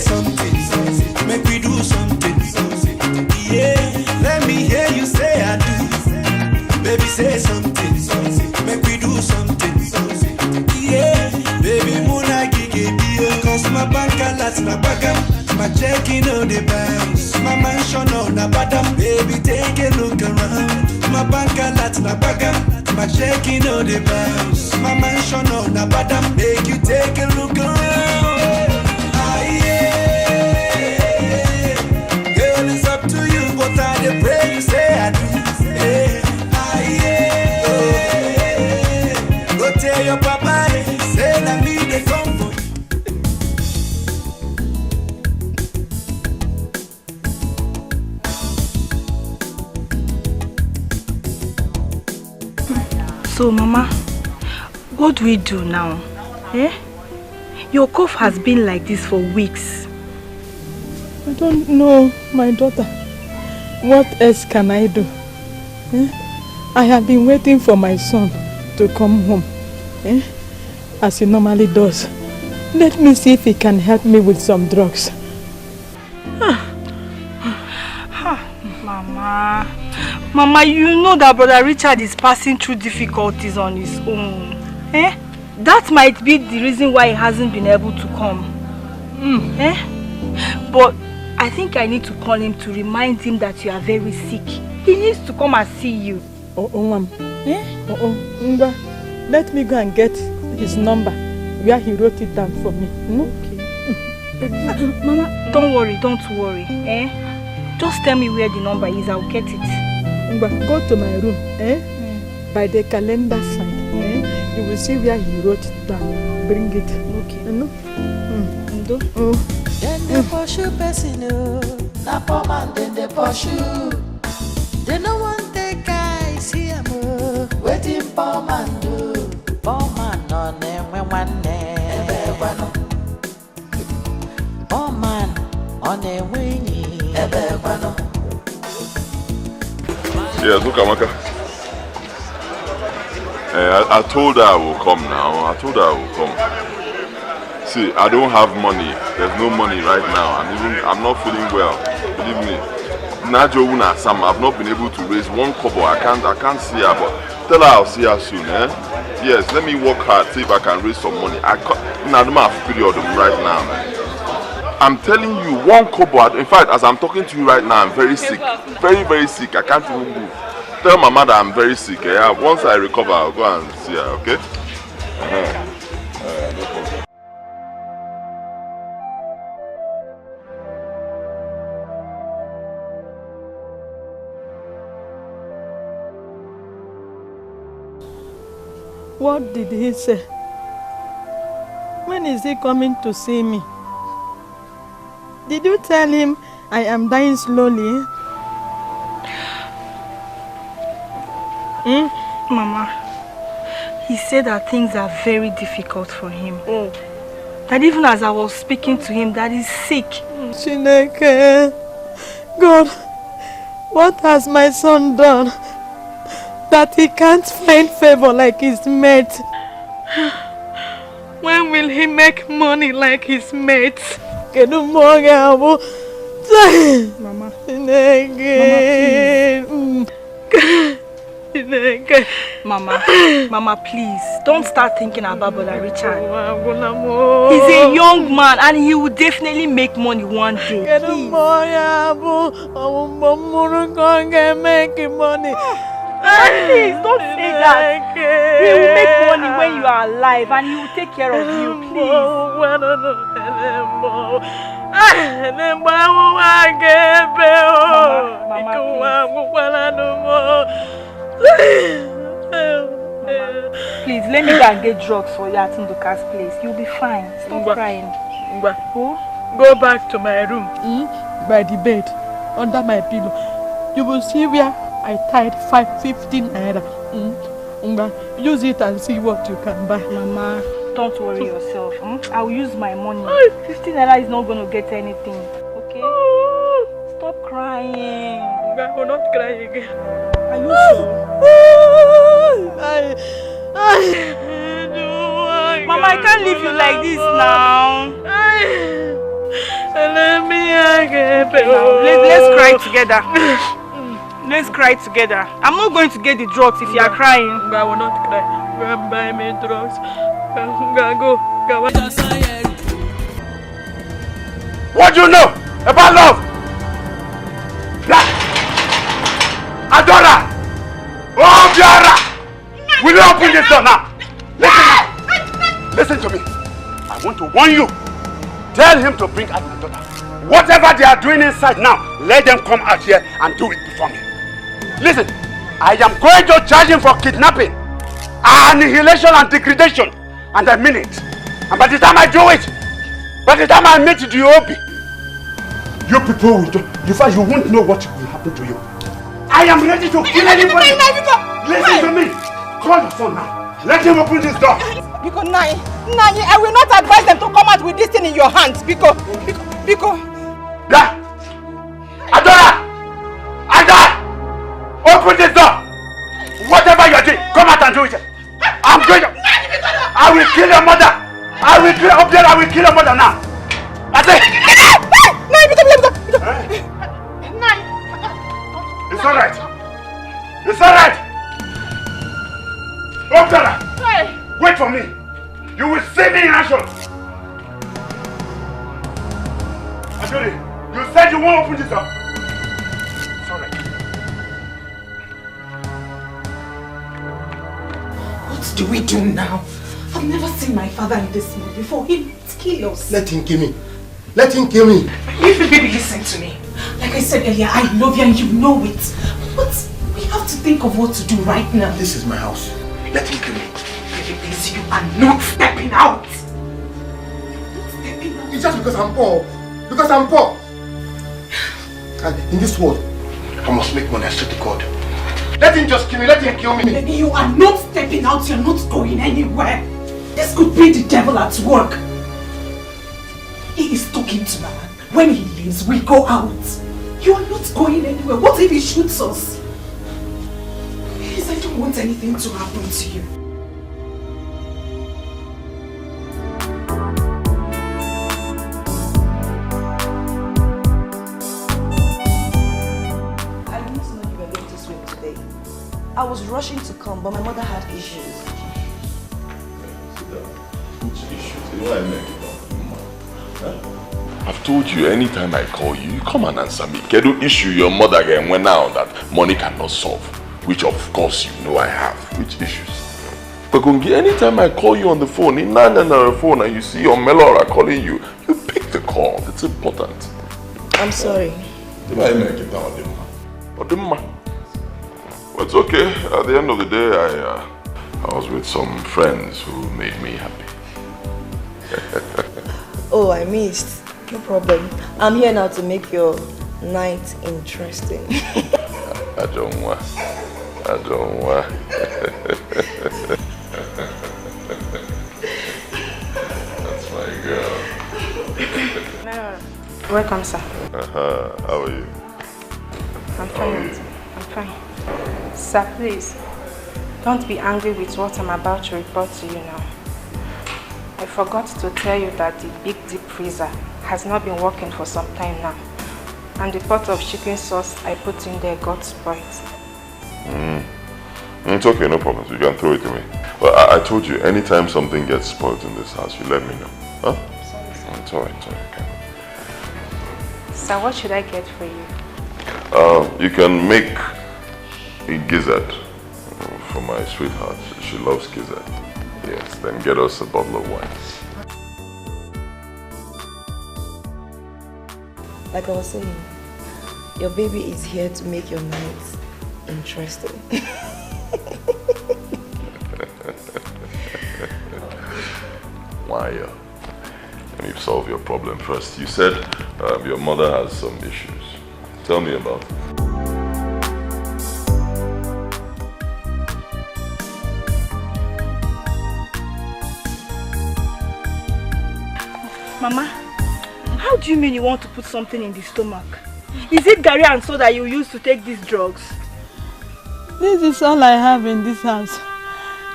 say something, something. Make we do something, something. Yeah, let me hear you say I do. Baby, say something, something. Make we do something, something. Yeah, baby, Muna Gigi Bio. Cause my bank alerts na bagam. My checking on the bounce. My mansion on the bottom. Baby, take a look around. My bank alerts na bagam. My checking on the bounce. My mansion on the bottom. Make you take a look around. Ah, yeah. Girl, it's up to you, but I pray you say I do. Yeah. Ah, yeah. Go tell your papa, say I need a comfort. So, Mama, what do we do now? Eh? Your cough has been like this for weeks. I don't know, my daughter. What else can I do? Eh? I have been waiting for my son to come home, as he normally does. Let me see if he can help me with some drugs. Mama, you know that Brother Richard is passing through difficulties on his own. Eh? That might be the reason why he hasn't been able to come. Eh? But I think I need to call him to remind him that you are very sick. He needs to come and see you. Ma'am. Ngwa, let me go and get his number where he wrote it down for me. Okay. Mama, don't worry. Eh? Just tell me where the number is, I'll get it. Go to my room, by the calendar side, you will see where he wrote it down. Bring it. Okay. Then they pursue person, na poor man, then they pursue. They no want the guy see him, waiting poor man do. Poor man no name one name. Poor man on a winning. Yes, look, Amaka. I told her I will come now. See, I don't have money. There's no money right now. And even I'm not feeling well. Believe me. Najo Una Sam, I've not been able to raise one kobo. I can't see her, but tell her I'll see her soon, Yes, let me work hard, see if I can raise some money. I don't have period right now. I'm telling you, one kobo. In fact, as I'm talking to you right now, I'm very sick. Very, very sick. I can't even move. Tell my mother I'm very sick. Once I recover, I'll go and see her, okay? No problem. What did he say? When is he coming to see me? Did you tell him I am dying slowly? Mama, he said that things are very difficult for him. That even as I was speaking to him, that he's sick. Chineke, God, what has my son done that he can't find favor like his mate? When will he make money like his mates? Mama. Mama, Mama, please, don't start thinking about Brother Richard. He's a young man and he will definitely make money one day. Please. Please, don't say that. He will make money when you are alive and he will take care of you, please. Please, let me go and get drugs for you at Nduka's place. You'll be fine. Stop crying. Go back to my room, by the bed, under my pillow. You will see where I tied 515 naira. Use it and see what you can buy. Mama, don't worry yourself. I will use my money. 15 naira is not going to get anything. Okay? Stop crying. I will not cry again. Are you sure? Mama, I can't leave you like this now. Let's cry together. Let's cry together. I'm not going to get the drugs if you are crying. I will not cry. Go and buy me drugs. Go. What do you know about love? Adora! Oh, Biara! Will you open this door now? Listen to me. I want to warn you. Tell him to bring out my daughter. Whatever they are doing inside now, let them come out here and do it before me. Listen, I am going to charge him for kidnapping, annihilation and degradation. And I mean it. And by the time I do it, by the time I meet the OB, you people will do, in fact, you won't know what will happen to you. I am ready to kill anybody. Listen to me. Call your son now. Let him open this door. Because Nai, I will not advise them to come out with this thing in your hands. Because. Yeah. Adora! Open this door. Whatever you're doing, come out and do it. I'm going to. I will kill your mother. I will kill your mother now. I say. It's alright. It's alright. Okara, wait for me. You will see me in action. Actually, you said you won't open this up. It's alright. What do we do now? I've never seen my father in this mood before. He might kill us. Let him kill me. Let him kill me. Baby, listen to me. Like I said earlier, I love you and you know it. But we have to think of what to do right now. This is my house. Let him kill me. Baby, please, you are not stepping out. It's just because I'm poor. Because I'm poor. And in this world, I must make money. I swear to God. Let him just kill me. Let him kill me. Baby, you are not stepping out. You're not going anywhere. This could be the devil at work. He is talking to Mama. When he leaves, we go out. You are not going anywhere. What if he shoots us? Please, I don't want anything to happen to you. I didn't know you were going to swim today. I was rushing to come, but my mother had issues. Which issues? Why make it up? I've told you, anytime I call you, you come and answer me. Kedu issue your mother again went now that money cannot solve, which of course you know I have. Which issues? But Gungi, anytime I call you on the phone, in the phone, and you see your Melora calling you, you pick the call. It's important. I'm sorry. Why make it down, Odimma? But it's okay. At the end of the day, I was with some friends who made me happy. Oh, I missed. No problem. I'm here now to make your night interesting. I don't want. That's my girl. Welcome, sir. How are you? I'm fine. I'm fine. Sir, please, don't be angry with what I'm about to report to you now. I forgot to tell you that the big deep freezer has not been working for some time now. And the pot of chicken sauce I put in there got spoiled. It's okay, no problem. You can throw it away. But I told you, anytime something gets spoiled in this house, you let me know. Huh? Sorry, sir. It's alright, okay. Sir, what should I get for you? You can make a gizzard for my sweetheart. She loves gizzard. Yes, then get us a bottle of wine. Like I was saying, your baby is here to make your nights interesting. Why? Let me solve your problem first. You said your mother has some issues. Tell me about it. Mama, how do you mean you want to put something in the stomach? Is it Gary and soda you use to take these drugs? This is all I have in this house.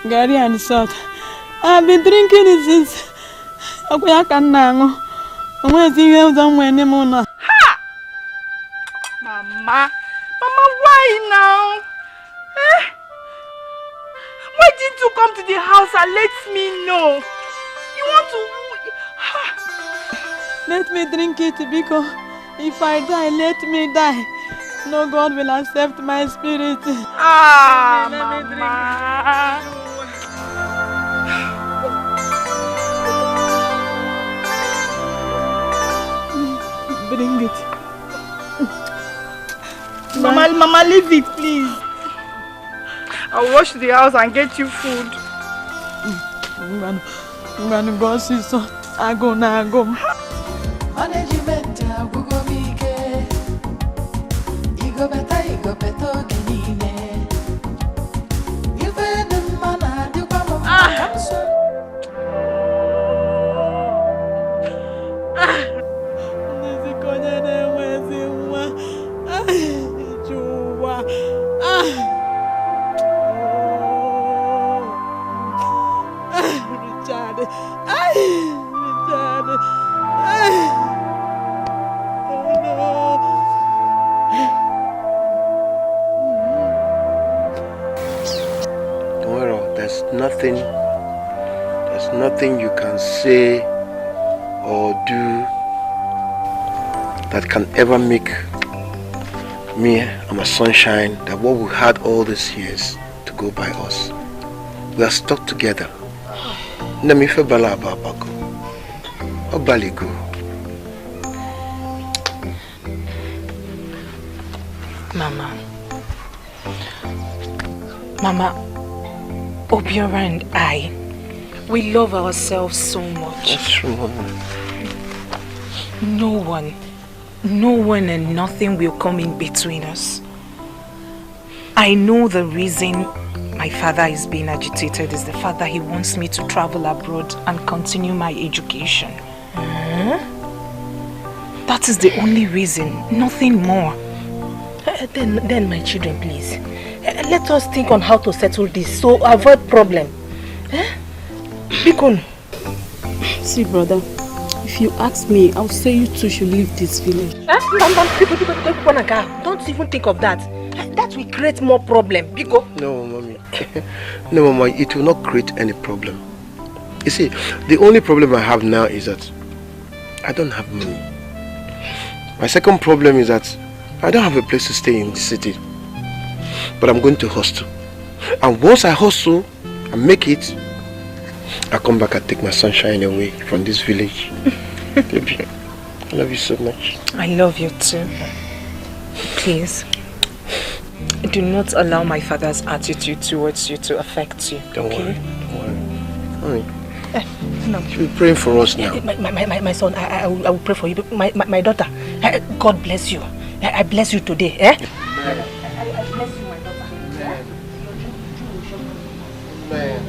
Gary and salt. I've been drinking it since Ha! Mama, why now? Eh? Why didn't you come to the house and let me know? You want to... Let me drink it because if I die, let me die. No God will accept my spirit. Ah, let me drink it. Bring it. Mama, leave it, please. I'll wash the house and get you food. I'm gonna go see so. I go now. Management, we go make it. You go better, Guinea. You fed the man, you come There's nothing you can say or do that can ever make me and my sunshine that what we had all these years to go by us. We are stuck together. Namife bala ababago. Obaligo. Mama, Obiora and I, we love ourselves so much. That's true, Mama. No one and nothing will come in between us. I know the reason my father is being agitated is the fact that he wants me to travel abroad and continue my education. That is the only reason, nothing more. Then my children, please. Let us think on how to settle this so avoid problem. Bikon. See, brother, if you ask me, I'll say you two should leave this village. Don't even think of that. That will create more problem. Biko. No, Mommy. No, Mama, it will not create any problem. You see, the only problem I have now is that I don't have money. My second problem is that I don't have a place to stay in the city. But I'm going to hostel. And once I hostel and make it, I'll come back and take my sunshine away from this village. Baby, I love you so much. I love you too. Please, do not allow my father's attitude towards you to affect you. Don't okay? worry. No. She'll be praying for us now. My son, I will pray for you. My daughter, God bless you. I bless you today. I bless you, my daughter. Amen.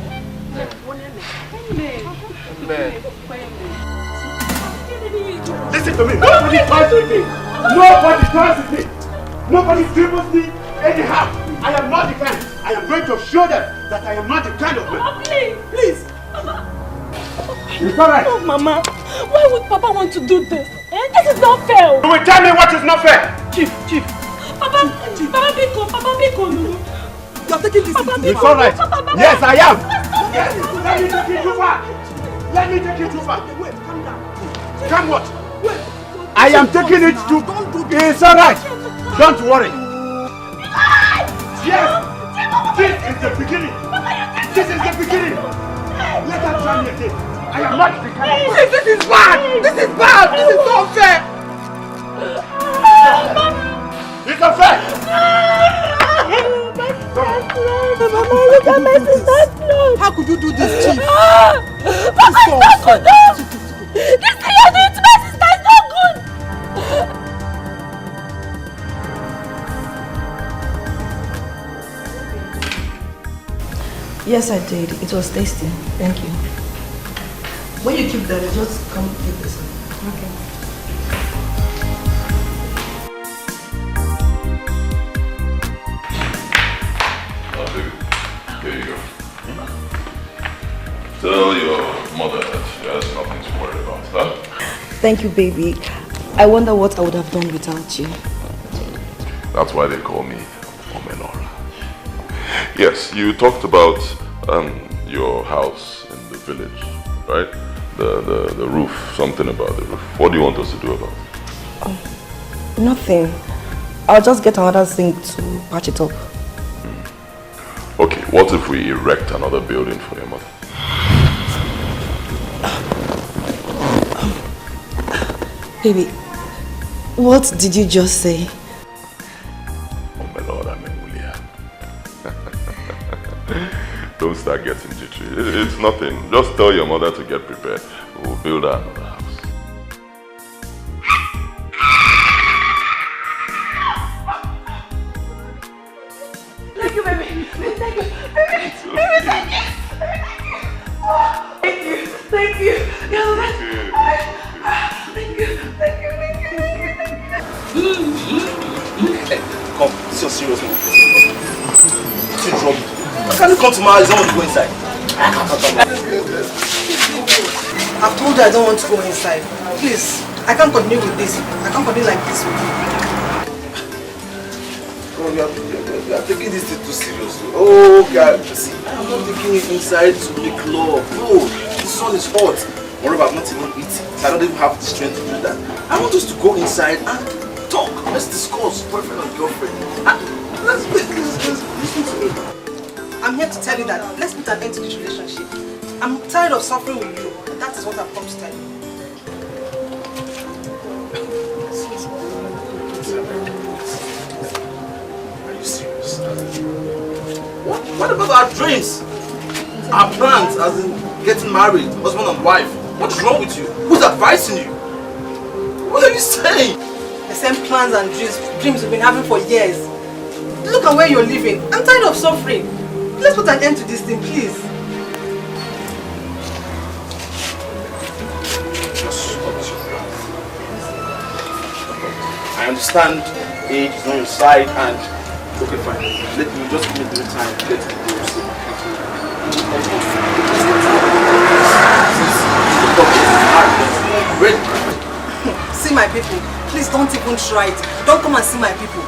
Listen to me. Nobody toys with me. Nobody toys with me. Nobody dribbles me anyhow. I am not the kind. I am going to show them that I am not the kind of man. Mama, please. It's alright. Oh, Mama. Why would Papa want to do this? This is not fair. You will tell me what is not fair. Chief. Papa Biko. You are taking this. It's alright. Yes, I am. Yes. Let me take it too far. Wait, calm down. Come what? Wait. I am taking it too. It's alright. Don't worry. Yes. This is the beginning. This is the beginning. Let her try me again. I am not the kind of person. This is bad. This is not fair. It's unfair. Mama, look at my sister's blood. How could you do this, Chief? Papa, it's not good. This thing you're doing to my sister is not good. Yes, I did. It was tasty. Thank you. When you keep that, just come give this. Okay. Here you go. Tell your mother that she has nothing to worry about, huh? Thank you, baby. I wonder what I would have done without you. That's why they call me Omenora. Yes, you talked about your house in the village, right? The roof, something about the roof. What do you want us to do about it? Nothing. I'll just get another zinc to patch it up. Okay, what if we erect another building for your mother? Baby, what did you just say? Oh my Lord, I'm in William. Don't start getting jittery. It's nothing. Just tell your mother to get prepared. We'll build her another house. Thank you, baby. Thank you. Baby, baby, thank you. Thank you. Thank you. You're the best. Thank you. Thank you. Thank you. Hey, come. This is your serious move. What's in trouble? Why can't you come to my house? I want to go inside. I've told you I don't want to go inside. Please, I can't continue with this. I can't continue like this with you. Oh, you are taking this thing too seriously. Oh, God. See, I'm not taking you inside to make love. No, the sun is hot. Moreover, I've not even eaten. So I don't even have the strength to do that. I want us to go inside and talk. Let's discuss boyfriend and girlfriend. Let's listen to me. I'm here to tell you that let's put an end to this relationship. I'm tired of suffering with you. And that is what I've come to tell you. Are you serious? What about our dreams? Our plans, as in getting married, husband and wife? What is wrong with you? Who's advising you? What are you saying? The same plans and dreams we've been having for years. Look at where you're living. I'm tired of suffering. Let's put an end to this thing, please. I understand age is on your side and okay, fine. Let me just give me the time to get to the door. See my people. Please don't even try it. Don't come and see my people.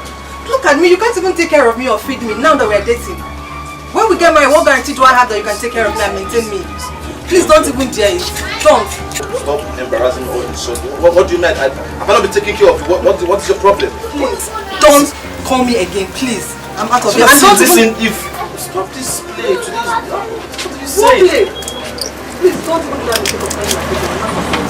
Look at me. You can't even take care of me or feed me now that we're dating. When we get married, what guarantee do I have that you can take care of me and maintain me? Please don't even dare it. Don't. Stop embarrassing me all this. What do you mean? I cannot be taking care of you. What is your problem? Please, don't call me again, please. I'm out of here. Listen, if stop this play today. What do you say? Please don't even try to take up any of my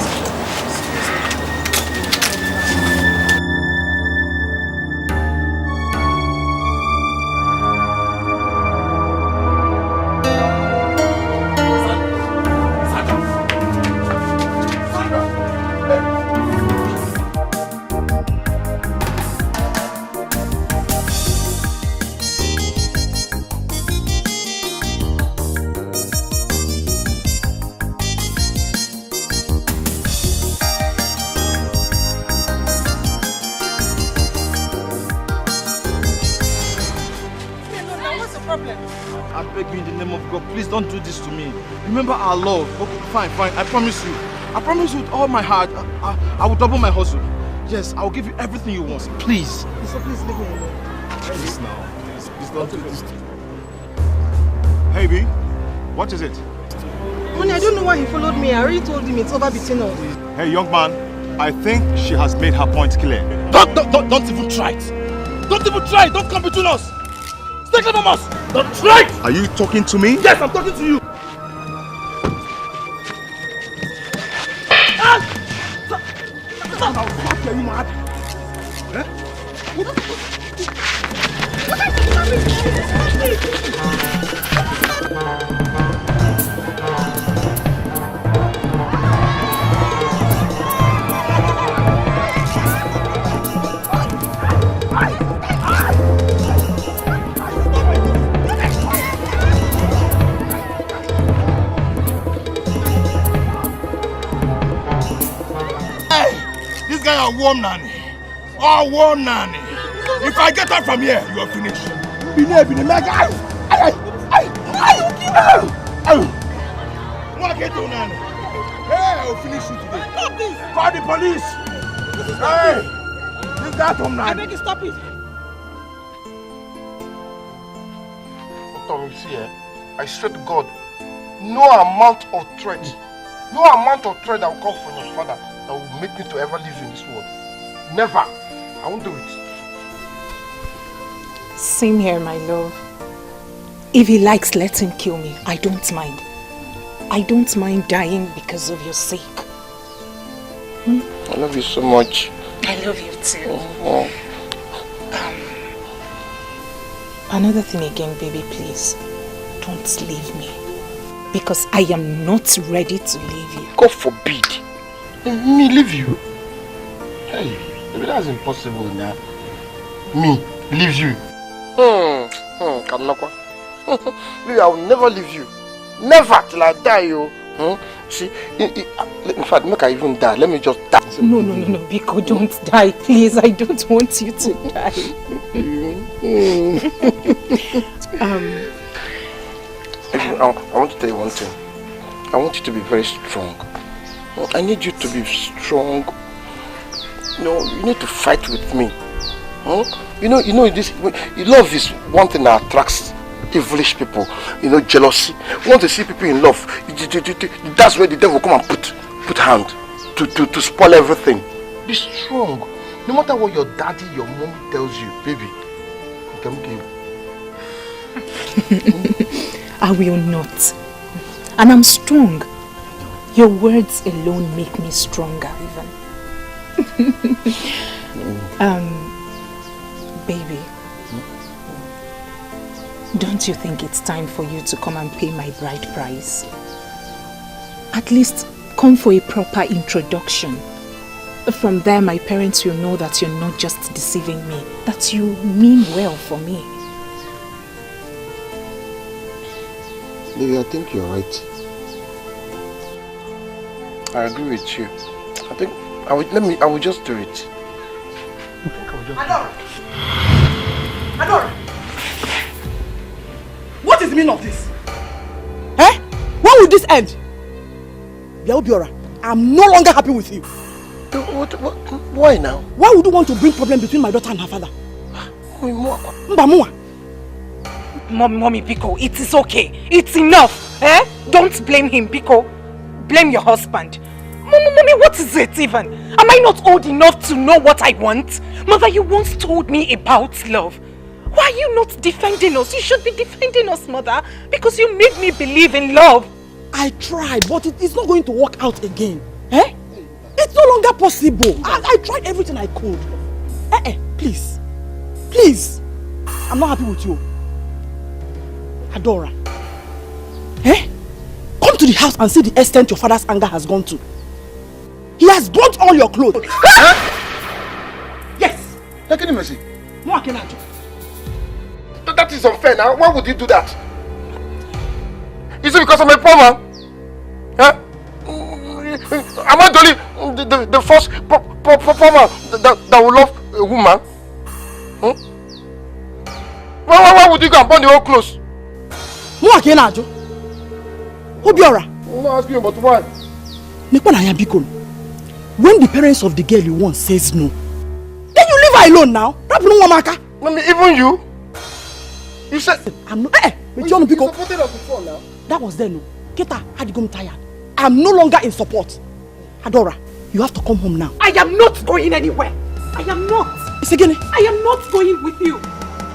Don't do this to me. Remember our love. Okay, fine. I promise you. I promise you with all my heart, I will double my hustle. Yes, I will give you everything you want. Please. So please leave me alone. Please now. Please don't do this. Hey, B. What is it? Honey, I don't know why he followed me. I already told him it's over between us. Hey, young man. I think she has made her point clear. Don't even try it. Don't even try it. Don't come between us. Stay clear from us. Don't try it. Are you talking to me? Yes, I'm talking to you. Are you mad? This guy a warm nanny. Oh, warm nanny. If I get her from here, you are finished. Hey, I'll finish you today. Stop this! Call the police! Hey! Leave that home now. I beg you, stop it. Tom, you see, I swear to God, no amount of threat that will come from your father that will make me to ever leave you in this world. Never. I won't do it. Same here, my love. If he likes, let him kill me. I don't mind. I don't mind dying because of your sake. I love you so much. I love you too. Oh. Another thing again, baby, please. Don't leave me. Because I am not ready to leave you. God forbid. Me leave you? Hey, maybe that's impossible now. Me leave you? Kamnakwa. Baby, I will never leave you. Never till I die, yo. See, in fact, make I even die. Let me just die. No, Biko, don't die, please. I don't want you to die. I want to tell you one thing. I want you to be very strong. I need you to be strong. You need to fight with me. This. Love is one thing that attracts evilish people. Jealousy. You want to see people in love. That's where the devil come and put hand to spoil everything. Be strong. No matter what your daddy, your mom tells you, baby, I can give. I will not. And I'm strong. Your words alone make me stronger even. Baby, don't you think it's time for you to come and pay my bride price? At least come for a proper introduction. From there, my parents will know that you're not just deceiving me, that you mean well for me. Baby, I think you're right. I agree with you. I think I will just do it. Adora! What is the meaning of this? When will this end? Biaobiora, I'm no longer happy with you. Why now? Why would you want to bring problem between my daughter and her father? Mommy, Biko, it is okay. It's enough. Don't blame him, Biko. Blame your husband. Mommy, what is it even? Am I not old enough to know what I want? Mother, you once told me about love. Why are you not defending us? You should be defending us, Mother, because you made me believe in love. I tried, but it's not going to work out again. It's no longer possible. I tried everything I could. Please. Please. I'm not happy with you. Adora. Come to the house and see the extent your father's anger has gone to. He has burnt all your clothes. Yes. That is unfair now. Why would you do that? Is it because I'm a poor man? Am I the first poor man that will love a woman? Why would you go and burn the whole clothes? Obiora. I'm not asking you, but why? When the parents of the girl you want says no, then you leave her alone now. Mommy, even you? You said I'm not. You supported us before now. That was then. Keta had gone tired. I'm no longer in support. Adora, you have to come home now. I am not going anywhere. I am not. It's again. I am not going with you.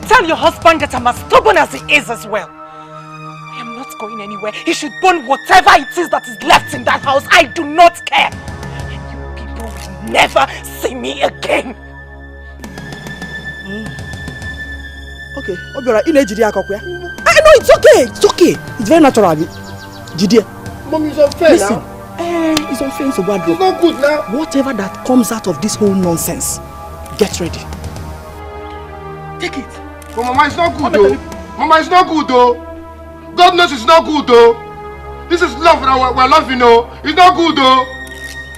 Tell your husband that I'm as stubborn as he is as well. I am not going anywhere. He should burn whatever it is that is left in that house. I do not care. And you people will never see me again. Okay, Obiora, I know it's okay. It's okay. It's very natural. Jide. Mommy, it's unfair. Listen, now. It's unfair. It's not good now. Whatever that comes out of this whole nonsense, get ready. Take it. But Mama, it's not good though. Mama, it's not good though. God knows it's not good though. This is love that we're loving, though. It's not good though.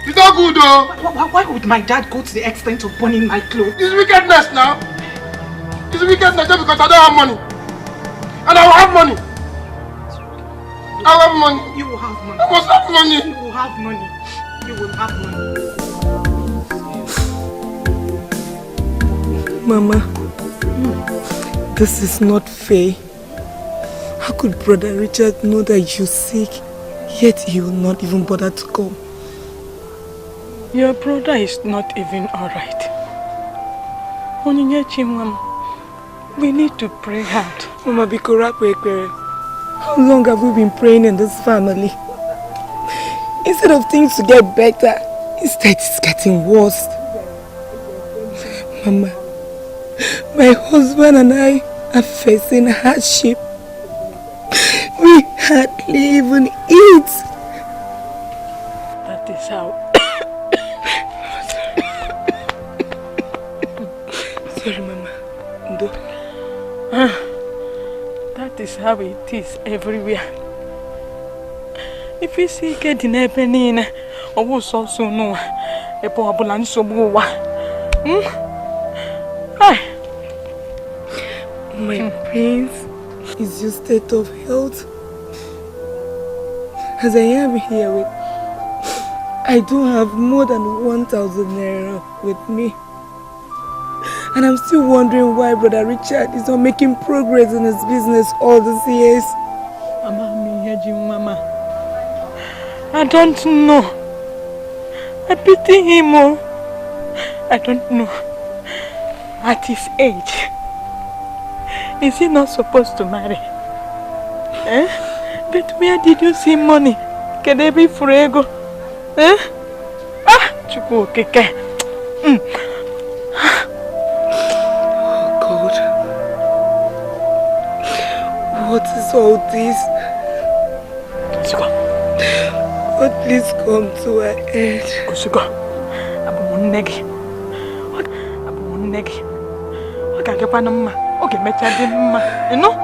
It's not good though. Why would my dad go to the extent of burning my clothes? It's wickedness now. It's wickedness just because I don't have money. And I will have money. I have money. You will have money. I must have money. You will have money. You will have money. Mama, this is not fair. How could Brother Richard know that you're sick, yet he will not even bother to come? Your brother is not even alright. Onyinyechi, Mama, we need to pray hard. Mama, how long have we been praying in this family? Instead of things to get better, instead it's getting worse. Mama, my husband and I are facing hardship. We hardly even eat. That is how. Sorry, Mama. Ndo. That is how it is everywhere. If you see get in happening, I will so soon know a poor ambulance so move. My pains is your state of health. As I am here with, I do have more than 1,000 naira with me. And I'm still wondering why Brother Richard is not making progress in his business all these years. Mama, I don't know. I pity him. I don't know. At his age, is he not supposed to marry? But where did you see money? Can they be frego? Chuku keke. God, what is all this? God, please come to an end. Kusugo, Abumunegi. Abumunegi. Okay, Kapanama. Okay, Mechadima. You know?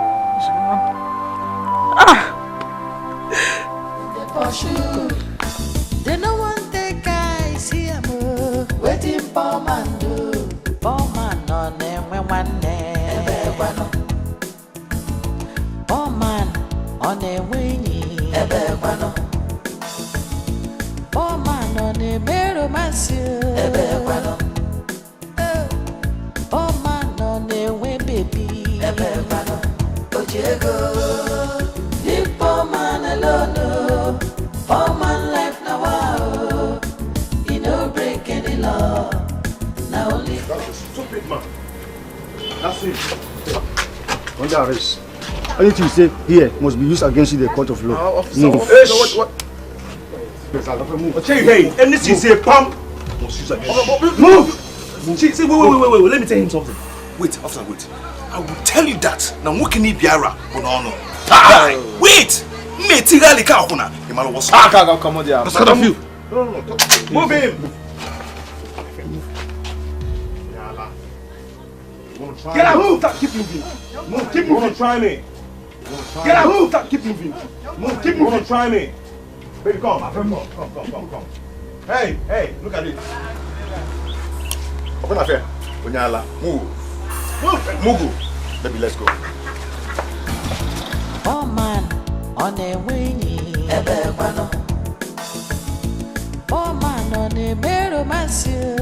They no want the guys here more. Waiting for man do. For man on them when one name. For man on them winning. For man on the mirror massive. For man on the way baby. Ojego. Leave for man alone. For man life now, wow. He no break any law. Now only. That's a stupid man. That's it. Under arrest. Anything you say here must be used against you in the court of law. Move. What? Hey, anything you say, pump. Must use against you. Move. See, wait. Let me tell him something. Wait, officer, wait. I will tell you that. Now, what can he be? Wait! Materially, come on. Come on, there. Let's you. No. Move him. Get out! Move! Keep moving. Move! Keep moving. Try me. Get out! Move! Keep moving. Move! Keep moving. Try me. Baby, come. Come. Hey! Look at it. Open up here. Onyala. Move. Mugu. Baby, let's go. Oh man, on the winning. Oh man, on the mirror massive.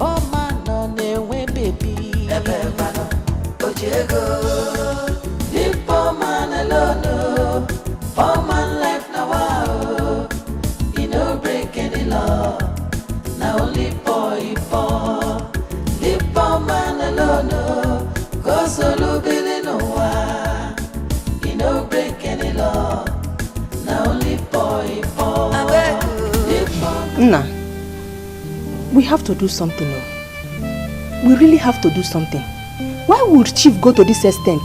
Oh man, on the way baby. Ojego. Leave poor man alone. Poor man life now, wow. He no break any law. Now only boy. Leave poor man alone. Cause all Billy no one. He no break any law. Now only boy. Nah, we have to do something. We really have to do something. Why would Chief go to this extent?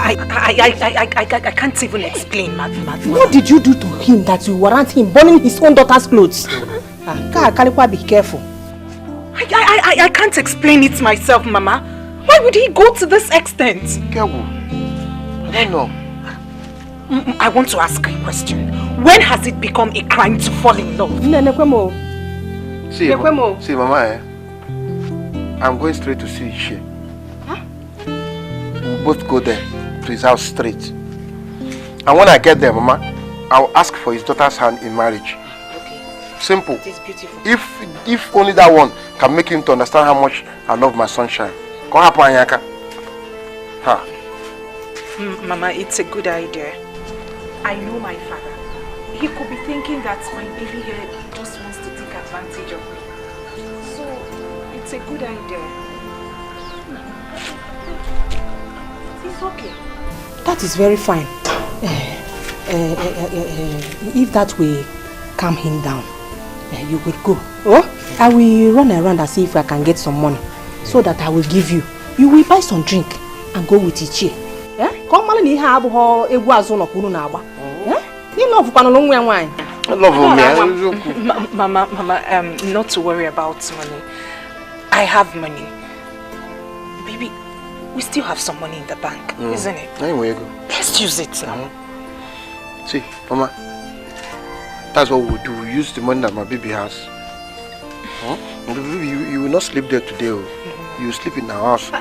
I can't even explain, Madam. What did you do to him that you warrant him burning his own daughter's clothes? Be careful. I can't explain it myself, Mama. Why would he go to this extent? Careful. I don't know. I want to ask a question. When has it become a crime to fall in love? See, Mama, I'm going straight to see Ishe. We'll both go there to his house straight. And when I get there, Mama, I'll ask for his daughter's hand in marriage. Okay. Simple. It is beautiful. If only that one can make him to understand how much I love my sunshine. Come happen, Anyaka. Ha. Mama, it's a good idea. I know my father. He could be thinking that my baby here just wants to take advantage of me. So, it's a good idea. It's okay. That is very fine. If that will calm him down, you will go. Oh, I will run around and see if I can get some money so that I will give you. You will buy some drink and go with Ichie. Yeah? Come on, you have a guazo kunu na agba. You love Panolong wine. I love him. Mama, not to worry about money. I have money. Baby, we still have some money in the bank, isn't it? Anyway, go. Let's use it now. See, Mama, that's what we'll do. We'll use the money that my baby has. Huh? You will not sleep there today. You will sleep in our house.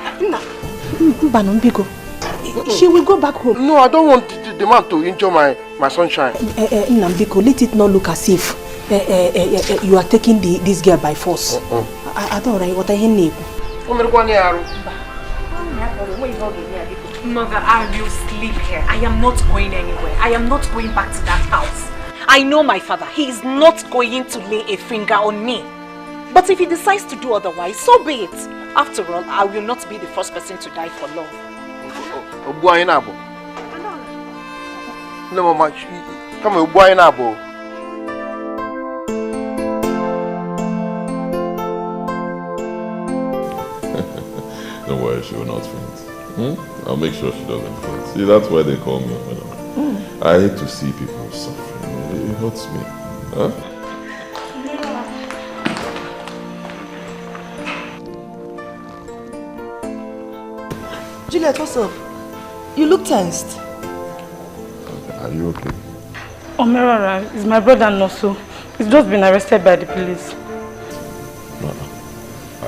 She will go back home. No, I don't want the man to enjoy my sunshine. Nambiko, let it not look as if you are taking this girl by force. I don't know what I need. Mother, I will sleep here. I am not going anywhere. I am not going back to that house. I know my father. He is not going to lay a finger on me. But if he decides to do otherwise, so be it. After all, I will not be the first person to die for love. No, Mama, come on, boy, Nabo. Don't worry, she will not faint. I'll make sure she doesn't faint. See, that's why they call me. I hate to see people suffering. It hurts me. Huh? Juliet, what's up? You look tensed. Are you okay? Omerara is my brother Noso. He's just been arrested by the police. No.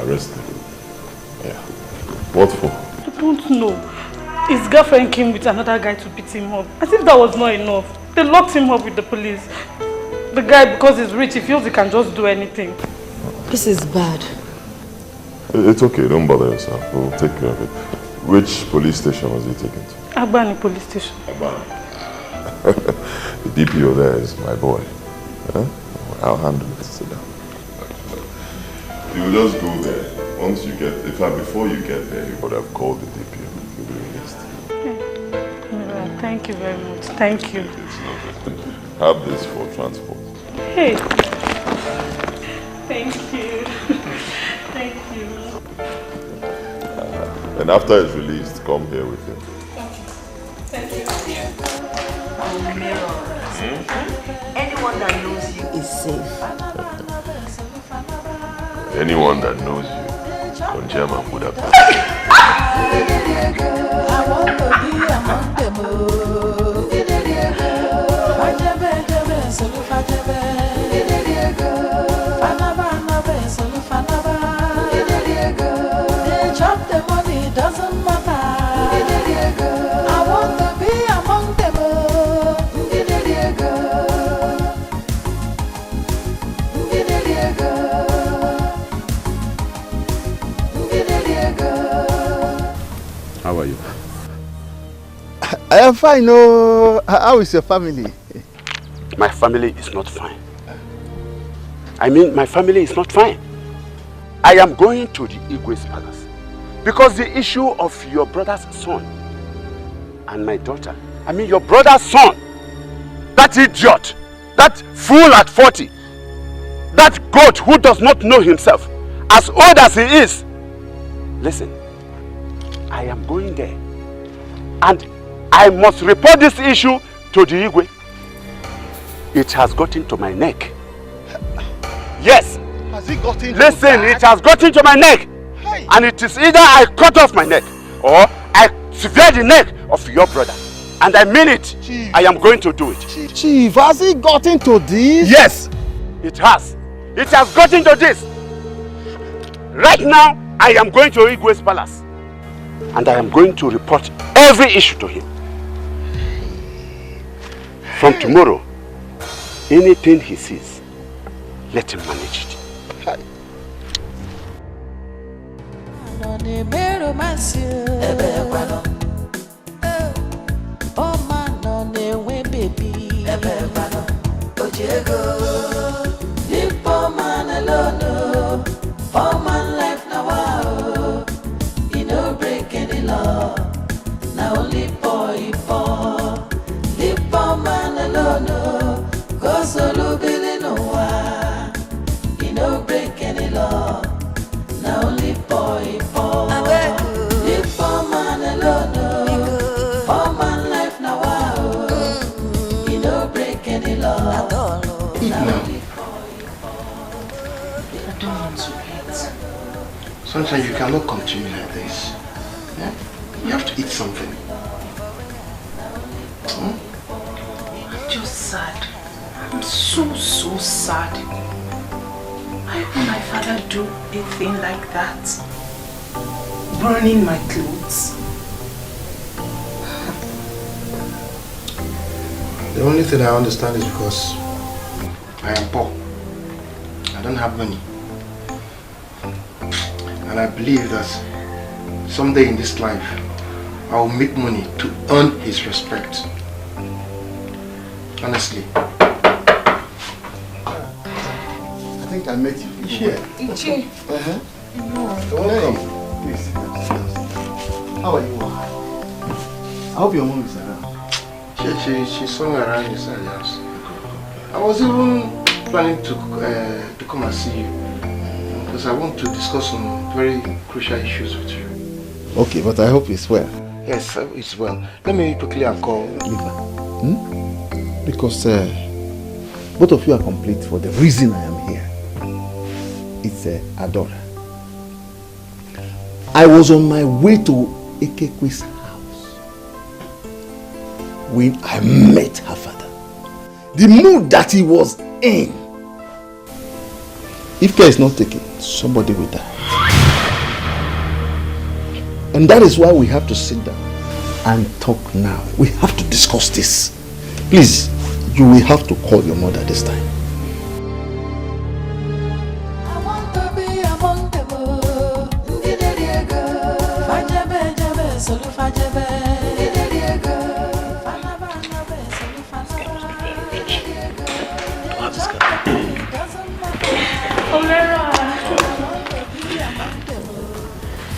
Arrested? Yeah. What for? I don't know. His girlfriend came with another guy to beat him up. As if that was not enough. They locked him up with the police. The guy, because he's rich, he feels he can just do anything. This is bad. It's okay, don't bother yourself. We'll take care of it. Which police station was he taken to? Agbani police station. Agbani. The DPO there is my boy. Huh? I'll handle it. Sit down. You will just go there. Once you get, in fact, before you get there, you would have called the DPO. You'll be released. Thank you very much. Thank you. Have this for transport. Hey. Thank you. Thank you. And after it's released, come here with him. Thank you. Anyone that knows you is safe. Anyone that knows you, Konjama would have done. I want to be among them. They chop the money, doesn't matter. I want to be among them. How are you? I am fine. Oh, how is your family? My family is not fine. I mean, my family is not fine. I am going to the Igwe's palace because the issue of your brother's son and my daughter, I mean your brother's son, that idiot, that fool at 40, that goat who does not know himself, as old as he is. Listen, I am going there and I must report this issue to the Igwe. It has gotten to my neck. Yes. Has it gotten Listen, it has gotten to my neck. Hey. And it is either I cut off my neck or I sever the neck of your brother. And I mean it. Chief. I am going to do it. Chief, has it gotten to this? Yes, it has. It has gotten to this. Right now, I am going to Igwe's palace. and I am going to report every issue to him. From tomorrow, anything he sees, let him manage it. Leave poor man alone, poor man life now, wow. He no break any law, now only poor. Leave poor man alone, go solo billy no wa. He no break any law, now only poor. Leave poor man alone, poor man life now, wow. He no break any law. Sunshine, you cannot continue like this. Yeah? You have to eat something. I'm just sad. I'm so sad. Why would my father do a thing like that? Burning my clothes. The only thing I understand is because I am poor. I don't have money. And I believe that someday in this life, I will make money to earn his respect. Honestly. I think I met you. Ichi. Welcome. Please. How are you? I hope your mom is around. She's somewhere around inside the house. I was even planning to come and see you. Because I want to discuss some very crucial issues with you. Okay, but I hope it's well. Yes, it's well. Let me quickly call Liva. Because both of you are complete for the reason I am here. It's Adora. I was on my way to Ekekwe's house when I met her father. The mood that he was in. If care is not taken, somebody will die. And that is why we have to sit down and talk now. We have to discuss this. Please, you will have to call your mother this time. I want to be among them.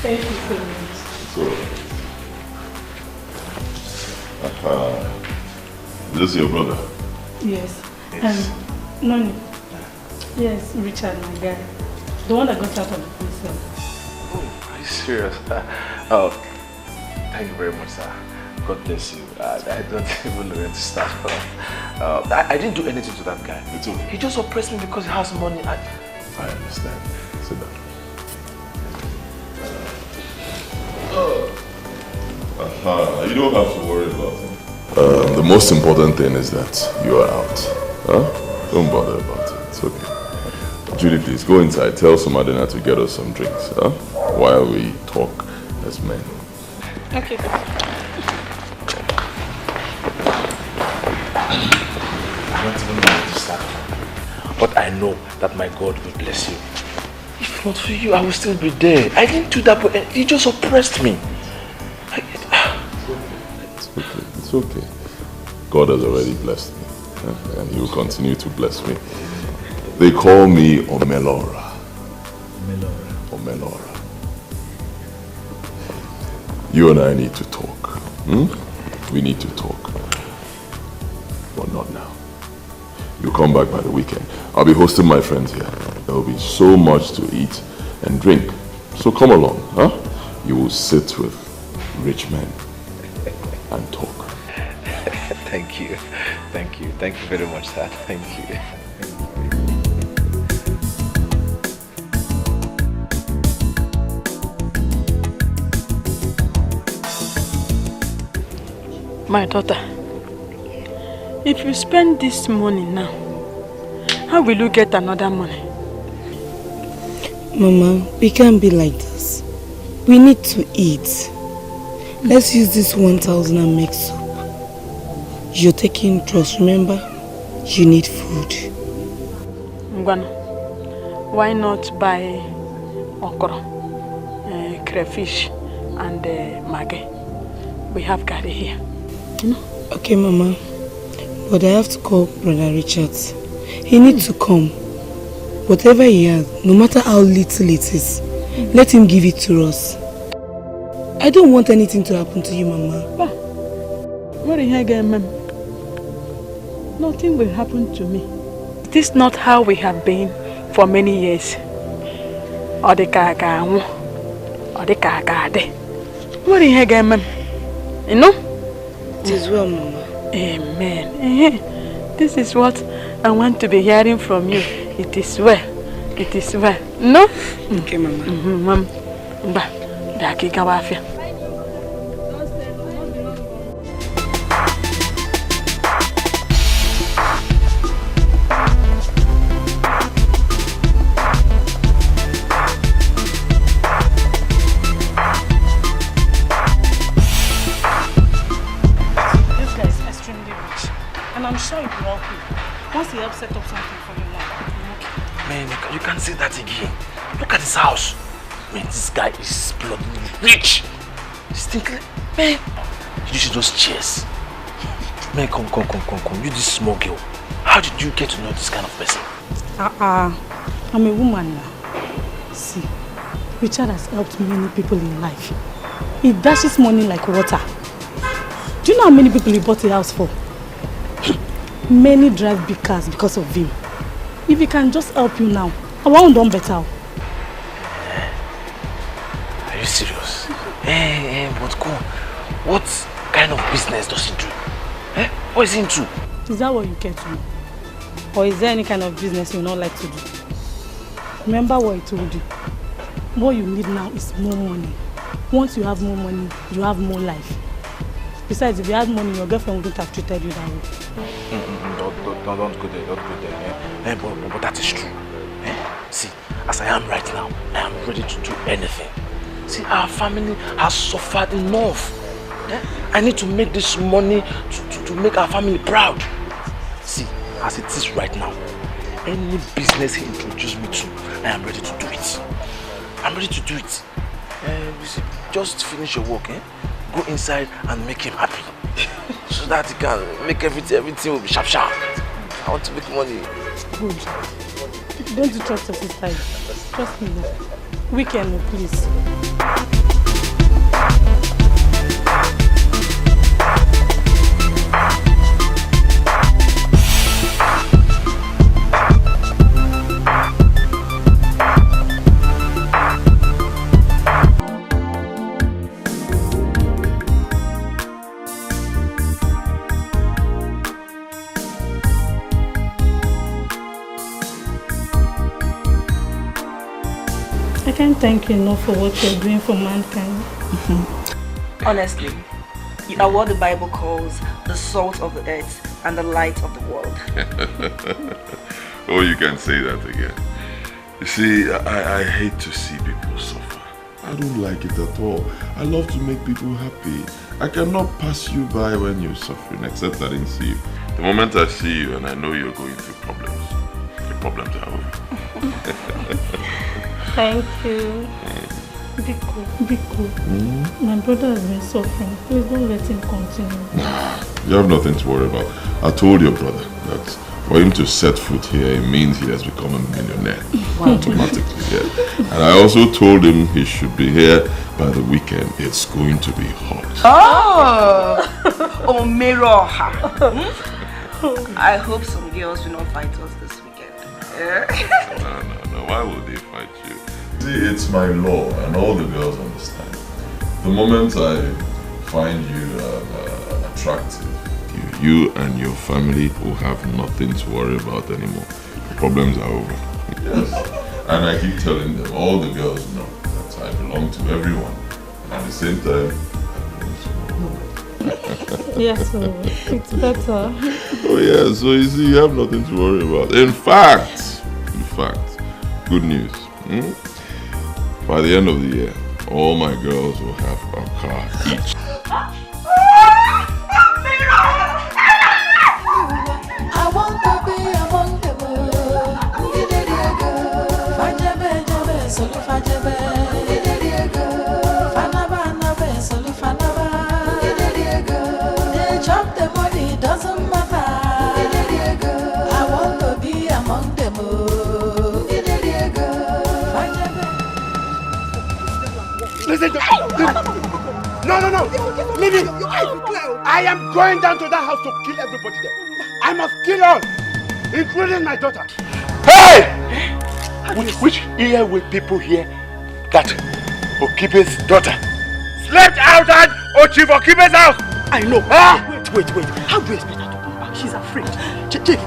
Thank you so much. So, is this your brother? Yes. Noni. Yes, Richard, my guy. The one that got out of the prison. Oh, are you serious? Oh, thank you very much, sir. God bless you. I don't even know where to start from. I didn't do anything to that guy. It's okay. He just oppressed me because he has money. I understand. Sit down. You don't have to worry about him. The most important thing is that you are out. Huh? Don't bother about it. It's okay. Julie, please go inside. Tell Somadina to get us some drinks. Huh? While we talk as men. Okay. I don't even know where to start from. But I know that my God will bless you. If not for you, I will still be there. I didn't do that, but he just oppressed me. It's okay. God has already blessed me. And he will continue to bless me. They call me Omelora. Omelora. You and I need to talk. We need to talk. But not now. You come back by the weekend. I'll be hosting my friends here. There will be so much to eat and drink. So come along, huh? You will sit with rich men and talk. Thank you. Thank you. Thank you very much, sir. Thank you. My daughter, if you spend this money now, how will you get another money? Mama, we can't be like this. We need to eat. Let's use this 1,000 and make soup. You're taking drugs, remember? You need food. Ngwana, why not buy okra, crayfish, and maggi? We have garlic here. You know? Okay, Mama. But I have to call Brother Richards. He needs to come. Whatever he has, no matter how little it is, let him give it to us. I don't want anything to happen to you, Mama. What are you going to do? Nothing will happen to me. It is not how we have been for many years. What are you going to do? You know? It is well, Mama. Amen. This is what I want to be hearing from you. It is well. It is well. No? Okay, Mama. Mama. Once he helps set up something for you now, Man, you can't say that again. Look at his house. Man, this guy is bloody rich. Distinctly. Man, you should just cheers. Man, come. You this small girl. How did you get to know this kind of person? I'm a woman now. See, Richard has helped many people in life. He dashes money like water. Do you know how many people he bought a house for? Many drive big cars because of him. If he can just help you now, I won't do better. Are you serious? But come on. What kind of business does he do? What is he into? Is that what you care to know? Or is there any kind of business you not like to do? Remember what I told you. What you need now is more money. Once you have more money, you have more life. Besides, if you had money, your girlfriend wouldn't have treated you that way. Don't go there. But that is true. See, as I am right now, I am ready to do anything. See, our family has suffered enough. I need to make this money to make our family proud. See, as it is right now, any business he introduced me to, I am ready to do it. I'm ready to do it. You see, just finish your work, go inside and make him happy. So that he can make everything will be sharp. I want to make money. Good. Don't you trust your sister? Trust me. Weekend, please. I can't thank you enough for what you're doing for mankind. Honestly, you are what the Bible calls the salt of the earth and the light of the world. Oh, you can say that again. You see, I hate to see people suffer. I don't like it at all. I love to make people happy. I cannot pass you by when you're suffering, except I didn't see you. The moment I see you and I know you're going through problems, the problems are over. Thank you. Be cool. My brother has been suffering. Please don't let him continue. You have nothing to worry about. I told your brother that for him to set foot here, it means he has become a millionaire. Automatically, yeah. And I also told him he should be here by the weekend. It's going to be hot. Oh, Miroha. I hope some girls will not fight us this weekend. No. Why would they fight you? See, it's my law, and all the girls understand. The moment I find you attractive, you and your family will have nothing to worry about anymore. The problems are over. Yes. And I keep telling them, all the girls know that I belong to everyone. And at the same time, Yes, so it's better. oh yeah, so you see, you have nothing to worry about. In fact, good news. By the end of the year, all my girls will have a car each. I want to be among them. Fajebe, jebe, solo fajebe. Fanaba, nabe, solo fanaba. They chop the money, doesn't matter. I want to be among them. Listen to me. No. Leave it. I am going down to that house to kill everybody there. I must kill all, including my daughter. Hey! Which ear will people hear that Okibe's daughter slept outside Chief Okibe's house? I know. Huh? Wait. How do you expect her to come back? She's afraid. Chief,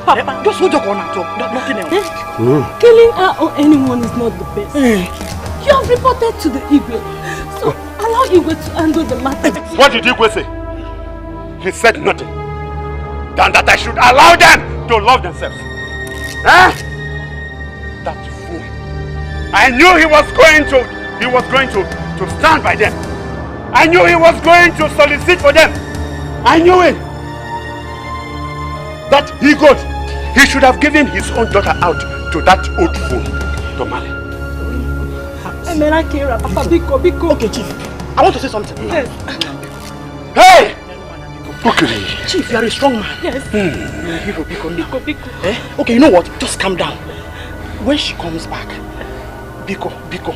Papa, just hold your corner and talk. Nothing else. Killing her or anyone is not the best. You have reported to the Igwe. So allow Igwe to handle the matter. What did Igwe say? He said nothing. Than that I should allow them to love themselves. Huh? That fool. I knew he was going to stand by them. I knew he was going to solicit for them. I knew it. That he should have given his own daughter out to that old fool to marry. Papa, Biko. Okay, Chief. I want to say something. Yes. Hey! Chief, you are a strong man. Yes. You're a hero, Biko. Biko. Okay, you know what? Just calm down. When she comes back, Biko,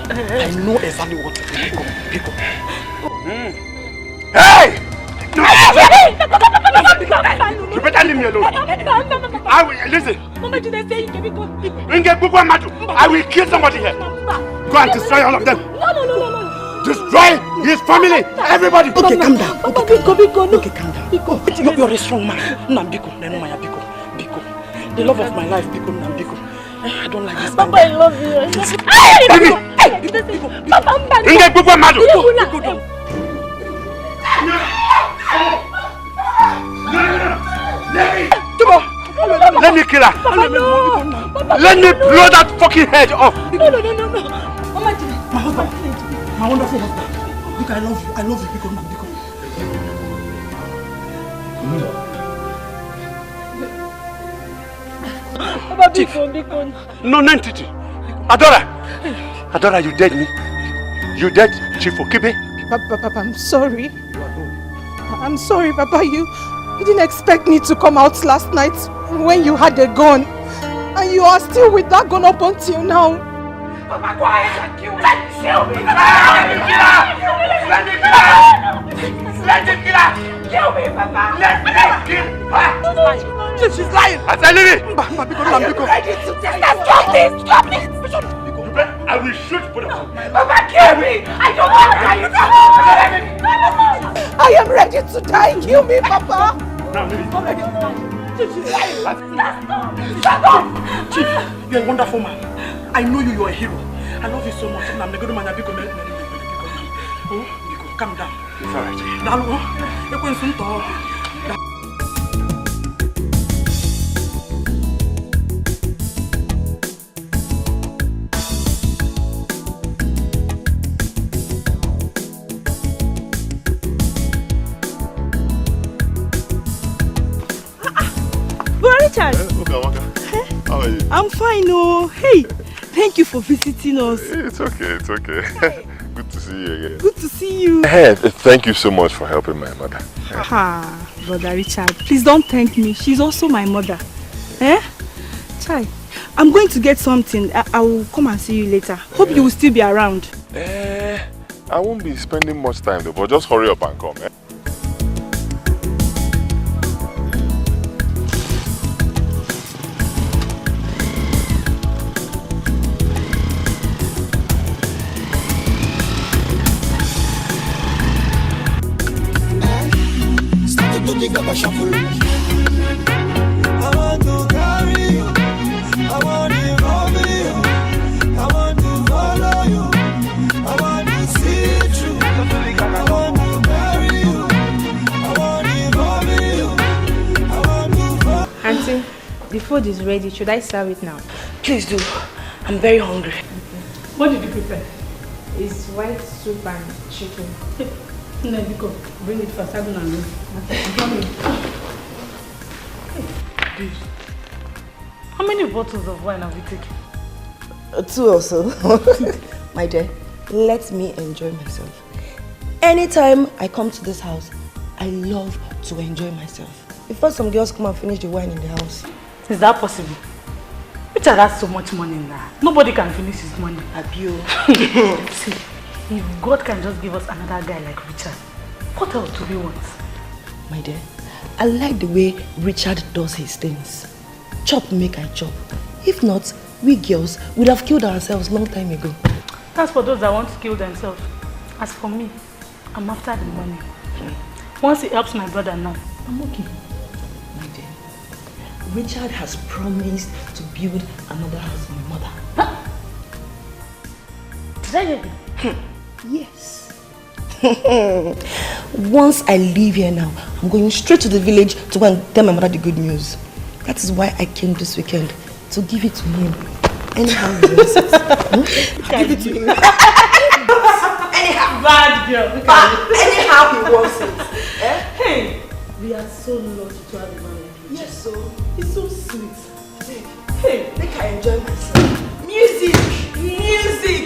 I know exactly what to do. Biko. Hey! You better leave me alone. I will listen. I will kill somebody here. Go and destroy all of them. No. Destroy his family, everybody. Okay, calm down. Okay, Biko. Okay, calm down. You're a strong man. Biko. The love of my life, Biko. I don't like this. Papa, I love you. Let me kill her. Let me blow that fucking head off. No. My husband. My wonderful husband. Biko, I love you, Biko. Chief. Biko. No, Nantiti. Adora, you dead me. You dead, Chief Okibe? Papa, I'm sorry. I'm sorry, Papa. You didn't expect me to come out last night when you had a gun. And you are still with that gun up until now. Papa, go ahead and kill me. Let me kill me. Kill me, Papa. Let me kill her. She's lying. I said, leave it. Biko. Stop this. I will shoot both of you. Papa, kill me. I don't want to die. I am ready to die. Kill me, Papa. Now, leave it. Shut up. Chief, you're a wonderful man. I know you're a hero. I love you so much. Biko, calm down. It's alright. Richard. How are you? I'm fine, oh. Hey, thank you for visiting us. It's okay. Good to see you again. Good to see you. Hey, thank you so much for helping my mother. Brother Richard, please don't thank me. She's also my mother. Chai, I'm going to get something. I will come and see you later. Hope you will still be around. I won't be spending much time though, but just hurry up and come. I want to carry you, I want to love you, I want to follow you, I want to see you through, I want to marry you, I want to love you, I want to follow you. Auntie, the food is ready. Should I serve it now? Please do. I'm very hungry. What did you prepare? It's white soup and chicken. No, Biko, bring it fast. I don't know. How many bottles of wine have you taken? 2 or so. My dear, let me enjoy myself. Anytime I come to this house, I love to enjoy myself. Before some girls come and finish the wine in the house. Is that possible? Richard has so much money now. Nobody can finish his money. Abio. See, if God can just give us another guy like Richard, what else do we want? My dear, I like the way Richard does his things. Chop make I chop. If not, we girls would have killed ourselves long time ago. That's for those that want to kill themselves. As for me, I'm after the money. Once it helps my brother now, I'm okay. My dear, Richard has promised to build another house for my mother. Huh? Did I hear you? Yes. Once I leave here now, I'm going straight to the village to go and tell my mother the good news. That is why I came this weekend, to give it to him. Anyhow he wants it. Give it to him. Anyhow. Bad girl. Anyhow he wants it. Eh? Hey, we are so lucky to have a man like you. Yes, so he's so sweet. Hey, make I enjoy myself. Music! Music!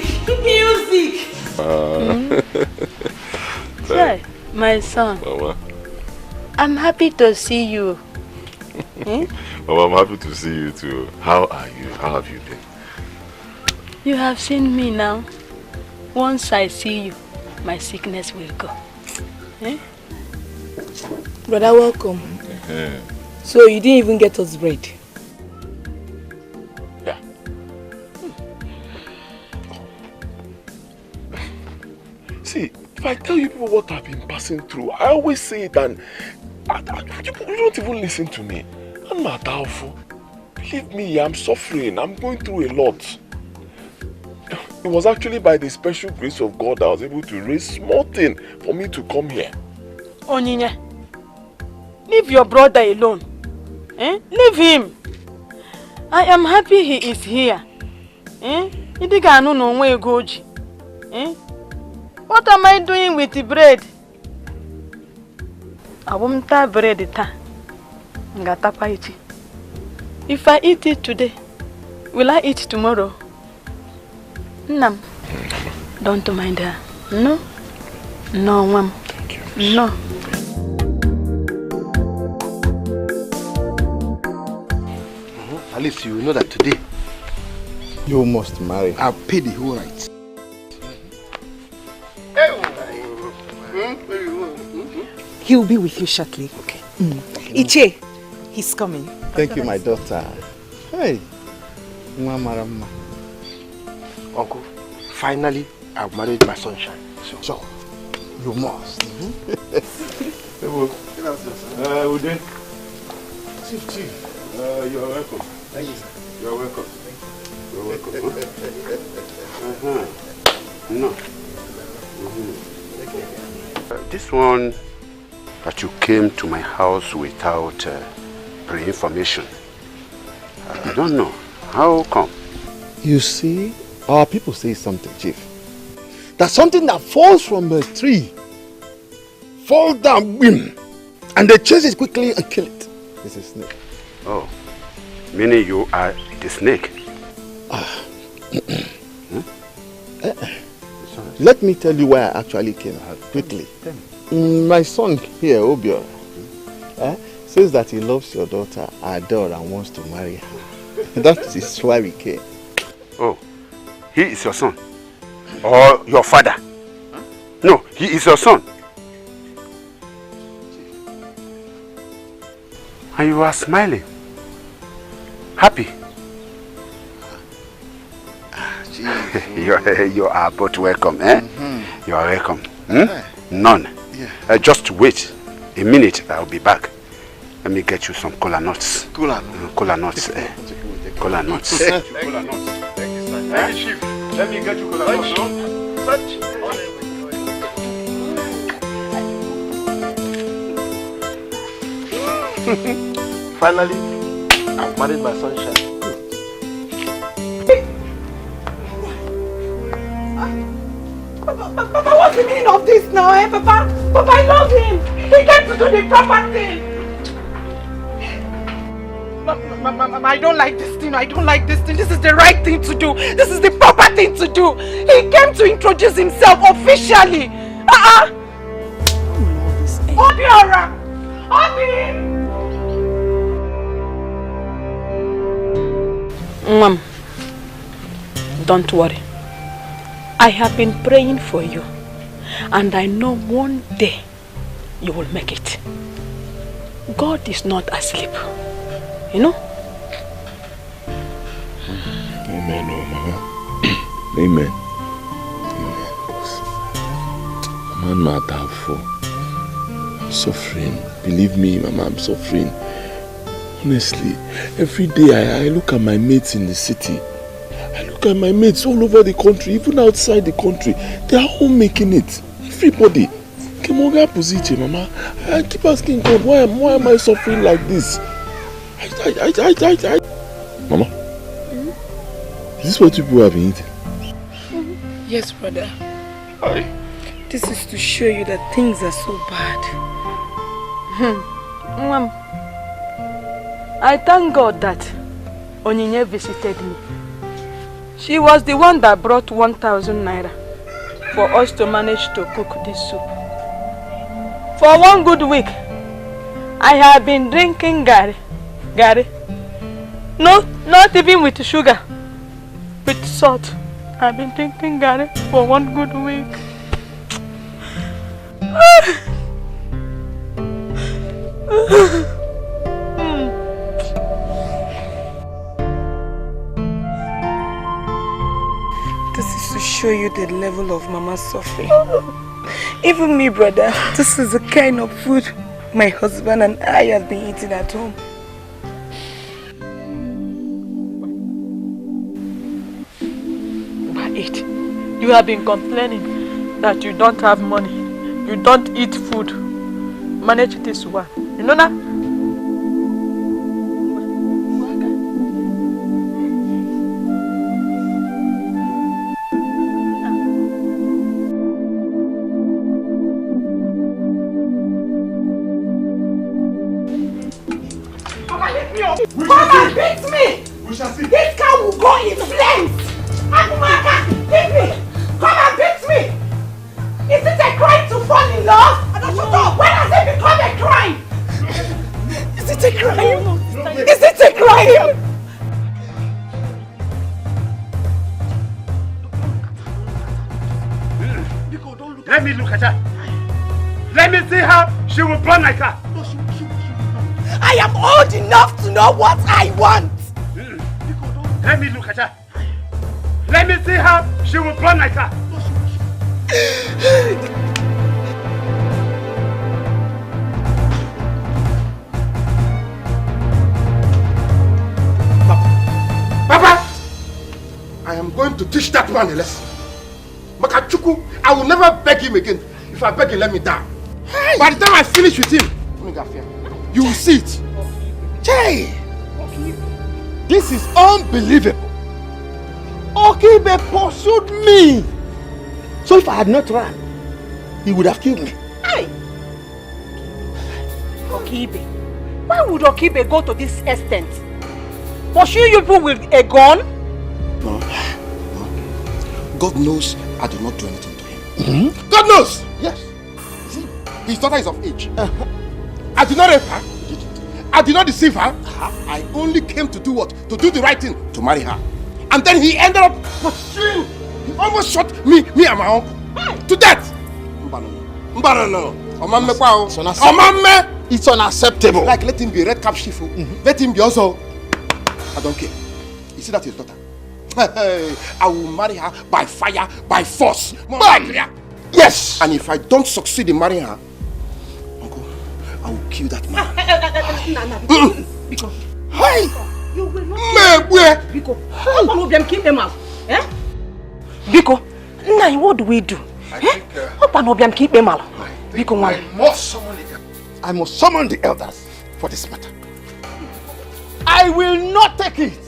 Sir, my son. Mama. I'm happy to see you. Mama, I'm happy to see you too. How are you? How have you been? You have seen me now. Once I see you, my sickness will go. Eh? Brother, welcome. So you didn't even get us bread? Yeah. See, if I tell you people what I've been passing through, I always say it and you don't even listen to me. I'm not doubtful. Believe me, I'm suffering. I'm going through a lot. It was actually by the special grace of God that I was able to raise small thing for me to come here. Onyinye, leave your brother alone. Eh? Leave him. I am happy he is here. Eh? Eh? What am I doing with the bread? I won't have bread. If I eat it today, will I eat tomorrow? No. Don't mind her. No? No, Mom. Thank you. No. At least you know that today you must marry. I'll pay the whole rights. He'll be with you shortly. Okay. Iche, he's coming. Thank you, my daughter. Hey, Mama. Uncle, finally I've married my sunshine. So you must. Ude. Chief, you're welcome. Thank you, sir. You're welcome. You're welcome. No. This one that you came to my house without pre-information. I don't know. How come? You see, our people say something, Chief. That something that falls from a tree, fall down, whim, and they chase it quickly and kill it. It's a snake. Oh, meaning you are the snake? Let me tell you why I actually came quickly. My son here, Obiora, says that he loves your daughter, Adore, and wants to marry her. That is why we came. Oh, he is your son? Or your father? No, he is your son. And you are smiling. Happy. You are both welcome, eh? You are welcome. None. Yeah. Just wait a minute, I'll be back. Let me get you some cola nuts. Cola nuts. Cola nuts. Cola nuts. Thank you, sir. Thank you, Chief. Let me get you cola nuts. Finally, I've married my sunshine. Papa, what's the meaning of this now, eh, Papa? But I love him. He came to do the proper thing. I don't like this thing. I don't like this thing. This is the right thing to do. This is the proper thing to do. He came to introduce himself officially. Obiora! Obi! Mom, don't worry. I have been praying for you. And I know one day you will make it. God is not asleep. You know? Amen, oh Mama. Amen. Amen. Mama, not that for. I'm suffering. Believe me, Mama, I'm suffering. Honestly, every day I look at my mates in the city. I look at my mates all over the country, even outside the country. They are all making it. Everybody. Mama. I keep asking God, why am I suffering like this? Mama, is this what people have been eating? Yes, brother. This is to show you that things are so bad. Mom, I thank God that Onyinye visited me. She was the one that brought 1,000 naira for us to manage to cook this soup. For 1 good week, I have been drinking gari. No, not even with sugar, with salt. I've been drinking gari for 1 good week. This is to show you the level of Mama's suffering. Even me, brother, this is the kind of food my husband and I have been eating at home. You have been complaining that you don't have money, you don't eat food. Manage this one. You know that? Come and beat me! We shall see. This car will go in flames! Akumaka, beat me! Come and beat me! Is it a crime to fall in love? When has it become a crime? Is it a crime? Is it a crime? Let me look at her. Let me see how she will burn my car. I am old enough to know what I want. Let me look at her. Let me see how she will burn my car. Papa, I am going to teach that man a lesson. Makachuku, I will never beg him again. If I beg him, let me die. Hey. By the time I finish with him, you will see it. Jay, this is unbelievable. Okibe pursued me. So if I had not run, he would have killed me. Hey! Okibe. Why would Okibe go to this extent? Pursue you people with a gun? No. God knows I did not do anything to him. God knows! Yes. See, his daughter is of age. I did not rape her. I did not deceive her. I only came to do what? To do the right thing. To marry her. And then he ended up pursuing. He almost shot me and my uncle. To death. It's unacceptable. Like, let him be red cap chief. Let him be also. I don't care. You see that his daughter? I will marry her by fire, by force. Yes! And if I don't succeed in marrying her, uncle, I will kill that man. Hey! You will not Biko. How come we keep them out? Eh? Biko, now what do we do? How come we keep them out? Biko, I must summon the elders for this matter. I will not take it.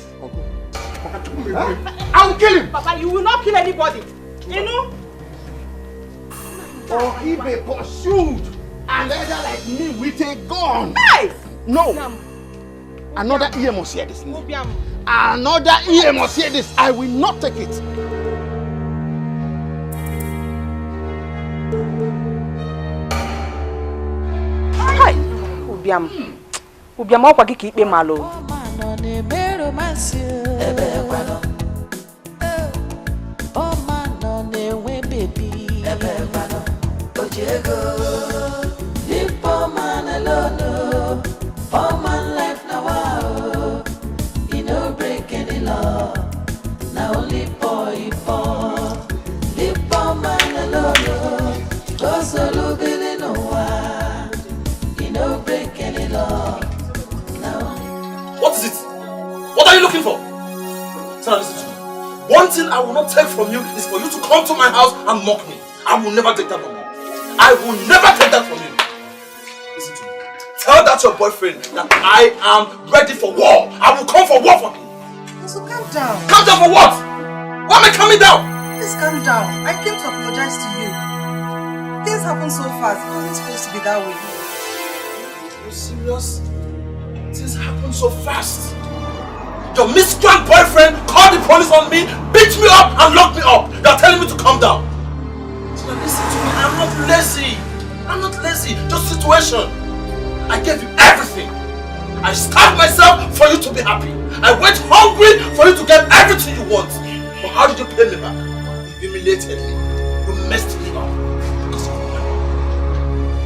I will kill him. Papa, you will not kill anybody. You know? or he be pursued another like me with a gun. Nice! No. Another ear must hear this. Another ear must hear this. I will not take it. Hi. Ubiam. Ubiam okwa gi ka ikpe malo. What is it? What are you looking for? Sarah, listen to me. One thing I will not take from you is for you to come to my house and mock me. I will never take that from you. I will never take that from you. Listen to me. Tell that your boyfriend that I am ready for war. I will come for war for him. So calm down. Calm down for what? Why am I coming down? Please calm down. I came to apologize to you. Things happen so fast. It wasn't supposed to be that way. Are you serious? Things happen so fast. Your miscreant boyfriend called the police on me, beat me up and locked me up. They are telling me to calm down. So listen to me, I'm not lazy. I'm not lazy, just situation. I gave you everything. I starved myself for you to be happy. I went hungry for you to get everything you want. But how did you pay me back? You humiliated me. You messed me up.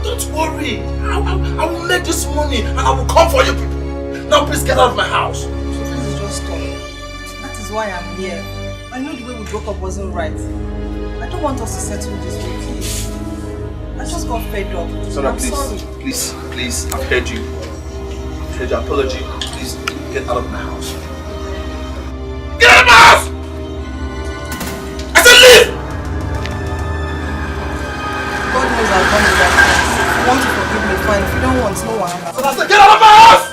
Don't worry. I will make this money and I will come for you people. Now please get out of my house. So this is just stop. That is why I'm here. I know the way we broke up wasn't right. I don't want us to settle this way, please. I just got fed up. Sarah, I'm sorry. please, I've heard you. I've heard your apology. Please, get out of my house. Get out of my house! I said leave! God knows I've done with that. If you want to forgive me, fine. If you don't want, no one. So I said get out of my house!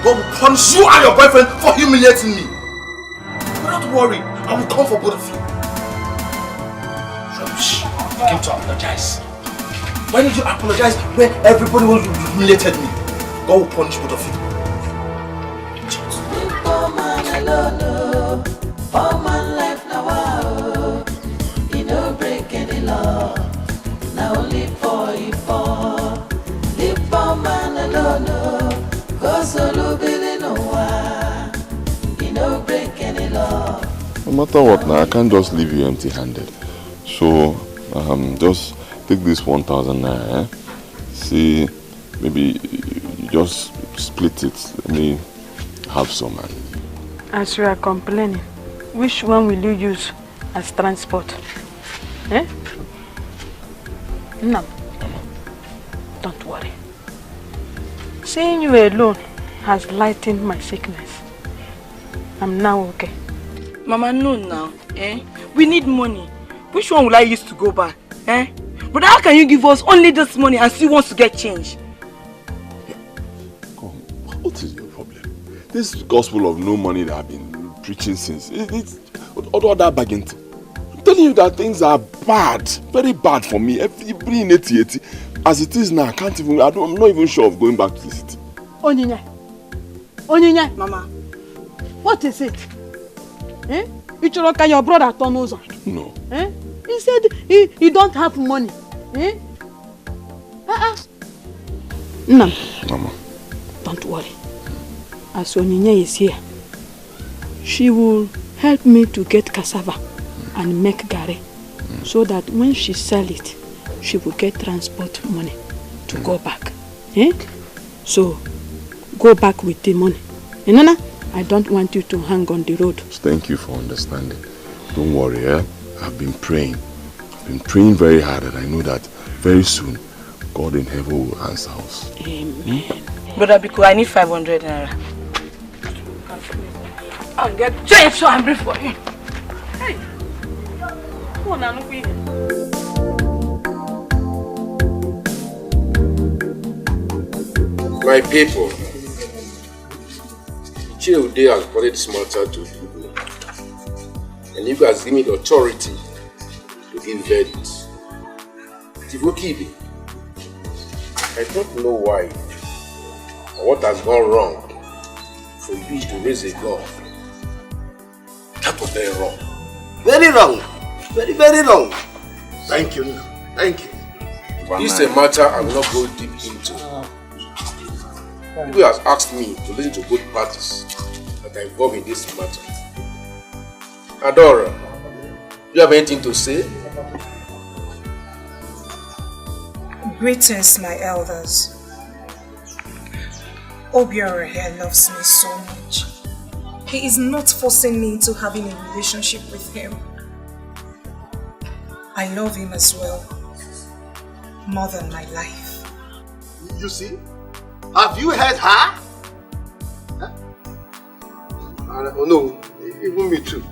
God will punish you and your boyfriend for humiliating me. But don't worry, I will come for both of you. Rubbish. You came to apologize. Why did you apologize when everybody was humiliated me? God will punish both of you. Poor man alone, poor man life now, he no break any law. Now only for you for. Live poor man alone, cause solo billy no one. He no break any law. No matter what now, I can't just leave you empty-handed. So, just take this 1,000 naira, eh? See, maybe you just split it. Let me have some, man. As you are complaining, which one will you use as transport? Eh? No. Don't worry. Seeing you alone has lightened my sickness. I'm now okay. Mama, no now. Eh? We need money. Which one will I use to go back? Eh? But how can you give us only this money and still wants to get change? Come, what is your problem? This gospel of no money that I've been preaching since, it's all that bargain. I'm telling you that things are bad, very bad for me. Even in 80, as it is now, I'm not even sure of going back to the city. Onyinye, Mama, what is it? Eh? Can your brother turn over? No. Eh? He said he don't have money. Eh? No. Mama. Don't worry. As Onyinye is here, she will help me to get cassava and make garri, so that when she sell it, she will get transport money to go back. Eh? So, go back with the money. Nana, I don't want you to hang on the road. Thank you for understanding. Don't worry, eh? I've been praying. I've been praying very hard, and I know that very soon, God in heaven will answer us. Amen. Brother Biko, I need 500 naira. I'll get change so I'm ready for you. Hey! Come on, I'm My people, Chill has brought this matter to people. And And you guys give me the authority to give verdict. Tivokibi, I don't know why or what has gone wrong for you to raise a gun. That was very wrong. Very wrong. Very, very wrong. Thank you. Thank you. This is a matter I will not go deep into. People has asked me to listen to both parties that are involved in this matter. Adora, do you have anything to say? Greetings, my elders. Obiora here loves me so much. He is not forcing me into having a relationship with him. I love him as well, more than my life. You see? Have you heard her? Huh? Oh no, even me too.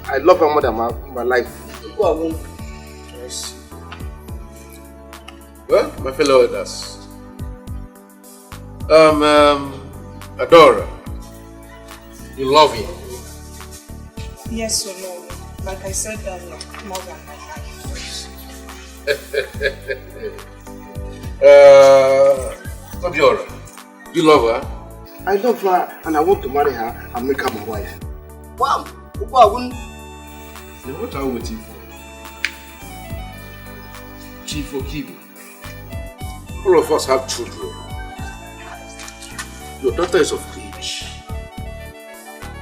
I love her more than my life. I see. Well, my fellow elders, Adora, you love him? Yes or no? Like I said earlier, more than my life. Obiora, you love her? I love her and I want to marry her and make her my wife. Wow! Then what are we waiting for? Chief Okibi, all of us have children. Your daughter is of age.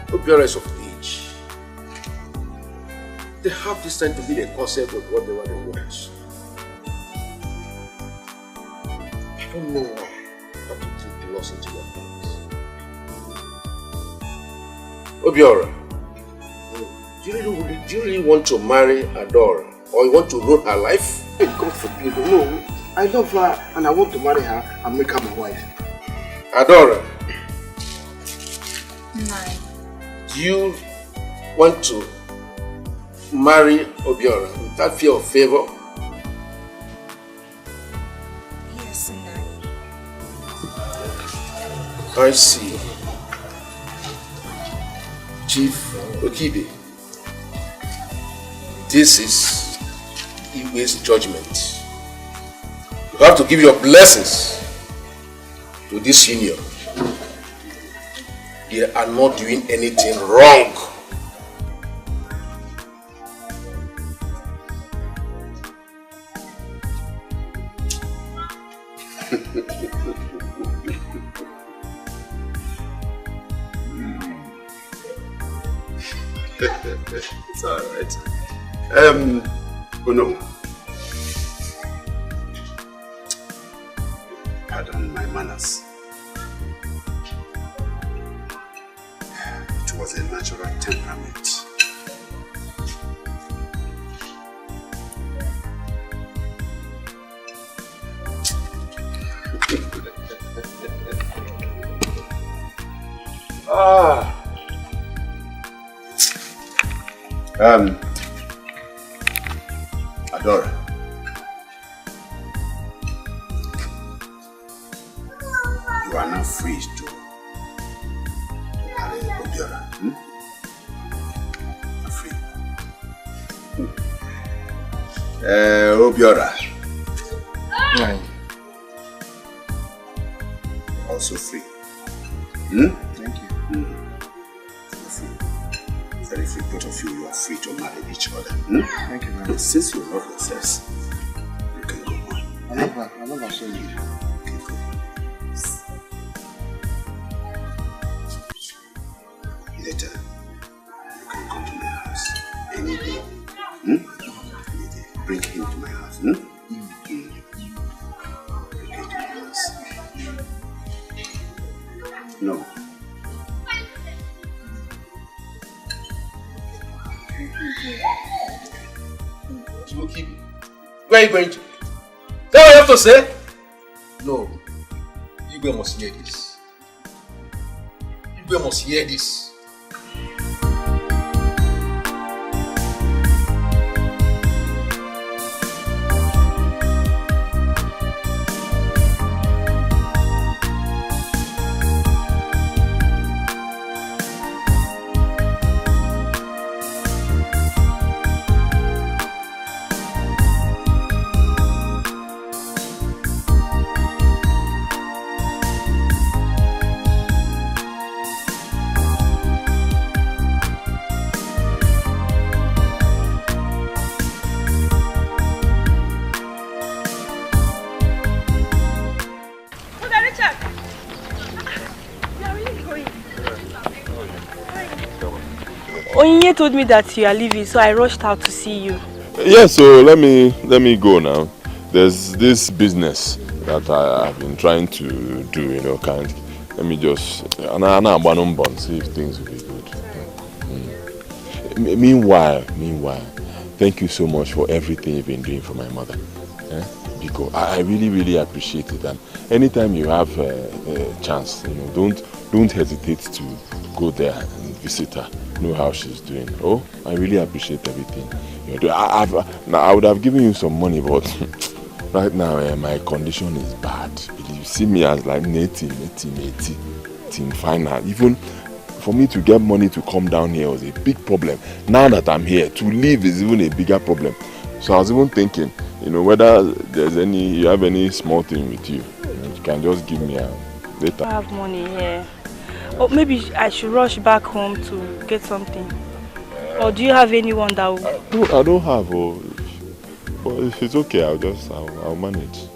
Obiora is of age. They have this time to be the concept of whatever they want. I don't know why not to take the loss into your hands. Obiora, do you really want to marry Adora? Or you want to ruin her life? God forbid, no. I love her and I want to marry her and make her my wife. Adora, Nine. do you want to marry Obiora without fear of favor? Yes, Nine. I see. Chief Okibi, this is Igwe's judgment. You have to give your blessings to this union. They are not doing anything wrong. It's alright. Oh no. Pardon my manners. It was a natural temperament. Adora. You are now free to marry Obiora. You're free. Obiora. Also free. Thank you. You're free. Very free. Both of you are free to marry each other. Thank you, man. Since you love yourselves, you can go on. I love her so much. Later, you can come to my house any day. Any day. Bring him to my house. Bring him to my house. No. Where are you going to? Is that what you have to say? No. Igwe must hear this. Igwe must hear this. Onyinye told me that you are leaving, so I rushed out to see you. Yeah, so let me go now. There's this business that I've been trying to do, you know, let me just see if things will be good. Meanwhile, thank you so much for everything you've been doing for my mother. Because I really appreciate it, and anytime you have a chance, you know, don't hesitate to go there and visit her, know how she's doing. Oh, I really appreciate everything you're doing. I would have given you some money, but right now my condition is bad. You see me as like 80 final. Even for me to get money to come down here was a big problem. Now that I'm here, to leave is even a bigger problem. So I was even thinking, you know, whether you have any small thing with you. You can just give me later. I have money here. Or maybe I should rush back home to get something. Or do you have anyone that will... I don't have. But if it's okay, I'll manage.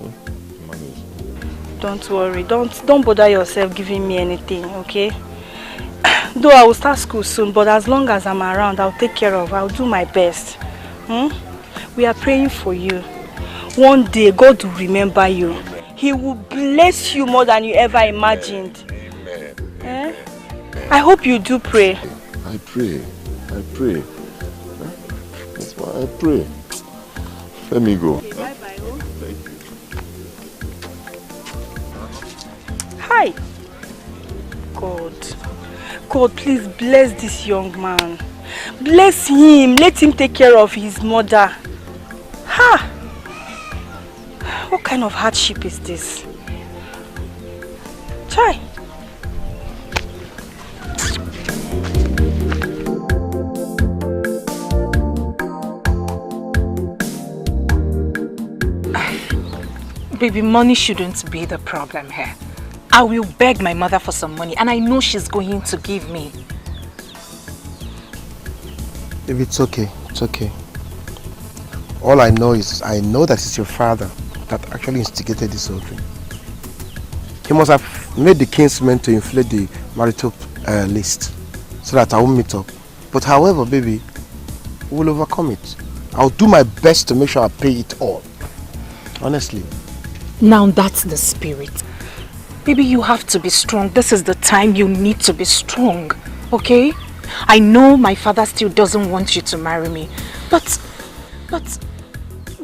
Don't worry. Don't bother yourself giving me anything, okay? Though I will start school soon, but as long as I'm around, I'll take care of. I'll do my best. We are praying for you. One day, God will remember you. He will bless you more than you ever imagined. Amen. I hope you do pray. I pray. That's why I pray. Let me go. Bye-bye. Thank you. Hi. God, please bless this young man. Bless him. Let him take care of his mother. Ha! What kind of hardship is this? Chai. Baby, money shouldn't be the problem here. I will beg my mother for some money and I know she's going to give me. Baby, it's okay. It's okay. All I know is, I know that it's your father that actually instigated this whole thing. He must have made the kinsmen to inflate the marital list so that I won't meet up. But however, baby, we'll overcome it. I'll do my best to make sure I pay it all. Honestly. Now that's the spirit. Baby, you have to be strong. This is the time you need to be strong, okay? I know my father still doesn't want you to marry me, but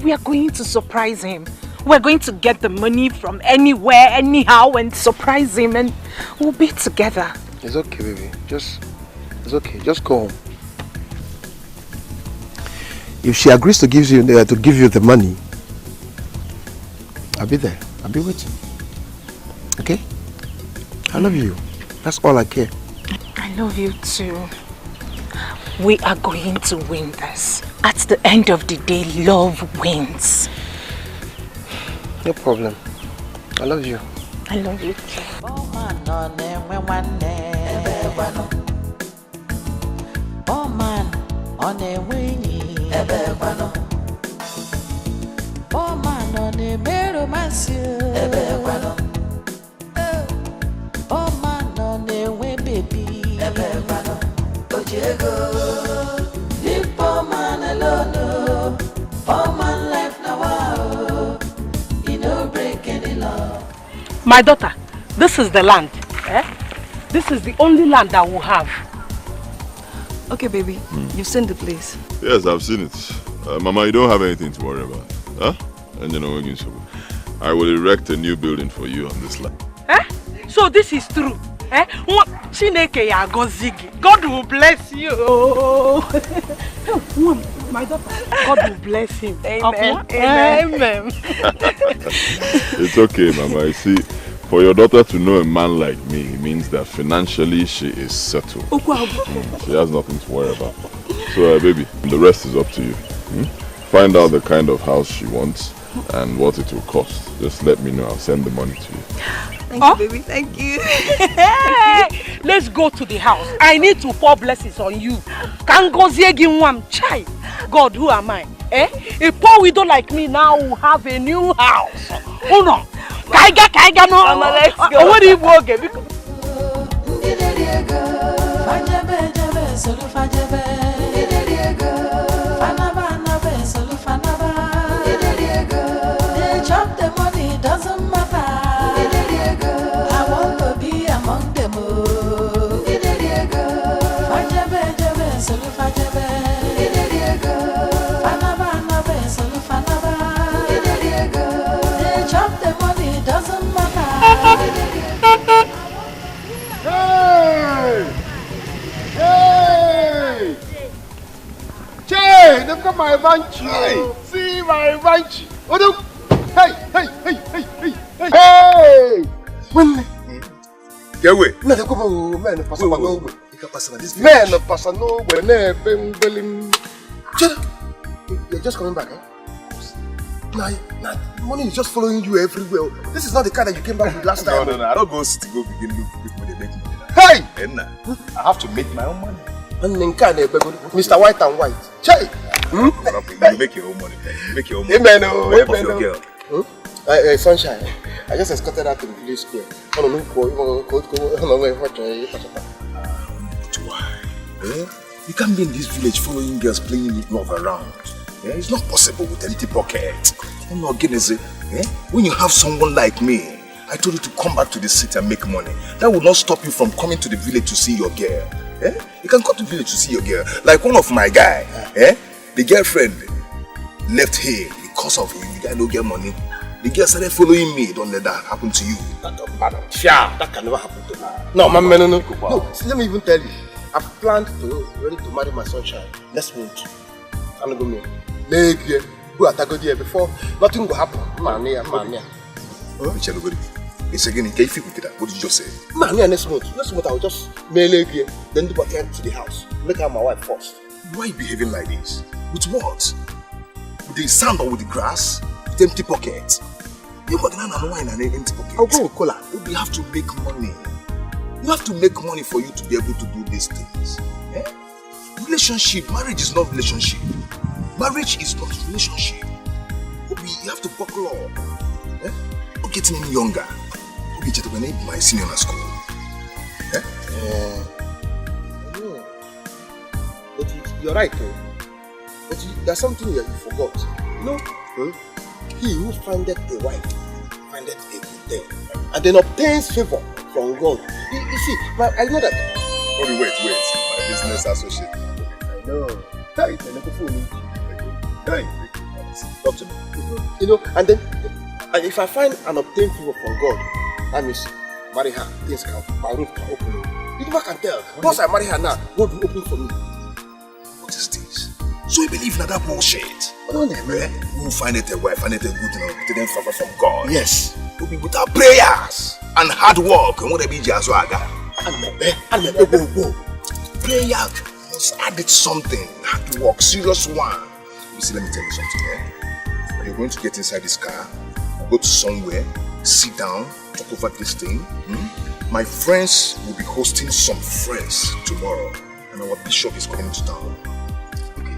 we are going to surprise him. We're going to get the money from anywhere, anyhow, and surprise him, and we'll be together. It's okay, baby. It's okay. Just go home. If she agrees to give you the money, I'll be there. I'll be waiting. Okay? I love you. That's all I care. I love you too. We are going to win this. At the end of the day, love wins. No problem. I love you. I love you too. Oh man, on a winnie, oh man, on a mero massive, oh man, on a way baby, deep oh man alone, oh man life now, wow, you know break any law. My daughter, this is the land. This is the only land that we have. Okay, baby. You've seen the place. Yes, I've seen it. Mama, you don't have anything to worry about. Huh? And you know, I will erect a new building for you on this land. So this is true. God will bless you. My daughter, God will bless him. Amen. Amen. It's okay, Mama. You see, for your daughter to know a man like me, it means that financially she is settled. She has nothing to worry about. So, baby, the rest is up to you. Find out the kind of house she wants and what it will cost. Just let me know. I'll send the money to you. Thank you, baby. Thank you. Let's go to the house. I need to pour blessings on you. Chai. God, who am I? A poor widow like me now will have a new house. Oh no. Kaiga no. Mama, let's go. What do you want? my banchi. See my banchi. Hey. Hey. When? Get away. No, they go man pass no way. Man pass no way. You're just coming back, eh? Nah, money is just following you everywhere. This is not the car that you came back with last time. No. I don't go city go begin look for people they make money. Hey! And I have to make my own money. Mr. White and White. Chey! You make your own money. Make your own money. Amen. What of your girl? Sunshine. I just escorted her to the village square. You can't be in this village following girls playing love around. It's not possible with a little pocket. I'm not getting it. When you have someone like me, I told you to come back to the city and make money. That will not stop you from coming to the village to see your girl. You can go to the village to see your girl. Like one of my guy, the girlfriend left here because of him. The guy don't get money. The girl started following me. Don't let that happen to you. That can never happen to me. No, man, no. See, let me even tell you. I've planned ready to marry my Sunshine next month. I'm not going to make it. Go at there before nothing will happen. Man. It's again, can you feel with that? What did you just say? Man, next month I will just mail here, then do back to the house. Make her my wife first. Why are you behaving like this? With what? With the sand or with the grass? With empty pockets? You're working on wine and empty pockets. I'll go with cola. You have to make money. You have to make money for you to be able to do these things. Relationship, marriage is not relationship. Marriage is not relationship. You have to buckle up. Not getting any younger. My senior in school. But you're right, though. But there's something that you forgot. He who findeth a wife findeth a good thing, and then obtains favor from God. You see, I know that. Wait. My business associate. I know. Hey, talk to me. And then if I find and obtain favor from God, that means marry her, my roof can open. You never can tell. Once I marry her now, God will open for me. What is this? So you believe in that bullshit? Who find it a wife, find it a good then favor from God? Yes. We'll be with our prayers and hard work and whatever you as well. Prayer must add it something. Hard work, serious one. You see, let me tell you something. When you're going to get inside this car, go to somewhere, sit down, talk over this thing. My friends will be hosting some friends tomorrow, and our bishop is coming to town.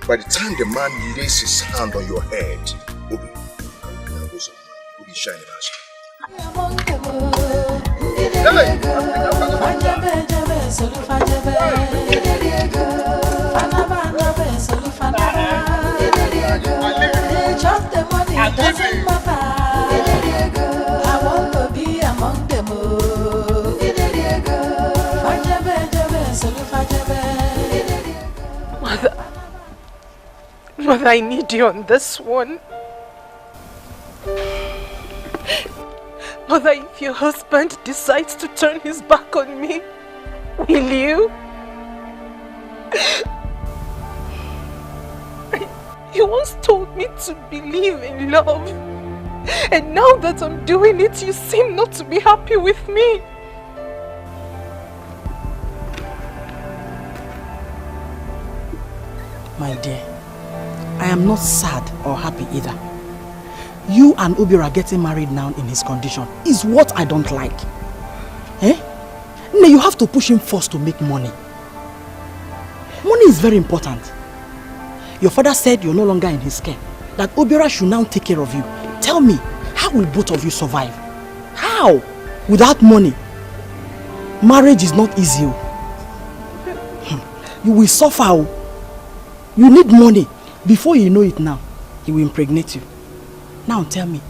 By the time the man lays his hand on your head, Obi, shine Mother, I need you on this one. Mother, if your husband decides to turn his back on me, will you? You once told me to believe in love. And now that I'm doing it, you seem not to be happy with me. My dear, I am not sad or happy either. You and Obiora getting married now in his condition is what I don't like. No, you have to push him first to make money. Money is very important. Your father said you're no longer in his care, that Obiora should now take care of you. Tell me, how will both of you survive? How? Without money? Marriage is not easy. You will suffer. You need money. Before you know it now, he will impregnate you. Now tell me,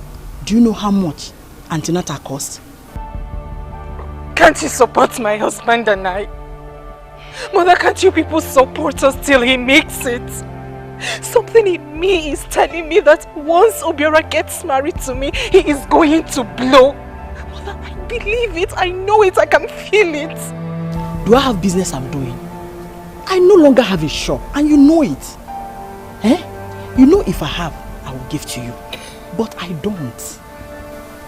do you know how much antenatal costs? Can't you support my husband and I? Mother, can't you people support us till he makes it? Something in me is telling me that once Obiora gets married to me, he is going to blow. Mother, I believe it, I know it, I can feel it. Do I have business I'm doing? I no longer have a shop, and you know it. You know, if I have, I will give to you. But I don't.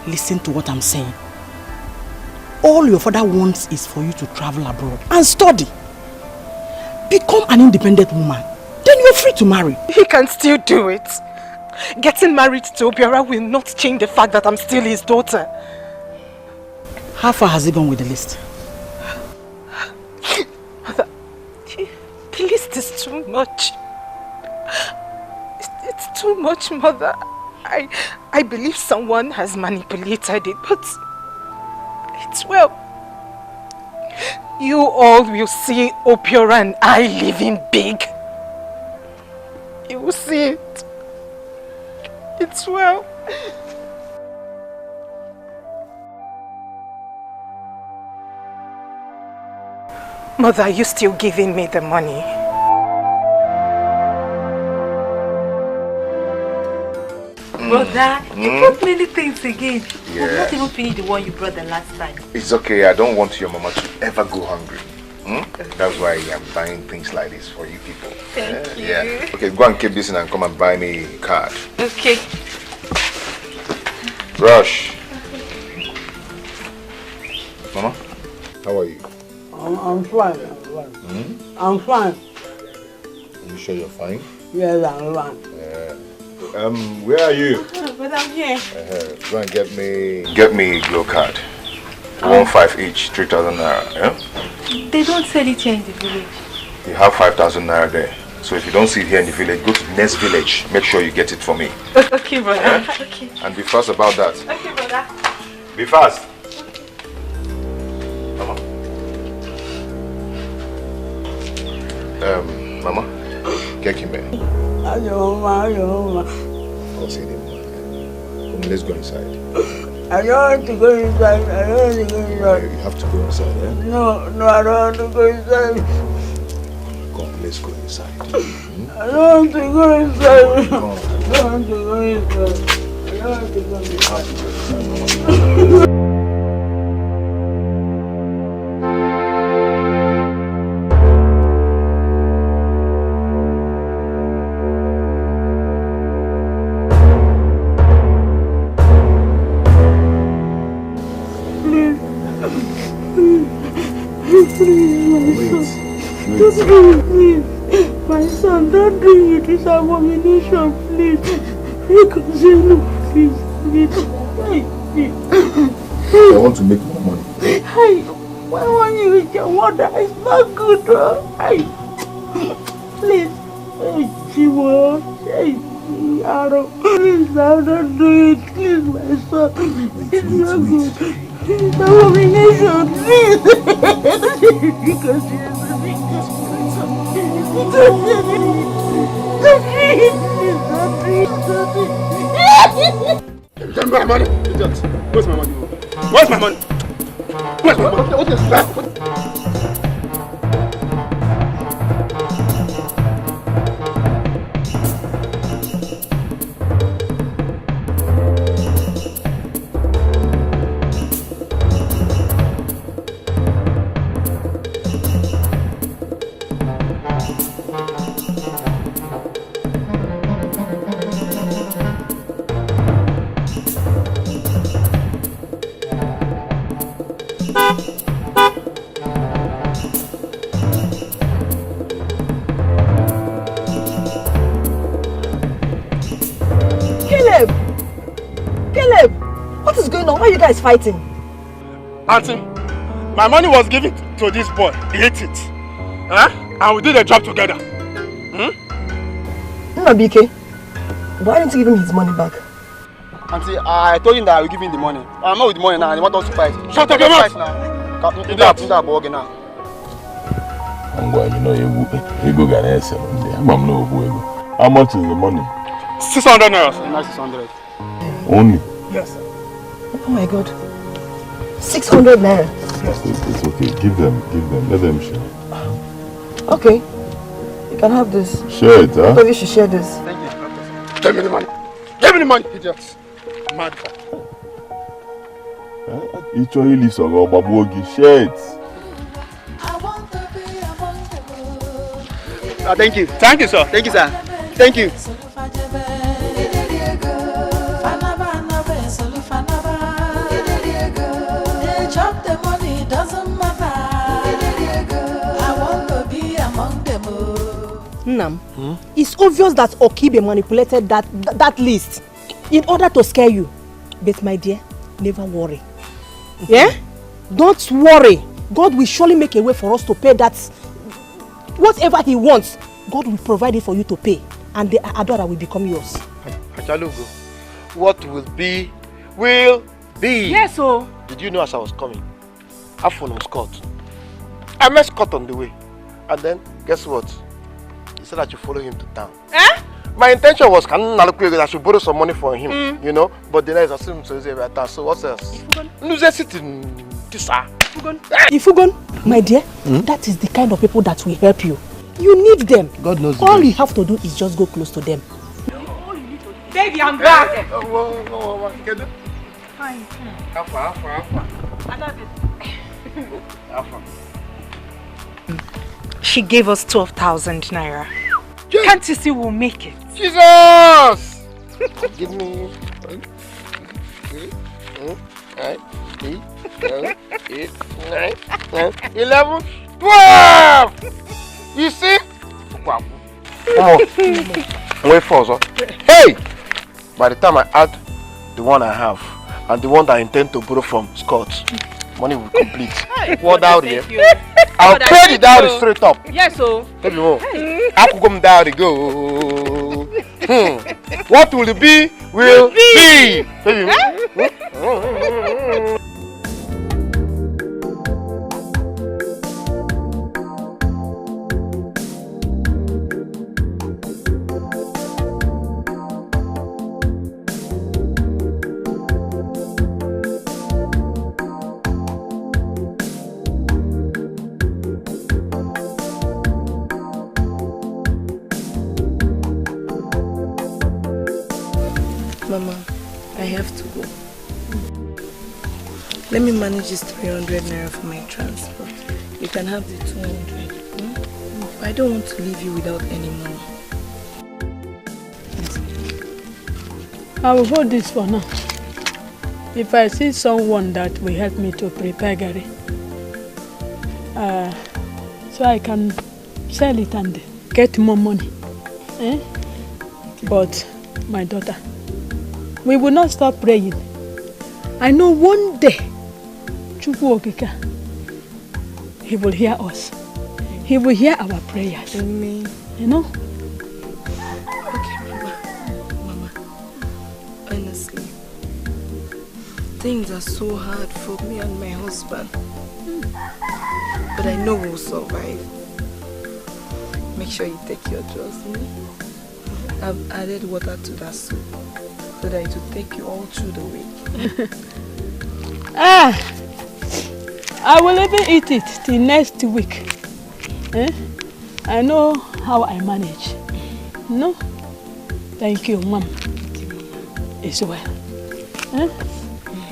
Listen to what I'm saying. All your father wants is for you to travel abroad and study. Become an independent woman. Then you're free to marry. He can still do it. Getting married to Obiora will not change the fact that I'm still his daughter. How far has he gone with the list? Mother, the list is too much. It's too much, Mother. I believe someone has manipulated it, but it's well. You all will see Obiora and I living big. You will see it. It's well. Mother, are you still giving me the money? Brother, you brought many things again. Yeah. I've not even finished the one you brought the last time. It's okay. I don't want your mama to ever go hungry. That's why I'm buying things like this for you people. Thank you. Yeah. Okay, go and keep this and come and buy me a card. Okay. Rush. Mama, how are you? I'm fine. I'm fine. You sure you're fine? Yes, I'm fine. Where are you? But I'm here. Go and get me a glow card. 1,500 each, 3,000 naira. Yeah? They don't sell it here in the village. You have 5,000 naira there. So if you don't see it here in the village, go to the next village. Make sure you get it for me. Okay, brother. Yeah? Okay. And be fast about that. Okay, brother. Be fast. Mama. Mama, get him here. I'll see him. Let's go inside. I don't want to go inside. I don't want to go inside. You have to go inside, eh? No, I don't want to go inside. Come, let's go inside. I don't want to go inside. I don't want to go inside. I don't want to go inside. My son, don't bring it this abomination, please. Because you know, please. I want to make more money. Hey, why want you with your mother? It's not good, hey. Please. Hey, Chiwo. Hey, Aro. Please, now don't do it. Please, my son. It's not good. It's abomination, please. Because Where's my money? Where's my money? Where's my money? Where's my money? What is that? Fighting. Auntie, my money was given to this boy. He ate it. Huh? And we did a job together. No, BK. Why didn't you give him his money back? Auntie, I told him that I will give him the money. I'm not with the money now. He wants us to fight. Shut up your mouth! Do that. You know, Ego Ghanaian Sunday. I'm no Ego. How much is the money? 600 naira. 600. Only? Yes, sir. Oh my God. 600 naira. Yes, it's okay. Give them. Let them share. Okay. You can have this. Share it, huh? Both of you should share this. Thank you. Give me the money. Give me the money, idiots. Mad. Each one you leave so go babuogi. Share it. Thank you. Thank you, sir. Thank you, sir. Thank you. Nam, it's obvious that Okibe manipulated that list in order to scare you. But my dear, never worry. Yeah? Don't worry. God will surely make a way for us to pay that. Whatever he wants, God will provide it for you to pay. And the Adora will become yours. Achalugo, what will be, will be. Yes, oh. Did you know as I was coming, I found Scott. I met Scott on the way. And then, guess what? He said I should follow him to town. Eh? My intention was I should borrow some money from him, you know. But then I assumed so what else? Ifugon, my dear, that is the kind of people that will help you. You need them. God knows. All you have to do is just go close to them. Baby, I'm back. Fine. She gave us 12,000 naira. Can't you see we'll make it? Jesus! Give me 8, 9, 11, 12! You see? Wait for us. Hey! By the time I add the one I have and the one that I intend to borrow from Scott, money will complete. What dowry? I'll pay the dowry straight up. Yes, so. Baby, I could come dowry go. What will it be? Will be. Baby. Mama, I have to go. Let me manage this 300 naira for my transport. You can have the 200. I don't want to leave you without any money. I will hold this for now. If I see someone that will help me to prepare Gary, so I can sell it and get more money. But my daughter, we will not stop praying. I know one day, Chukwu Okika, he will hear us. He will hear our prayers. Amen. You know? Okay, Mama. Honestly, things are so hard for me and my husband. But I know we'll survive. Make sure you take your drugs. I've added water to that soup so that it will take you all through the week. I will even eat it till next week. I know how I manage. No? Thank you, Mom. It's well.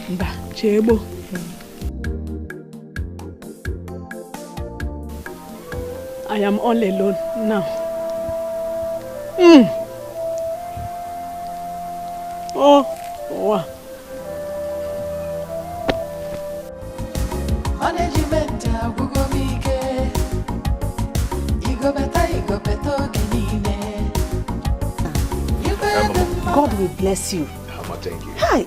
Mba, Chebo. I am all alone now. Oh, wow. Management God will bless you. Thank you. Hi.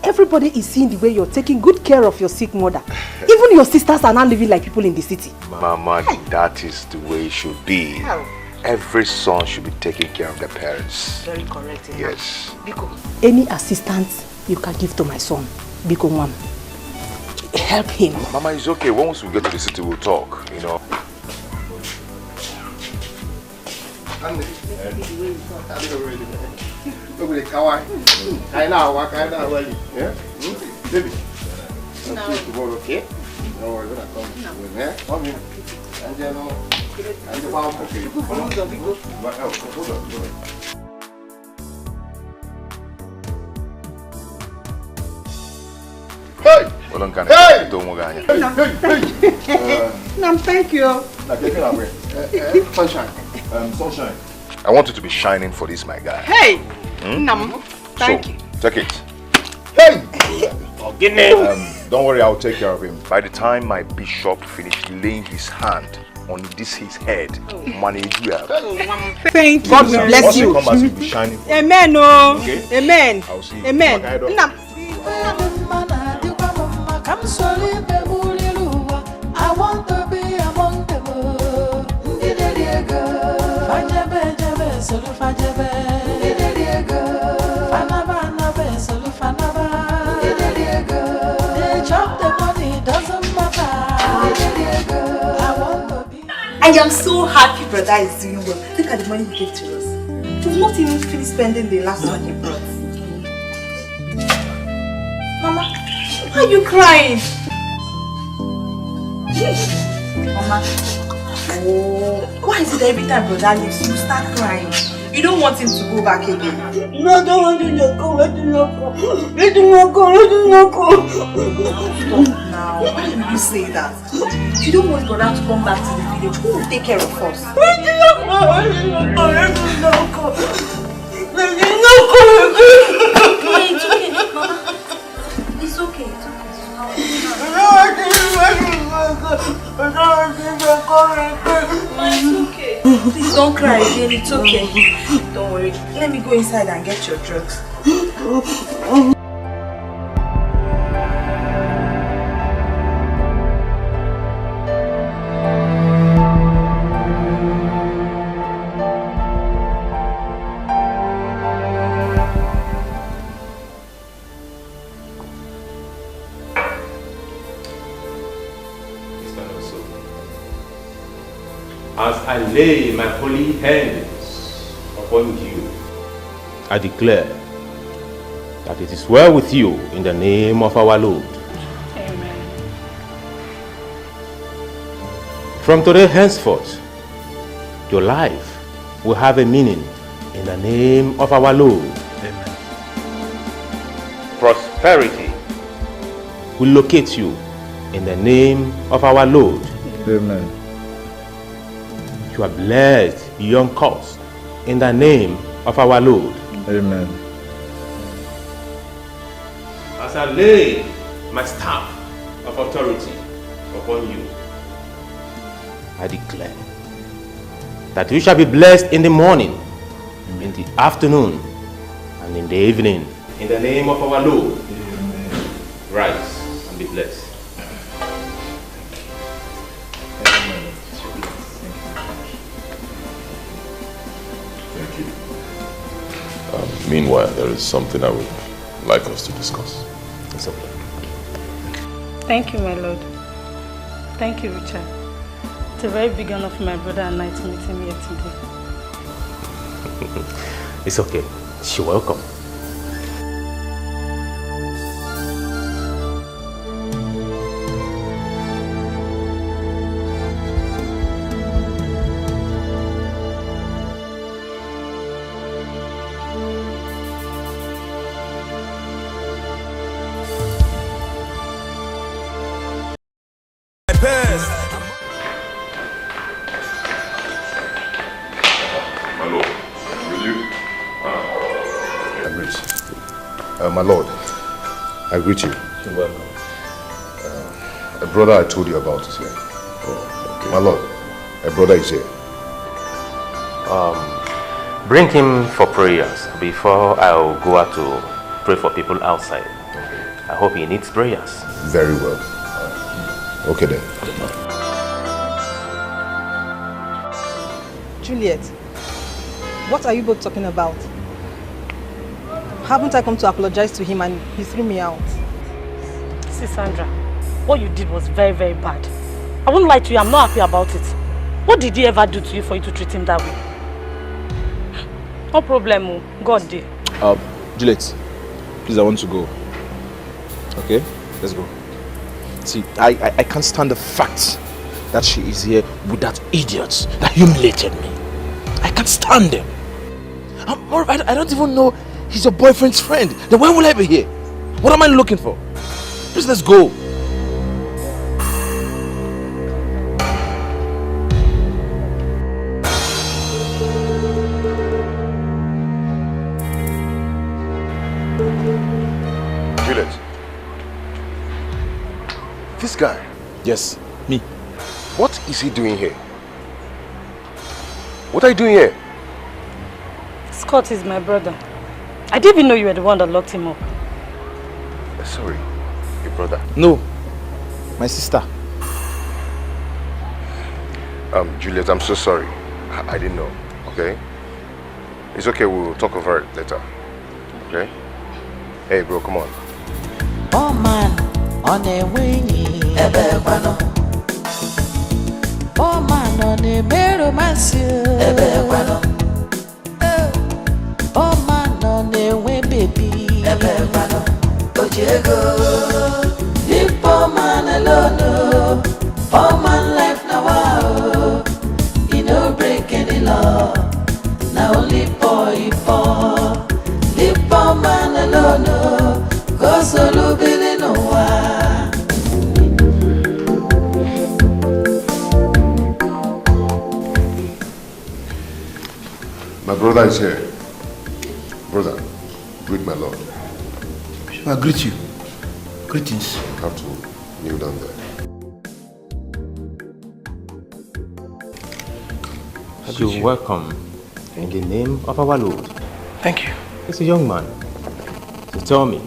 Everybody is seeing the way you're taking good care of your sick mother. Even your sisters are now living like people in the city. Mama, that is the way it should be. How? Every son should be taking care of their parents. Very correct. Yes. Biko, any assistance you can give to my son, Biko Mom, help him. Mama, it's okay. Once we get to the city, we'll talk, you know. Baby. Tomorrow, okay? No worries, when I come with me. Come in. And then, and the mom, okay. Hold on. Hey! Hey! Nam, thank you. Sunshine. Sunshine. I want you to be shining for this, my guy. Hey! Nam, thank you. Take it. Hey! Don't worry, I'll take care of him. By the time my bishop finished laying his hand on this his head. Manage you. Thank you. God bless you. Come as you be shining. Amen. Oh. Okay. Amen. I'll see you. Amen. I want to be among them. They chop the money, doesn't matter. I am so happy brother is doing well. Look at the money he gave to us. We've not even finished spending the last one he brought. Mama, why are you crying? Mama, oh, why is it every time brother leaves you start crying? You don't want him to go back again. No, I don't want him to go. Let him not go. Let him not go. Let him not go. Stop now. Why did you say that? If you don't want brother to come back to the village, who will take care of us? Let him not go. Let him not go. Let him not go. Let him not go. It's okay, Mama. It's okay. It's okay. It's okay. Please don't cry again. It's okay. Don't worry. Let me go inside and get your drugs. As I lay my holy hands upon you, I declare that it is well with you in the name of our Lord. Amen. From today henceforth, your life will have a meaning in the name of our Lord. Amen. Prosperity will locate you in the name of our Lord. Amen. You are blessed beyond cost in the name of our Lord. Amen. As I lay my staff of authority upon you, I declare that you shall be blessed in the morning, in the afternoon, and in the evening. In the name of our Lord, amen. Rise and be blessed. Meanwhile, there is something I would like us to discuss. It's okay. Thank you, my lord. Thank you, Richard. It's a very big honor for my brother and I to meet him here today. It's okay. You're welcome. My lord, I greet you. You're welcome. A brother I told you about is here. Oh, okay. My lord, a brother is here. Bring him for prayers before I'll go out to pray for people outside. I hope he needs prayers. Very well. Okay then. Juliet, what are you both talking about? Haven't I come to apologize to him and he threw me out? See, Sandra, what you did was very, very bad. I won't lie to you, I'm not happy about it. What did he ever do to you for you to treat him that way? No problem, God did. Juliet, please, I want to go. Okay? Let's go. See, I can't stand the fact that she is here with that idiot that humiliated me. I can't stand him. I don't even know he's your boyfriend's friend. Then why will I be here? What am I looking for? Please, let's go. Juliet. This guy? Yes, me. What is he doing here? What are you doing here? Scott is my brother. I didn't even know you were the one that locked him up. Sorry, your brother. No, my sister. Juliet, I'm so sorry. I didn't know, okay? It's okay, we'll talk over it later. Okay? Hey bro, come on. Oh man, on the winning. Oh man, on the mirror, my oh man, on the way, baby. Leave poor man alone. Poor man life now, wow. He no break any law. Now only poor. Leave poor man alone. Go solo, Billy no one. My brother is here. Brother, greet my lord. I greet you. Greetings. You have to kneel down there. You're welcome in the name of our Lord. Thank you. It's a young man. So tell me,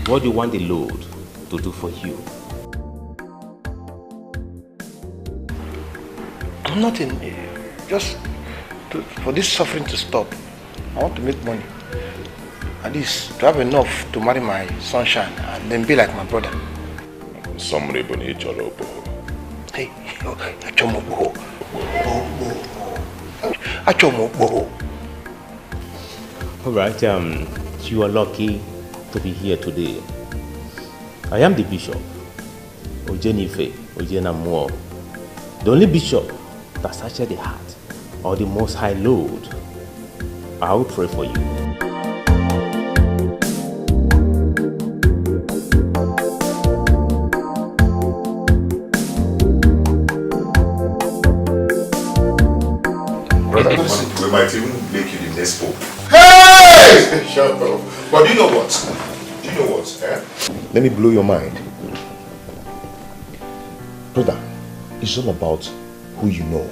what do you want the Lord to do for you? Nothing. Just for this suffering to stop. I want to make money. At least to have enough to marry my sunshine and then be like my brother. Somebody boni chorobo. Hey, achomo. Achomo. Alright, you are lucky to be here today. I am the bishop, Ojenife Ojenamuo, the only bishop that searches the heart of the Most High Lord. I will pray for you. Brother, we might even make you the next pope. Hey! Shut up. But do you know what? Let me blow your mind. Brother, it's all about who you know.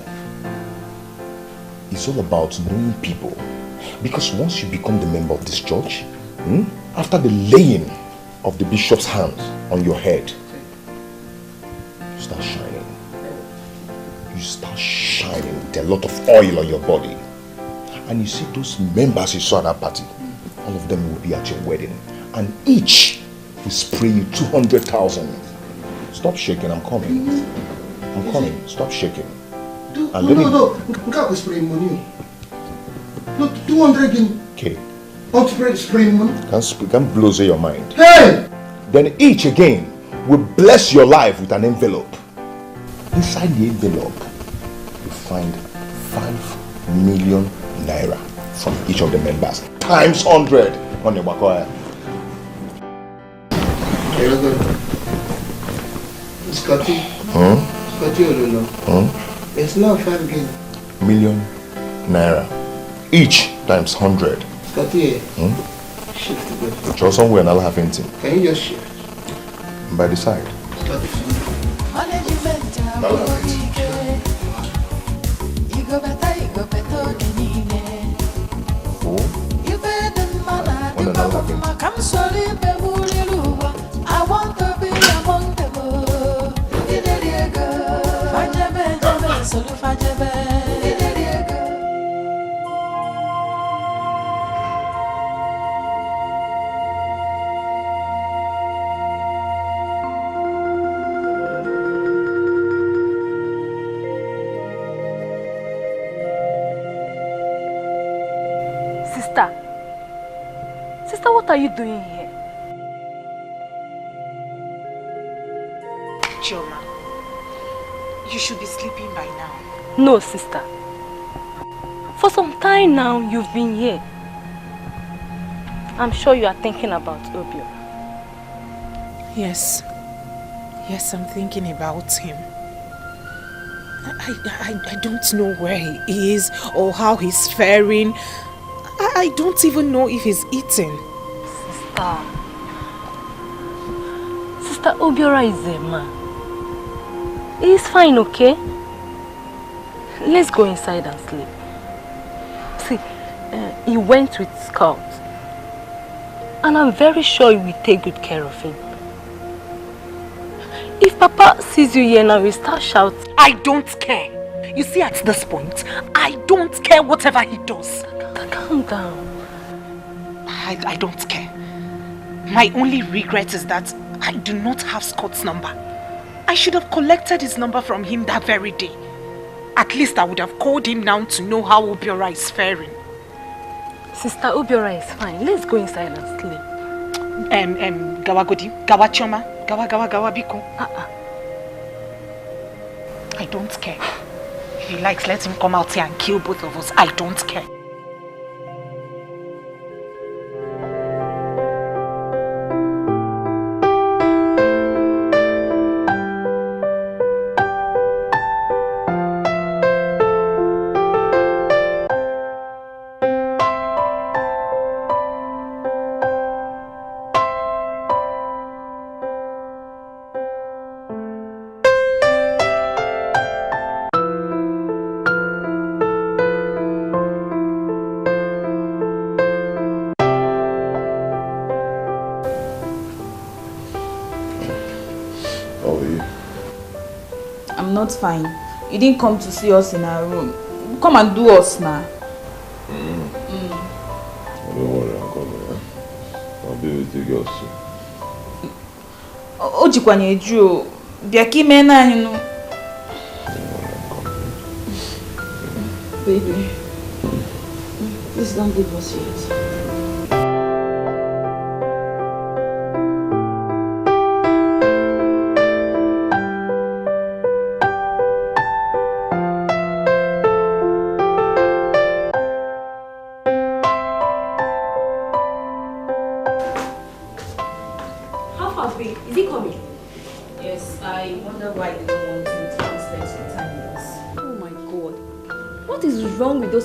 It's all about knowing people. Because once you become the member of this church, after the laying of the bishop's hands on your head, you start shining. You start shining with a lot of oil on your body. And you see those members you saw at that party, all of them will be at your wedding. And each will spray you 200,000. Stop shaking, I'm coming. I'm coming, stop shaking. No. Nka spray money. No, 200 guinea. Okay. Out spray money. Can't blow your mind. Hey! Then each again will bless your life with an envelope. Inside the envelope, you find 5 million naira from each of the members. Times 100 on your bakoya. Scotty. Scotty Ololo. It's not 5 guinea. Million naira. Each times 100. Scotty. Shift to go. Show somewhere and I'll have anything. Can you just shift? By the side. I want to be among them. Sister, what are you doing here? Chioma, you should be sleeping by now. No, sister. For some time now, you've been here. I'm sure you are thinking about Obio. Yes. Yes, I'm thinking about him. I don't know where he is or how he's faring. I don't even know if he's eating. Sister Obiora is a man. He's fine, okay? Let's go inside and sleep. See, he went with Scout. And I'm very sure he will take good care of him. If Papa sees you here now, he will start shouting. I don't care. You see, at this point, I don't care whatever he does. Calm down. I don't care. My only regret is that I do not have Scott's number. I should have collected his number from him that very day. At least I would have called him now to know how Obiora is faring. Sister, Obiora is fine. Let's go inside and sleep. Gawagodi, Gawachioma, Gawa Biko. I don't care. If he likes, let him come out here and kill both of us. I don't care. Not fine. You didn't come to see us in our room. Come and do us now. Don't worry, I'm coming. I'll be with you girls soon. Ojikwanye Eju, biaki mena you know. Baby, please don't leave us yet.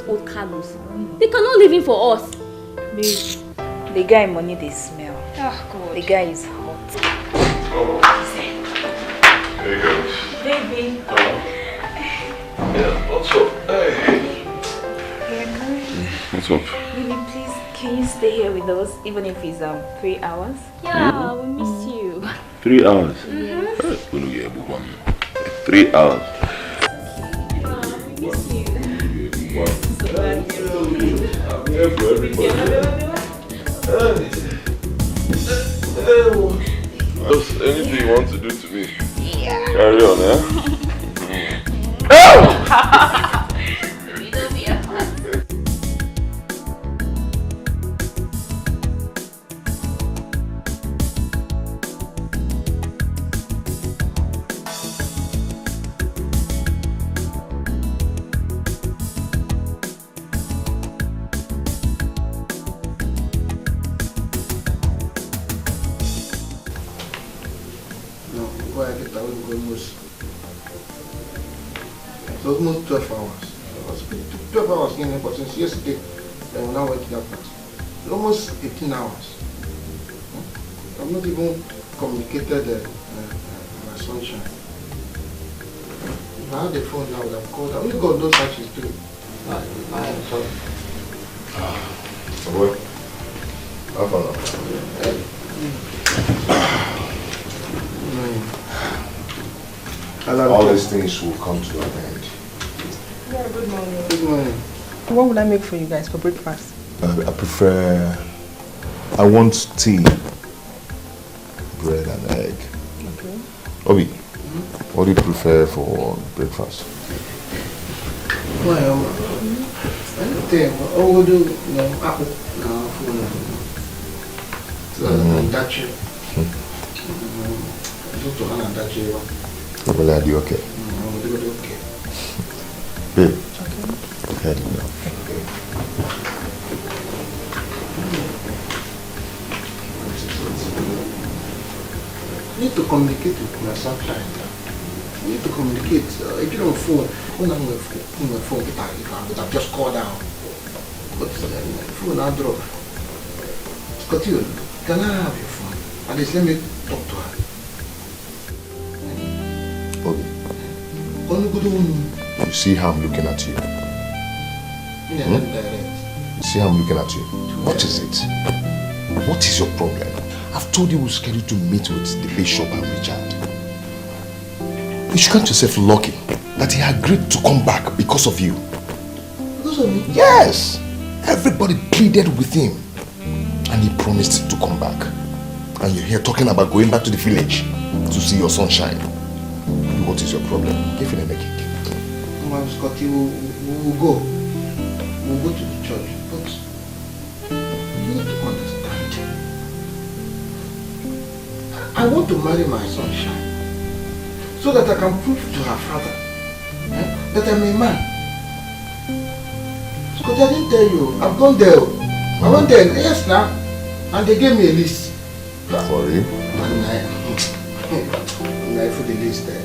Old Carlos. They cannot live in for us. Babe, the guy money they smell. Oh God. The guy is hot. Hey guys. Baby. Yeah, what's up? Hey. What's up? Baby, please, can you stay here with us even if it's 3 hours? Yeah, we miss you. 3 hours? Mm-hmm. 3 hours. Just anything you want to do to me. Yeah. Carry on, eh? Almost 12 hours. It was 12 hours in but since yesterday, I will now wake up at almost 18 hours. I've not even communicated my sunshine. If I had the phone now, I would have called. Only God knows how she's doing. I am sorry. What? How far now? All these things will come to an end. Yeah, good morning. Good morning. What will I make for you guys for breakfast? I want tea, bread and egg. Okay. Obi, what do you prefer for breakfast? Well, anything. All we do, apple. Dachi. Are you okay? Okay. Babe, head now. You need to communicate with my sunshine. You need to communicate. If you don't phone, when I'm on my phone, I would have just called down. But phone now drop. Scott, can I have your phone? At least let me talk to her. Okay. Only good one. You see how I'm looking at you? You see how I'm looking at you? What is it? What is your problem? I've told you we're scheduled to meet with the bishop and Richard. You should count yourself lucky that he agreed to come back because of you. Because of me? Yes! Everybody pleaded with him and he promised to come back. And you're here talking about going back to the village to see your sunshine. What is your problem? Give it a cake. Mama, Scotty, we'll go. We'll go to the church. But you need to understand. I want to marry my sunshine so that I can prove to her father that I'm a man. Scotty, I didn't tell you. I've gone there. I went there, yes now. And they gave me a list. For you? And I put the list there.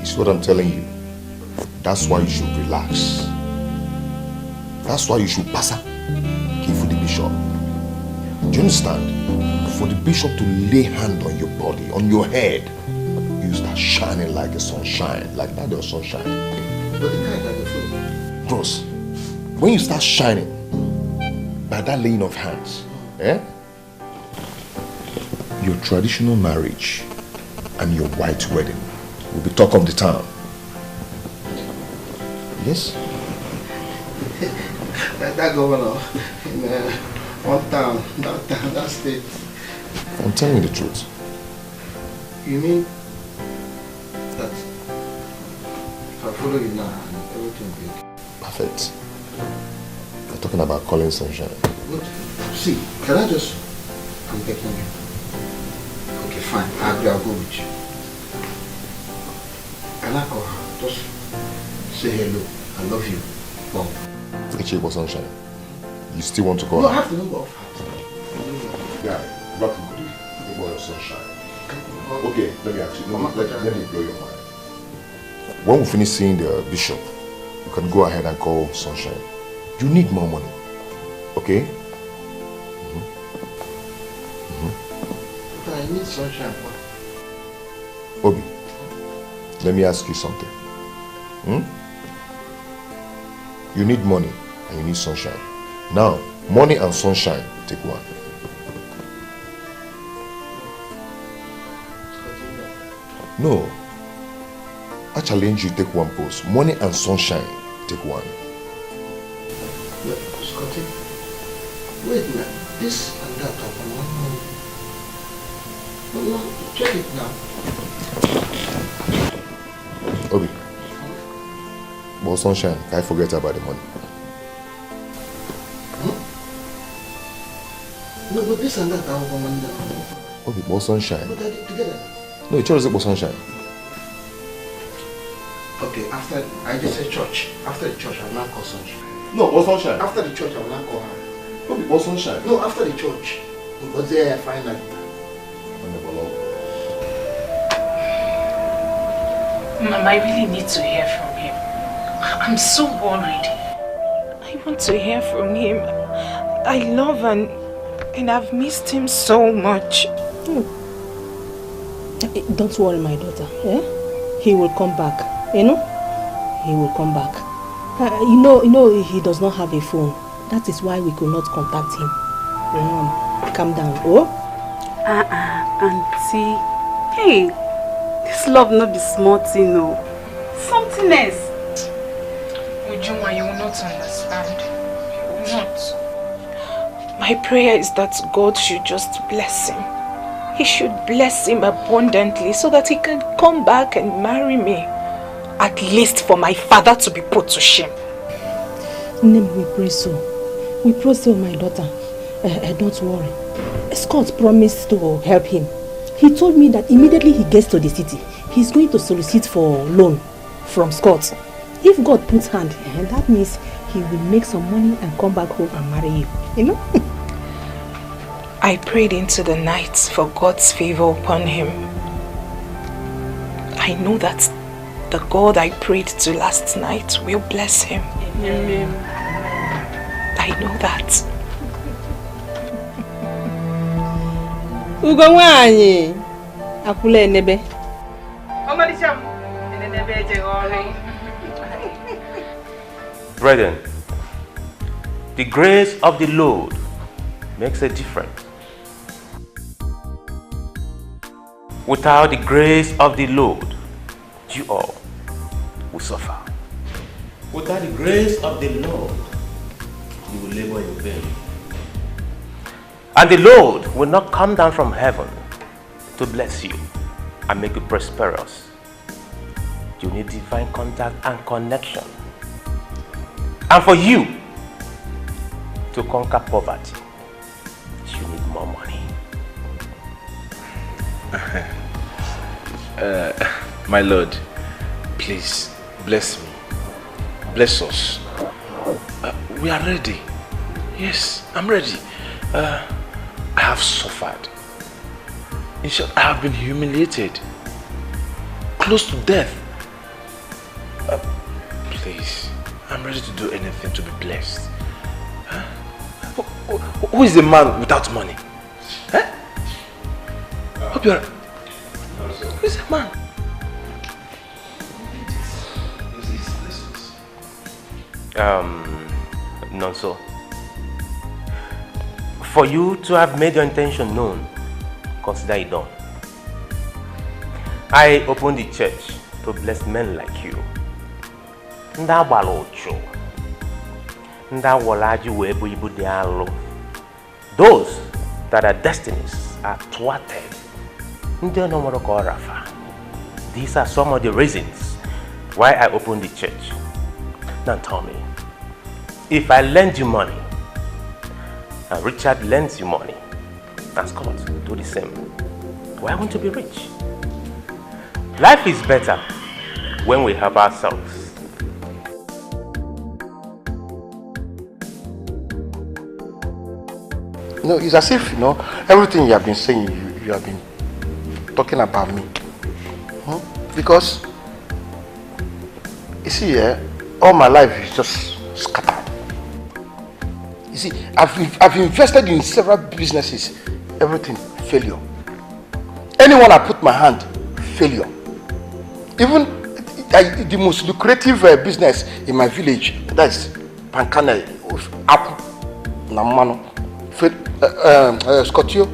It's what I'm telling you. That's why you should relax. That's why you should pass up. Give for the bishop. Do you understand? For the bishop to lay hand on your body, on your head, you start shining like a sunshine, like that your sunshine. But the kind that the food. Bros, when you start shining by that laying of hands, your traditional marriage and your white wedding will be talk of the town. Yes? that governor in one town, that state. I'm telling you the truth. You mean that if I follow you now, everything will be okay? Perfect. You're talking about calling sunshine. Good. See, can I just... I'm taking you. Okay, fine. I agree, I'll go with you. Can I call her? Just say hello. I love you. Bob. Ichibo sunshine. You still want to call No, her? I have the number of her. Yeah, rock good. Ichibo your sunshine. Okay, let me ask you. Let me blow your mind. When we finish seeing the bishop, you can go ahead and call sunshine. You need more money. Okay? But I need sunshine. Obi, let me ask you something. You need money and you need sunshine. Now, money and sunshine, take one. No. I challenge you, take one post. Money and sunshine, take one. Look, Scotty, wait a minute. This and that of one money. No, check it now. Obi. But sunshine, can I forget about the money? No, but this and that of one money now. Obi, but sunshine. But I did together. No, church is about sunshine. Okay, after I just said church. After the church, I will not call sunshine. No, but sunshine. After the church, I will not call her. Obi, but sunshine. No, after the church. But there I find out. Mama, I really need to hear from him. I'm so worried. I want to hear from him. I love and I've missed him so much. Don't worry, my daughter. He will come back. You know? He will come back. You know he does not have a phone. That is why we could not contact him. Calm down. Oh? Auntie. Hey, this love not be small thing, no. Something else. Ujuma, you will not understand. You will not. My prayer is that God should just bless him. He should bless him abundantly so that he can come back and marry me. At least for my father to be put to shame. Name, we pray so. We pray so, my daughter. Don't worry. Scott promised to help him. He told me that immediately he gets to the city, he's going to solicit for loan from Scott. If God puts hand, that means he will make some money and come back home and marry you. You know? I prayed into the night for God's favor upon him. I know that the God I prayed to last night will bless him. Amen. I know that. Ugonwanyi, Akule enebe. Brethren, the grace of the Lord makes a difference. Without the grace of the Lord, you all will suffer. Without the grace of the Lord, you will labor in vain. And the Lord will not come down from heaven to bless you and make you prosperous. You need divine contact and connection. And for you to conquer poverty, you need more money. My Lord, please bless me. Bless us. We are ready. Yes, I'm ready. I have suffered. In short, I have been humiliated. Close to death. Please, I'm ready to do anything to be blessed. Who is a man without money? Hope you are. Who is a man? Not so. For you to have made your intention known, consider it done. I opened the church to bless men like you. Those that are destinies are thwarted. These are some of the reasons why I opened the church. Now tell me, if I lend you money, and Richard lends you money, and Scott do the same, why won't you be rich? Life is better when we help ourselves. No, it's as if, everything you have been saying, you have been talking about me. Because, you see, all my life is just scattered. You see, I've invested in several businesses, everything failure. Anyone I put my hand, failure. Even the most lucrative business in my village, that's Pankane, Apple, Namano, Scotio.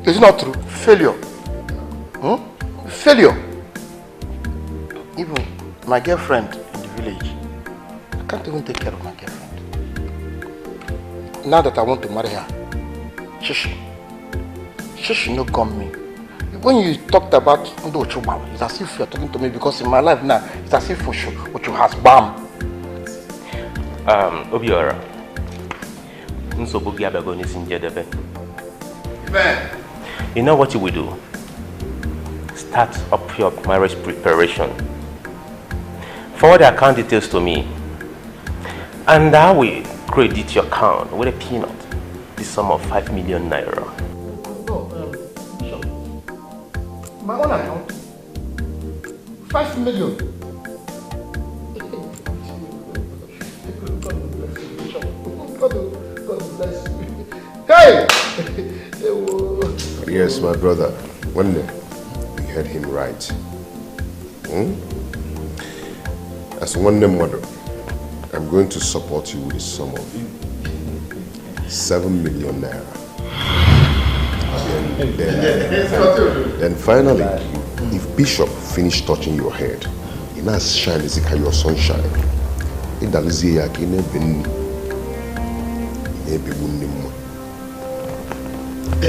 Is it not true? Failure. Failure. Even my girlfriend in the village, I can't even take care of my girlfriend. Now that I want to marry her, she no come me. When you talked about Ndochubam, it's as if you're talking to me because in my life now, it's as if Ocho has bam. Obiora. You know what you will do? Start up your marriage preparation. Forward the account details to me, and I will credit your account with a peanut, the sum of 5 million naira. Bishop, my own account, 5 million. God bless you. Hey! Yes, my brother. One day, you heard him right. As one name mother, I'm going to support you with a sum of 7 million naira. Then finally, if Bishop finished touching your head, you now shine as if your sunshine. In the Lizzie,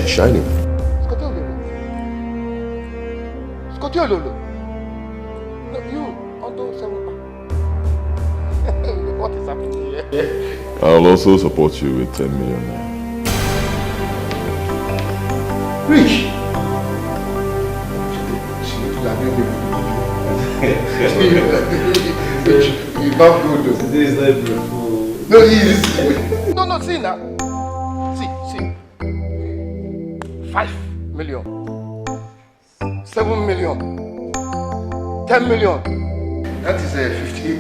shining. Scotio Lolo. You onto 7. What is happening here? I'll also support you with 10 million naira. Rich. You're not good. Today is not beautiful. No, he is. No, see now. See. 5 million. 7 million. 10 million. That is 58.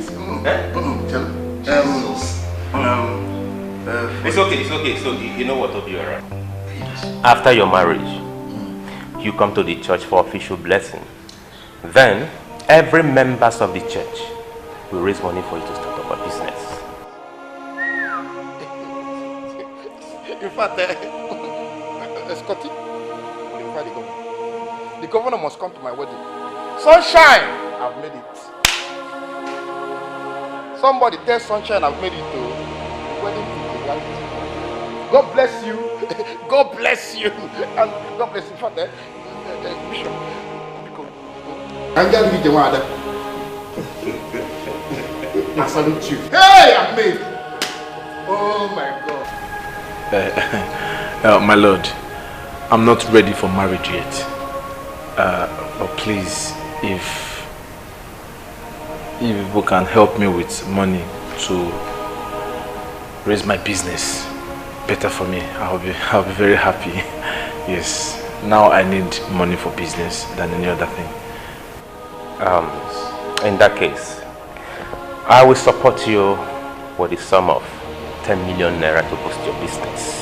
It's okay. So you know what, Obiora? After your marriage, you come to the church for official blessing. Then, every members of the church will raise money for you to start up a business. In fact, Scotty, the governor must come to my wedding. Sunshine, I've made it. Somebody tell Sunshine I've made it to wedding reality. God bless you. God bless you. And God bless you. In fact, Bishop, I'm going to be the one. I salute you. Hey, I'm made. Oh my God. My lord, I'm not ready for marriage yet. But please, if people can help me with money to raise my business better for me, I'll be very happy. Yes, now I need money for business than any other thing. In that case, I will support you with the sum of 10 million naira to boost your business.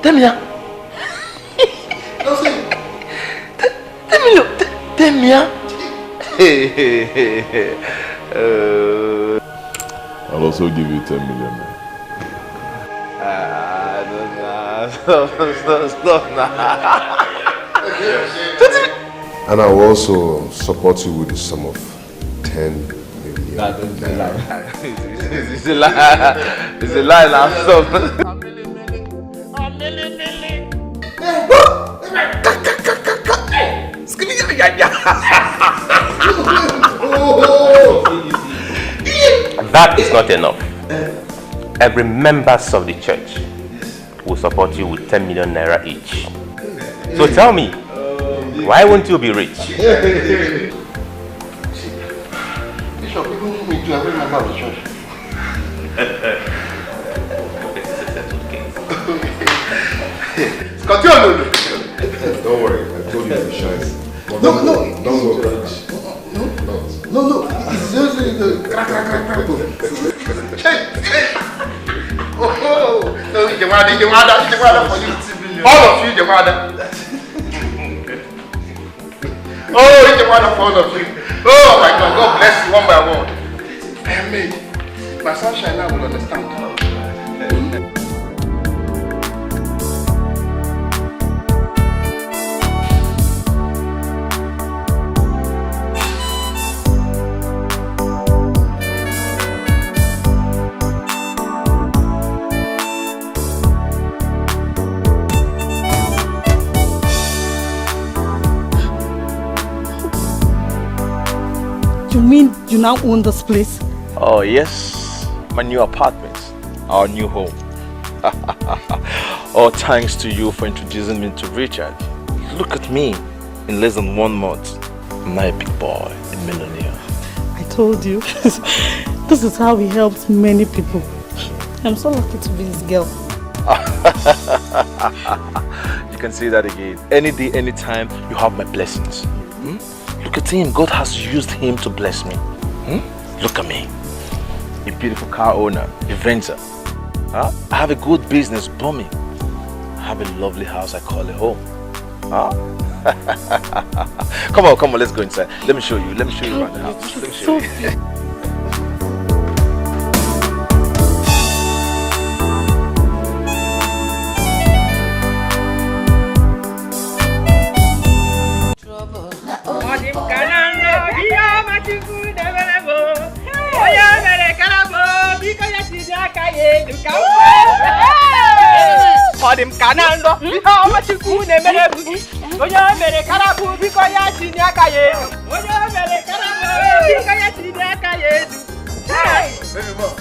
10 million? 10 million? 10 million? I'll also give you 10 million. Stop now. And I will also support you with the sum of 10 million. It's a lie. It's a lie now. Stop. That is not enough. Every members of the church will support you with 10 million naira each. So tell me, why won't you be rich? Bishop, even me too, I'm member of the church. Continue. Don't worry, I told you to shine. No. Don't go crash. No. It's just crack. Oh, so the mother for you. All of you, the mother. Oh, it's the mother for all of you. Oh my God, God bless you one by one. I am made. My sunshine now will understand. You mean you now own this place? Oh yes, my new apartment, our new home. All thanks to you for introducing me to Richard. Look at me, in less than 1 month, I'm now a big boy, a millionaire. I told you, this is how he helps many people. I'm so lucky to be his girl. You can say that again. Any day, anytime, you have my blessings. Look at him. God has used him to bless me. Look at me. A beautiful car owner, a venture. I have a good business booming. I have a lovely house I call a home. Come on, let's go inside. Let me show you around the house. Let me show you.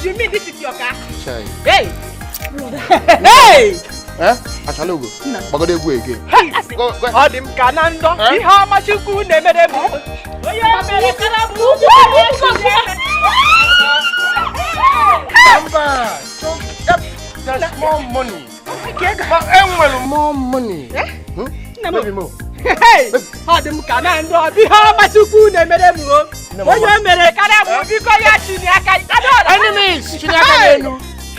You mean this is your car? Hey! Hey! I shall go. Go again. Odim Kanando, how much you could never do. There's more money. More money. Maybe more. Hey! Odim Kanando, how much you could never do. Enemies!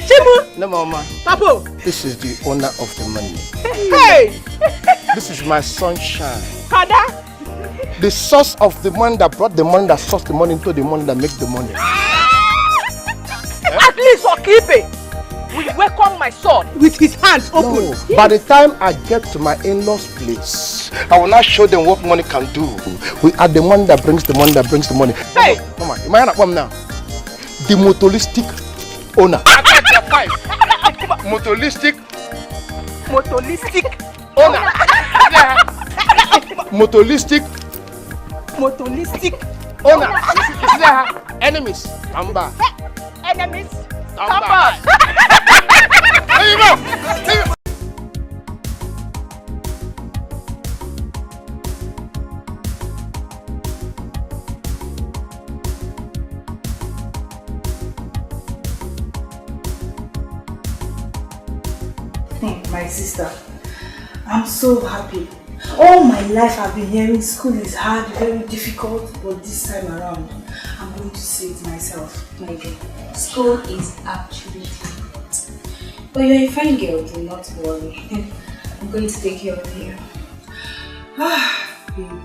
Chibu! No, Mama. Papo! This is the owner of the money. Hey! This is my sunshine. Father! The source of the money that brought the money, that sourced the money into the money that makes the money. At least Okibe will welcome my son with his hands open. No. By the time I get to my in-laws' place, I will not show them what money can do. We are the money that brings the money that brings the money. Hey! Mama, am I not one now? The motoristic owner. Motoristic owner. Yeah. Motoristic owner. You see that? Enemies. Amba. Enemies. Amba. There you go. My sister, I'm so happy. All my life I've been hearing school is hard, very difficult, but this time around, I'm going to say it myself. My dear, school is actually difficult. But you're a fine girl, do not worry. I'm going to take care of you. Babe,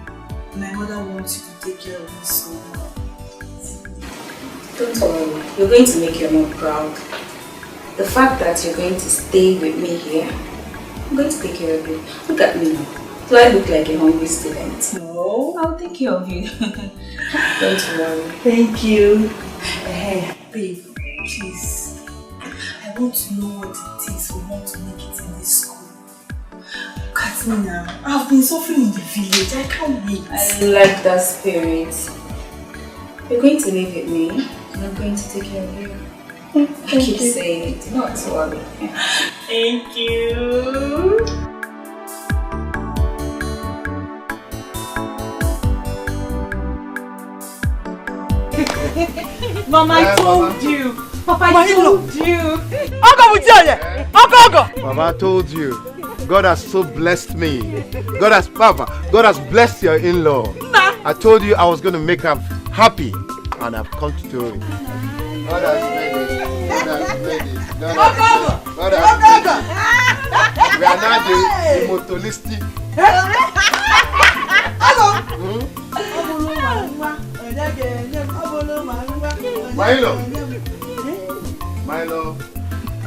my mother wants you to take care of me so much. Don't worry, you're going to make your mom proud. The fact that you're going to stay with me here, I'm going to take care of you. Look at me now. Do I look like a hungry student? No. I'll take care of you. Don't worry. Thank you. Hey, babe, please. I want to know what it takes for one to make it in this school. Look at me now. I've been suffering in the village. I can't wait. I like that spirit. You're going to live with me, and I'm going to take care of you. I keep saying it, not worry. Thank you. Mama, I told you. Papa, I told you. Mama, I told you. God has so blessed me. God has blessed your in-law. I told you I was going to make her happy, and I've come to do it. God has made it. God has made it. God has made it. We are now the motoristic. Milo.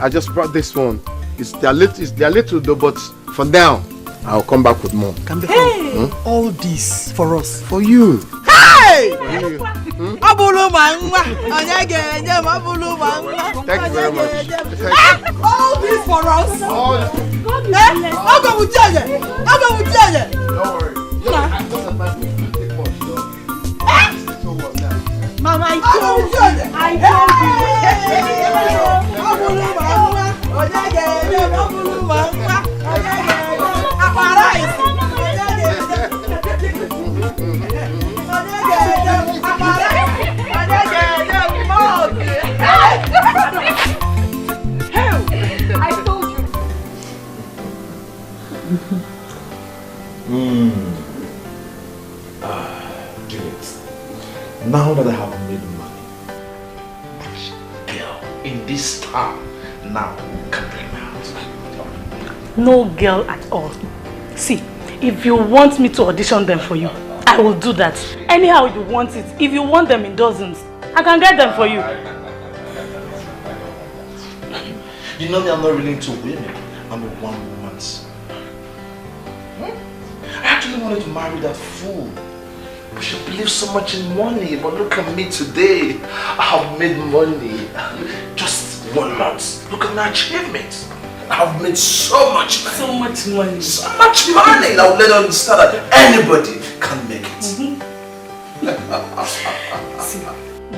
I just brought this one. They're little though, but for now, I'll come back with more. Hey! All this for us. For you. Hey! For you. Thank you very much. All this for us. Don't worry. Mama, I told you. Now that I have made money, which girl in this town now can bring me out? No girl at all. See, if you want me to audition them for you, I will do that. Anyhow you want it. If you want them in dozens, I can get them for you. You know me, I'm not really into women. I'm a one-woman. I actually wanted to marry that fool. She believes so much in money, but look at me today. I have made money. Just 1 month. Look at my achievements. I have made so much money. So much money. So much money. Now let her understand that anybody can make it. See,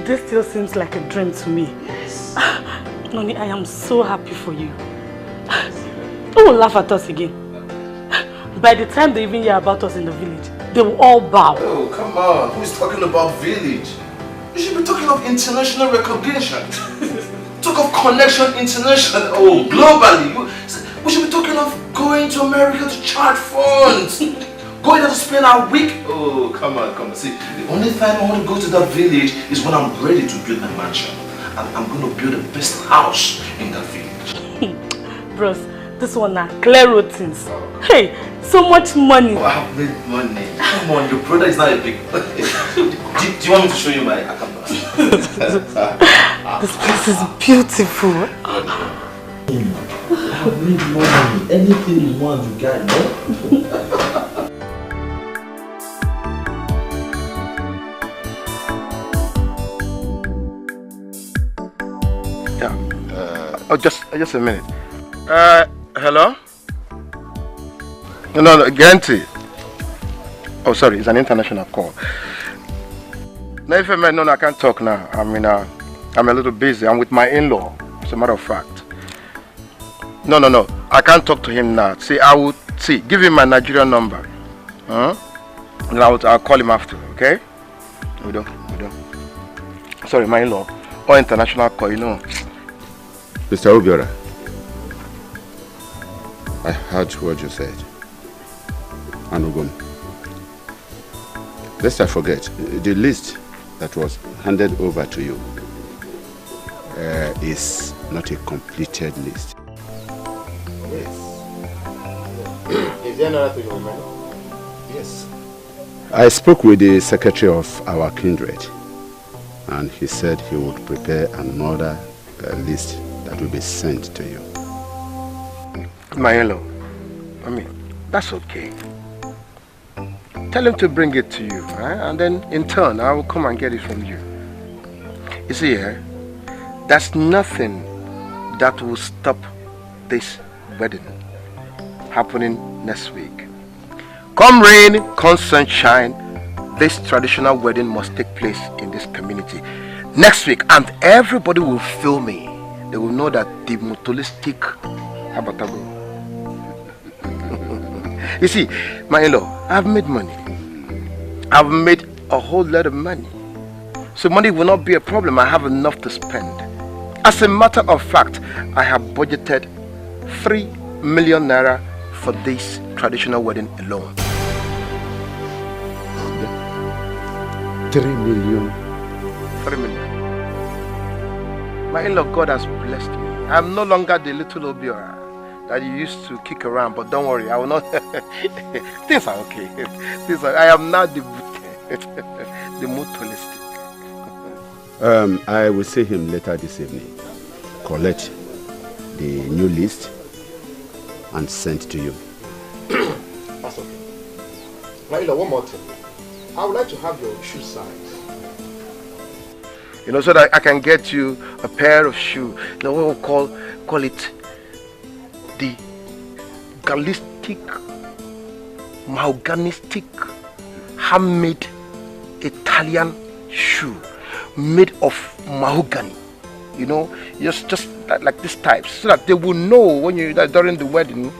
this still seems like a dream to me. Yes. Noni, I am so happy for you. Who will laugh at us again? By the time they even hear about us in the village, they will all bow. Oh, come on. Who is talking about village? You should be talking of international recognition. Talk of connection international. Oh, globally. We should be talking of going to America to charge funds. Going there to spend our week. Oh, come on, come on. See, the only time I want to go to that village is when I'm ready to build my mansion. and I'm going to build the best house in that village. Bros, this one now, clear routines. Hey, so much money. Oh, I have made money. Come on, your brother is not a big... do you want me to show you my account? This place is beautiful. I have made money. Anything you want, you got, no? Oh, just a minute. Hello? No, Granty. Oh, sorry, it's an international call. No, if no, I can't talk now. I'm a little busy. I'm with my in-law, as a matter of fact. No, I can't talk to him now. See, give him my Nigerian number. And I'll call him after, okay? We don't. Sorry, my in-law. Or international call, you know. Mr. Obiora, I heard what you said. Anugum. Lest I forget, the list that was handed over to you is not a completed list. Yes. Is there another thing you remember? Yes. I spoke with the secretary of our kindred, and he said he would prepare another list that will be sent to you. My in-law, that's okay. Tell him to bring it to you, right? And then in turn, I will come and get it from you. You see, there's nothing that will stop this wedding happening next week. Come rain, come sunshine, this traditional wedding must take place in this community next week, and everybody will feel me. They will know that the motolistic Abatago. You see, my in-law, I've made money. I've made a whole lot of money. So money will not be a problem. I have enough to spend. As a matter of fact, I have budgeted 3 million naira for this traditional wedding alone. 3 million? 3 million. My in-law, God has blessed me. I'm no longer the little Obiora that you used to kick around, but don't worry, I will not. Things are okay. I am now the motoristic. I will see him later this evening. Collect the new list and send to you. That's okay. Maila, one more thing. I would like to have your shoe size. You know, so that I can get you a pair of shoes. You know, what we'll call it the gallistic, mahoganistic, handmade Italian shoe made of mahogany. You know, just like this type, so that they will know when during the wedding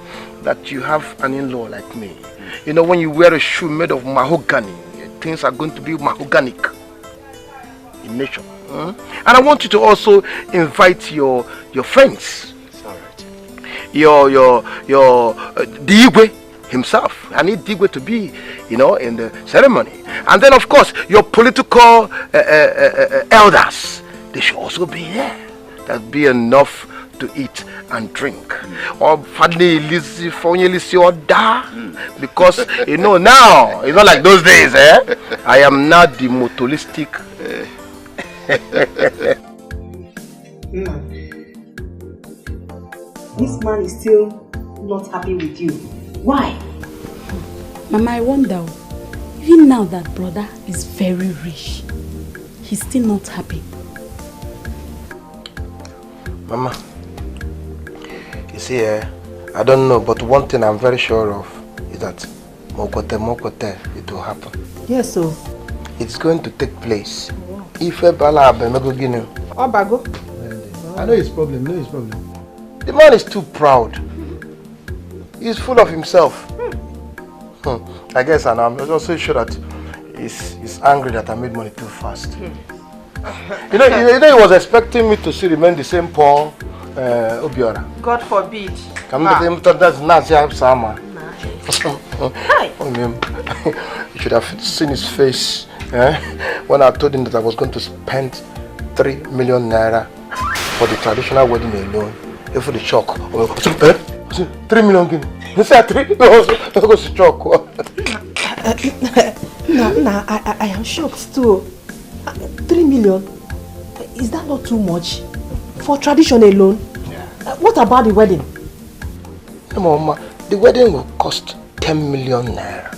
that you have an in-law like me. You know, when you wear a shoe made of mahogany, things are going to be mahoganic in nature. And I want you to also invite your friends. It's all right. Your Digwe himself. I need Digwe to be, in the ceremony. And then of course your political elders. They should also be there. That'll be enough to eat and drink. Or because now it's not like those days, I am not the motoristic. This man is still not happy with you. Why? Mama, I wonder, even now that brother is very rich, he's still not happy. Mama, you see, I don't know, but one thing I'm very sure of is that Mokote, it will happen. Yes, so. It's going to take place. If Bala Abemego, I know his problem, The man is too proud. He's full of himself. I guess, and I'm also sure that he's angry that I made money too fast. You know, he was expecting me to still remain the same Paul Obiora. God forbid. That's Nazia Sama. You should have seen his face when I told him that I was going to spend 3 million naira for the traditional wedding alone. If for the shock, 3 million guinea. You said 3? No, I go to shock. I am shocked too. 3 million? Is that not too much? For tradition alone? Yeah. What about the wedding? No, Mama, the wedding will cost 10 million naira.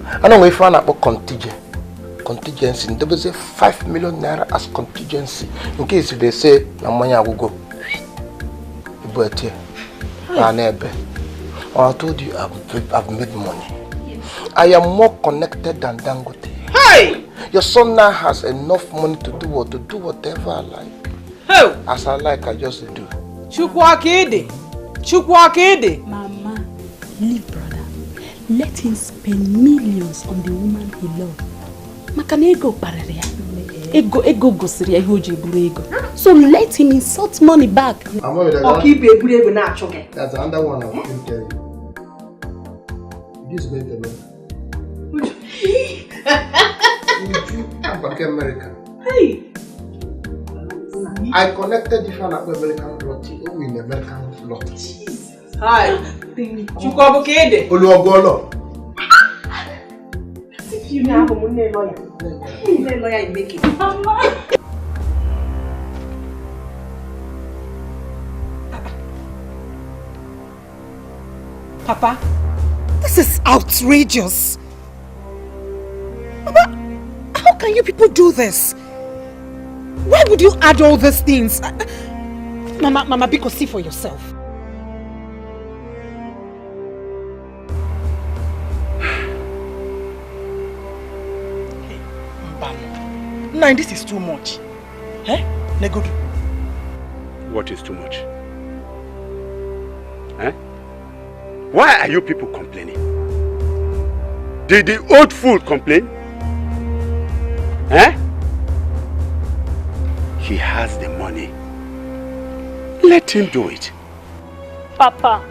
I know if I about contingency, there was a 5 million naira as contingency. In case if they say, no money I will go. But I told you I've made money. I am more connected than Dangote. Hey! Your son now has enough money to do whatever I like. Hey! As I like, I just do. Chukwakede. Mama, leave brother. Let him spend millions on the woman he loves. Makana ego pararia. Ego gosiria hoji ego. So let him insult money back. Or keep a ego na choke. That's another one I will tell you. This is going to be. I'm back in America. Hey! I connected different American lot in American lot. Hi. Chukwabukede. Oluogolo. As if you have a money lawyer. Lawyer you make it. Papa, this is outrageous. Mama, how can you people do this? Why would you add all these things? Mama, Biko, see for yourself. Hey, Mbano. Nah, this is too much. Eh? Negodu. What is too much? Eh? Why are you people complaining? Did the old fool complain? Eh? He has the money. Let him do it. Papa,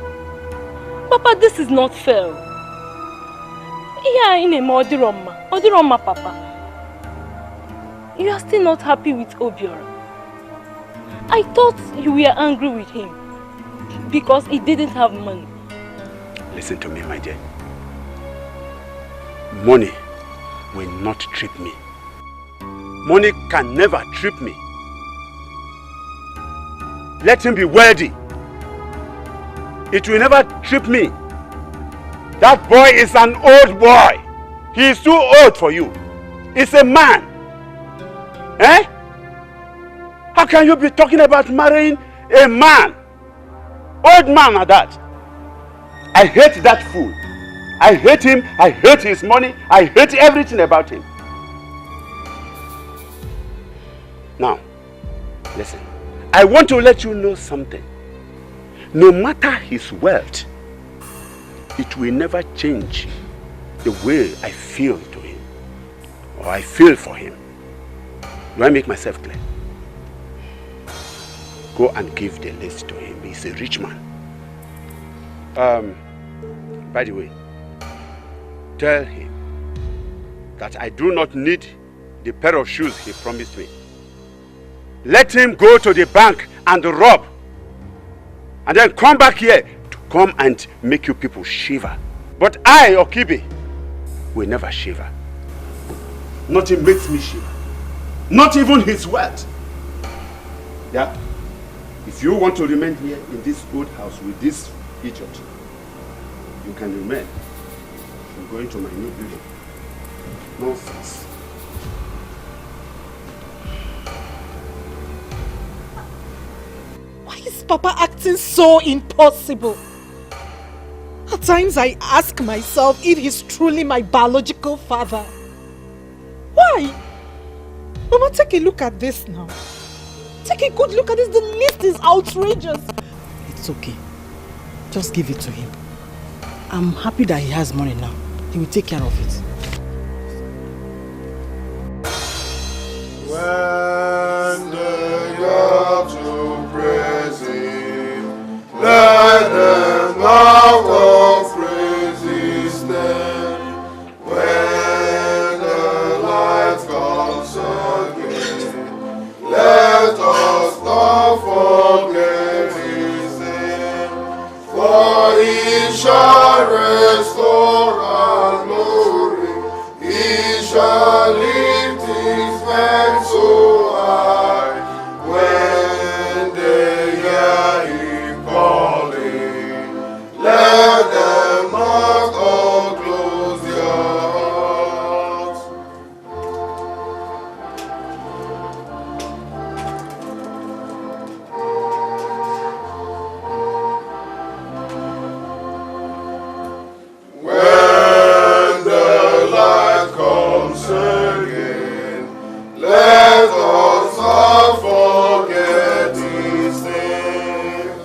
this is not fair. Yeah, in a Odiroma, Papa. You are still not happy with Obiora. I thought you were angry with him because he didn't have money. Listen to me, my dear. Money will not trip me. Money can never trip me. Let him be worthy. It will never trip me. That boy is an old boy. He is too old for you. He's a man. Eh? How can you be talking about marrying a man? Old man at that. I hate that fool. I hate him. I hate his money. I hate everything about him. Now, listen. I want to let you know something. No matter his wealth, it will never change the way I feel to him or I feel for him. Do I make myself clear? Go and give the list to him. He's a rich man. By the way, tell him that I do not need the pair of shoes he promised me. Let him go to the bank and rob. And then come back here to come and make you people shiver. But I, Okibe, will never shiver. Nothing makes me shiver. Not even his wealth. Yeah? If you want to remain here in this old house with this idiot, you can remain. I'm going to my new building. Nonsense. Why is Papa acting so impossible? At times I ask myself if he's truly my biological father. Why? Mama, take a look at this now. Take a good look at this. The list is outrageous. It's okay. Just give it to him. I'm happy that he has money now. He will take care of it. When the young to praise him, let them mouth of praises stand. When the light comes again, let restore our glory. He shall lift his hands so high when they hear him calling. Let them not all close their hearts. When the light comes again, let us not forget his name.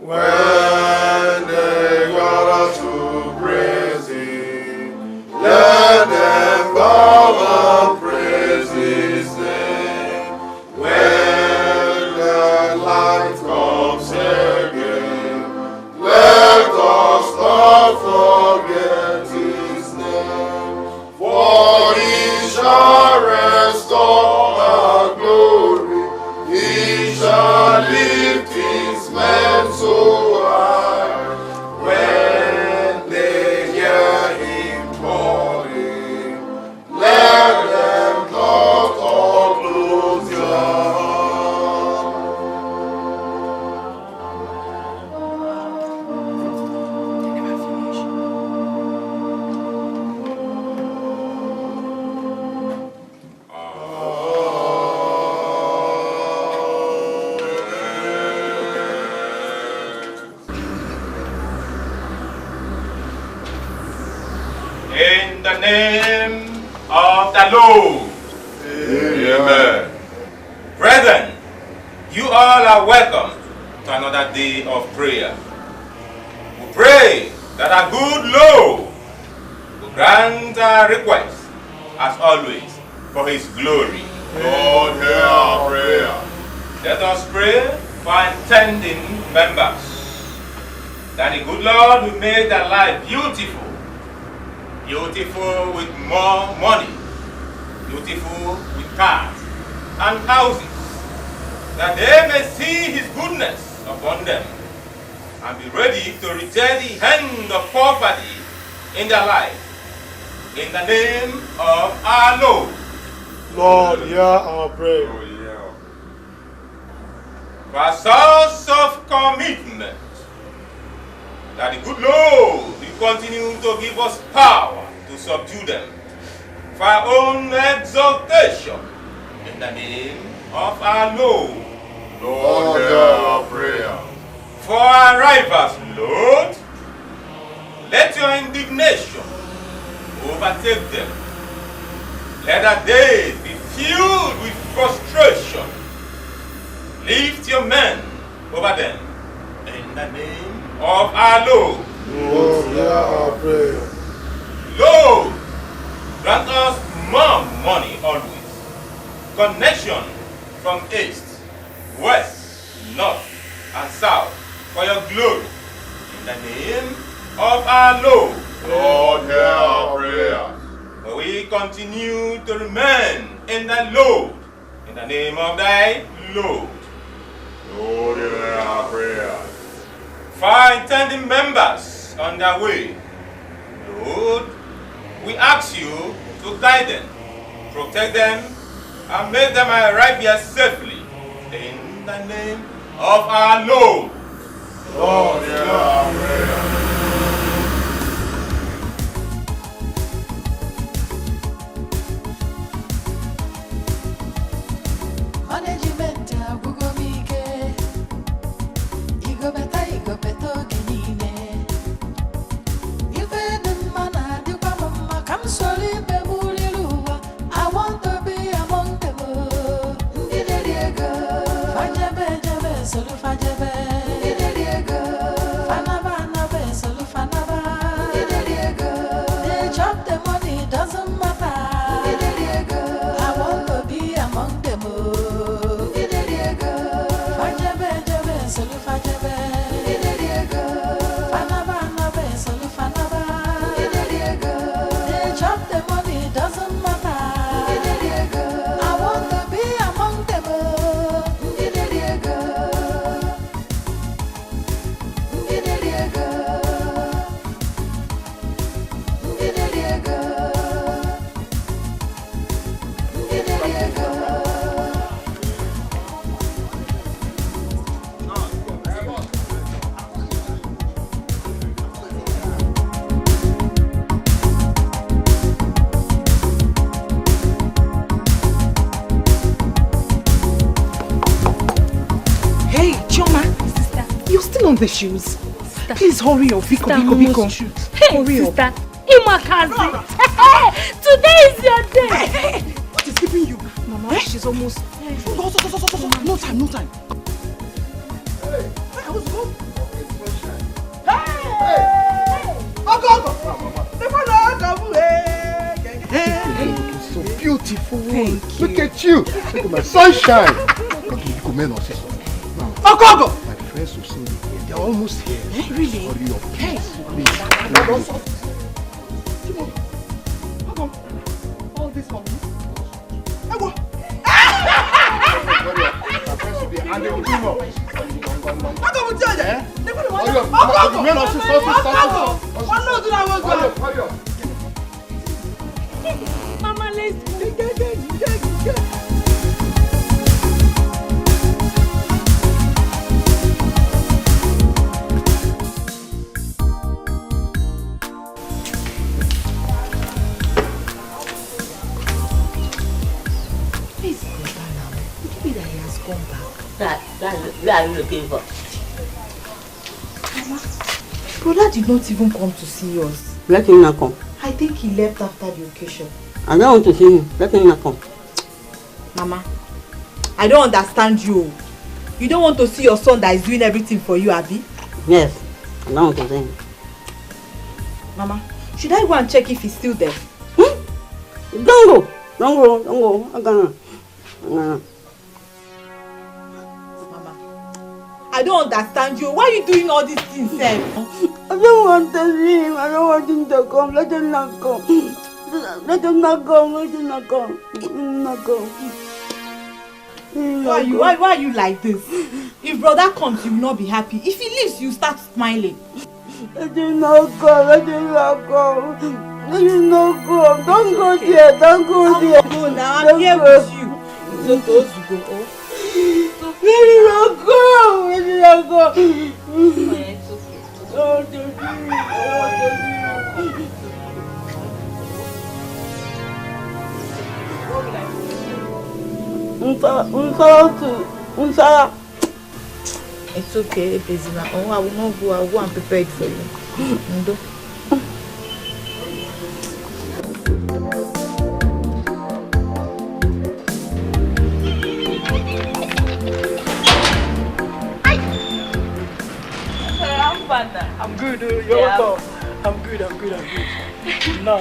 When they gather to praise him, let them bow and praise his name. When the light comes again, let us not forget his name. For he shall restore our glory. He shall lift his men so high when they hear him calling. Let them not all close their In the name of the Lord. Amen. Brethren, you all are welcome to another day of prayer. We pray that our good Lord will grant our requests, as always, for his glory. Lord, hear our prayer. Let us pray for our intending members, that the good Lord will make their life beautiful. Beautiful with more money, beautiful with cars and houses, that they may see his goodness upon them and be ready to return the hand of poverty in their life. In the name of our Lord. Lord, hear our prayer. For a source of commitment, that the good Lord will continue to give us power to subdue them, for our own exaltation, in the name of our Lord. Lord, hear our prayer. For our rivals, Lord, let your indignation overtake them. Let their days be filled with frustration. Lift your men over them, in the name of our Lord. Lord, hear our prayer. Lord, grant us more money always. Connection from east, west, north, and south for your glory. In the name of our Lord. Lord, hear our prayer. For we continue to remain in the Lord. In the name of thy Lord. Lord, hear our prayer. For our intending members on their way, Lord, we ask you to guide them, protect them, and make them arrive here safely. In the name of our Lord. Lord, hear our prayer. Management agwụgo m ike, igobeta oge niile. Ife dị mma na-adịkwa m mma ka m soro ibe m riri ụwa. I want to be among them. Ndị na-eri ego, fajebe ejebe soro fajebe. Ndị na-eri ego, fanaba anaba soro fanaba. Ndị na-eri ego, they chop the money, doesn't matter. Ndị na-eri ego, I want to be among them. Ndị na-eri ego, fajebe ejebe soro fajebe. Ndị na-eri ego, fanaba anaba soro fanaba. Ndị na-eri ego, they chop the money, doesn't on the shoes. Please hurry up, Biko. Hurry up. Sister, Imakazi. Today is your day. Hey, what is keeping you? Mama, she's almost... No time. Hey, I was going... Hey, looking so beautiful. Thank you. Look at you. Look at my sunshine. Biko, men or say something. My friends will see me here. They're almost here. Really? Hurry up, please. All this for me. Mama, let's go. Where are you looking for? Mama, Brother did not even come to see us. Let him not come. I think he left after the occasion. I don't want to see him. Let him not come. Mama, I don't understand you. You don't want to see your son that is doing everything for you, Abi? Yes, I don't want to see him. Mama, should I go and check if he's still there? Don't go. I'm gonna. I don't understand you. Why are you doing all these things, Sam? I don't want to see him. I don't want him to come. Let him not come. Let him not come. Why are you like this? If brother comes, you will not be happy. If he leaves, you start smiling. Let him not come. Let him not come. Don't go there. Don't go there. I'll go now. I'm here with you. So those you go. Oh. Let him not go. It's okay, Bezina. Oh, I will not go. I will go and prepare it for you. Ndo. I'm good, you're welcome. I'm good. No.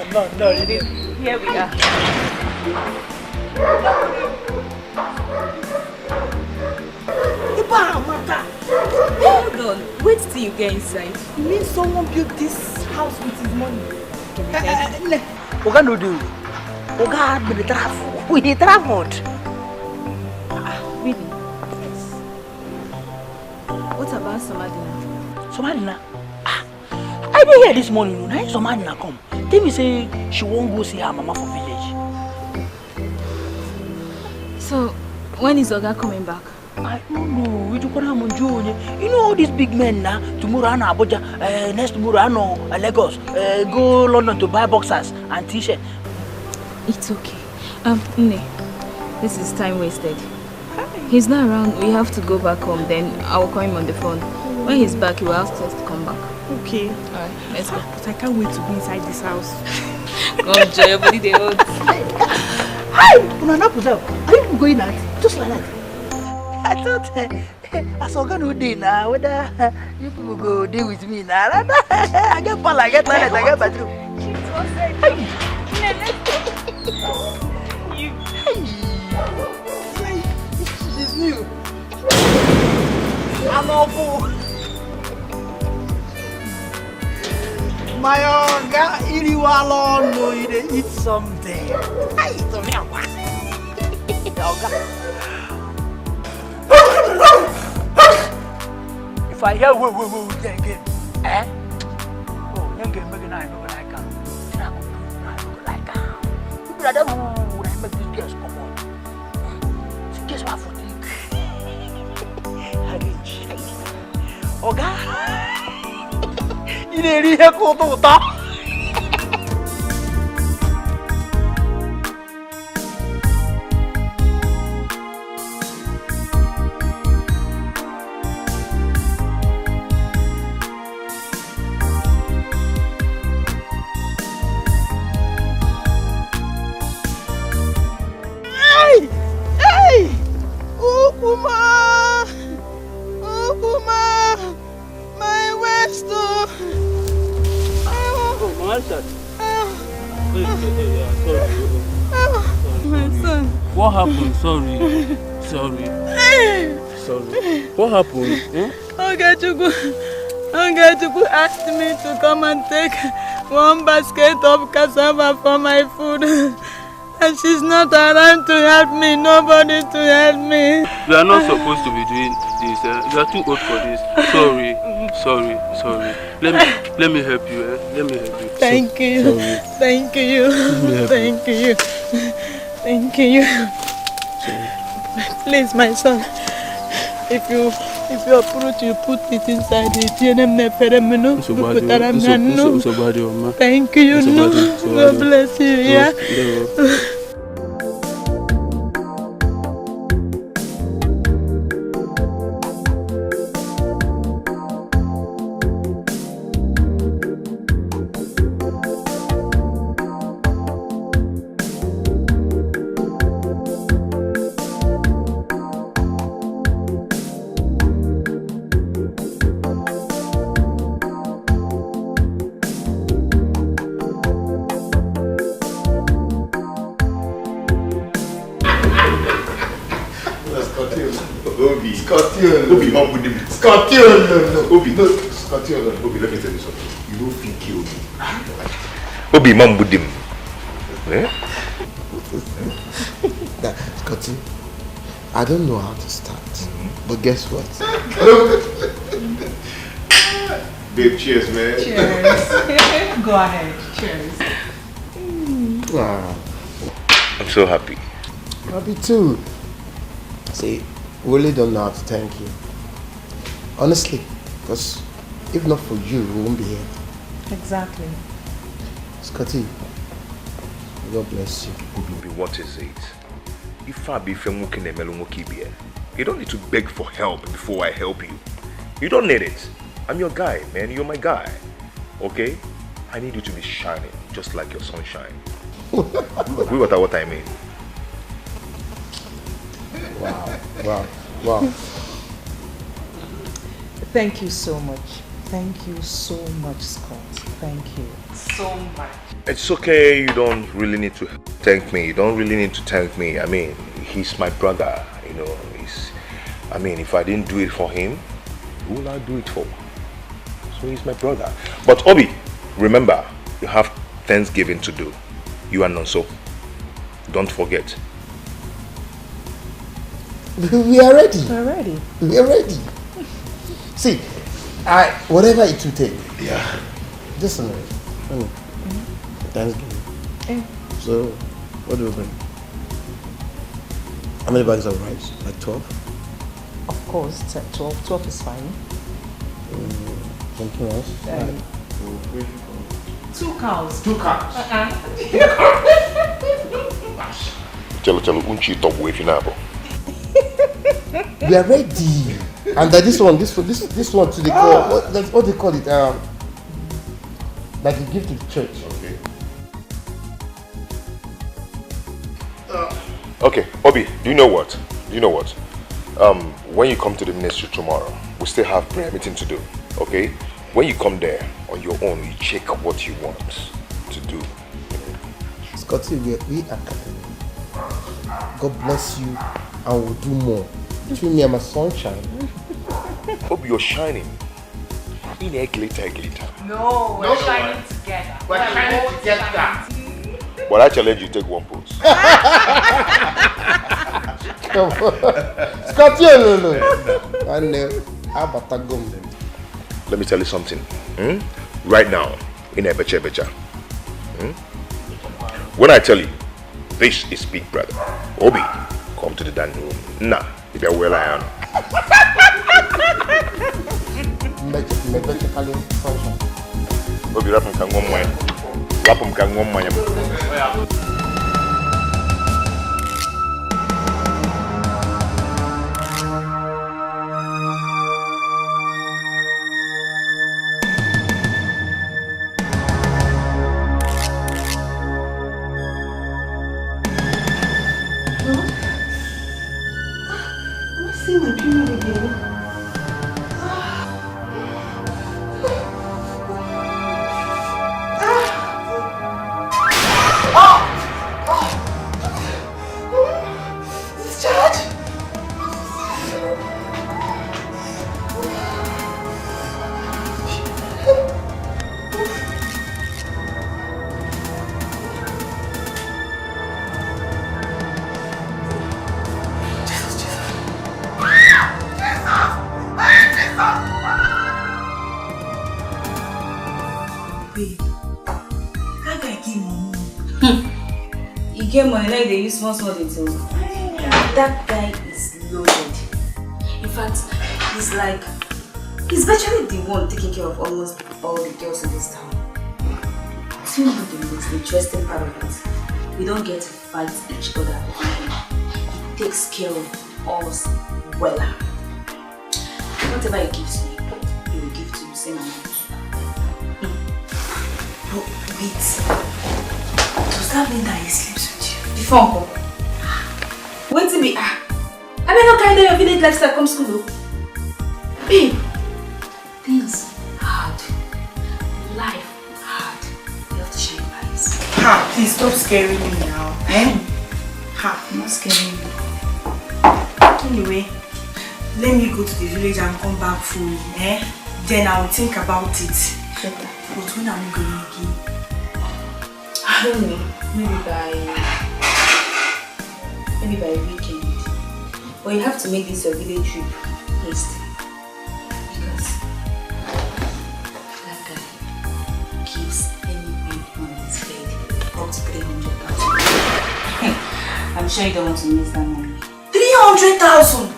Here we are. Hold on. Wait till you get inside. You mean someone built this house with his money? Oga no do. Oga been travel. We traveled. Really? Yes. What about Somadina? Somadina? I been here this morning. Now Somadina come. Tell me say she won't go see her mama for village. So, when is Oga coming back? I don't know. You know all these big men now. Tomorrow I know Abuja. Next tomorrow I know Lagos. Go London to buy boxers and t-shirt. It's okay. Nne, this is time wasted. He's not around. We have to go back home. Then I will call him on the phone. When he's back, he will ask us to come back. Okay. Alright, let's go. But I can't wait to be inside this house. God, Joy, your body they hold. Hi! Are you going out? Just like that. I thought I saw God would do now. Whether you people go deal with me now. I get pal, I get toilet, I get bathroom. This is new. I'm awful. My own girl, you alone know you eat something. I eat something. If I hear woo again, eh? Oh, you get making I look like her. I look like her. You brother who I make this girls come on. Guess what for think? Oga, you need to go to the What's that? Sorry. My son. What happened? Sorry. What happened? Ogechuku asked me to come and take one basket of cassava for my food. And she's not around to help me. Nobody to help me. You are not supposed to be doing this. You are too old for this. Sorry. Let me help you. Let me help you. Thank you. Sorry. Thank you. Thank you. Thank you. Sorry. Please, my son. If you approach, you put it inside the Thank you. God bless you. Yeah. Obi, mom with him. Scorpion, no. Obi, no. Scorpion, no. Obi, let me tell you something. You don't think kill me. Obi, mom with him. Eh? Scotty, I don't know how to start, but guess what? Babe, cheers, man. Cheers. Go ahead. Cheers. Wow. I'm so happy. Happy too. See, really don't know how to thank you. Honestly, because if not for you, we won't be here. Exactly. Scotty, God bless you. What is it? If I be you don't need to beg for help before I help you. You don't need it. I'm your guy, man. You're my guy. Okay? I need you to be shining, just like your sunshine. We got what I mean. Wow. Thank you so much. Thank you so much, Scott. Thank you so much. It's okay. You don't really need to thank me. You don't really need to thank me. I mean, he's my brother. You know, if I didn't do it for him, who will I do it for? So he's my brother. But Obi, remember, you have Thanksgiving to do. You and Nonso. Don't forget. We are ready. We're ready. We are ready. See, whatever it will take. Yeah. Just a minute. Thanksgiving. So, what do we bring? How many bags of rice? Like 12? Of course, 12. 12 is fine. Something else? 2 cows. 2 cows. Chalo, unchi top way finabo. We are ready. And this one too, they call what they call it, like you give to the church. Okay, Obi, do you know what? When you come to the ministry tomorrow, we still have prayer meeting to do. Okay? When you come there on your own, you check what you want to do. Scotty, we are coming. God bless you, and we'll do more. Between me and my sunshine. Obi, you're shining. In a glitter. No, we're shining together. We're shining together. But I challenge you, take one pose. Come on. Scotty, no. Let me tell you something. Right now, in a becha. When I tell you, this is Big Brother. Obi, come to the dining room. Nah, if you're well, I am. Obi, rap him can one way. See my period again. He came on and now they use small things. That guy is loaded. In fact, he's virtually the one taking care of almost all the girls in this town. To me, the most interesting part of it, we don't get to fight each other. He takes care of us well. Whatever he gives me, he will give to you, same amount. But wait, does that mean that he sleeps with you? The phone call. Wait till me. I may not carry your village lifestyle come school. Babe, things hard. Life hard. You have to shine your eyes. Ha, please stop scaring me now. Ha, I'm not scaring you. Anyway, let me go to the village and come back fully. Then I will think about it. But when are we going again? I don't know. Maybe by weekend. But you have to make this your village trip hasty. Because that guy keeps anyone on his bed up to 300,000. I'm sure you don't want to miss that money. 300,000!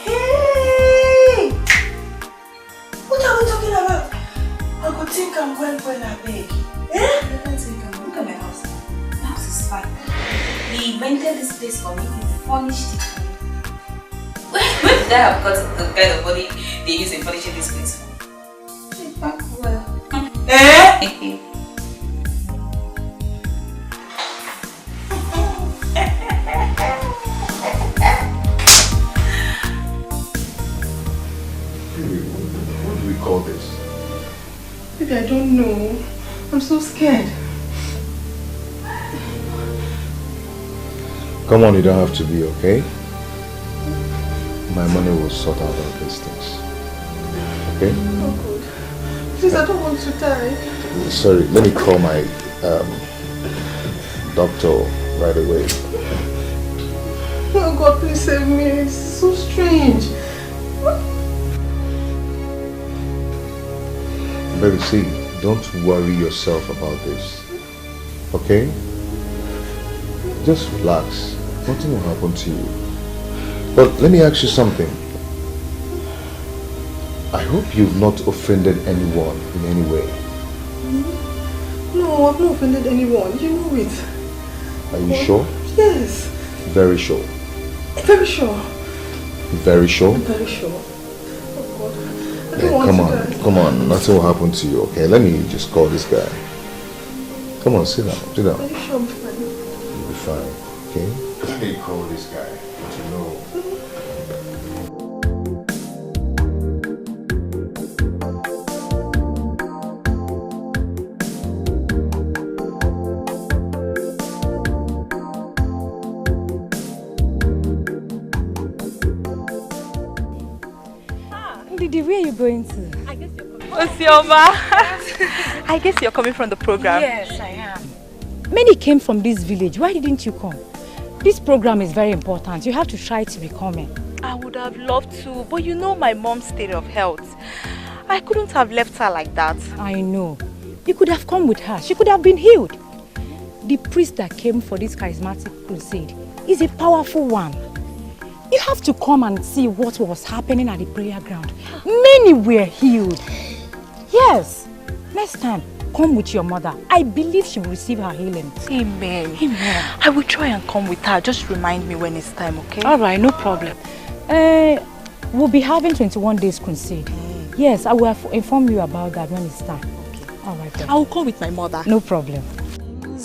Hey! What are we talking about? I could think I'm well I beg. Look at my house. My house is fine. He rented this place for me. He furnished it for me. Where did I have got the kind of money they use in furnishing this place for? She's back well. What do we call this? Baby, I don't know. I'm so scared. Come on, you don't have to be, okay? My money will sort out all these things. Okay? Oh, good. Please, I don't want to die. Sorry, let me call my doctor right away. Oh God, please save me. It's so strange. Baby, see, don't worry yourself about this. Okay? Just relax. Nothing will happen to you. But let me ask you something. I hope you've not offended anyone in any way. No, I've not offended anyone. You know it. Are you sure? Yes. Very sure. Very sure. Very sure? Very sure. Oh God. I Hey, don't want come to on, die. come on. Nothing will happen to you, okay? Let me just call this guy. Come on, sit down, sit down. Are you sure I'm fine? You'll be fine, okay? Let me call this guy to know. Didi, where are you going to? I guess you're coming. Osioma, I guess you're coming from the program. Yes, I am. Many came from this village. Why didn't you come? This program is very important. You have to try to be coming. I would have loved to, but you know my mom's state of health. I couldn't have left her like that. I know. You could have come with her. She could have been healed. The priest that came for this charismatic crusade is a powerful one. You have to come and see what was happening at the prayer ground. Many were healed. Yes. Next time, come with your mother. I believe she will receive her healing. Amen. Amen. I will try and come with her. Just remind me when it's time, okay? All right, no problem. We'll be having 21 days crusade. Yes, I will inform you about that when it's time. Okay. All right then. I will come with my mother. No problem.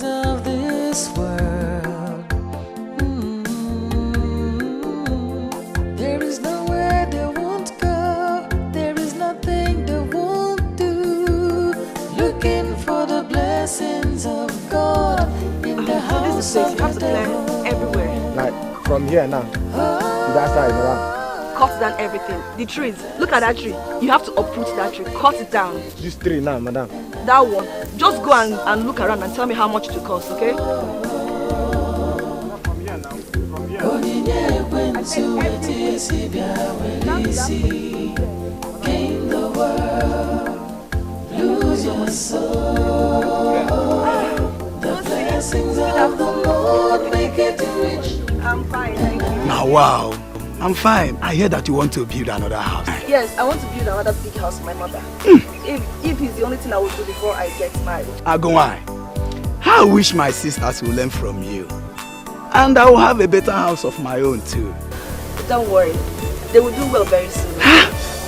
Of this world, there is nowhere they won't go. There is nothing they won't do. Looking for the blessings of God in the house of the devil. Everywhere. Like from here now to that side around. Cut down everything. The trees. Look at that tree. You have to uproot that tree. Cut it down. This tree now, madam. That one. Just go and look around and tell me how much it will cost, okay? Gain the world, lose your soul. The blessings of the Lord make it rich. I'm fine, thank you. Now, wow. I'm fine. I hear that you want to build another house. Yes, I want to build another big house for my mother. If it's the only thing I will do before I get married. Agumai, I wish my sisters will learn from you. And I will have a better house of my own too. Don't worry, they will do well very soon.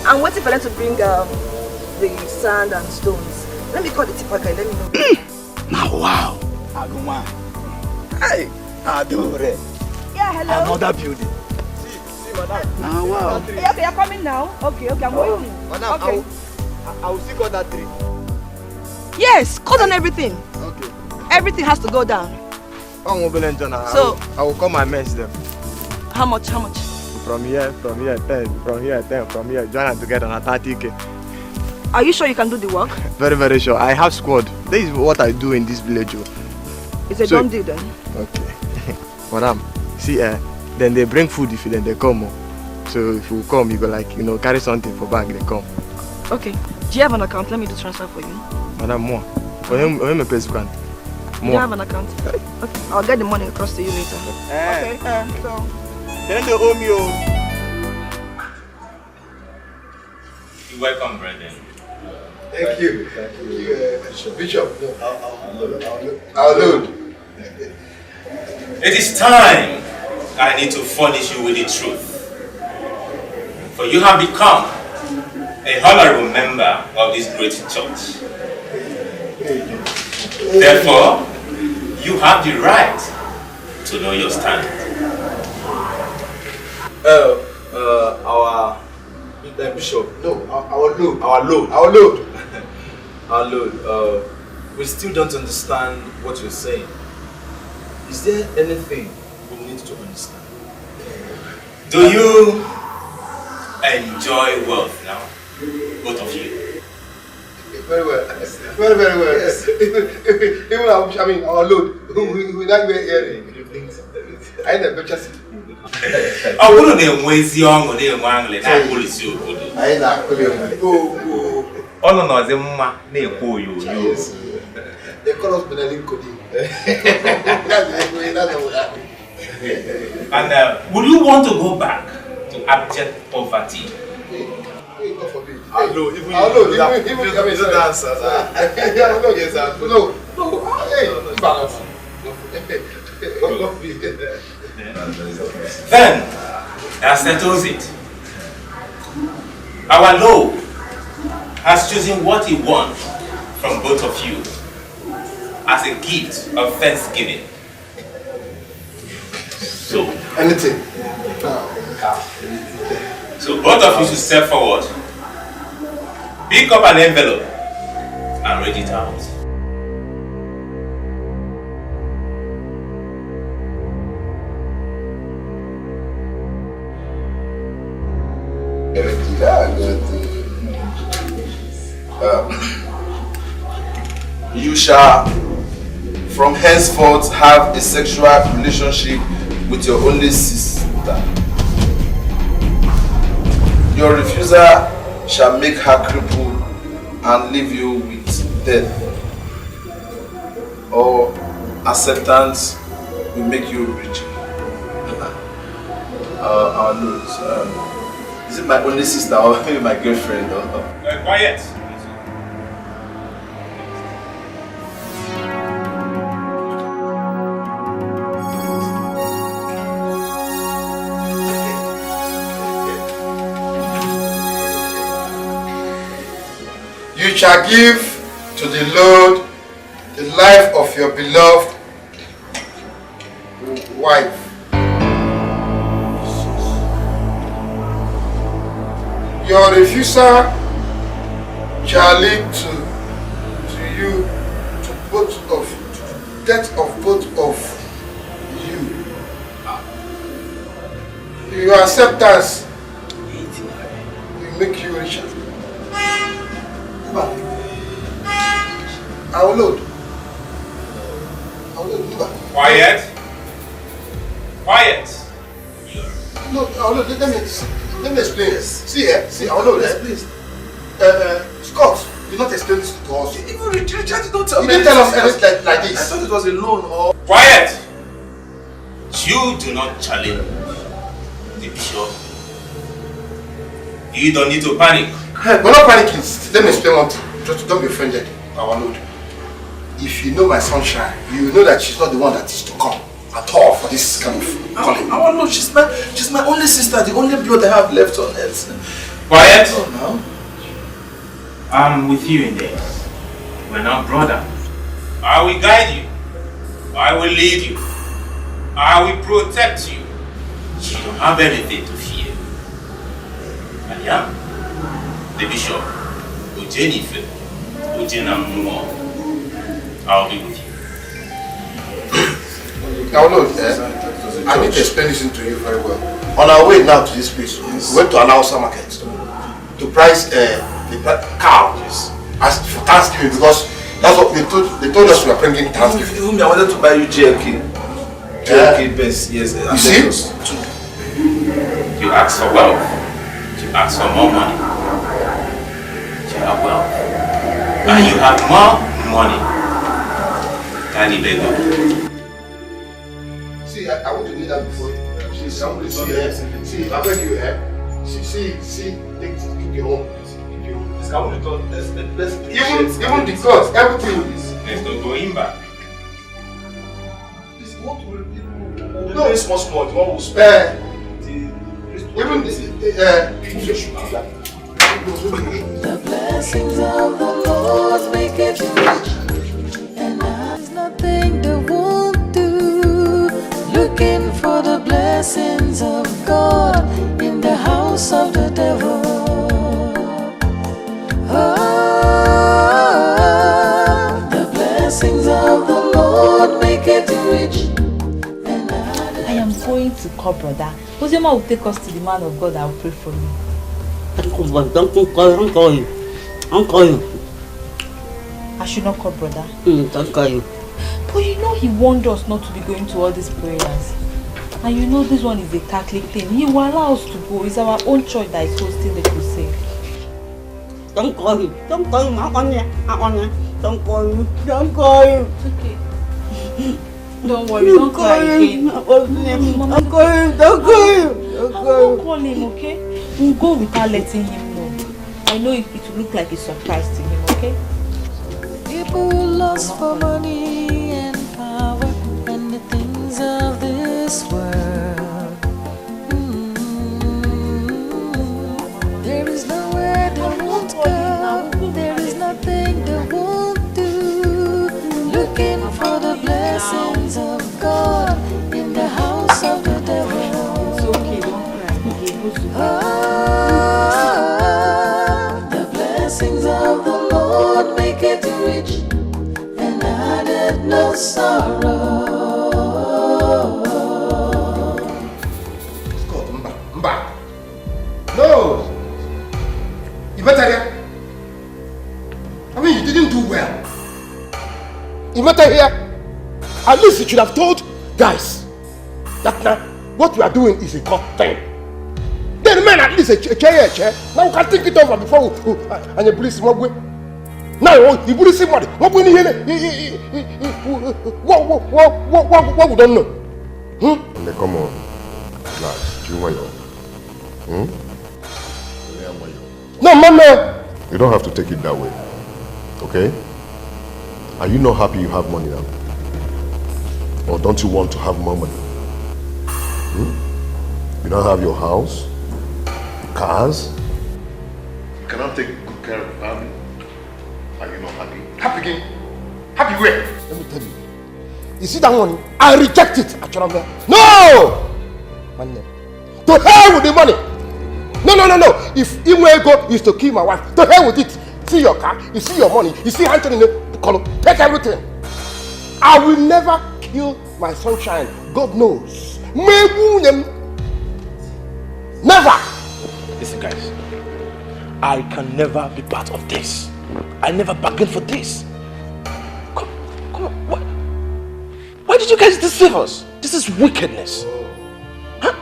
I'm waiting for them to bring the sand and stones. Let me call the tipaka, let me know. Now, wow. Agumai. Hey, Adore. Yeah, hello. Another building. Ah, wow. Okay, you're coming now? Okay, I'm waiting. Madam, okay. I will still cut that tree. Yes, cut on everything. Okay. Everything has to go down. So I will come and mess them. How much? From here, 10, from here, 10, from here, join and together on 30k. Are you sure you can do the work? Very, very sure. I have squad. This is what I do in this village. It's a done deal then. Okay. Madam, see, then they bring food if then they come. So if you come, you go like, carry something for bank, they come. Okay. Do you have an account? Let me do transfer for you. Madam, more. For him, a place you can. Do you have an account? Okay. I'll get the money across to you later. Okay. So. Then they owe me. You're welcome, Brendan. Thank you. Bishop. I'll load. It is time I need to furnish you with the truth. For you have become a honorable member of this great church. Therefore, you have the right to know your stand. Our bishop. No, our load. Our load. Our load. Our load. We still don't understand what you're saying. Is there anything we need to understand? Do you enjoy wealth now, both of you? Very well. Very, very well. Yes. Even our load. We not wear earring. I ain't a better. I wouldn't know where's young or they wangle. I will see you. I ain't not. Oh no, the ma they call you. They call us Benelin Cody. And would you want to go back to abject poverty? God forbid. Hello, even dancers. No. Hey, balance. Then, that settles it. Our Lord has chosen what He wants from both of you as a gift of thanksgiving. So, anything. So both of you should step forward, pick up an envelope, and read it out. You shall from henceforth have a sexual relationship with your only sister. Your refusal shall make her crippled and leave you with death. Or acceptance will make you rich. Our Lord, is it my only sister or maybe my girlfriend? Quiet. You shall give to the Lord the life of your beloved wife. Your refusal shall lead to you, to the death of both of you. Your acceptance will make you richer. Our Lord. Quiet. Quiet. No, our Lord, let me explain. See, our Lord, yes, please. Scott, You not explain this to us. Even Richard, don't tell me. You didn't tell us anything like this. I thought it was a loan or... Quiet! You do not challenge the bishop. You don't need to panic. We're not panicking. Let me explain one thing. Just don't be offended, our Lord. If you know my sunshine, you know that she's not the one that is to come at all for this kind of calling. Our Lord, she's my only sister, the only blood I have left on earth. Quiet! Oh, no. I'm with you in this. We're not brothers. I will guide you. I will lead you. I will protect you. You don't have anything to fear. I am the bishop. Ojenife. Ojenamumo. I'll be with you. Now, Lord, I need to explain this to you very well. On our way now to this place, we went to an outside market to price the cow as for Thanksgiving, because that's what they told us we were bringing Thanksgiving. Even I wanted to buy you JLK. JLK best, yes. You see? You ask for wealth. You ask for more money. You have wealth. And you have more money. See, I want to do that before. See, I want to see her. See, I beg you, see, take your home. Even the clothes, everything. Let's not go in back. No, it's small, the one will spare. Even this, The blessings of the Lord make it rich, and there's nothing they won't do. Looking for the blessings of God in the house of the devil. Oh, the blessings of the Lord make it rich. I am going to call brother. Ozema will take us to the man of God that will pray for me. Don't call you. I'll call you. I should not call brother. Don't call you. But you know he warned us not to be going to all these prayers. And you know this one is a Catholic thing. He will allow us to go. It's our own church that is hosting the crusade. Don't call him. Don't call him. Don't call him. Don't call him. It's okay. Don't worry, don't cry again. Don't call him. Don't call him. Don't call him. I won't call him, okay? We'll go without letting him know. I know it will look like a surprise to him, okay? People lust for money and power and the things of this world. There is nowhere they won't go. There is nothing they won't do. Looking for the blessings of God in the house of the devil. It's okay, don't cry. The blessings of the Lord make it rich, and added no sorrow. Mba. No. You better here. I mean, you didn't do well. You better here. At least you should have told guys that now what we are doing is a God thing. Then the man at least a chair. Now we can think it over before we and you police him. Now you police him. What we need what we don't know. Come on, relax. You want your? No, Mama. You don't have to take it that way, okay? Are you not happy you have money now? Or don't you want to have more money? You don't have your house, cars. You cannot take good care of your family. Are you not happy? Happy again? Happy where? Let me tell you. You see that money? I reject it. No! To hell with the money. No. If Imwego is to kill my wife, to hell with it. See your car, you see your money, you see Anthony in the color, take everything. I will never kill my sunshine. God knows. Never. Listen, guys. I can never be part of this. I never bargained for this. Come on. Why did you guys deceive us? This is wickedness. Huh?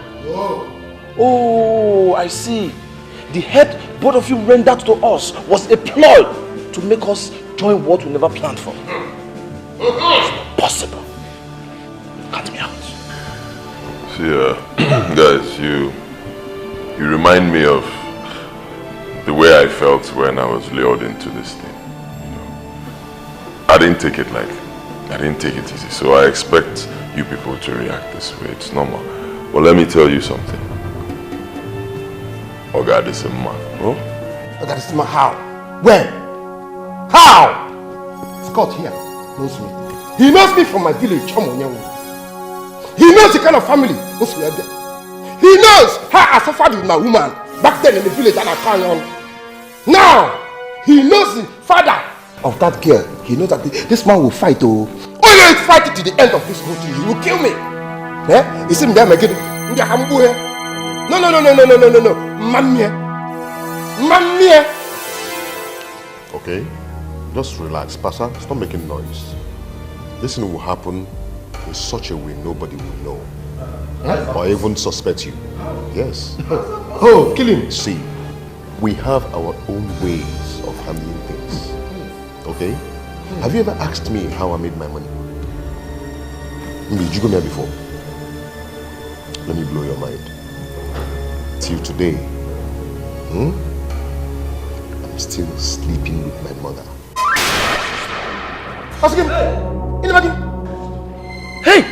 Oh, I see. The head both of you rendered to us was a ploy to make us join what we never planned for. It's not possible. Cut me out. See, guys, you remind me of the way I felt when I was lured into this thing. You know, I didn't take it easy, so I expect you people to react this way. It's normal. But let me tell you something. Oh God, this is a man. Oh? Oh God, this is my how? When? How? Scott here knows me. He knows me from my village. He knows the kind of family we are there. He knows how I suffered with my woman back then in the village and I carry on. Now, he knows the father of that girl. He knows that this man will fight. Oh, he fight to the end of this whole thing. He will kill me. Eh? You see me there again? No. Mamie. Okay, just relax. Pastor, stop making noise. This thing will happen in such a way nobody will know. Or even suspect you. Yes. Oh, kill him. See, we have our own ways of handling things. Okay? Have you ever asked me how I made my money? Did you go there before? Let me blow your mind. Till today, I'm still sleeping with my mother. Hey!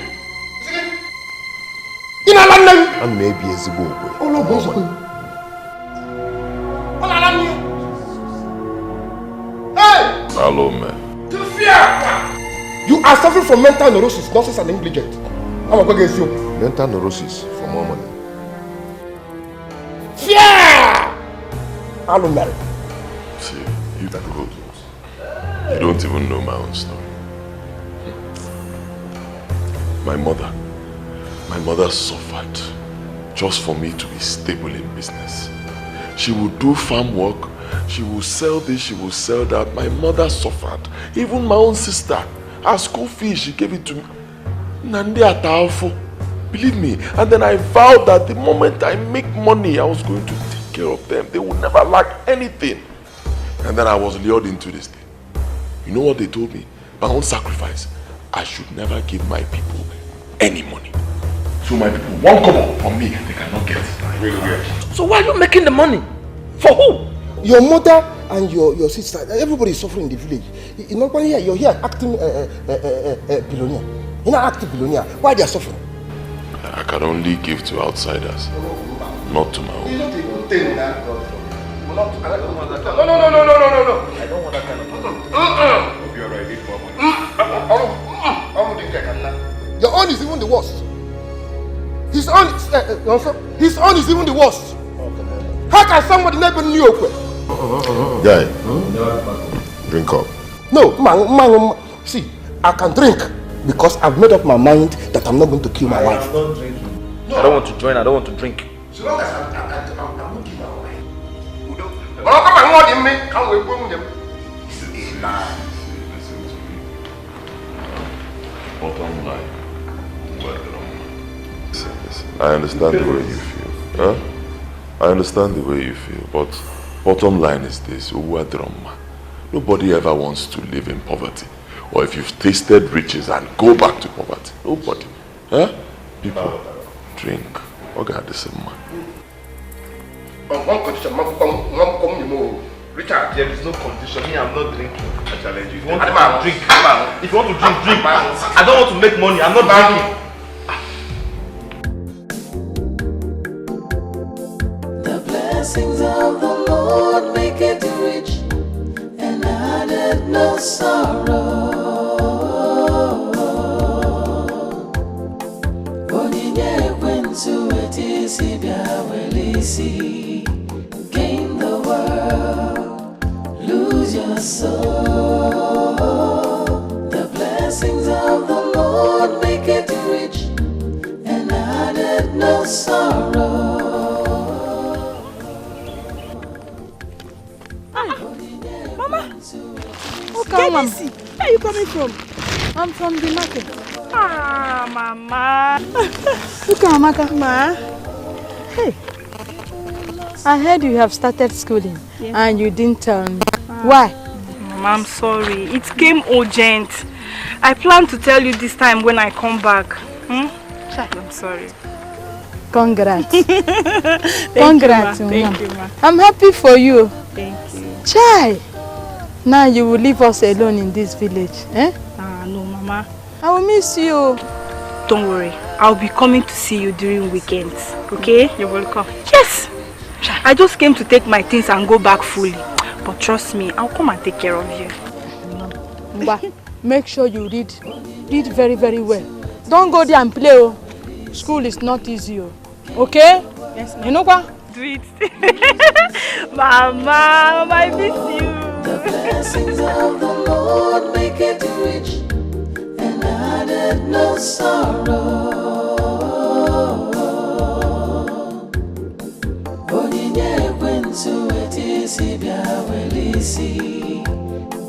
And maybe a zibo. Hey! Hello, man. You are suffering from mental neurosis, nonsense and negligent. I'm going against you. Mental neurosis for more money. Fear! I'm married. See, you don't even know my own story. My mother suffered just for me to be stable in business. She would do farm work, she would sell this, she would sell that. My mother suffered. Even my own sister, her school fees, she gave it to me. Nandi Ataofo. Believe me. And then I vowed that the moment I make money, I was going to take care of them. They would never lack anything. And then I was lured into this thing. You know what they told me? My own sacrifice. I should never give my people any money. So my people, one kobo from me, they cannot get it. Really weird. So why are you making the money? For who? Your mother and your sister, everybody is suffering in the village. You're not here, you're here acting billionaire. You're not acting billionaire. Why they are suffering? I can only give to outsiders, not to my own. You don't even think that God. No. I don't want that kind of. No. I don't want that kind of. Hope you're right. Need more money. Your own is even the worst. His own is even the worst. How can somebody never knew? Guy, drink up. No, man. See, I can drink because I've made up my mind that I'm not going to kill my wife. I'm not drinking. I don't want to join. I don't want to drink. So long as I'm not killing my wife. But how come I'm not in me? Can't we bring them? Listen to me. Bottom line. Listen. I understand the way you feel. Huh? I understand the way you feel, but bottom line is this. Nobody ever wants to live in poverty. Or if you've tasted riches and go back to poverty. Nobody. Huh? People, drink. Okay, this is man. Richard, there is no condition. Me, I'm not drinking. I challenge you. If you want to drink, if you want to drink. I don't want to make money. I'm not drinking. The blessings of the Lord make it rich, and added no sorrow. Onyinye went to it is gain the world, lose your soul. The blessings of the Lord make it rich, and added no sorrow. Mama, okay, Mom. Where are you coming from? I'm from the market. Ah, Mama. Look at Amaka. Ma. Hey, I heard you have started schooling and you didn't tell me. Why? Mama, I'm sorry. It came urgent. I plan to tell you this time when I come back. I'm sorry. Congrats. Congrats, Thank you, ma. I'm happy for you. Thank you. Chai! Now you will leave us alone in this village, eh? No, Mama. I will miss you. Don't worry. I'll be coming to see you during weekends. Okay? You're welcome. Yes! I just came to take my things and go back fully. But trust me, I'll come and take care of you. Mba, make sure you read. Read very, very well. Don't go there and play. Oh. School is not easy. Oh. Okay? Yes, ma'am. You know what? Do it. Mama, I miss you. The blessings of the Lord make it rich and added no sorrow.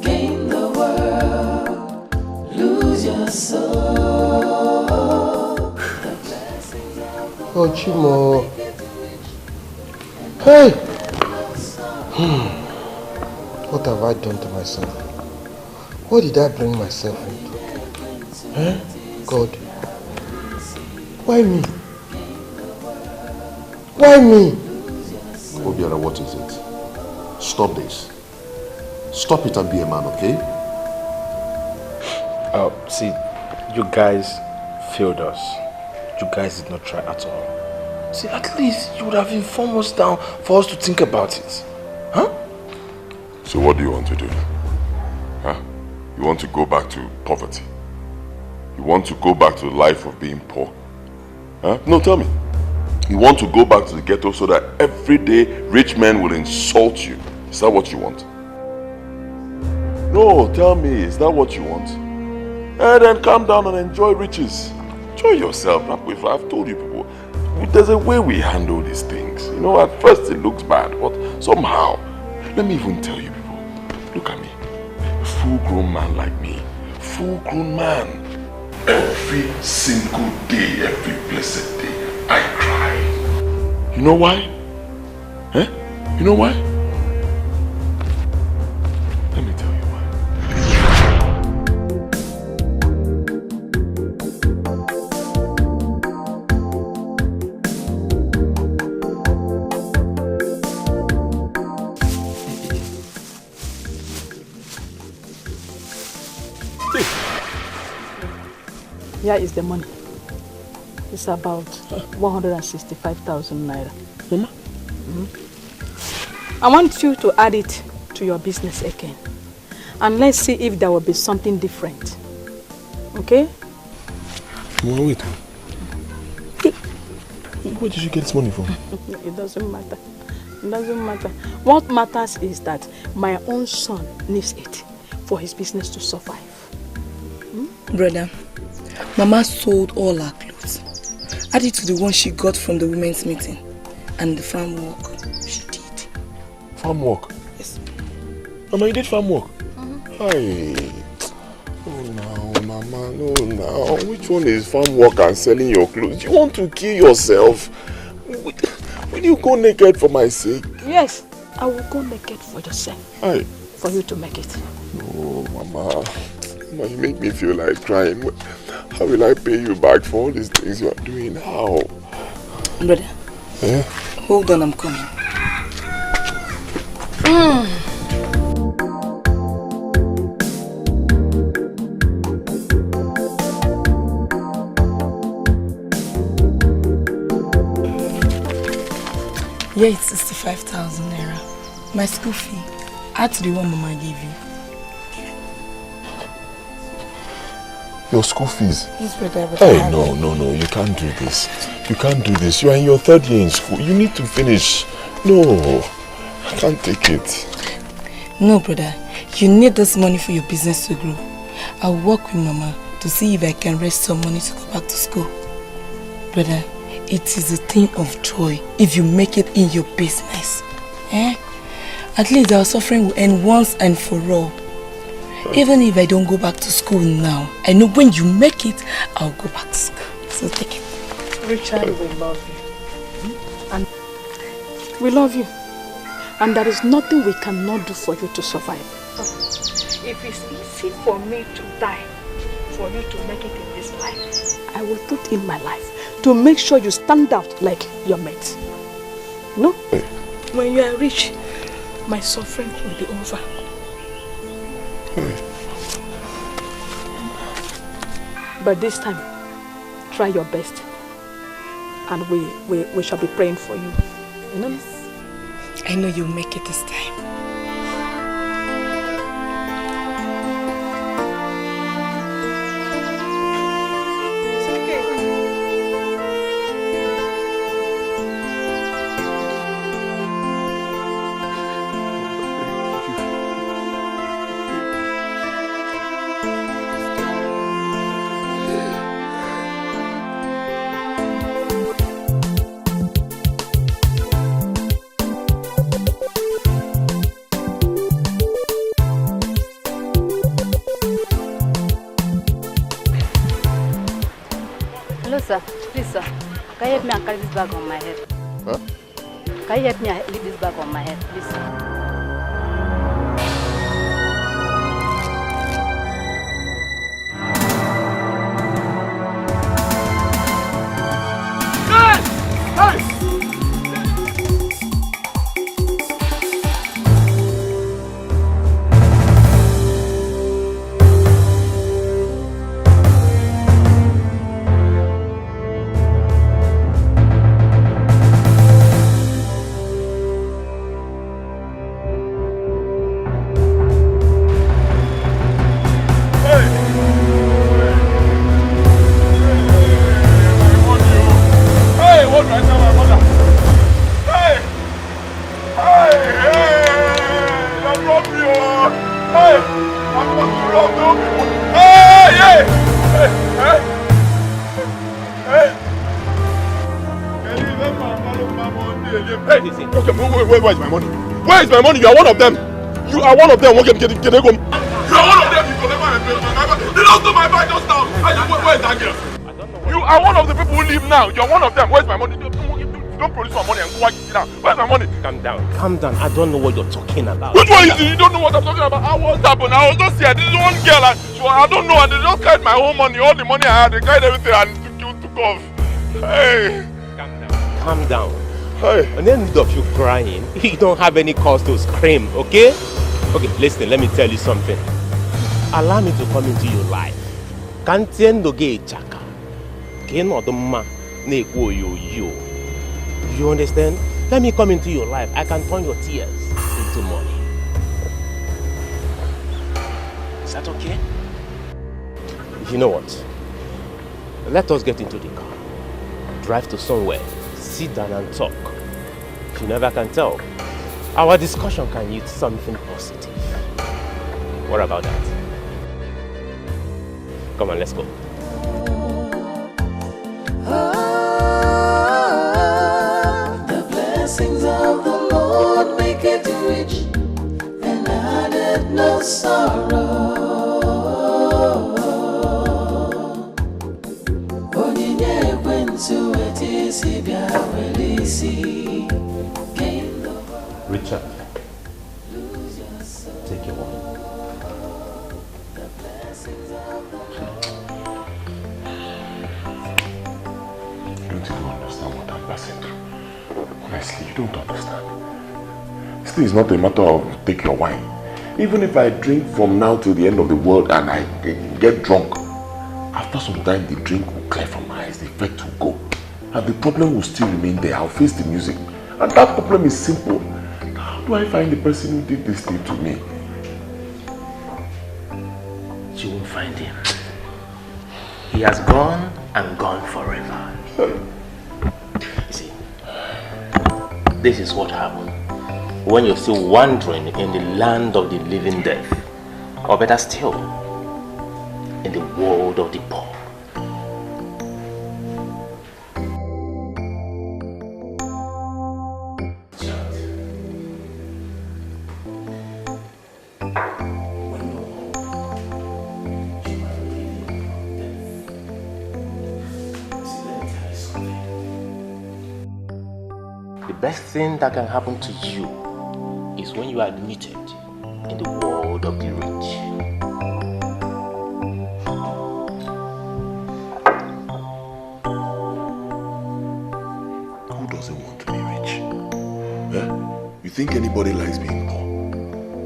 Gain the world, lose your soul. Oh, Chimo. Hey! What have I done to myself? What did I bring myself into? Eh? God. Why me? Why me? Obiara, what is it? Stop this. Stop it and be a man, okay? See, you guys failed us. You guys did not try at all. See, at least you would have informed us down for us to think about it. Huh? So what do you want to do? Huh? You want to go back to poverty? You want to go back to the life of being poor? Huh? No, tell me. You want to go back to the ghetto so that every day rich men will insult you? Is that what you want? No, tell me, is that what you want? And then calm down and enjoy riches. Enjoy yourself. I've told you people, there's a way we handle these things. You know, at first it looks bad, but somehow, let me even tell you people, look at me. A full-grown man like me, full-grown man. Every single day, every blessed day, I cry. You know why? Eh? You know why? Let me tell you why. Here is the money. It's about 165,000 naira. Mama? I want you to add it to your business again. And let's see if there will be something different. Okay? Mama, wait. Where did you get this money from? It doesn't matter. It doesn't matter. What matters is that my own son needs it for his business to survive. Brother, Mama sold all her clothes. Added to the one she got from the women's meeting. And the farm work she did. Farm work? Yes. Mama, you did farm work? Hi. Oh no, Mama, no now. Which one is farm work and selling your clothes? You want to kill yourself? Will you go naked for my sake? Yes, I will go naked for yourself. Hi. For you to make it. No, Mama. Mama, you make me feel like crying. How will I pay you back for all these things you are doing? How? Brother. Eh? Hold on, I'm coming. Yeah, it's 65,000 naira. My school fee. Add to the one Mama gave you. Your school fees? Yes, brother. Hey, no, you can't do this. You can't do this. You are in your 3rd year in school. You need to finish. No, I can't take it. No, brother. You need this money for your business to grow. I'll work with Mama to see if I can raise some money to go back to school. Brother, it is a thing of joy if you make it in your business. Eh? At least our suffering will end once and for all. Even if I don't go back to school now, I know when you make it, I'll go back to school. So take it. Richard, we love you. And we love you. And there is nothing we cannot do for you to survive. if it's easy for me to die, for you to make it in this life, I will put in my life to make sure you stand out like your mate. No? When you are rich, my suffering will be over. But this time, try your best. And we shall be praying for you. You know? I know you'll make it this time. Sir, please sir, can you help me and carry this bag on my head? Huh? Can you help me and leave this bag on my head, please sir? Where is my money? Where is my money? You are one of them. You are one of them. You are one of them. You will never replace my bag. They don't do my bag just now. Where is that girl? You are one of the people who leave now. You are one of them. Where is my money? Don't produce my money and go sit down. Where is my money? Calm down. Calm down. I don't know what you're talking about. Which one is it? You don't know what I'm talking about? What happened? I was just here. This is one girl. I don't know. And they just carried my whole money. All the money I had. They carried everything and took off. Hey. Calm down. Calm down. Hey. And then of you crying, you don't have any cause to scream, okay? Okay, listen, let me tell you something. Allow me to come into your life. You understand? Let me come into your life. I can turn your tears into money. Is that okay? You know what? Let us get into the car. Drive to somewhere. Sit down and talk. You never can tell. Our discussion can yield something positive. What about that? Come on, let's go. The blessings of the Lord make it rich and added no sorrow. Richard, take your wine. You don't even understand what I'm passing through. Honestly, you don't understand. This thing is not a matter of take your wine. Even if I drink from now till the end of the world and I get drunk, after some time the drink will clear from my eyes, the effect will go. And the problem will still remain there. I'll face the music. And that problem is simple. How do I find the person who did this thing to me? You won't find him. He has gone and gone forever. You see, this is what happened when you're still wandering in the land of the living dead. Or better still, in the world of the poor. The best thing that can happen to you is when you are admitted in the world abode of the rich. Who doesn't want to be rich? Eh? You think anybody likes being poor?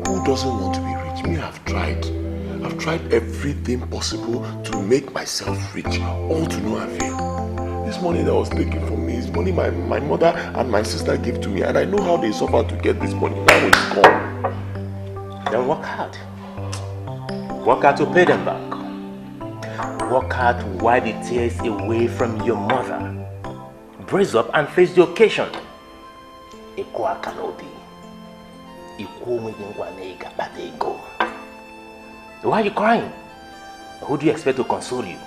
Who doesn't want to be rich? Me, I've tried. I've tried everything possible to make myself rich, all to no avail. This money that was taken from me is money my mother and my sister gave to me, and I know how they suffer to get this money. Now it's gone. Then work hard. Work hard to pay them back. Work hard to wipe the tears away from your mother. Brace up and face the occasion. Why are you crying? Who do you expect to console you?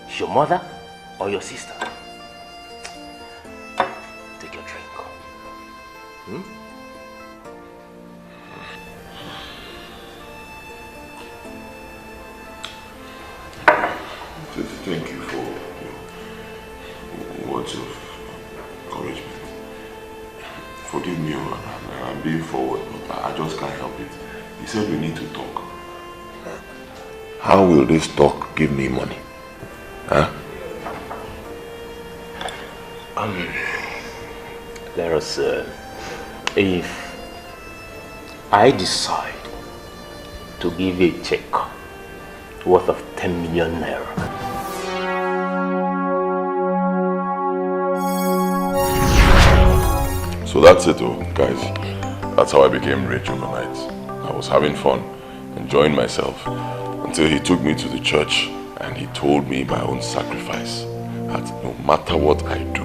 Is your mother or your sister? Take your drink. Thank you for your words of encouragement. Forgive me, I'm being forward, but I just can't help it. He said we need to talk. How will this talk give me money? Huh? Let us, if I decide to give a check worth of 10 million naira. So that's it, guys. That's how I became rich overnight. I was having fun, enjoying myself, until he took me to the church and he told me my own sacrifice, that no matter what I do,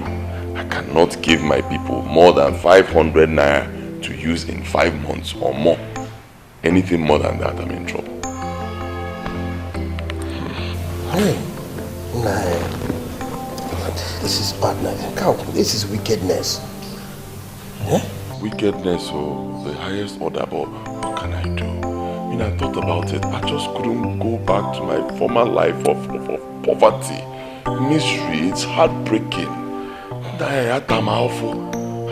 I cannot give my people more than 500 naira to use in 5 months or more. Anything more than that, I'm in trouble. Hey, nah, this is madness. This is wickedness. Yeah? Wickedness, the highest order, but what can I do? I mean, I thought about it. I just couldn't go back to my former life of poverty, misery. It's heartbreaking. I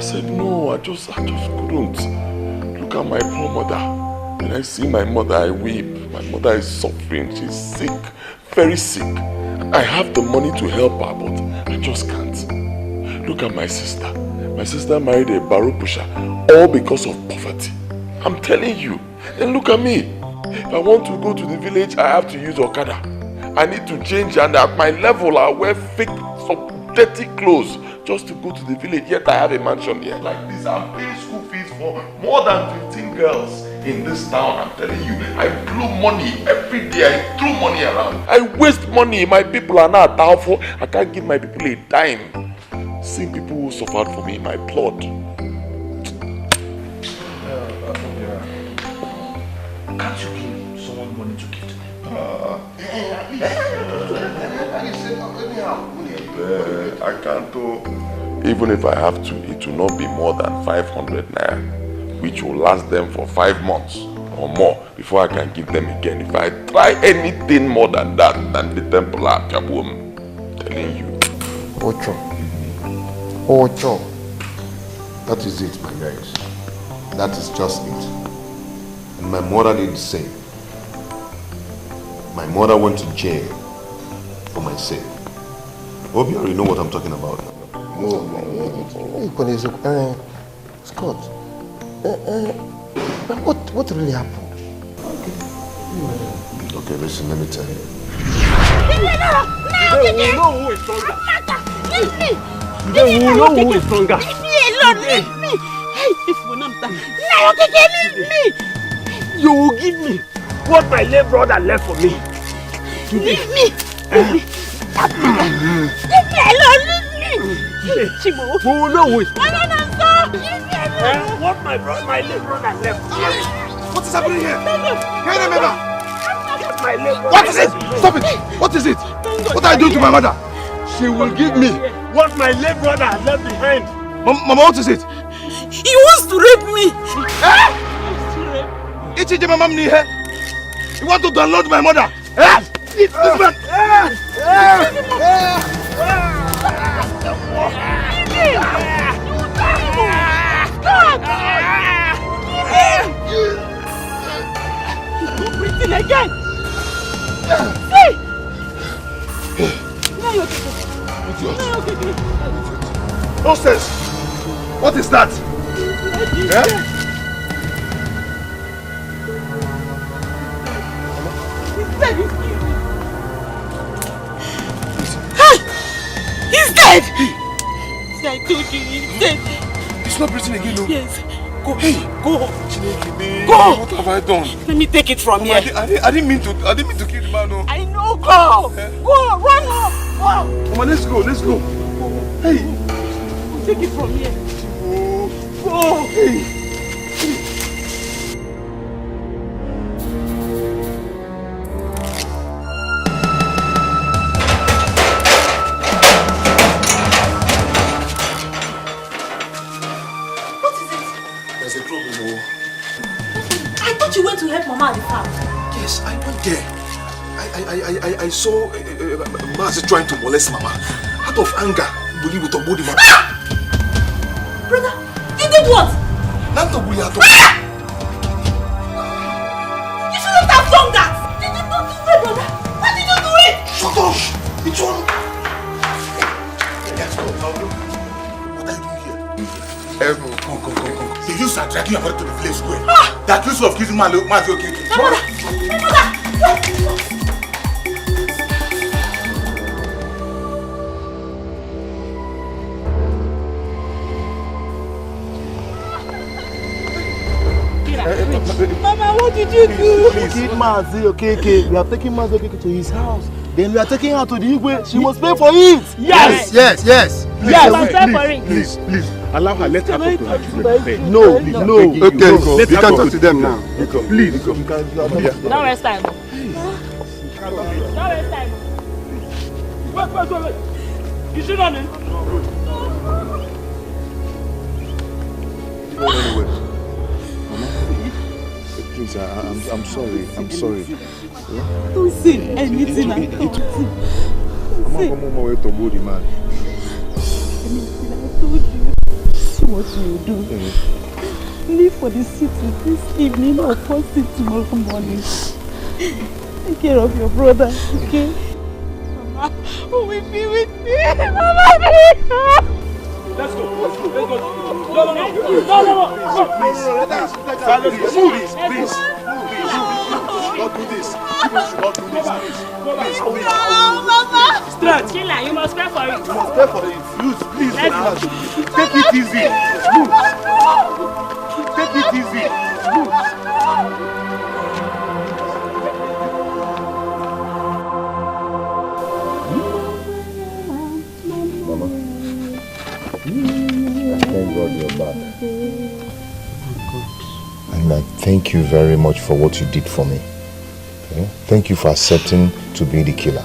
said, no, I just couldn't. Look at my poor mother. When I see my mother, I weep. My mother is suffering. She's sick, very sick. I have the money to help her, but I just can't. Look at my sister. My sister married a barrow pusher, all because of poverty. I'm telling you. And look at me. If I want to go to the village, I have to use Okada. I need to change, and at my level, I wear fake, some dirty clothes just to go to the village. Yet I have a mansion here like this. I'm paying school fees for more than 15 girls in this town. I'm telling you, I blow money every day. I throw money around. I waste money. My people are not powerful. I can't give my people a dime. See people who suffered for me in my blood. Can't you give someone money to give to them? I can't. Even if I have to, it will not be more than 500 naira, which will last them for 5 months or more before I can give them again. If I try anything more than that, than the temple at Kabum, I'm telling you. Ocho. That is it, my guys. That is just it. And my mother did the same. My mother went to jail for my sake. Hope you already know what I'm talking about. Scott, what really happened? Okay, listen, let me tell you. They will know who is stronger. They will know who is stronger. Leave me alone, leave me. If we don't die, now leave me. You will give me what my late brother left for me. Leave me. Leave me alone, leave me. Chimo. Who will know who is stronger? Leave me alone. What my late brother left for me. What is happening here? Hey, remember. What is it? Stop it! What is it? What are you doing to my mother? She will give me what my late brother has left behind. Mama, what is it? He wants to rape me. You want to download my mother? This man! Nonsense! What is that? Eh? He's dead! See, I told you, he's dead. He's not breathing again, no? Yes. Go, go. Go! What have I done? Let me take it from here. I didn't mean to kill the man, no. I know, go! Go, run home! Go! Come on, let's go. Hey! Take it from here. Go! Hey! You went to help Mama at the farm. Yes, I went there. I saw Mazi trying to molest Mama. Out of anger, Bully with a body. Brother, you did what? Not to Bully at all. You shouldn't have done that. You did not do it, brother. Why did you do it? Shut up! It's one. What are you doing here? Come. The youths are dragging your mother to the village square. The accused of killing Mazi Okeke. Mama, what did you do? Kid Mazi Okeke. We are taking Mazi Okeke to his house. Then we are taking her to the Igwe. She must pay for it. Yes. Yes. Please. Allow her. Let her talk to her children. No. Okay, We can talk to them now. Please. Don't waste time. Don't waste time. Wait. Is she running? Please, I'm sorry. Don't say anything. Come on, wait to body, man. I told you. See what you do. Leave for the city this evening or first thing tomorrow morning. Take care of your brother, okay? Mama, who will be with me? Mama, let's go. No. Please. Don't do this. No, Mama. Straight. Killer, you must pay for it. Please. Take it easy. Take it easy. Mama, thank God you're back. And I thank you very much for what you did for me. Okay? Thank you for accepting to be the killer.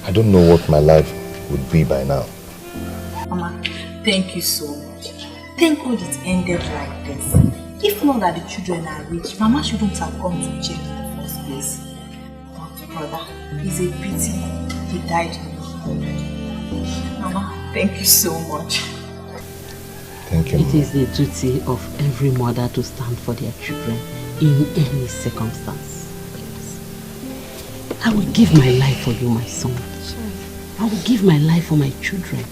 I don't know what my life would be by now. Mama, thank you so much. Thank God it ended like this. If not that the children are rich, Mama shouldn't have gone to jail in the first place. But brother, it's a pity he died. Mama, thank you so much. Thank you. It is the duty of every mother to stand for their children in any circumstance. I will give my life for you, my son. I will give my life for my children.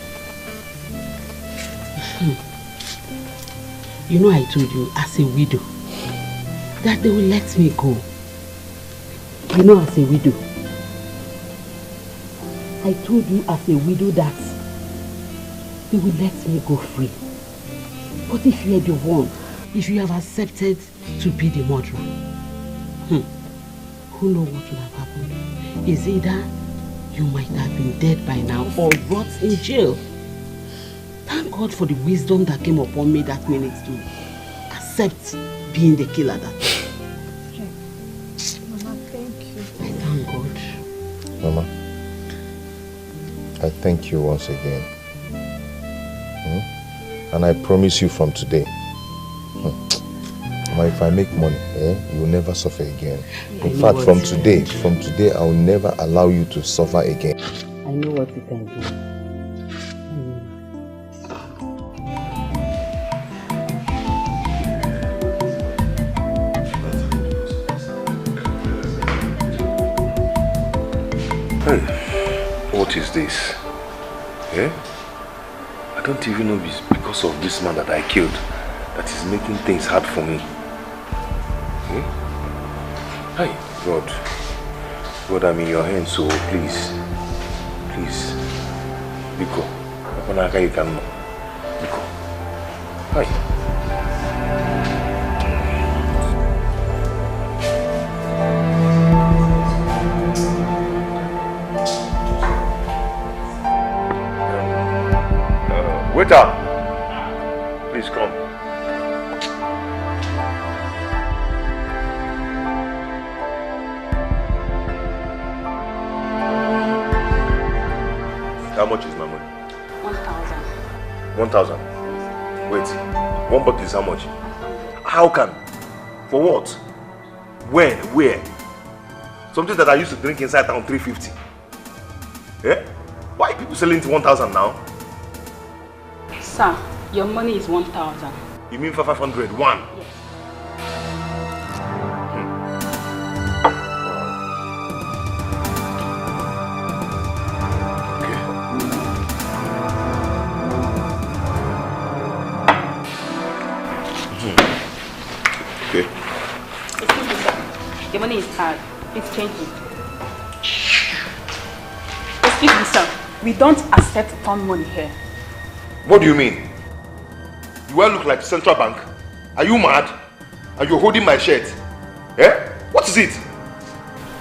You know, I told you as a widow that they will let me go. You know, as a widow, I told you as a widow that they will let me go free. But if you are the one, if you have accepted to be the murderer, who knows what would have happened? Is either you might have been dead by now or rot in jail. Thank God for the wisdom that came upon me that minute to accept being the killer that day. Mama, thank you. I thank God. Mama, I thank you once again. And I promise you from today, Mama, if I make money, you will never suffer again. In fact, from today, I will never allow you to suffer again. I know what you can do. Hey, what is this? Eh? I don't even know if it's because of this man that I killed that is making things hard for me. Eh? Hi, God. God, I'm in your hands, so please. Please. Biko. Opanaka you can. Biko. Hi. Waiter, please come. How much is my money? 1,000. 1,000? Wait, one bottle is how much? How can? For what? When? Where? Something that I used to drink inside town 350. Eh? Why are people selling it 1,000 now? Sir, your money is 1,000. You mean for 500? One? Yes. Okay. Excuse me, sir. Your money is hard. Please change it. Excuse me, sir. We don't accept found money here. What do you mean? Do I look like Central Bank? Are you mad? And you're holding my shirt? Eh? What is it?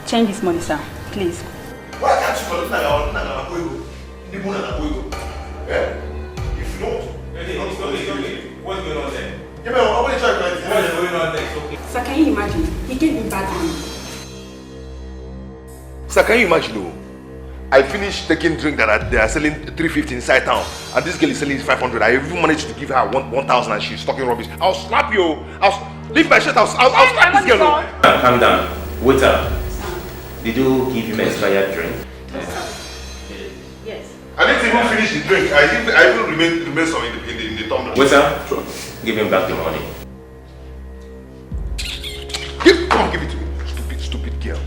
Change this money, sir. Please. Why can't you look like eh? If you don't, what's going on there? Give me a what is going on there? Okay. Sir, can you imagine? He gave me bad money. Sir, can you imagine? I finished taking drink that they are selling 350 inside town, and this girl is selling 500. I even managed to give her 1,000 and she's talking rubbish. I'll slap you. Leave my shirt. I'll slap this girl. Calm down. Waiter, did you give him expired drink? Yes. I didn't even finish the drink. I even remain some in the tumbler. Waiter, give him back the money. Come on, give it to me. Stupid girl.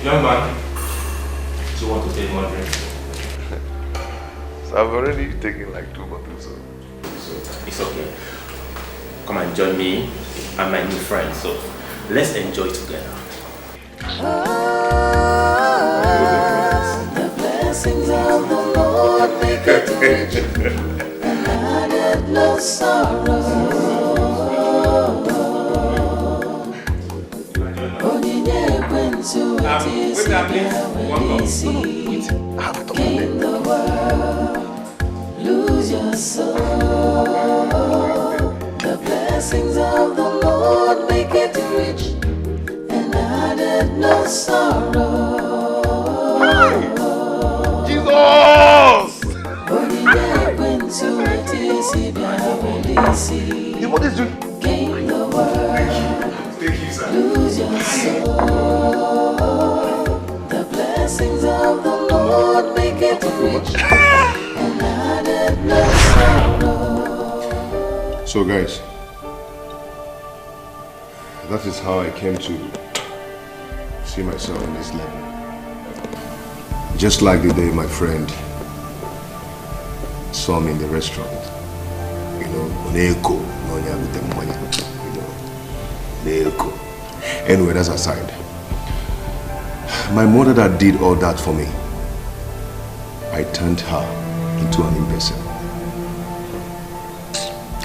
Young man, do you want to take more drink? So I've already taken like 2 bottles. So it's okay. Come and join me and my new friend. So let's enjoy together. The blessings of the Lord make it rich, and added no sorrow. Gain the world, lose your soul. The blessings of the Lord make it rich, and added no sorrow. Jesus! What is doing? Gain the world, lose your soul. The blessings of the Lord make it rich, and added no sorrow. So guys, that is how I came to see myself in this level. Just like the day my friend saw me in the restaurant. You know, Oneko, Oneko. Anyway, that's aside. My mother that did all that for me, I turned her into an imbecile.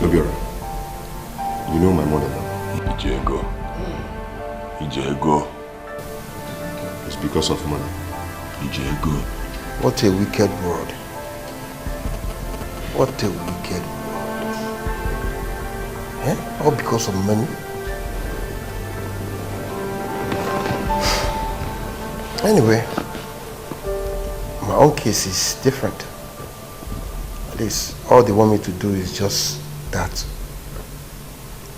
Obiora, you know my mother now. Ijego. It's because of money. Ijego. What a wicked world. What a wicked world. Eh? All because of money. Anyway, my own case is different. At least all they want me to do is just that.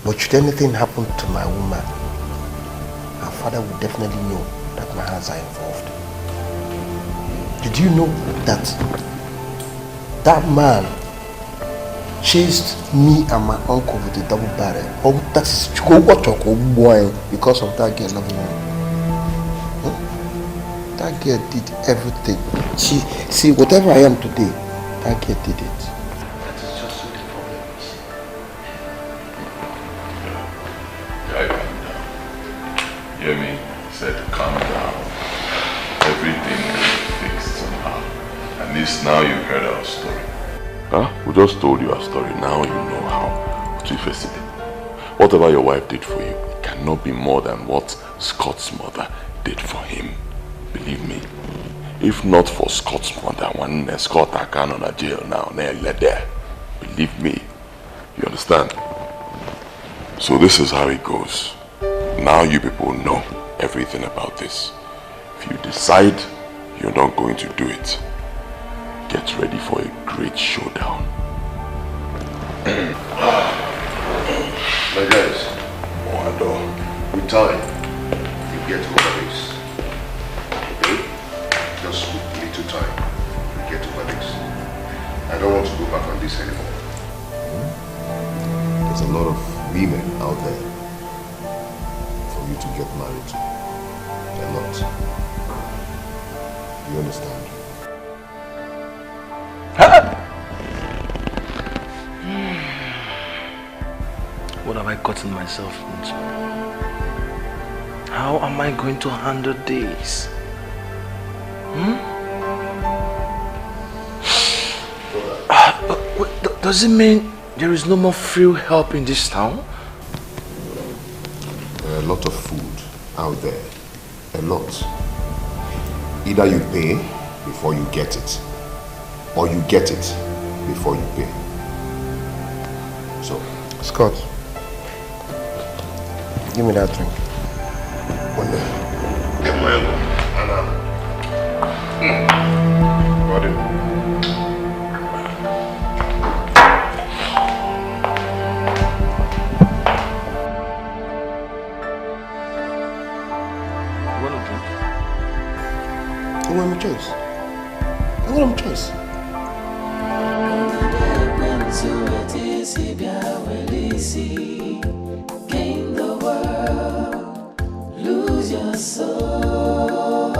But should anything happen to my woman, her father would definitely know that my hands are involved. Did you know that that man chased me and my uncle with a double barrel? Oh, that's because of that girl loving me. That girl did everything. See, whatever I am today, I did it. That is just the problem. Guy, calm down. Hear me? I said calm down. Everything will be fixed somehow. At least now you've heard our story. Huh? We just told you our story. Now you know how to face it. Whatever your wife did for you cannot be more than what Scott's mother did for him. Believe me. If not for Scott's mother, when Scott I can on a jail now, let there. Believe me. You understand? So this is how it goes. Now you people know everything about this. If you decide you're not going to do it, get ready for a great showdown. My guys, with time, you get over this. Okay? Just with little time, you get over this. I don't want to go back on this anymore. There's a lot of women out there for you to get married to. A lot. You understand? What have I gotten myself into? How am I going to handle this? Does it mean there is no more free help in this town? There are a lot of food out there. A lot. Either you pay before you get it, or you get it before you pay. So, Scott, give me that drink. One day. Anna. Got it. I want my choice. I want my choice. Gain the world, lose your soul.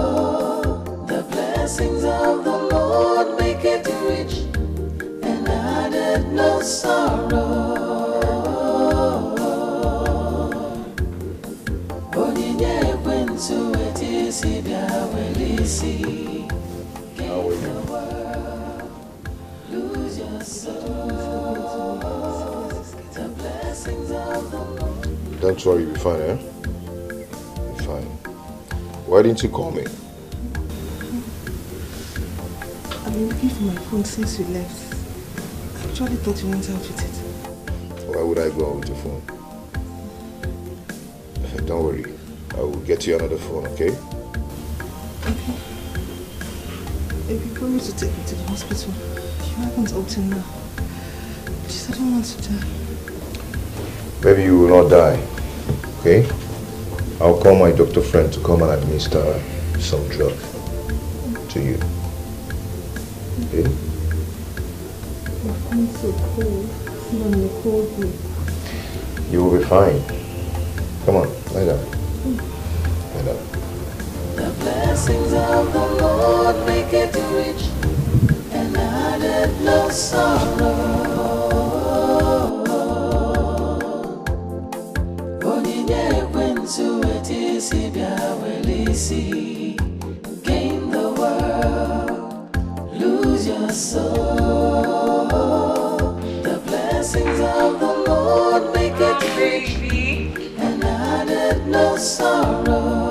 The blessings of the Lord make it rich and added no sorrow. Onyinye ekwensu etisi bịa welisi. Gain the world, lose your soul. The blessings of the Lord. Don't worry, you'll be fine, eh? You're fine. Why didn't you call me? I've been looking for my phone since you left. I actually thought you went out with it. Why would I go out with your phone? Don't worry. I will get you another phone, okay? Okay. If you promise to take me to the hospital, you haven't up till now. Just I don't want to die. Maybe you will not die, okay? I'll call my doctor friend to come and administer some drug to you. Okay? My phone's so cold. It's not in a cold room. You will be fine. Come on, lie down. Lie down. The blessings of the Lord make it rich and added no sorrow. Onyinye ekwensu etisi bịa welisi. Gain the world, lose your soul. The blessings of the Lord make it rich and added no sorrow.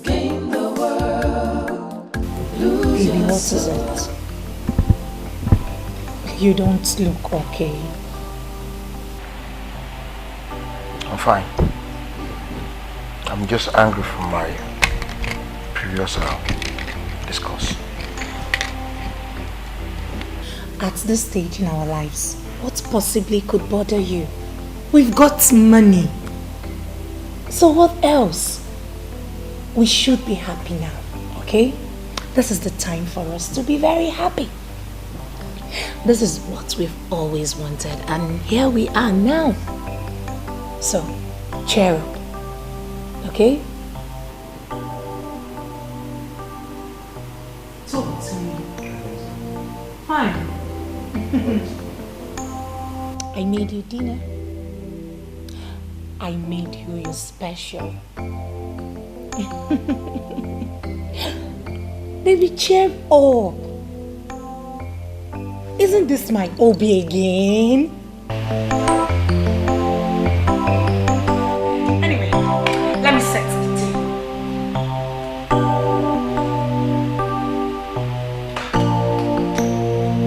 Gain the world, lose Baby, what is it? You don't look okay. I'm fine. I'm just angry from my previous discourse. At this stage in our lives, what possibly could bother you? We've got money. So what else? We should be happy now, okay? This is the time for us to be very happy. This is what we've always wanted, and here we are now. So, cheer up. Okay? Talk to me. Fine. I made you dinner. I made you your special. Baby, cheer up. Isn't this my Obi again? Anyway, let me set the table.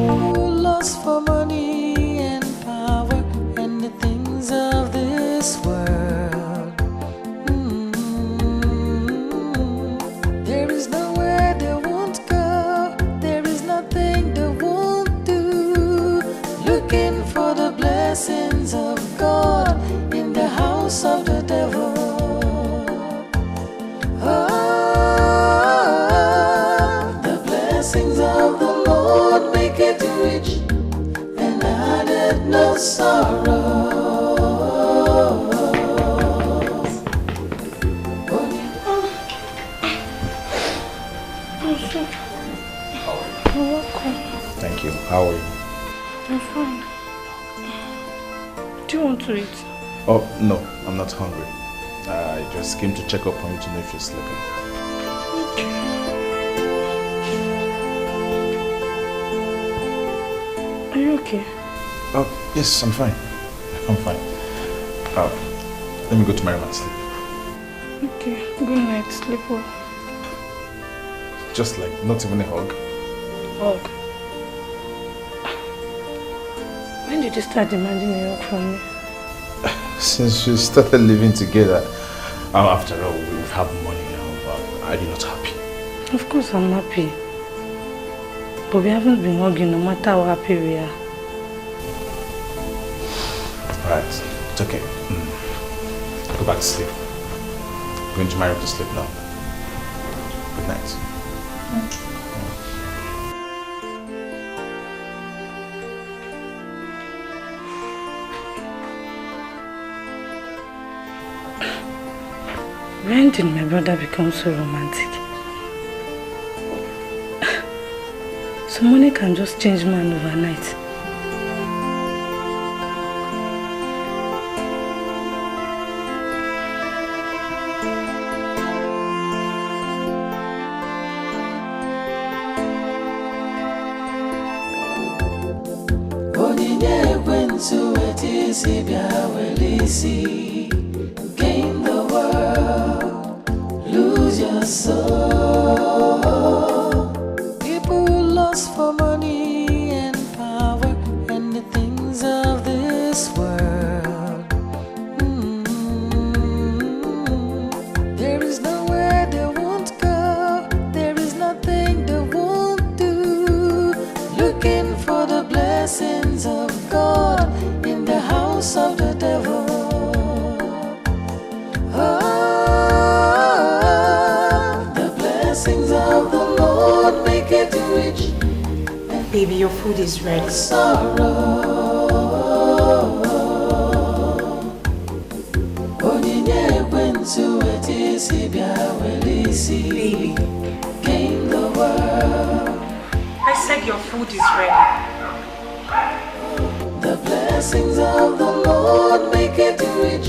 Who lost for money and power and the things of this world? There is nowhere they won't go. There is nothing they won't do. Looking for the blessings of God in the house of the devil. The blessings of the Lord make it rich and added no sorrow. You're welcome. Thank you. How are you? I'm fine. Do you want to eat? Oh, no, I'm not hungry. I just came to check up on you to know if you're sleeping. Are you okay? Oh, yes, I'm fine. I'm fine. Let me go to my room and sleep. Okay, good night. Sleep well. Just like, not even a hug. Hug? When did you start demanding a hug from me? Since we started living together, after all, we have money now. Are you not happy? Of course I'm happy. But we haven't been hugging no matter how happy we are. Alright, it's okay. Go back to sleep. I'm going to my room to sleep now. Good night. When did my brother become so romantic? So money can just change man overnight. Gain the world, lose your soul. People lost for money and power and the things of this world. There is nowhere they won't go. There is nothing they won't do. Looking for the blessings of God in the house of the devil. The blessings of the Lord make it rich. Baby, your food is ready. Sorrow. Baby, gain the world. I said your food is ready. The blessings of the Lord make it rich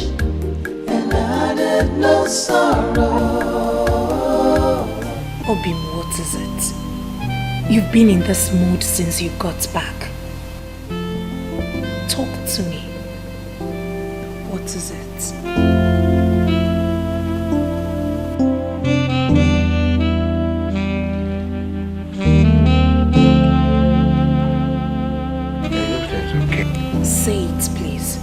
and added no sorrow. Obim, what is it? You've been in this mood since you got back. Talk to me. What is it? Say it, please.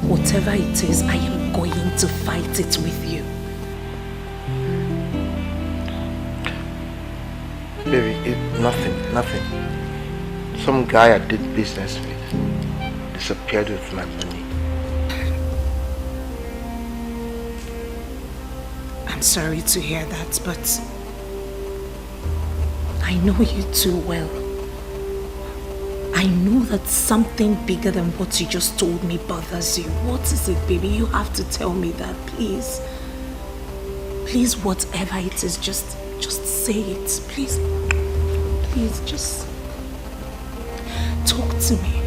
Whatever it is, I am going to fight it with you. Baby, nothing. Some guy I did business with disappeared with my money. I'm sorry to hear that, but I know you too well. I know that something bigger than what you just told me bothers you. What is it, baby? You have to tell me that, please. Please, whatever it is, just say it. Please, please, just talk to me.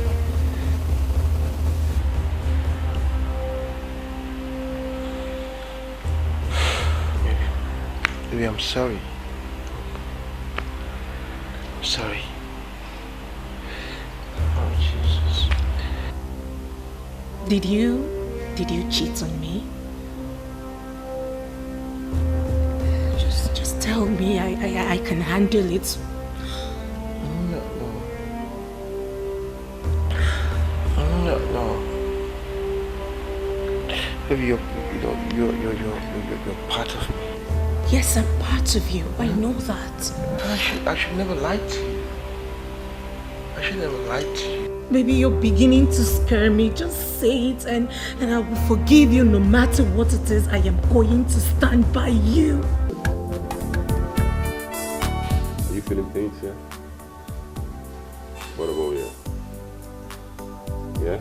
Baby, I'm sorry. I'm sorry. Oh, Jesus. Did you cheat on me? Just tell me. I can handle it. No. Baby, you're part of me. Yes, I'm part of you. I know that. I should never lie to you. I should never lie to you. Baby, you're beginning to scare me. Just say it and I will forgive you no matter what it is. I am going to stand by you. Are you feeling pain, yeah? What about you? Yeah?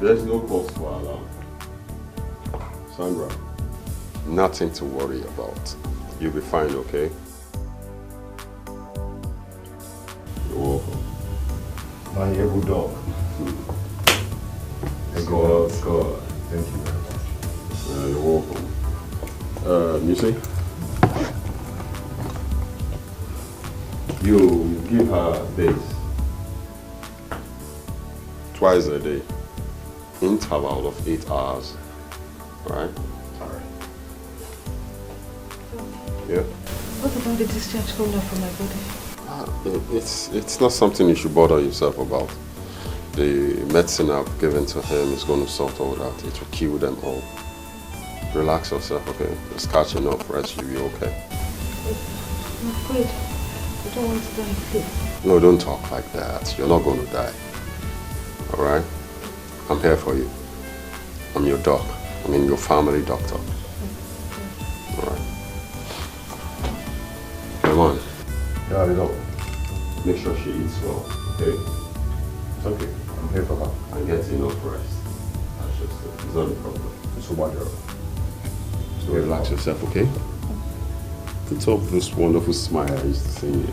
There's no cause for alarm. Sandra, nothing to worry about. You'll be fine, okay? You're welcome. My able dog. Score. Thank you very much. You're welcome. You see? You give her days. Twice a day. Interval of 8 hours. Right? Alright. Yeah? What about the discharge coming up from my body? It's not something you should bother yourself about. The medicine I've given to him is going to sort all that. It will kill them all. Relax yourself, okay? Just catch enough rest, you'll be okay. I'm afraid. I don't want to die, please. No, don't talk like that. You're not going to die. Alright? I'm here for you. I'm your doc. I mean your family doctor. Alright. Come on. Yeah, you know. Make sure she eats well, okay? It's okay. I'm here for her. And get enough rest. That's just it. It's not a problem. It's so much. So relax yourself, okay? Put up this wonderful smile I used to see you.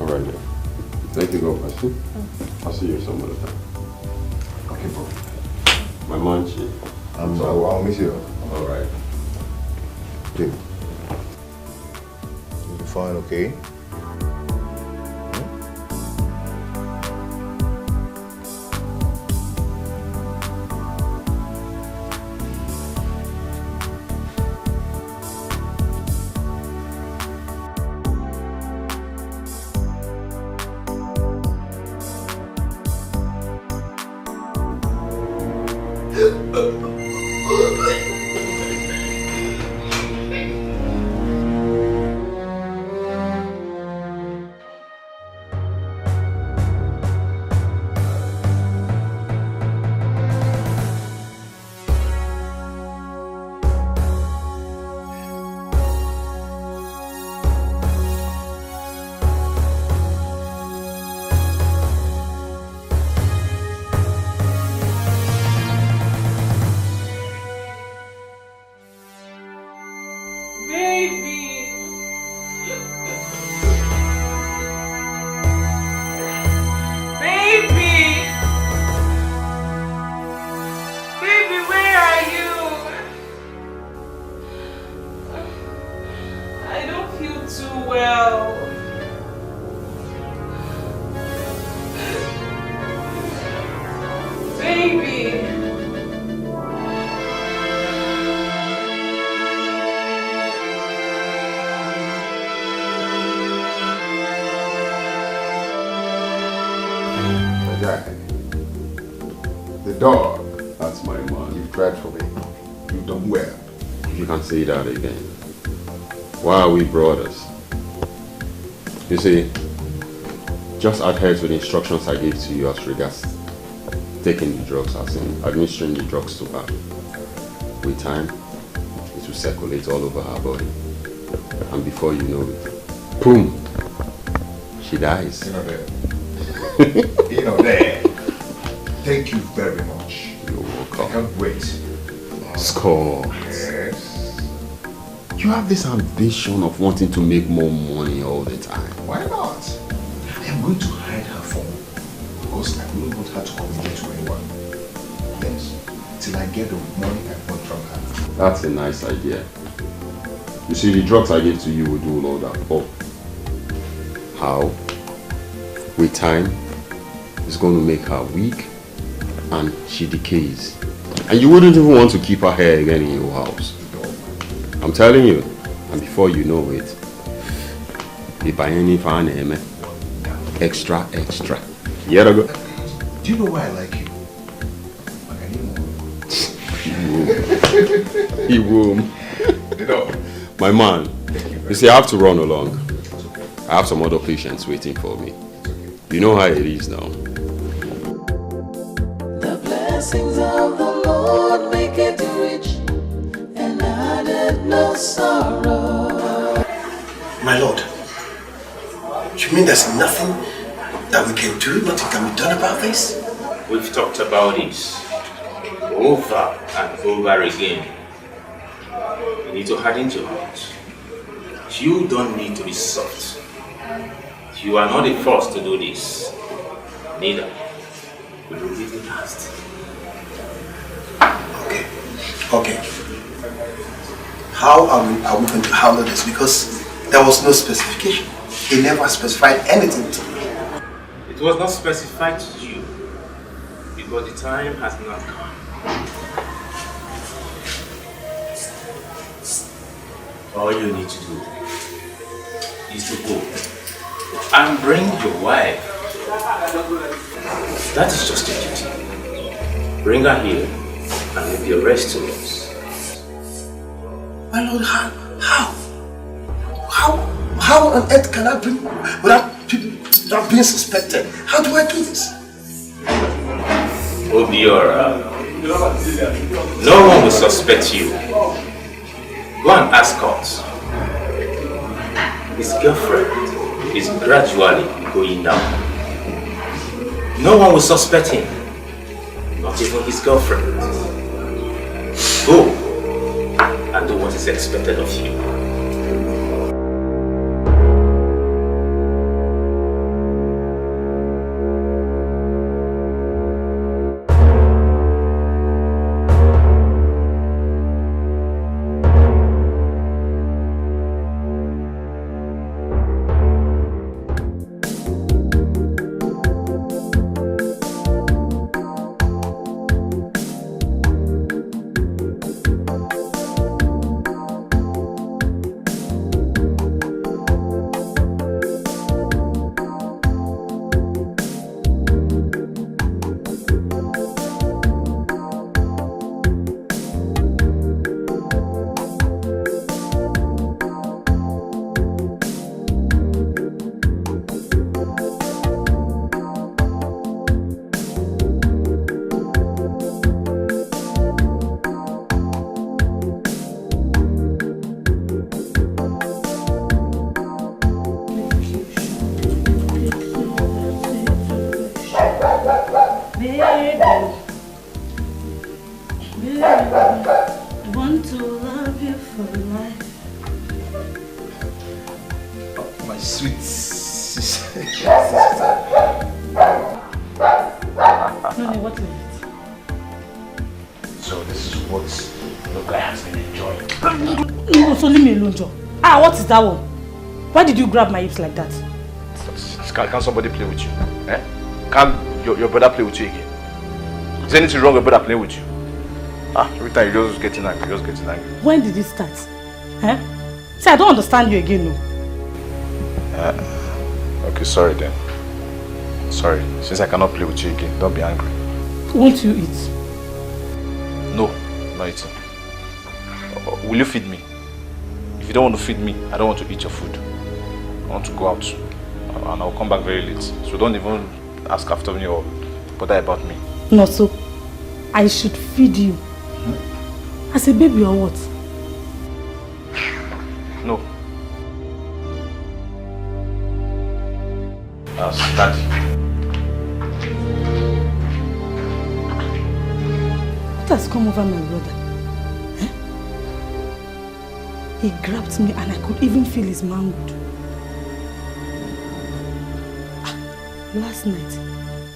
Alright then. Thank you, God bless you. I'll see you some other time. Okay, bro. My manchi. I'll miss you. Alright. Okay. You'll be fine, okay? The dog. That's my man. You've tried for me. You've done well. You can say that again. Why are we brothers? You see, just adhere to the instructions I gave to you as regards taking the drugs, as in administering the drugs to her. With time, it will circulate all over her body. And before you know it, boom, she dies. You know that. You know that. Thank you very much. You're welcome. I can't wait. Scott. Yes. You have this ambition of wanting to make more money all the time. Why not? I am going to hide her phone because I don't want her to communicate to anyone. Yes. Till I get the money I want from her. That's a nice idea. You see, the drugs I gave to you will do all that. But how? With time, it's going to make her weak and she decays. And you wouldn't even want to keep her here again in your house. I'm telling you. And before you know it, you buy any fan, extra. You gotta go. Do you know why I like you? He will. You know. My man, you see, I have to run along. I have some other patients waiting for me. You know how it is now. The blessings of the Lord make it rich and added no sorrow. My lord, you mean there's nothing that we can do, nothing can be done about this? We've talked about this over and over again. You need to harden your heart. You don't need to be soft. You are not the first to do this. Neither will you be the last. Okay. How are we going to handle this? Because there was no specification. He never specified anything to me. It was not specified to you because the time has not come. All you need to do is to go and bring your wife. That is just a duty. Bring her here and leave the rest to us. My lord, how on earth can I bring without people not being suspected? How do I do this? Obiora, no one will suspect you. Go and ask us. His girlfriend is gradually going down. No one will suspect him, not even his girlfriend. Go and do what is expected of you. Want to love you for life. My sweet sister. Nani, what is it? So this is what the guy has been enjoying. No, so leave me alone, Joe. What is that one? Why did you grab my hips like that? Can somebody play with you? Eh? Can your brother play with you again? Is there anything wrong with your brother playing with you? Every time you just getting angry, When did it start? Eh? See, I don't understand you again, no. Okay, sorry then. Sorry. Since I cannot play with you again, don't be angry. Won't you eat? No, not eating. Will you feed me? If you don't want to feed me, I don't want to eat your food. I want to go out. and I'll come back very late. So don't even ask after me or bother about me. No, so I should feed you as a baby or what? No. As daddy. What has come over my brother? Eh? He grabbed me and I could even feel his manhood. Last night,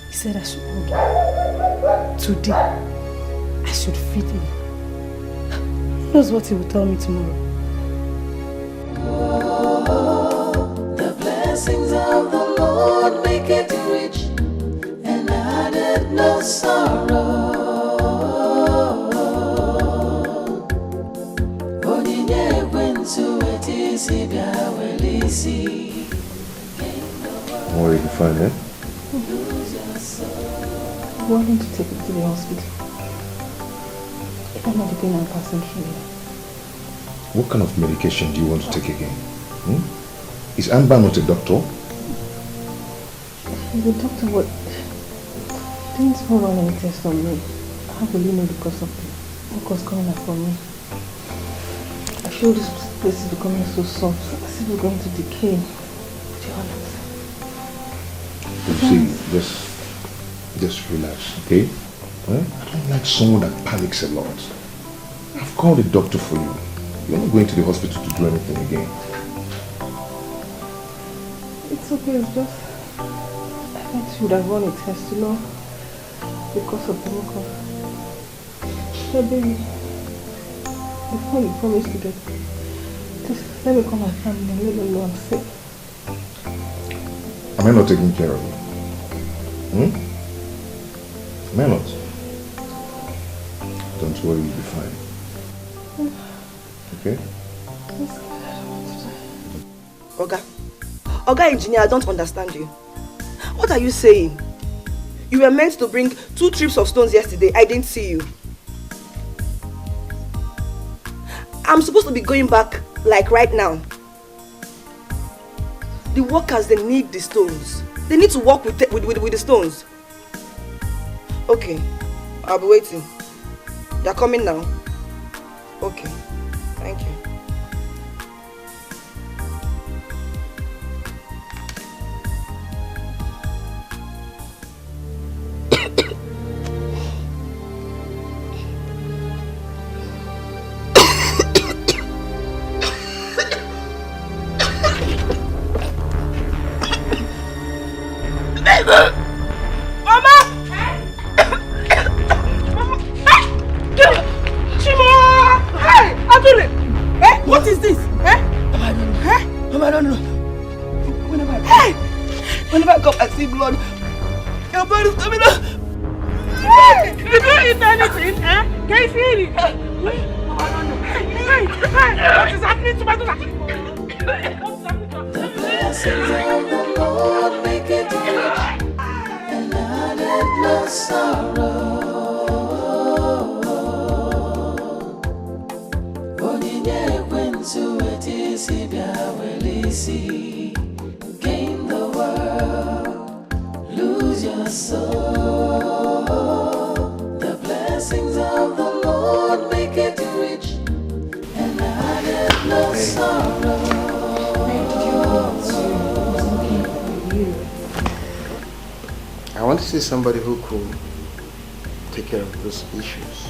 he said I should hug him. Today, I should feed him. Who knows what he will tell me tomorrow? Oh, the blessings of the Lord make it rich, and added no sorrow. Onyinye ekwensu etisi bia welisi. More you find, eh? I want him to take him to the hospital. I'm not the pain I'm passing through here. What kind of medication do you want to take again? Is Amber not a doctor? The doctor didn't run any test on me. How will you know the cause of what was coming up from me? I feel this place is becoming so soft, as if we're going to decay. To be honest. You see, just relax, okay? I don't like someone that panics a lot. I've called a doctor for you. You're not going to the hospital to do anything again. It's okay, it's just I thought you would have run a test, you know, because of the mucus. Hey baby, before you promise to get just let me call my family and let them know I'm sick. Am I not taking care of you? Am I not? Don't worry, you'll be fine. Okay? Oga Engineer, I don't understand you. What are you saying? You were meant to bring 2 trips of stones yesterday. I didn't see you. I'm supposed to be going back like right now. The workers, they need the stones. They need to work with the stones. Okay, I'll be waiting. They're coming now. Okay, thank you. What is this? Mama, no. Whenever I come, I see blood. Your blood is coming out. Hey! You don't eat anything, eh? Can you feel it? Hey! What is happening to my daughter? The blessings of the Lord make it rich, and added no sorrow. Gain the world, lose your soul. The blessings of the Lord make it rich, and added no sorrow. I want to see somebody who could take care of those issues.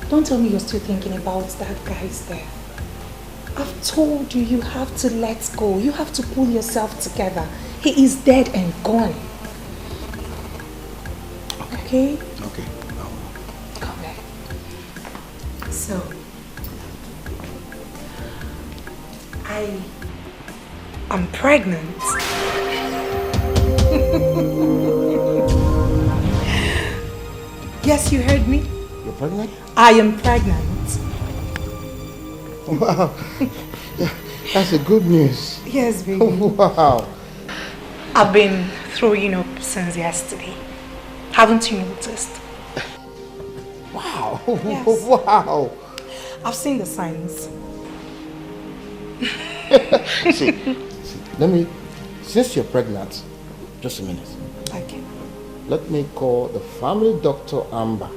Don't tell me you're still thinking about that guy's death. I've told you, you have to let go. You have to pull yourself together. He is dead and gone. Okay? Okay. Come back. So, I'm pregnant. Yes, you heard me. You're pregnant? I am pregnant. Wow. That's a good news. Yes, baby. Wow. I've been throwing up since yesterday. Haven't you noticed? Wow. Yes. Wow. I've seen the signs. see, since you're pregnant, just a minute. Okay. Let me call the family doctor Amber.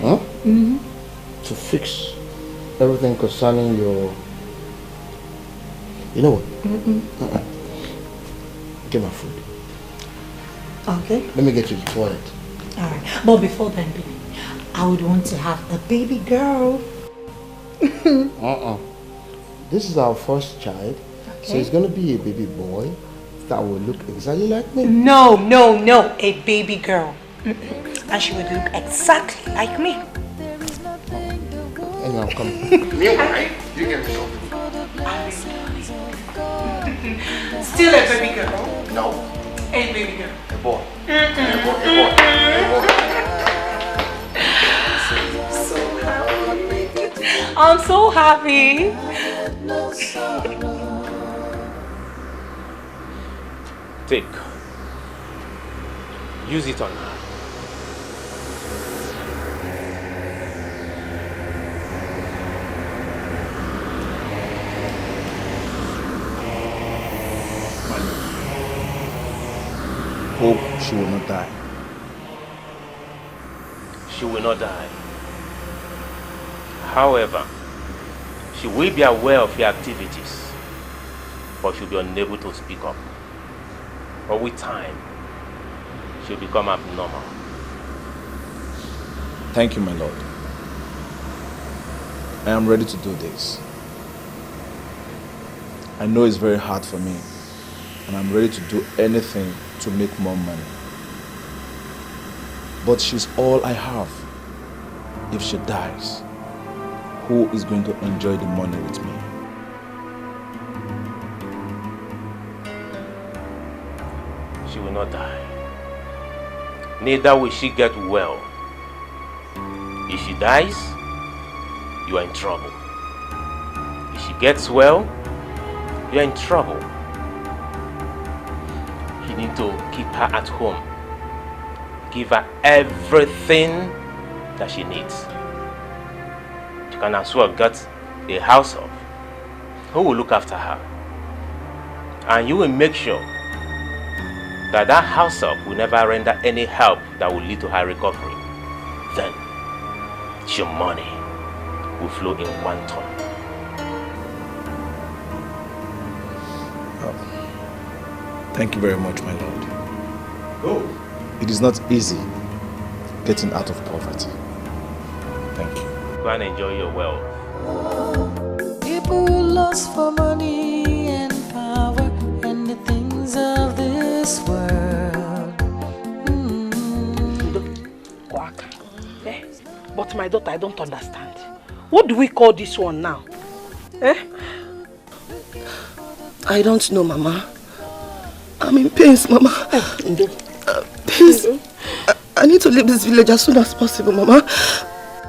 Huh? To fix everything concerning your... You know what? Get my food. Okay. Let me get to the toilet. Alright. But before then, baby, I would want to have a baby girl. This is our first child. Okay. So it's going to be a baby boy that will look exactly like me. No. A baby girl. And she would look exactly like me. Anyway, I'm coming. Meanwhile, you get me something. Still a baby girl? No. A baby girl. A boy. A boy. I'm so happy. Take. Use it on her. Hope she will not die. She will not die. However, she will be aware of your activities, but she'll be unable to speak up. But with time, she'll become abnormal. Thank you, my lord. I am ready to do this. I know it's very hard for me, and I'm ready to do anything to make more money. But she's all I have. If she dies, who is going to enjoy the money with me? She will not die. Neither will she get well. If she dies, you are in trouble. If she gets well, you are in trouble. You need to keep her at home. Give her everything that she needs. You can as well get a house up. Who will look after her? And you will make sure that that house up will never render any help that will lead to her recovery. Then your money will flow in quantum. Thank you very much, my lord. Oh. It is not easy getting out of poverty. Thank you. Go and enjoy your wealth. People lost for money and power and the things of this world. But my daughter, I don't understand. What do we call this one now? I don't know, Mama. I'm in pains, Mama. Please, I need to leave this village as soon as possible, Mama.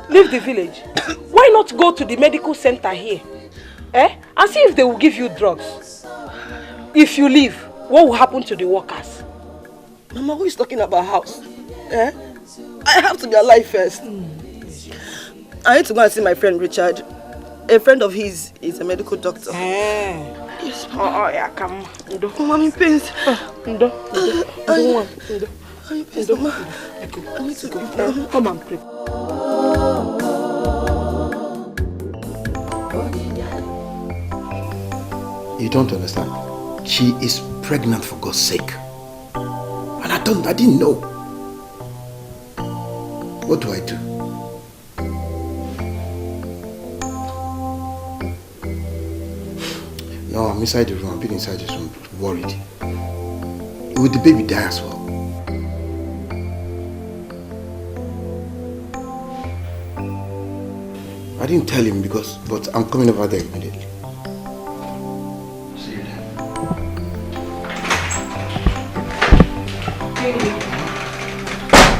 Leave the village? Why not go to the medical center here? And see if they will give you drugs. If you leave, what will happen to the workers? Mama, who is talking about house? I have to be alive first. I need to go and see my friend Richard. A friend of his is a medical doctor. Yes, Mama. Oh, yeah, come. Mama, I'm in pains. I'm in pains, Mama. I need to go. Come and pray. You don't understand. She is pregnant, for God's sake. And I didn't know. What do I do? No, I'm inside the room. I've been inside this room, worried. Will the baby die as well? I didn't tell him but I'm coming over there immediately. See you then.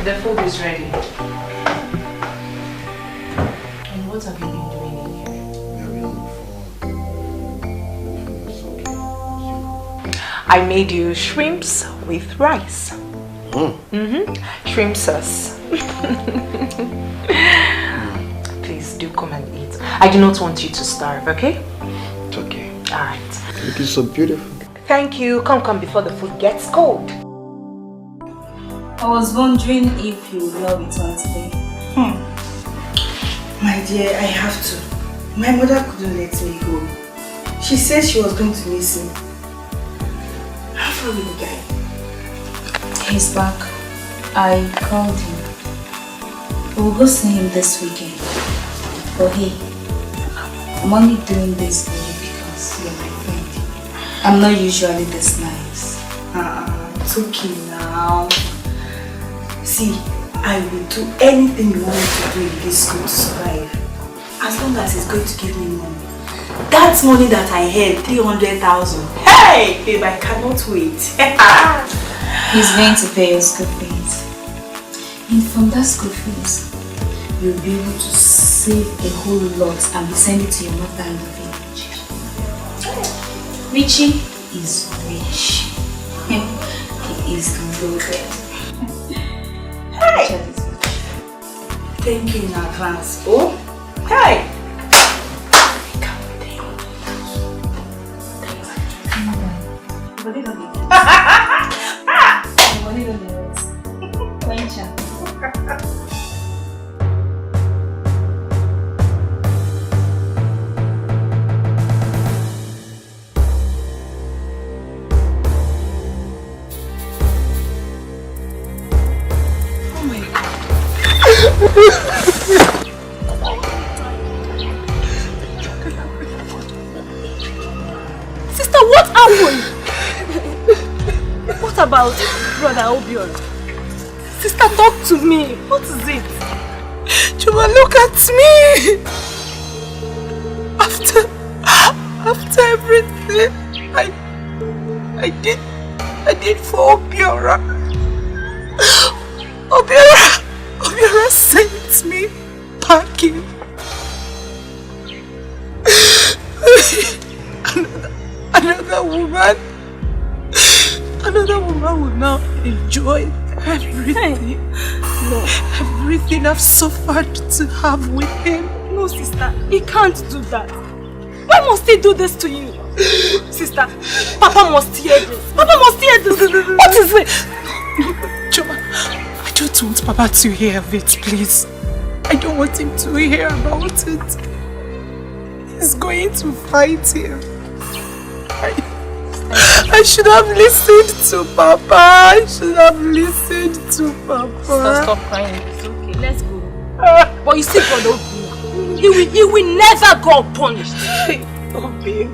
The food is ready. And what have you been doing in here? We have been on the phone. I made you shrimps with rice. Shrimp sauce. Please do come and eat. I do not want you to starve, okay? It's okay. Alright. Looking so beautiful. Thank you. Come before the food gets cold. I was wondering if you would love it on today. My dear, I have to. My mother couldn't let me go. She said she was going to miss me. How far will the guy? He's back. I called him. We'll go see him this weekend. But hey, I'm only doing this for you because you're my friend. I'm not usually this nice. It's okay now. See, I will do anything you want me to do in this school to survive. As long as it's going to give me money. That money that I had, 300,000. Hey, babe, I cannot wait. He's going to pay your school fees. And from that school fees, you'll be able to save a whole lot and be sending it to your mother in the village. Richie is rich. He is loaded. Hey! Thank you in advance. Oh, hey! Sister, what happened? What about Brother Obior? Sister, talk to me. What is it? Chuma, look at me. After everything I did for Obiora. Obiora sent me packing. Another woman will now enjoy everything. No. Everything I've suffered to have with him. No, sister, he can't do that. Why must he do this to you? Sister, Papa must hear this. Papa must hear this. What is it? Chuma, I don't want Papa to hear of it, please. I don't want him to hear about it. He's going to fight him. I should have listened to Papa. I should have listened to Papa. Stop crying. It's okay. Let's go. But you see, God, he will never go unpunished. Oh, babe.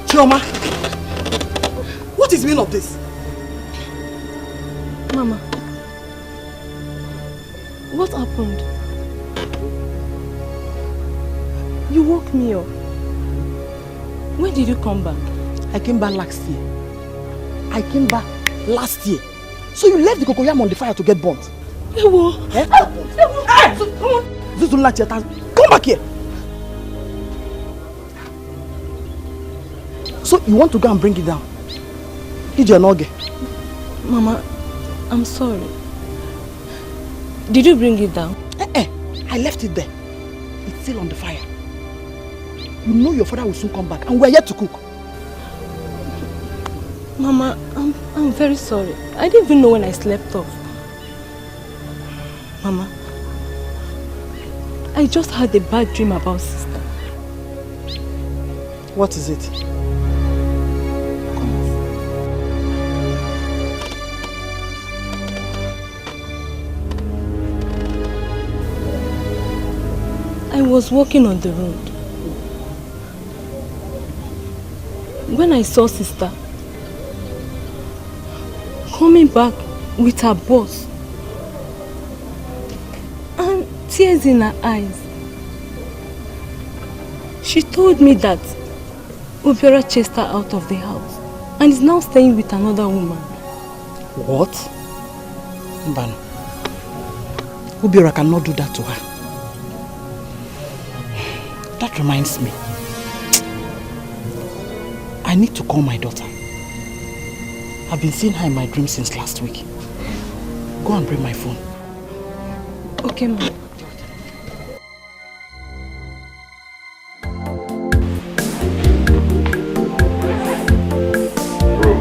Chioma, what is the meaning of this? Mama, what happened? You woke me up. When did you come back? I came back last year. So you left the cocoyam on the fire to get burnt? Ewo. Eh? Come back here. So you want to go and bring it down? Ije. Mama, I'm sorry. Did you bring it down? I left it there. It's still on the fire. You know your father will soon come back and we're yet to cook. Mama, I'm very sorry. I didn't even know when I slept off. Mama, I just had a bad dream about sister. What is it? I was walking on the road. When I saw sister coming back with her boss and tears in her eyes, she told me that Obiora chased her out of the house and is now staying with another woman. What? Mbano, Obiora cannot do that to her. That reminds me. I need to call my daughter I've been seeing her in my dreams since last week. Go and bring my phone. Okay, Mom. Bro,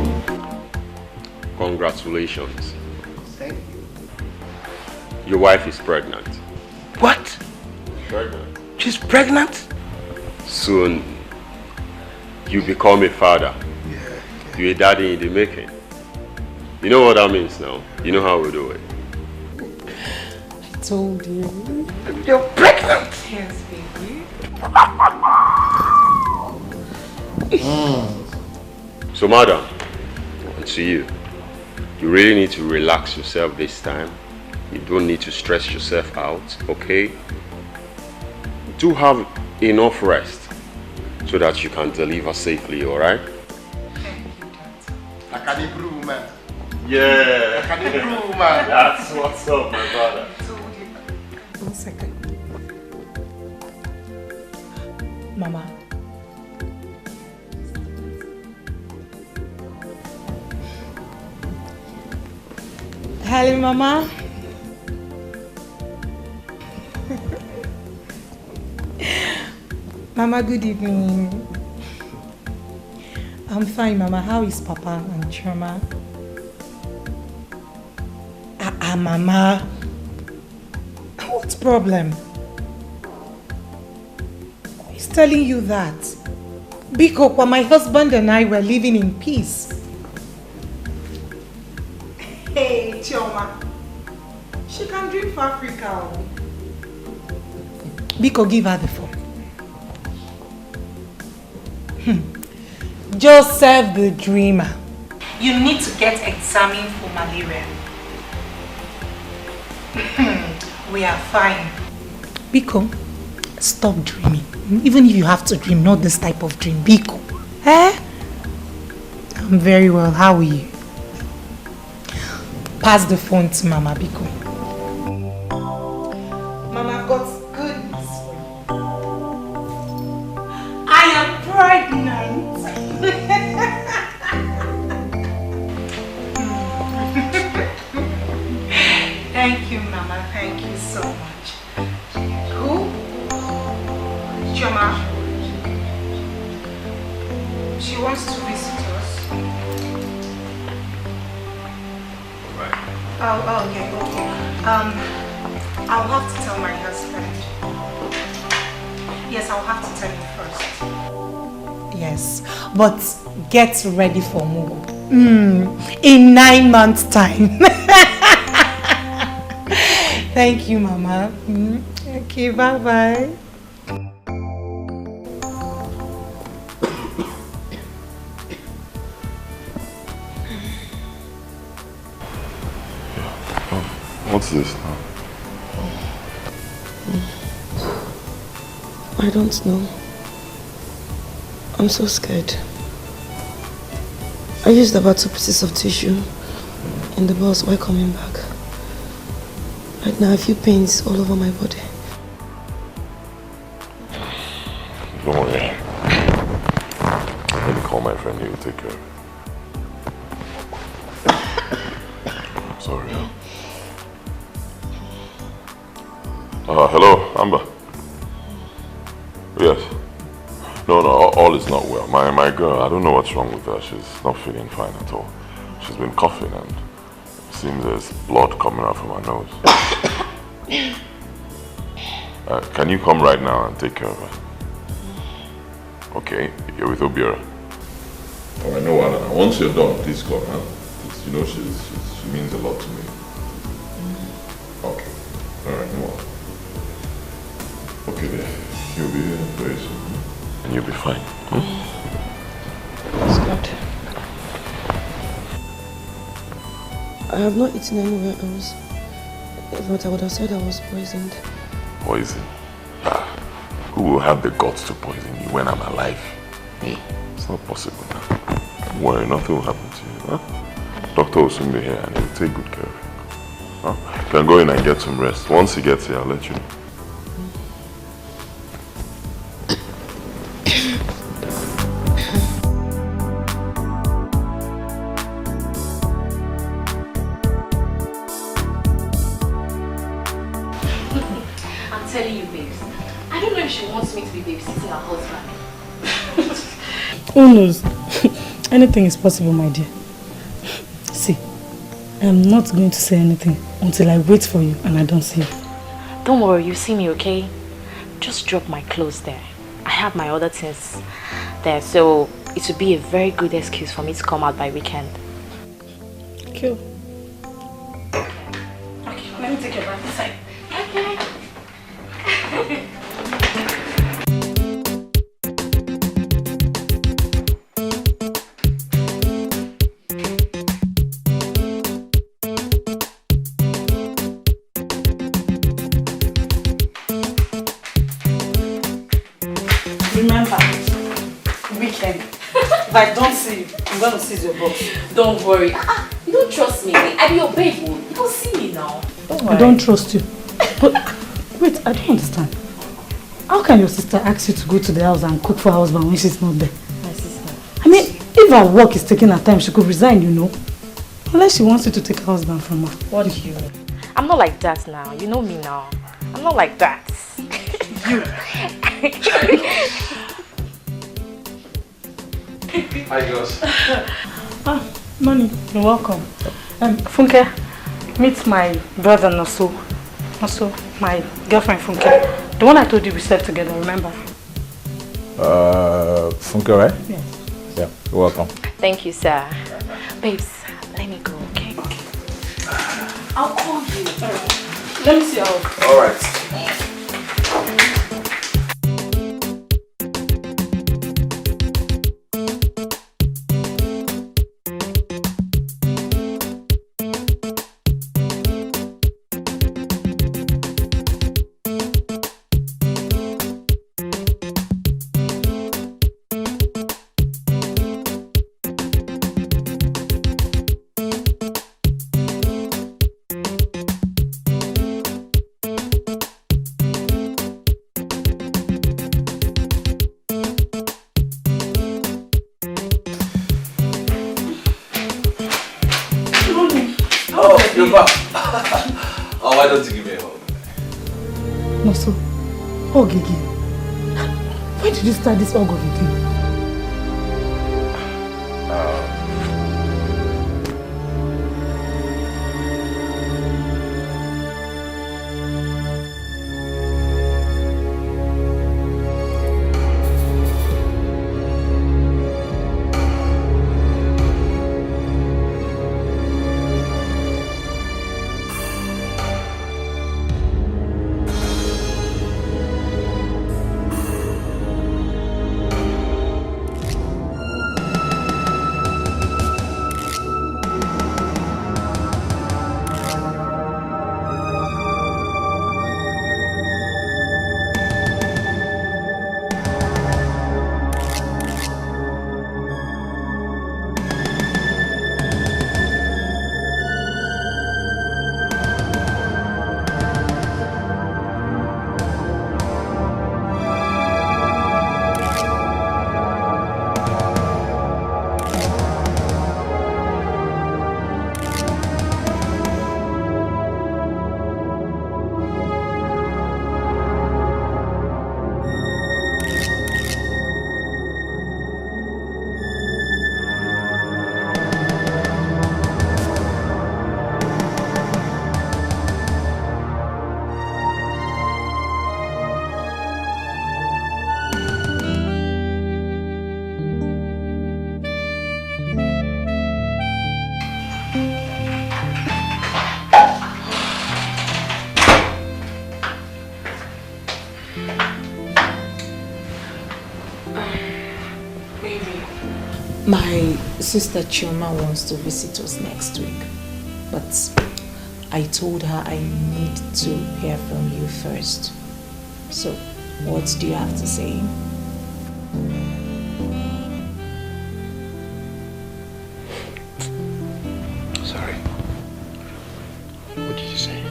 congratulations. Thank you. Your wife is pregnant. What? Pregnant? She's pregnant? Soon, you become a father. You're a daddy in the making. You know what that means now? You know how we do it. I told you. You're pregnant? Yes, baby. So, madam, and to you, you really need to relax yourself this time. You don't need to stress yourself out, okay? Do have enough rest so that you can deliver safely, alright? I can improve, man. Yeah. I can improve, man. That's what's up, my brother. 1 second. Mama. Hello, Mama. Mama, good evening. I'm fine, Mama. How is Papa and Choma? Mama. What problem? Who's telling you that? Because my husband and I were living in peace. Hey, Choma. She can dream for Africa. Biko, give her the phone. Joseph the dreamer. You need to get examined for malaria. We are fine. Biko, stop dreaming. Even if you have to dream, not this type of dream. Biko. Eh? I'm very well. How are you? Pass the phone to Mama, Biko. Mama, I've got good news for you. I am pregnant. Thank you, Mama. Thank you so much. Who? Choma. She wants to visit us. Oh, okay. I'll have to tell my husband. Yes, I'll have to tell you first. Yes, but get ready for Mugu. In 9 months' time. Thank you, Mama. Okay, bye-bye. What's this now? I don't know. I'm so scared. I used about 2 pieces of tissue in the bus while coming back. Right now I feel pains all over my body. Don't worry. Let me call my friend. He will take care of it. Sorry. Hello, Amber. Yes. No, all is not well. My girl, I don't know what's wrong with her. She's not feeling fine at all. She's been coughing and it seems there's blood coming out from her nose. Can you come right now and take care of her? Okay, you're with Obiora. Alright, no one. Once you're done, please come. Huh? You know she means a lot to me. Okay. Alright, no one. Okay, then. You'll be here very soon. And you'll be fine. That's good. I have not eaten anywhere else. But I would have said I was poisoned. Poison? Who will have the guts to poison you when I'm alive? Me? It's not possible now. Don't worry, nothing will happen to you. Huh? Doctor will soon be here and he'll take good care of you. Huh? You can go in and get some rest. Once he gets here, I'll let you know. she wants me to be babysitting her husband. Who knows? Anything is possible, my dear. See, I'm not going to say anything until I wait for you and I don't see you. Don't worry, you see me, okay? Just drop my clothes there. I have my other things there, so it would be a very good excuse for me to come out by weekend. Cool. Okay, let me take your bag inside. Okay. Remember, weekend. If I don't see you, I'm going to seize your box. Don't worry. You don't trust me. I be your babe. You don't see me now. Don't worry. I don't trust you. But wait, I don't understand. How can your sister ask you to go to the house and cook for her husband when she's not there? My sister. I mean, if her work is taking her time, she could resign, you know. Unless she wants you to take her husband from her. What do you mean? I'm not like that now. You know me now. I'm not like that. You. Hi, girls. Noni, you're welcome. Funke, meet my brother Noso. Also, my girlfriend Funke. The one I told you we slept together, remember? Funke, right? Yes. Yeah, you're welcome. Thank you, sir. Babes, let me go, okay? I'll call you. Let me see how. All right. Oh, why don't you give me a hug? Noso, hug again. When did you start this hug of again? My sister Chioma wants to visit us next week, but I told her I need to hear from you first. So, what do you have to say? Sorry. What did you say?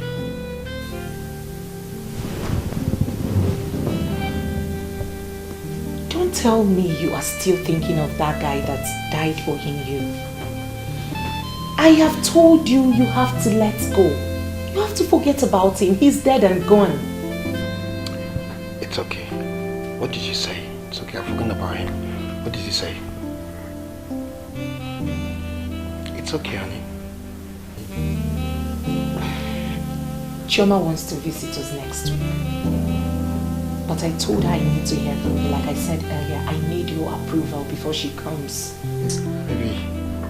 Don't tell me you are still thinking of that guy that died for you. I have told you you have to let go. You have to forget about him. He's dead and gone. It's okay. What did you say? It's okay, I've forgotten about him. What did you say? It's okay, honey. Chioma wants to visit us next week. But I told her I need to hear from you. Like I said earlier, I need your approval before she comes. Baby,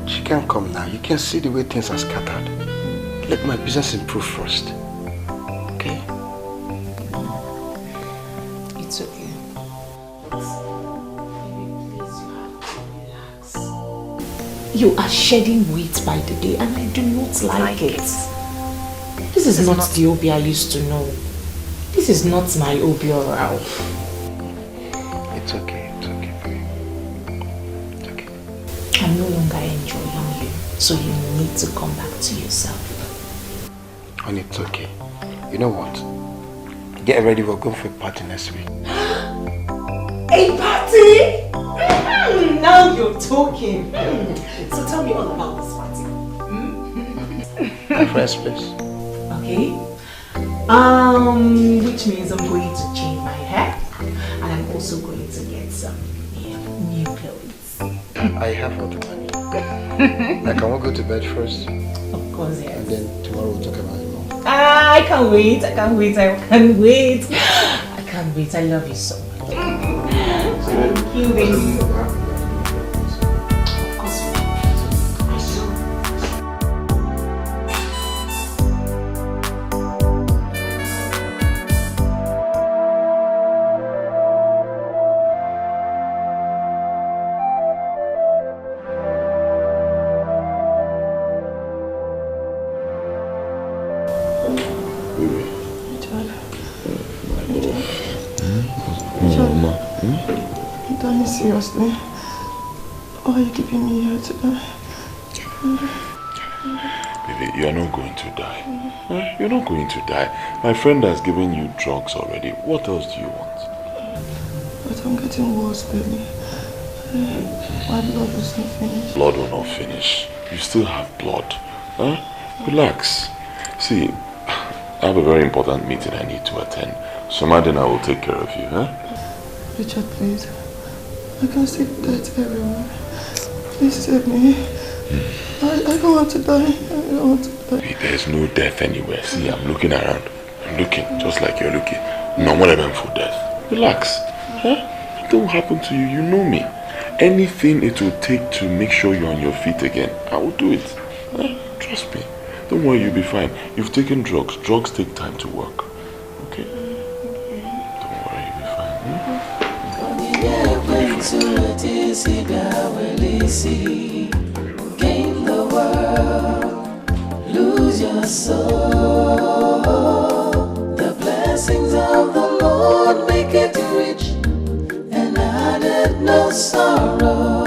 she can't come now. You can see the way things are scattered. Let my business improve first. Okay? It's okay. You are shedding weight by the day and I do not like it. This is not the Obi I used to know. This is not my Obi or Ralph. It's okay, it's okay. It's okay. I'm no longer enjoying you, so you need to come back to yourself. And it's okay. You know what? Get ready, we're going for a party next week. A party? Now you're talking. So tell me all about this party. My friend's place. Okay. Which means I'm going to change my hair and I'm also going to get some new clothes. I have all the money. Like, can we go to bed first? Of course, yes. And then tomorrow we'll talk about it more. I can't wait. I can't wait. I can't wait. I can't wait. I love you so much. Thank you, baby. Seriously? Why are you keeping me here today? Baby, you are not going to die. You're not going to die. My friend has given you drugs already. What else do you want? But I'm getting worse, baby. My blood is not finished. Blood will not finish. You still have blood. Relax. See, I have a very important meeting I need to attend. So Madden, I will take care of you, Richard, please. I can see death everywhere. Please save me. I don't want to die. I don't want to die. There's no death anywhere. See, I'm looking around. I'm looking just like you're looking. No one event for death. Relax. Nothing will happen to you. You know me. Anything it will take to make sure you're on your feet again, I will do it. Trust me. Don't worry, you'll be fine. You've taken drugs. Drugs take time to work. Okay? Don't worry, you'll be fine. Gain the world, lose your soul. The blessings of the Lord make it rich, and added no sorrow.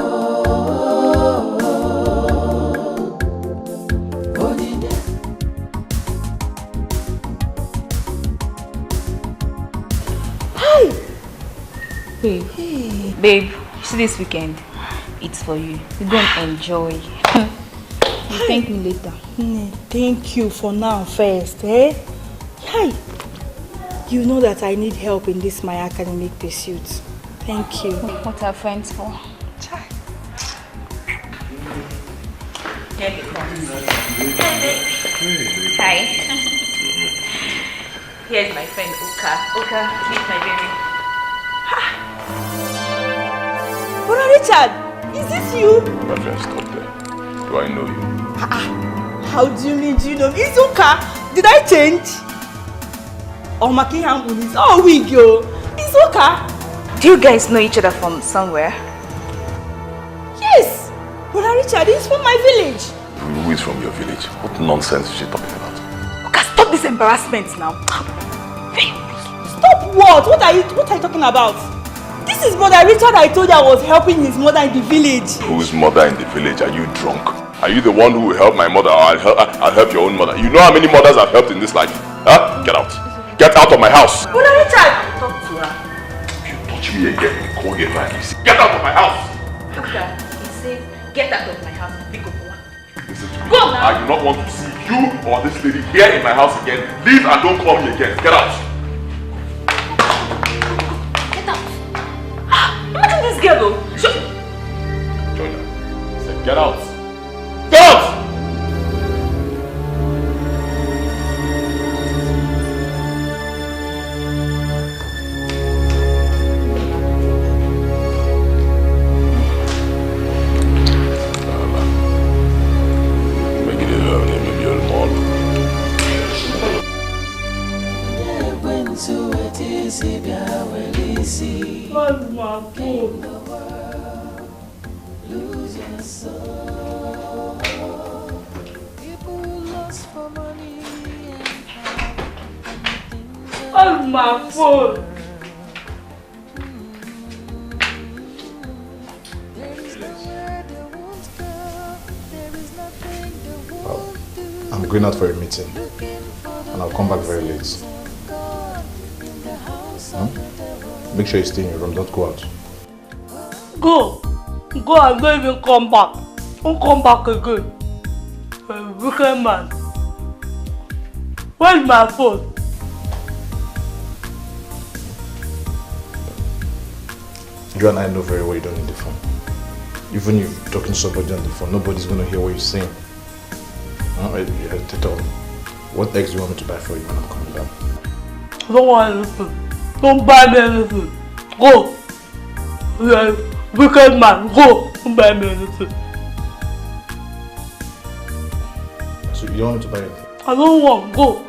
Hi! Babe. Hey. Babe, see this weekend? It's for you. You go and enjoy. You thank me later. Thank you for now first, eh? Hi! You know that I need help in this my academic pursuit. Thank you. What are friends for? Here he comes. Hi. Here's my friend Oka. Oka, meet my baby. Brother Richard, is this you? My friend, stop there. Do I know you? How do you mean, do you know me? It's Oka. Did I change? Oh, Makiham is oh wig yo. It's Oka. Do you guys know each other from somewhere? Yes. Brother Richard is from my village. Who is from your village? What nonsense is she talking about? Oka, stop this embarrassment now. Stop what? What are you talking about? This is Brother Richard I told you I was helping his mother in the village. Whose mother in the village? Are you drunk? Are you the one who will help my mother, or I'll help your own mother? You know how many mothers I've helped in this life? Get out. Get out of my house. Brother Richard! Talk to her. If you touch me again, call your man. Get out of my house. Oka, he said, get out of my house. Pick up one. Listen to me. Go now. I do not want to see you or this lady here in my house again. Leave and don't call me again. Get out. Get out. girl. Georgia, I said get out. Get out! My phone. Well, I'm going out for a meeting and I'll come back very late. Make sure you stay in your room, don't go out. Go and don't even come back. Don't come back again. A wicked man. Where's my phone? You and I know very well you don't need the phone. Even if you're talking to somebody on the phone, nobody's going to hear what you're saying. What eggs do you want me to buy for you when I'm coming back? I don't want anything. Don't buy me anything. Go. You're a wicked man. Go. Don't buy me anything. So you don't want me to buy anything? I don't want. Go.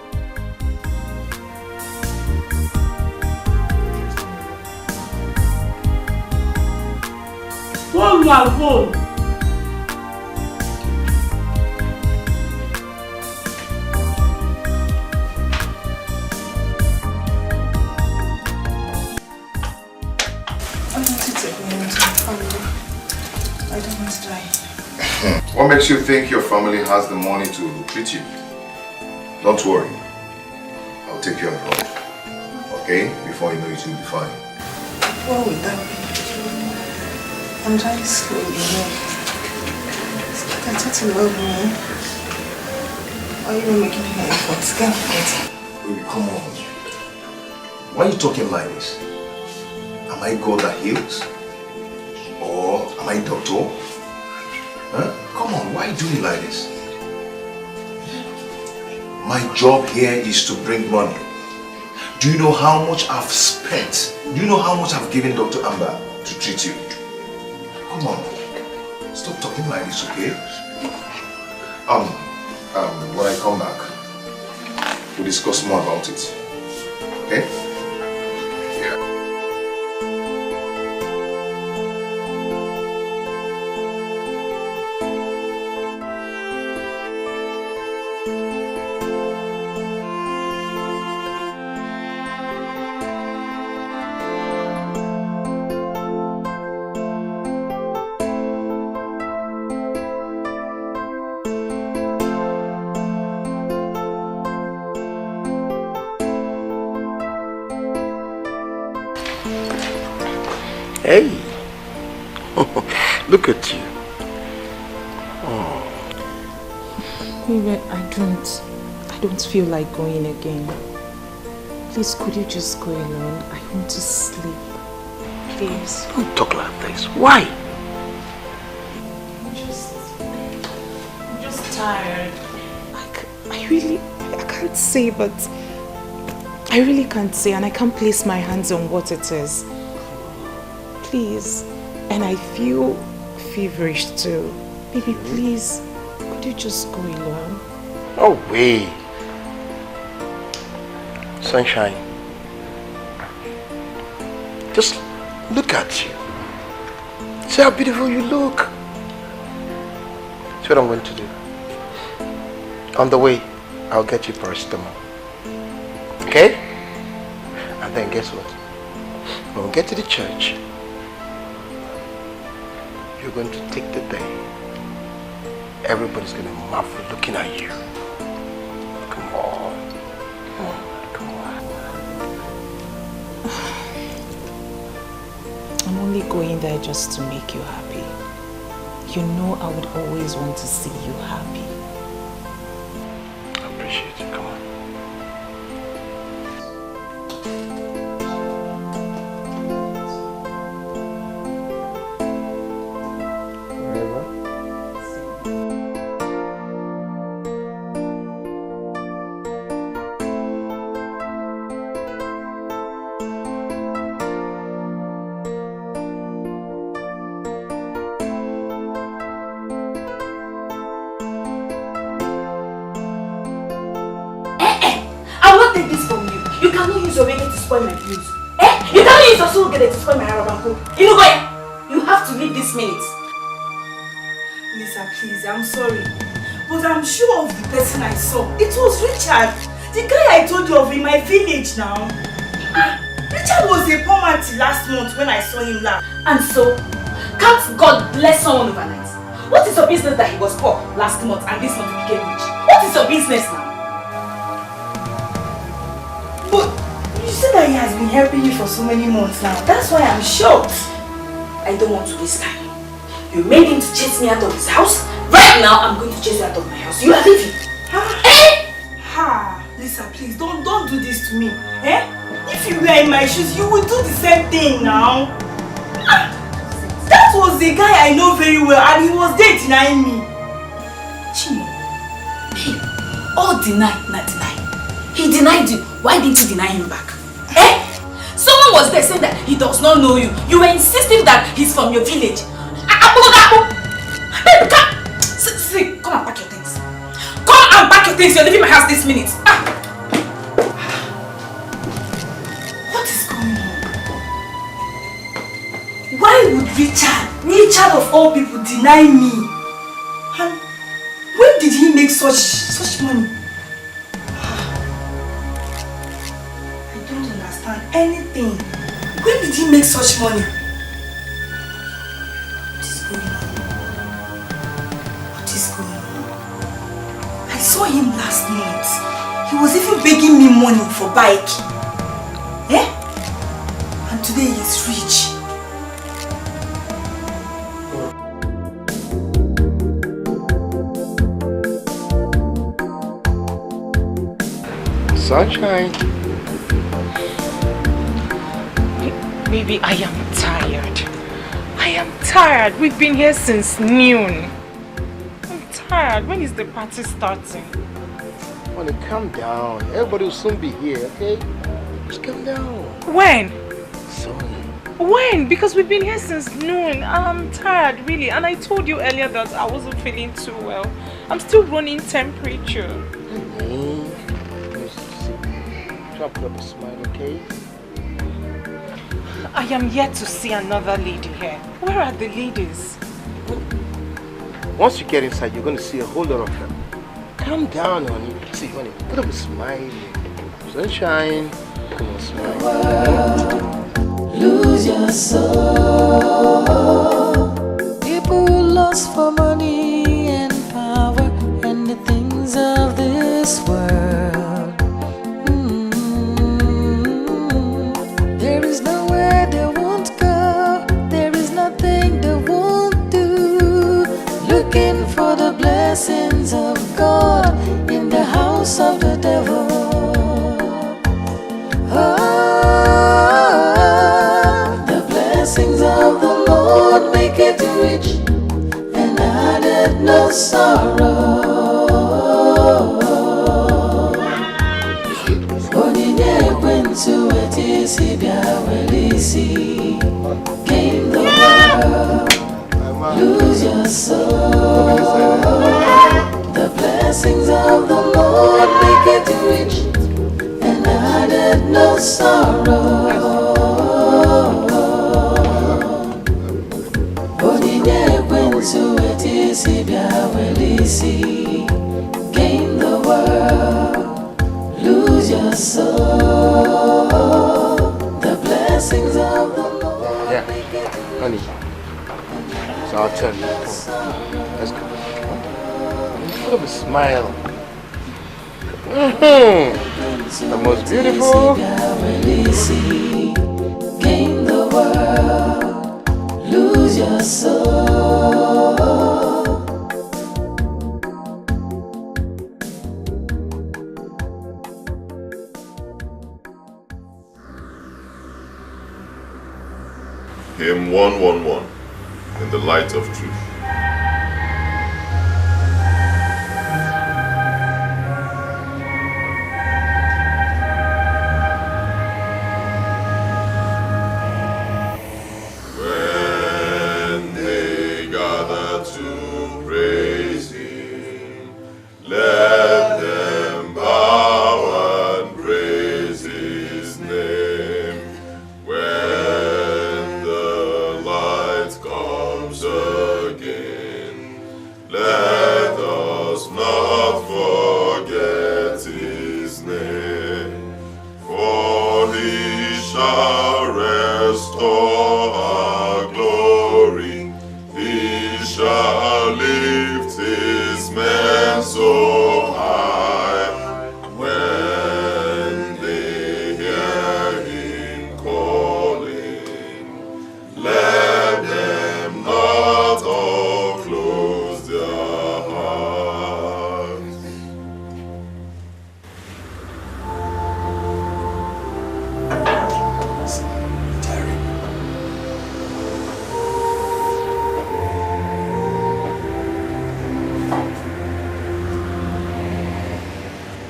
Where's my phone? I don't want to die. What makes you think your family has the money to treat you? Don't worry. I'll take you abroad. Okay? Before you know it, you'll be fine. What would that be? I'm dying slowly. I thought you loved me. Why are you not making any efforts? Baby, come on. Why are you talking like this? Am I God that heals? Or am I doctor? Huh? Come on, why are you doing like this? My job here is to bring money. Do you know how much I've spent? Do you know how much I've given Dr. Amber to treat you? Come on. Stop talking like this, okay? When I come back, we'll discuss more about it. Okay? Hey, look at you. Oh. Maybe I don't feel like going again. Please, could you just go alone? I want to sleep. Please. Don't talk like this. Why? I'm just tired. I can't say, but I really can't say, and I can't place my hands on what it is. Please. And I feel feverish too. Baby, please, could you just go alone? Oh, wait. Sunshine. Just look at you. See how beautiful you look. That's what I'm going to do. On the way, I'll get you paracetamol. Okay? And then guess what? When we get to the church, you're going to take the day. Everybody's going to marvel looking at you. Come on. Come on. I'm only going there just to make you happy. You know I would always want to see you happy. I appreciate it. Come on. You cannot use your reggae to spoil my views. Eh? You cannot use your soul to spoil my Arabanko. You know what? You have to leave this minute. Lisa, please, I'm sorry. But I'm sure of the person I saw. It was Richard. The guy I told you of in my village now. Richard was a poor man till last month when I saw him last. And so, can't God bless someone overnight? What is your business that he was poor last month and this month he became rich? What is your business now? But you said that he has been helping you for so many months now. That's why I'm shocked. I don't want to waste time. You made him to chase me out of his house. Right now, I'm going to chase you out of my house. You are leaving. Lisa, please, don't do this to me. Eh? If you were in my shoes, you would do the same thing now. That was the guy I know very well, and he was there denying me. Chimo, hey, all deny, not deny. He denied you. Why didn't you deny him back? Eh? Someone was there saying that he does not know you. You were insisting that he's from your village. Baby, come! See, come and pack your things. Come and pack your things. You're leaving my house this minute. What is going on? Why would Richard of all people, deny me? And when did he make such money? I don't understand anything. When did he make such money? I saw him last month. He was even begging me money for bike. Eh? And today he is rich. Sunshine. Baby, I am tired. I am tired. We've been here since noon. I'm tired. When is the party starting? Honey, calm down. Everybody will soon be here, okay? Just calm down. When? Soon. When? Because we've been here since noon. I'm tired, really. And I told you earlier that I wasn't feeling too well. I'm still running temperature. Try to put up a smile, okay? I am yet to see another lady here. Where are the ladies? Once you get inside, you're going to see a whole lot of them. Calm down, honey. See, honey, put up a smile. Sunshine. Come on, smile. Lose your soul. People lost for money and power and the things of this world. There is nowhere they won't go. There is nothing they won't do. Looking for the blessings of God in the house of the devil. The blessings of the Lord make it rich and added no sorrow. Onyinye kwentu etisi biawelisi. Gain the world, lose your soul. The blessings of the Lord make it rich and added no sorrow. Onyinye kwentu etisi biawelisi. Gain the world, lose your soul. The blessings of the Lord. Yeah, honey. So I'll tell you. Let's go. Put up a smile. The most beautiful. Gain the world, lose your soul. Hymn 111, in the light of truth. When they gather to praise Him, let them bow and praise Him. for our glory. He shall lift his men so high. When they hear him calling, let them not all close their hearts.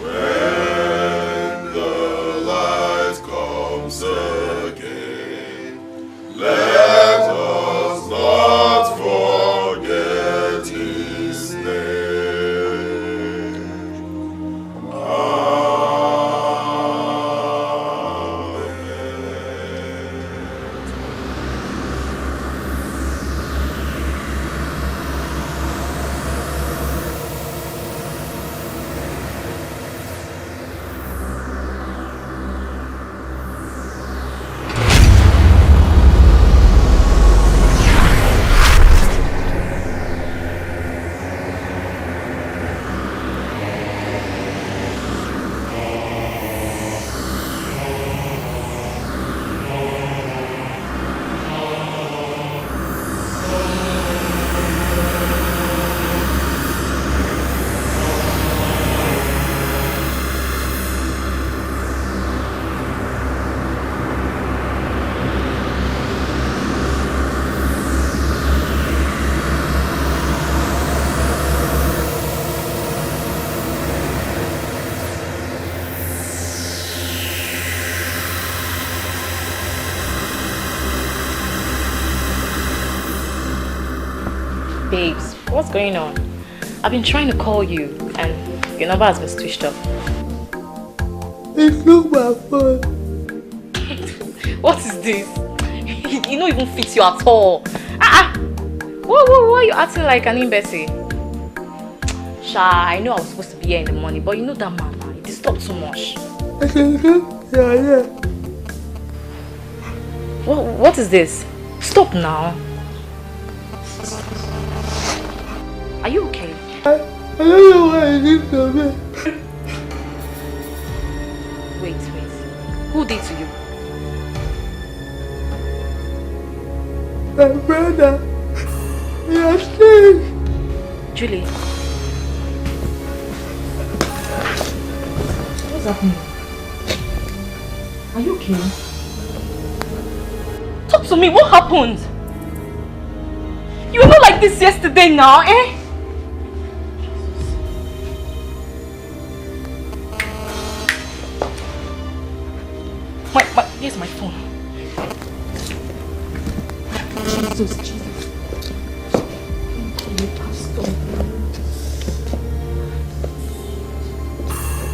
When the light comes again, let us not forget his name. Babes, what's going on? I've been trying to call you and your number has been switched off. It's not my fault. What is this? You don't even fit you at all. Why are you acting like an imbecile? Sha, I know I was supposed to be here in the morning, but you know that man, he disturbed too much. Yeah. What is this? Stop now. Are you okay? I don't know what I did to me. Wait. Who did to you? My brother. He has changed. Julie. What's happening? Are you okay? Talk to me, what happened? You were not like this yesterday now, eh? Here's my phone. Jesus.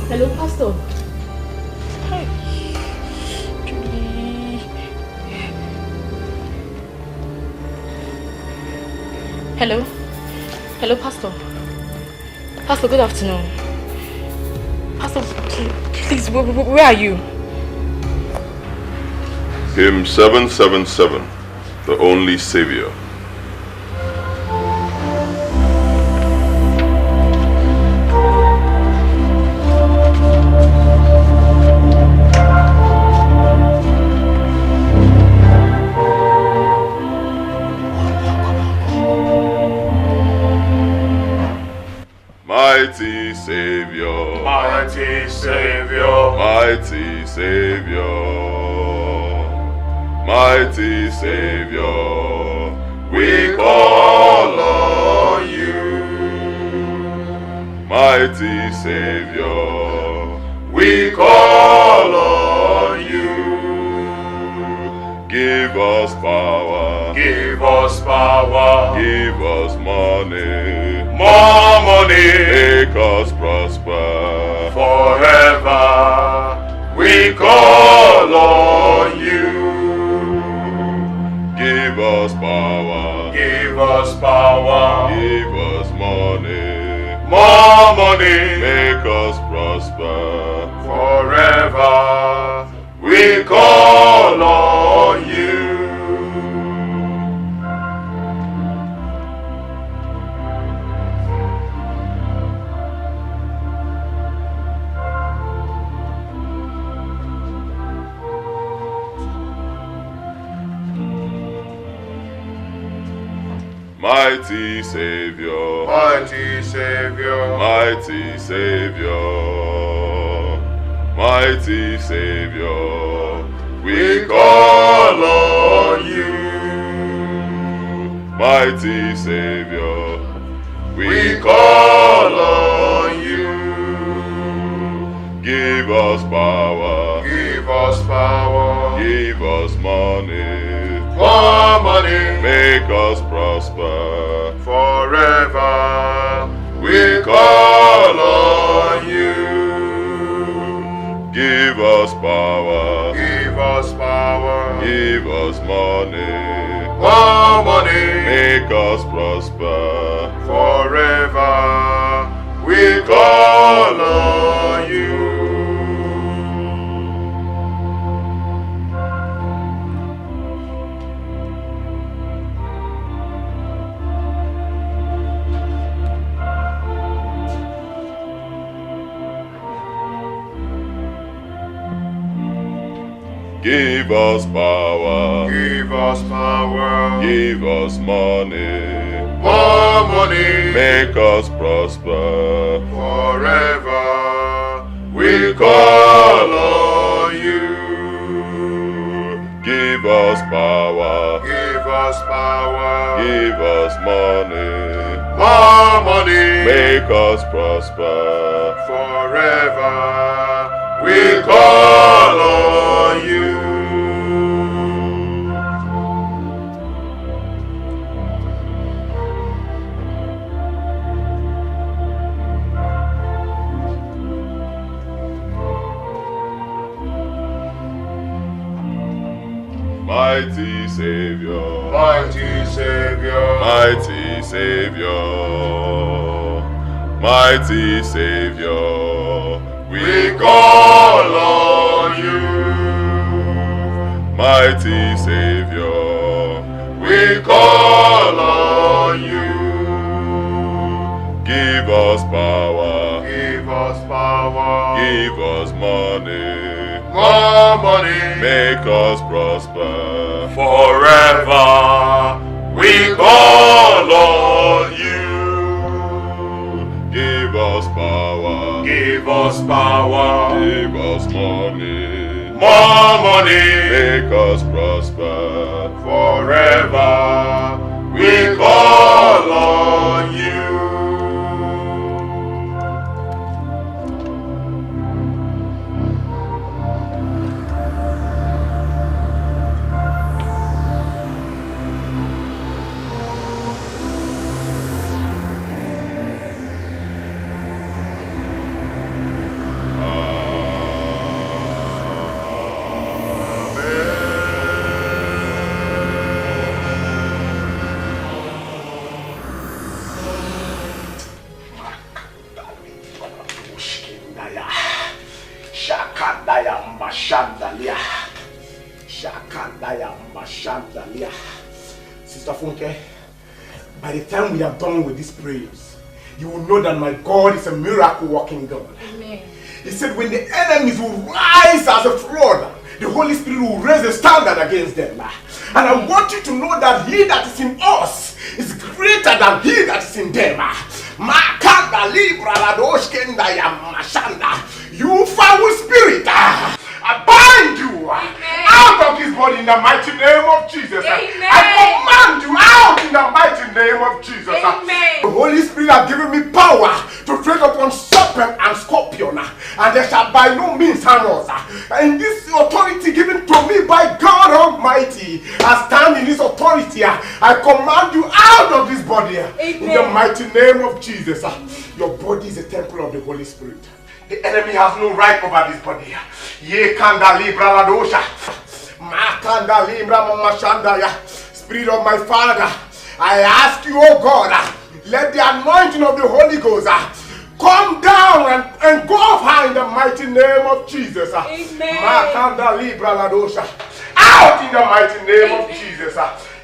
Hello, Pastor. Hi. Julie. Hello, Pastor. Pastor, good afternoon. Pastor, please, where are you? Hymn 777, The Only Savior. Mighty Savior, Mighty Savior, mighty Savior, mighty Savior, we call on you. Mighty Savior, we call on you. Give us power, give us power, give us money, more money, make us prosper forever. We call on you. Give us power, give us power, give us money, more money, make us prosper forever. We call on you. Mighty Savior, mighty Savior, mighty Savior, mighty Savior, we call on you. Mighty Savior, we call on you. Give us power, give us power, give us money, more money, make us prosper forever. We call on you. Give us power, give us power, give us money, more money, make us prosper forever. We call on you. Give us power, give us power, give us money, more money, make us prosper forever. We call on you. Give us power, give us power, give us money, more money, make us prosper forever. We call on you. Mighty Savior, mighty Savior, mighty Savior, mighty Savior, we call on you. Mighty Savior, we call on you. Give us power, give us power, give us money, more money, make us prosper forever. We call on you. Give us power, give us power, give us money, more money, make us prosper forever. We call on you. Sister Funke, by the time we are done with these prayers, you will know that my God is a miracle working God. Amen. He said when the enemies will rise as a flood, the Holy Spirit will raise a standard against them. And I want you to know that he that is in us is greater than he that is in them. You foul spirit, I bind you out of this body in the mighty name of Jesus. I command you out in the mighty name of Jesus. The Holy Spirit has given me power to tread upon serpent and scorpion, and they shall by no means harm us. And this authority given to me by God Almighty, I stand in this authority. I command you out of this body in the mighty name of Jesus. Your body is a temple of the Holy Spirit. The enemy has no right over this body. Ye kanda libra la dosha. Ma kanda libra mama shandaya. Spirit of my Father, I ask you, oh God, let the anointing of the Holy Ghost come down and go off high in the mighty name of Jesus. Amen. Ma kanda libra la dosha. Out in the mighty name of Jesus.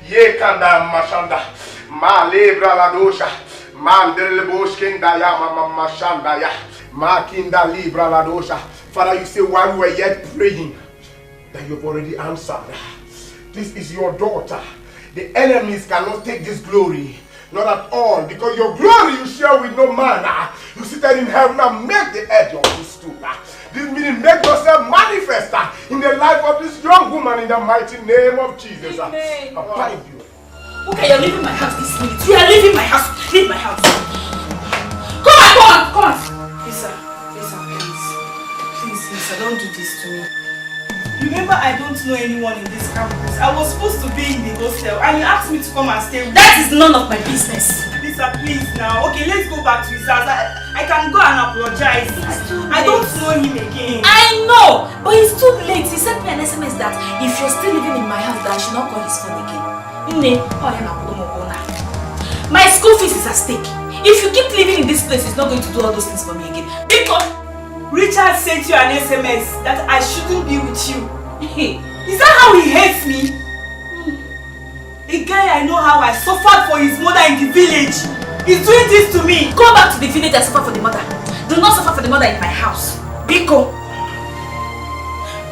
Ye kanda mashanda. Ma libra la dosha. Mandele boshkenda ya mama shandaya. Makinda libra la dosha. Father, you say while we were yet praying that you've already answered. This is your daughter. The enemies cannot take this glory. Not at all, because your glory you share with no man. You seated in heaven and make the edge of this stool. This meaning make yourself manifest in the life of this young woman in the mighty name of Jesus. Amen. I bind you. Okay, you're leaving my house this minute. You are leaving my house. Leave my house. Come on. Lisa, please. Please, Lisa, don't do this to me. Remember, I don't know anyone in this campus. I was supposed to be in the hostel and you asked me to come and stay with you. That is none of my business. Lisa, please now. Okay, let's go back to his house. I can go and apologize. I don't know him again. I know, but it's too late. He sent me an SMS that if you're still living in my house, that I should not call his phone again. My school fees is at stake. If you keep living in this place, he's not going to do all those things for me again. Because Richard sent you an SMS that I shouldn't be with you. Is that how he hates me? A guy I know how I suffered for his mother in the village. He's doing this to me. Go back to the village and suffer for the mother. Do not suffer for the mother in my house. Biko.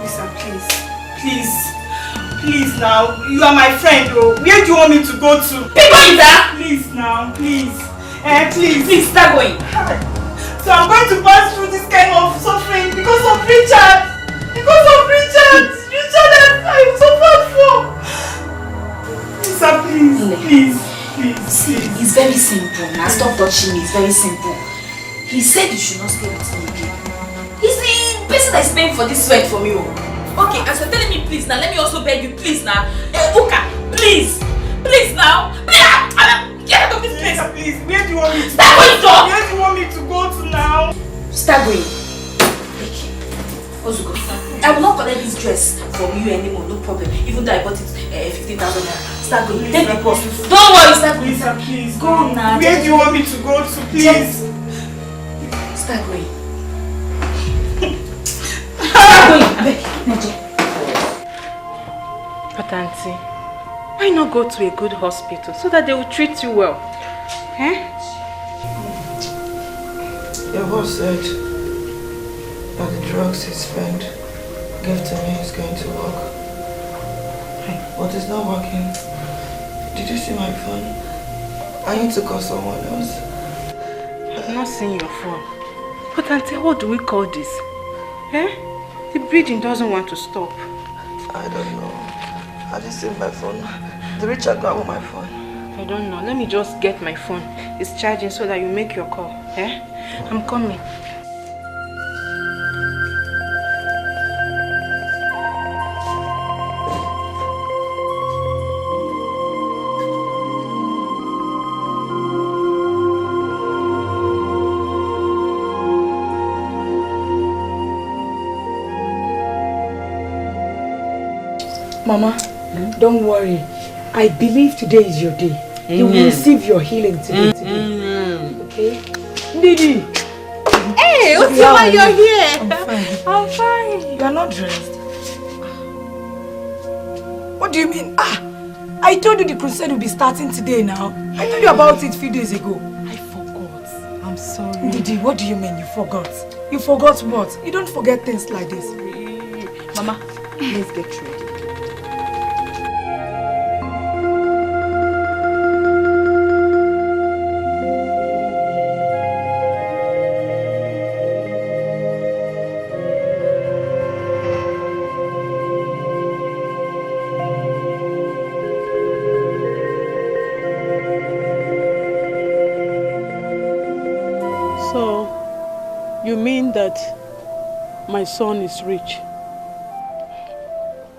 Listen, please now. You are my friend, oh. Where do you want me to go to? Biko, Ida! Please now, please. Please, start going. So I'm going to pass through this kind of suffering because of Richard. Richard, I suffered for. Lisa, please. It's very simple. Now stop touching me. It's very simple. He said you should not stay with me again. He's the person that is paying for this sweat from you. Okay, as you're telling me please now, let me also beg you please now. Uka, please now. Get out of this place. Please, where do you want me to Start going, go? Where do you want me to go to now? Start going. Ozuko, I will not collect this dress from you anymore, no problem. Even though I bought it 15,000 naira. Start going. Take the cost. Don't worry, start going. Lisa, please. Go now. Where do you want me to go to, please? Start going. Start going. Abeg, But auntie, why not go to a good hospital so that they will treat you well? Your boss said that the drugs his friend gave to me is going to work. But it's not working. Did you see my phone? I need to call someone else. I've not seen your phone. But auntie, what do we call this? The bleeding doesn't want to stop. I don't know. I just see my phone. The Richard got on my phone. I don't know. Let me just get my phone. It's charging so that you make your call. I'm coming. Mama, don't worry. I believe today is your day. You will receive your healing today. Okay? Didi! Hey, Otima, you're here. I'm fine. You are not dressed. What do you mean? I told you the crusade will be starting today now. I told you about it a few days ago. I forgot. I'm sorry. Didi, what do you mean you forgot? You forgot what? You don't forget things like this. Mama, let's get ready. You mean that my son is rich?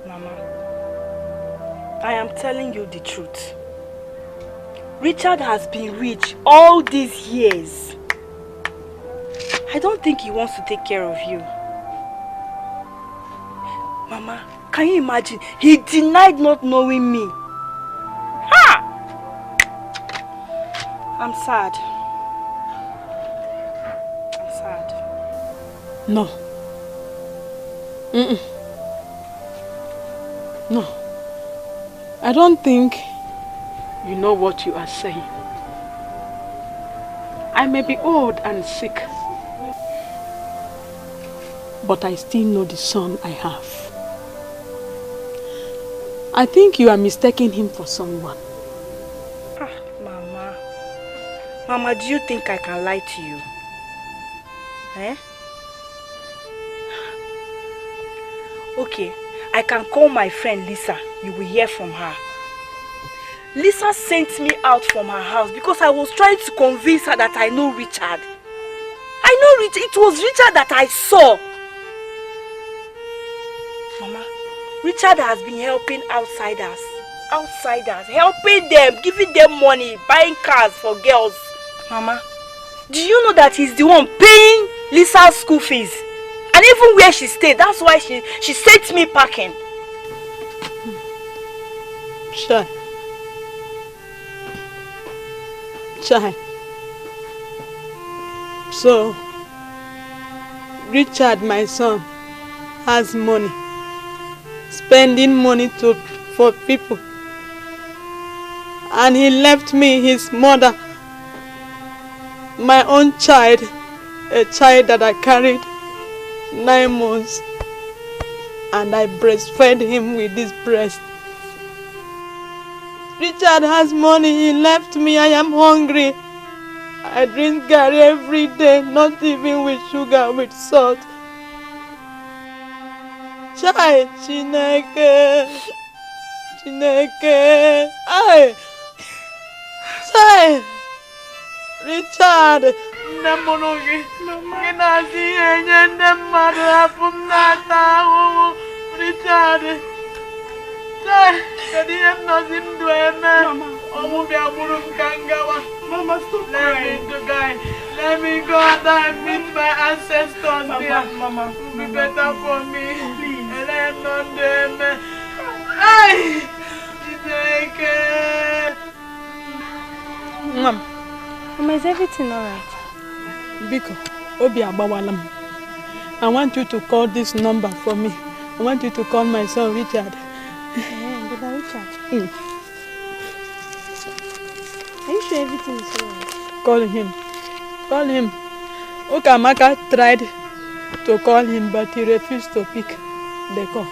Mama, I am telling you the truth. Richard has been rich all these years. I don't think he wants to take care of you. Mama, can you imagine? He denied not knowing me. I'm sad. No. No. I don't think you know what you are saying. I may be old and sick, but I still know the son I have. I think you are mistaking him for someone. Mama. Mama, do you think I can lie to you? Eh? Okay, I can call my friend Lisa. You will hear from her. Lisa sent me out from her house because I was trying to convince her that I know Richard. I know Richard. It was Richard that I saw. Mama, Richard has been helping outsiders. Helping them, giving them money, buying cars for girls. Mama, do you know that he's the one paying Lisa's school fees? And even where she stayed, that's why she sent me packing. Chai. So, Richard, my son, has money. Spending money for people. And he left me his mother, my own child, a child that I carried 9 months, and I breastfed him with this breast. Richard has money, he left me, I am hungry. I drink garri every day, not even with sugar, with salt. Chai, Chineke, ay, Chai, Richard, Namonogi, Ginasi, and the mother from Nata, Richard. Chai, I am nothing to him. Mama, stop crying. Let me go and meet my ancestors. Mama, it will be better for me. Please. And I am not them. Ay! Mama, is everything alright? Biko, Obi Abawalam. I want you to call this number for me. I want you to call my son Richard. Brother Richard. Are you sure everything is alright? Call him. Ukamaka tried to call him, but he refused to pick the call.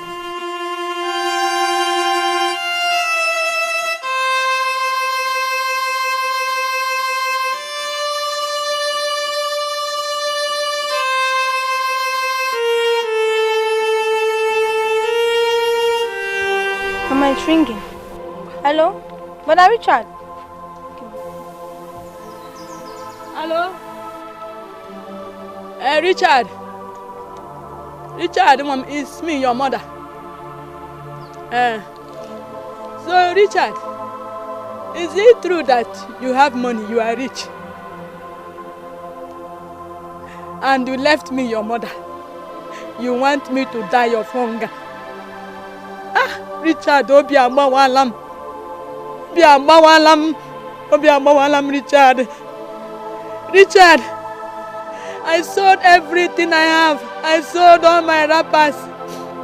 Mama, it's ringing. Hello? Brother Richard? Hello? Richard, Mom, it's me, your mother. So, Richard, is it true that you have money, you are rich? And you left me, your mother. You want me to die of hunger. Richard, Obi Amawalam, Richard. Richard, I sold everything I have. I sold all my wrappers.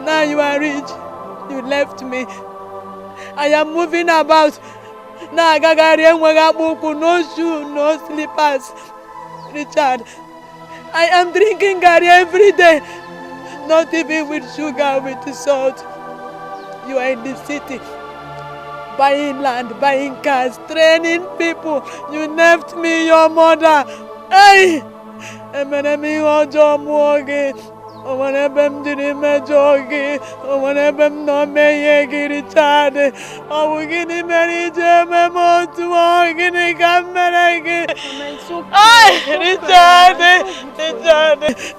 Now you are rich. You left me. I am moving about. Now no shoe, no slippers. Richard, I am drinking garri every day. Not even with sugar, with salt. You are in the city. Buying land, buying cars, training people. You left me, your mother. Hey! Emenemi ojo muoge. Owanebem dirime jogi. Owanebem no meye Richard. Owugini meri jeme motu. Owugini kameregi.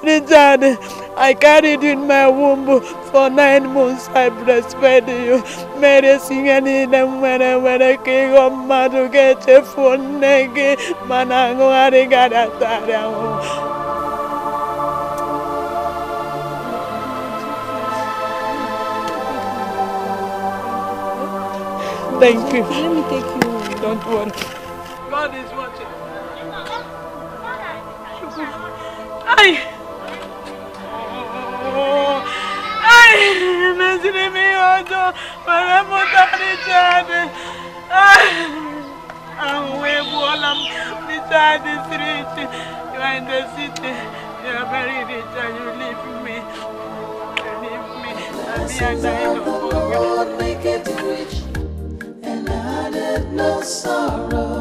Richard, I carried you in my womb for 9 months. I breastfed you. Mary sing any them when I came on Madu get a phone negi. Manango arigada. Thank you. Let me take you. Don't worry. God is watching. Ay! Ay! Imagine me, Ojo. Richard. Richard is rich. You are in the city. You are very rich and you leave me. Lord make it rich and added no sorrow.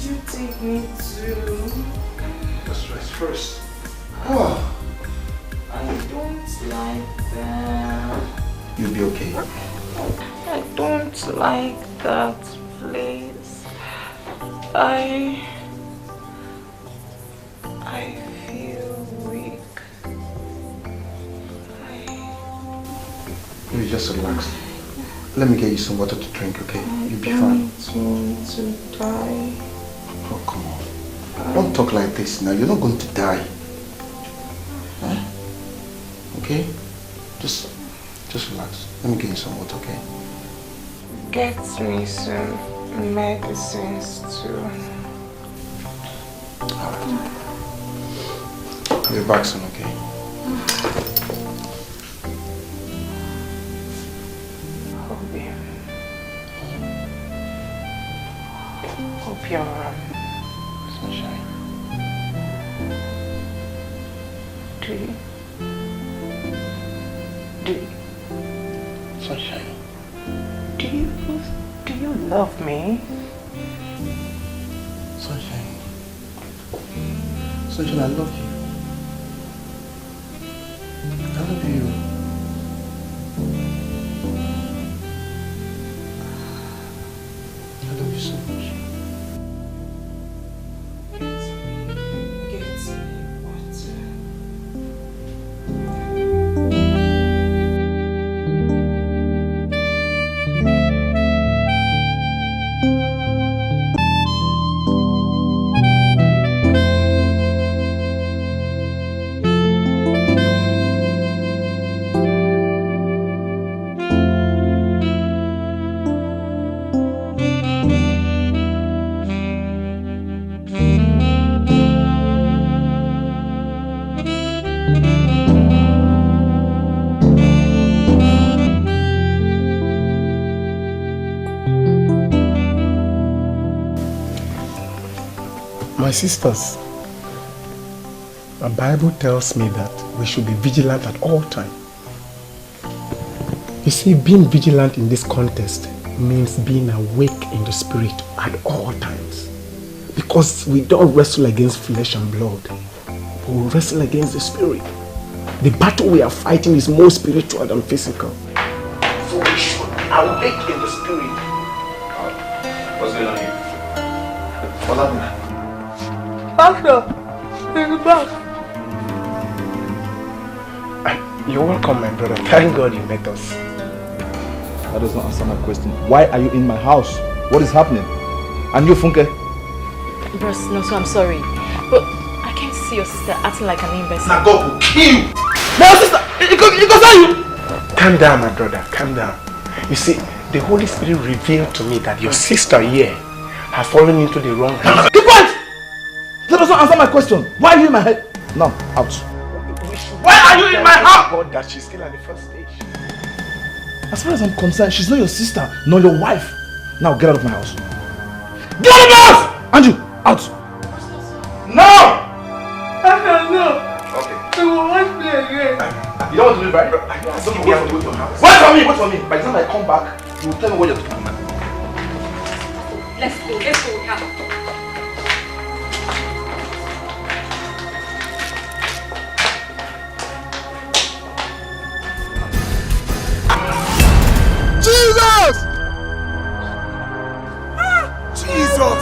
did you take me to? Let's rest first. Oh. I don't like that. You'll be okay. I don't like that place. I feel weak. You just relax. Let me get you some water to drink, okay? You'll be fine. I don't want to die. Oh, come on. Don't talk like this now. You're not going to die. Huh? Okay? Just relax. Let me get you some water, okay? Get me some medicines too. Alright. I'll be back soon, okay? Hope you're sunshine. Sunshine. Do you love me? Sunshine. Sunshine, I love you. I love you. I love you so much. My sisters, the Bible tells me that we should be vigilant at all times. You see, being vigilant in this contest means being awake in the spirit at all times. Because we don't wrestle against flesh and blood, we wrestle against the spirit. The battle we are fighting is more spiritual than physical. So we should be awake in the spirit. What's going on here? What's happening? Pastor, he's back. You're welcome, my brother. Thank God you met us. That does not answer my question. Why are you in my house? What is happening? And you, Funke? Bros, no, so I'm sorry. But I can't see your sister acting like an imbecile. Now God will kill you! My sister! It goes you! Calm down, my brother. Calm down. You see, the Holy Spirit revealed to me that your sister here has fallen into the wrong hands. Keep quiet! That does not answer my question. Why are you in my head? Now, out. Why are you in my house? God, that she's still at the first stage. As far as I'm concerned, she's not your sister, nor your wife. Now get out of my house. Get out of my house! Andrew, out! No! No. Okay. He will watch me again. You don't want to leave, right? Wait for me. By the time I come back, you will tell me what you're talking about. Let's go, come. Jesus! Jesus!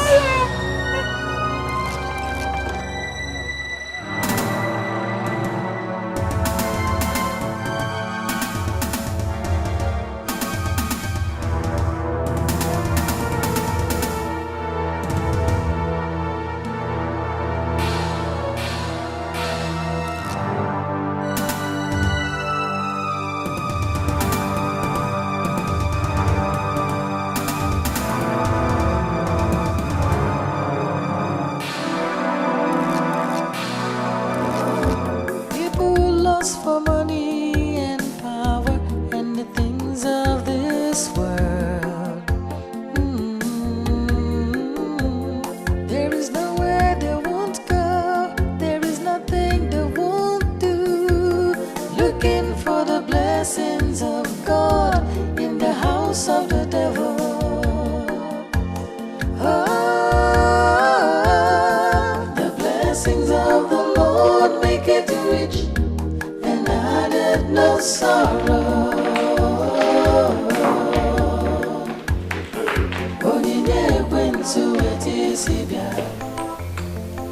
no sorrow.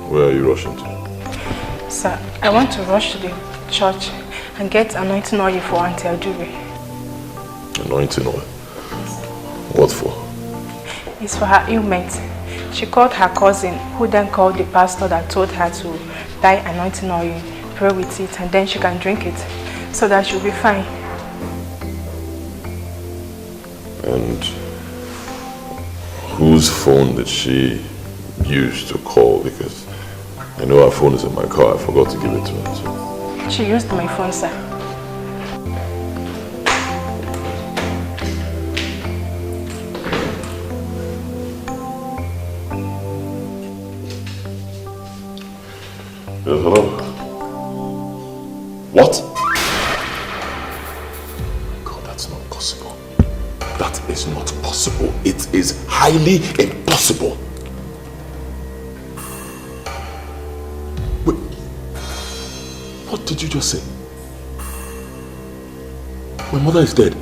Where are you rushing to? Sir, I want to rush to the church and get anointing oil for Auntie Ajuri. Anointing oil? What for? It's for her ailment. She called her cousin, who then called the pastor that told her to buy anointing oil, pray with it, and then she can drink it, so that she'll be fine. And whose phone did she use to call? Because I know her phone is in my car. I forgot to give it to her. So. She used my phone, sir. Yes, hello? What? God, that's not possible. That is not possible. It is highly impossible. Wait. What did you just say? My mother is dead.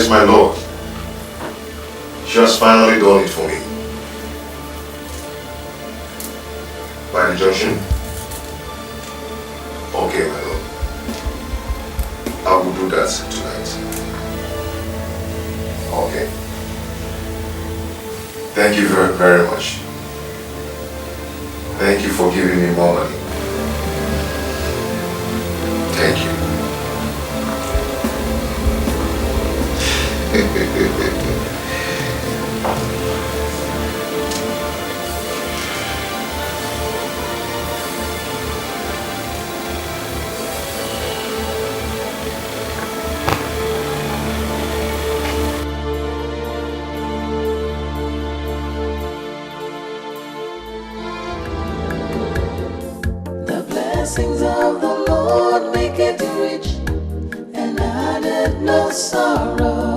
My lord, she has finally done it for me. By the junction? Okay, my lord. I will do that tonight. Okay. Thank you very, very much. Thank you for giving me more money. Thank you. The blessings of the Lord make it rich and added no sorrow.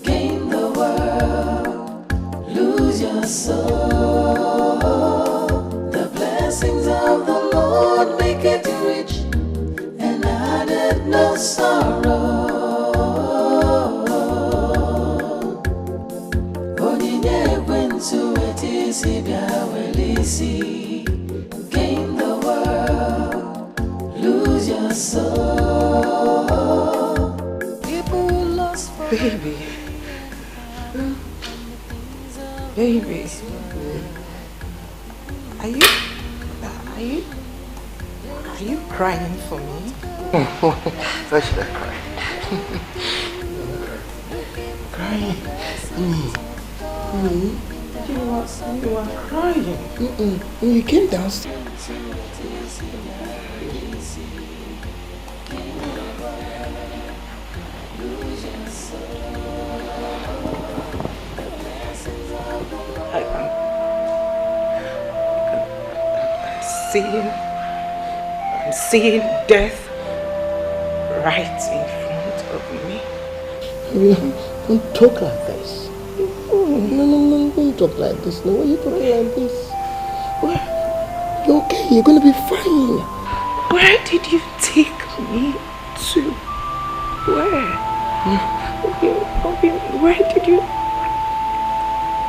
Gain the world, lose your soul. The blessings of the Lord make it rich and added no sorrow. Gain the world, lose your soul. Baby. Baby. Are you crying for me? Why should I cry? Crying? You are crying. When you came downstairs. I'm seeing death right in front of me. Don't talk like this. No, don't talk like this. No, why are you talking like this? What? You're okay, you're gonna be fine. Where did you take me to? Where? Where did you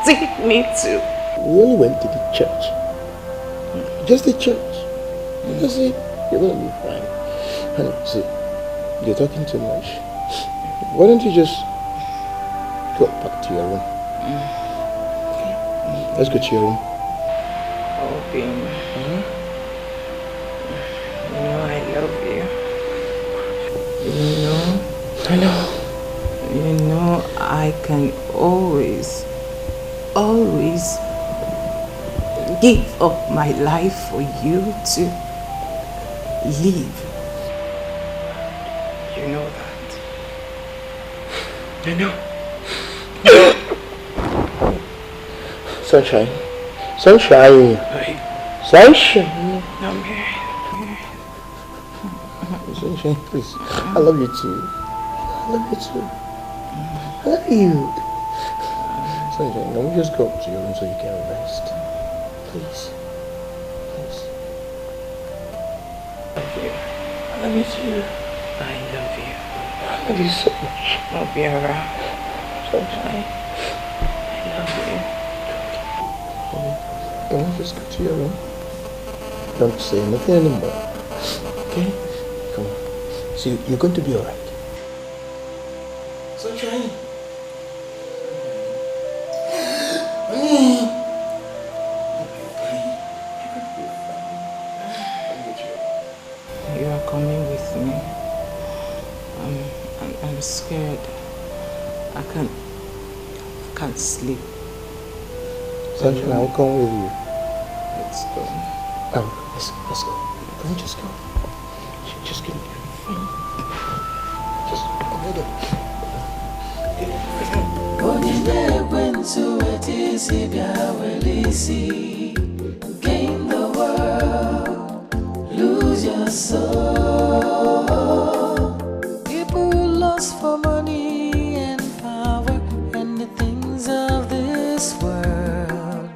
take me to? We only went to the church. Just the church. That's it. You're gonna be fine. Honey, see, you're talking too much. Why don't you just go back to your room? Okay. Let's go to your room. Obi, you know I love you. You know? I know. You know I can always give up my life for you to live. You know that. I know. Sunshine. Sunshine. Sunshine. I'm here. Sunshine, please. I love you too. I love you too. I love you. Sunshine, can we just go up to your room so you can rest? Please. Please. I love you. I love you too. I love you. I love you so much. I'll be around. Sunshine. I love you. Can we just go to your room? Don't say nothing anymore. Okay? Come on. See, you're going to be alright. Sunshine. You are coming with me. I'm scared. I can't sleep. Sunshine, I'll come with you. Let's go. Let's go. Can we just go? Just give me just hold on. Gain the world, lose your soul. People lost for money and power and the things of this world.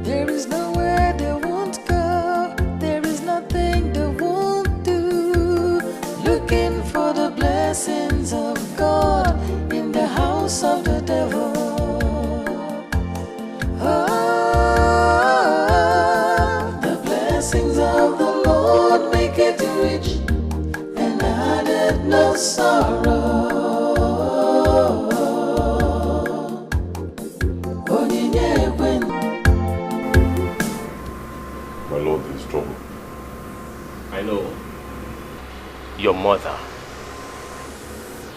There is nowhere they won't go. There is nothing they won't do. Looking for the blessings of God in the house of the devil. The blessings of the Lord make it rich and added no sorrow. My Lord, there is trouble. I know. Your mother.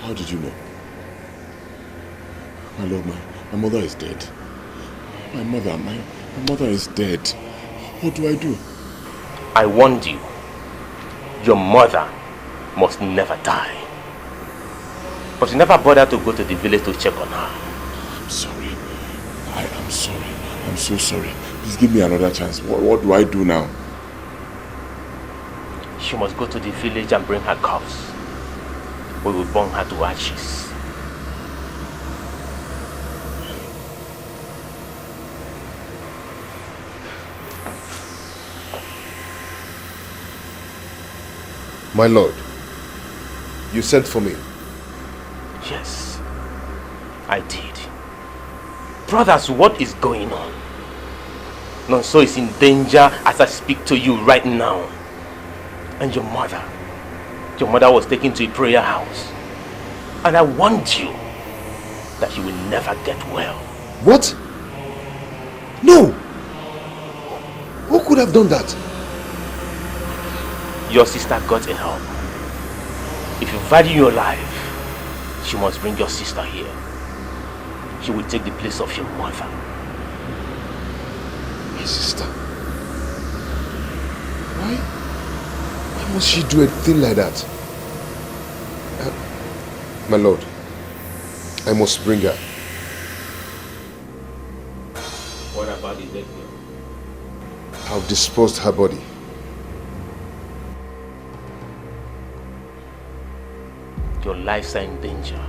How did you know? My Lord, my mother is dead. My mother is dead. What do I do? I warned you. Your mother must never die. But you never bothered to go to the village to check on her. I'm sorry. I am sorry. I'm so sorry. Please give me another chance. What do I do now? She must go to the village and bring her corpse. We will burn her to ashes. My lord, you sent for me. Yes, I did. Brothers, what is going on? Nonso is in danger as I speak to you right now. And your mother was taken to a prayer house. And I warned you that you will never get well. What? No! Who could have done that? Your sister got a help. If you value your life, she must bring your sister here. She will take the place of your mother. My sister? Why must she do a thing like that? My lord, I must bring her. What about the dead girl? I've disposed her body. your lives are in danger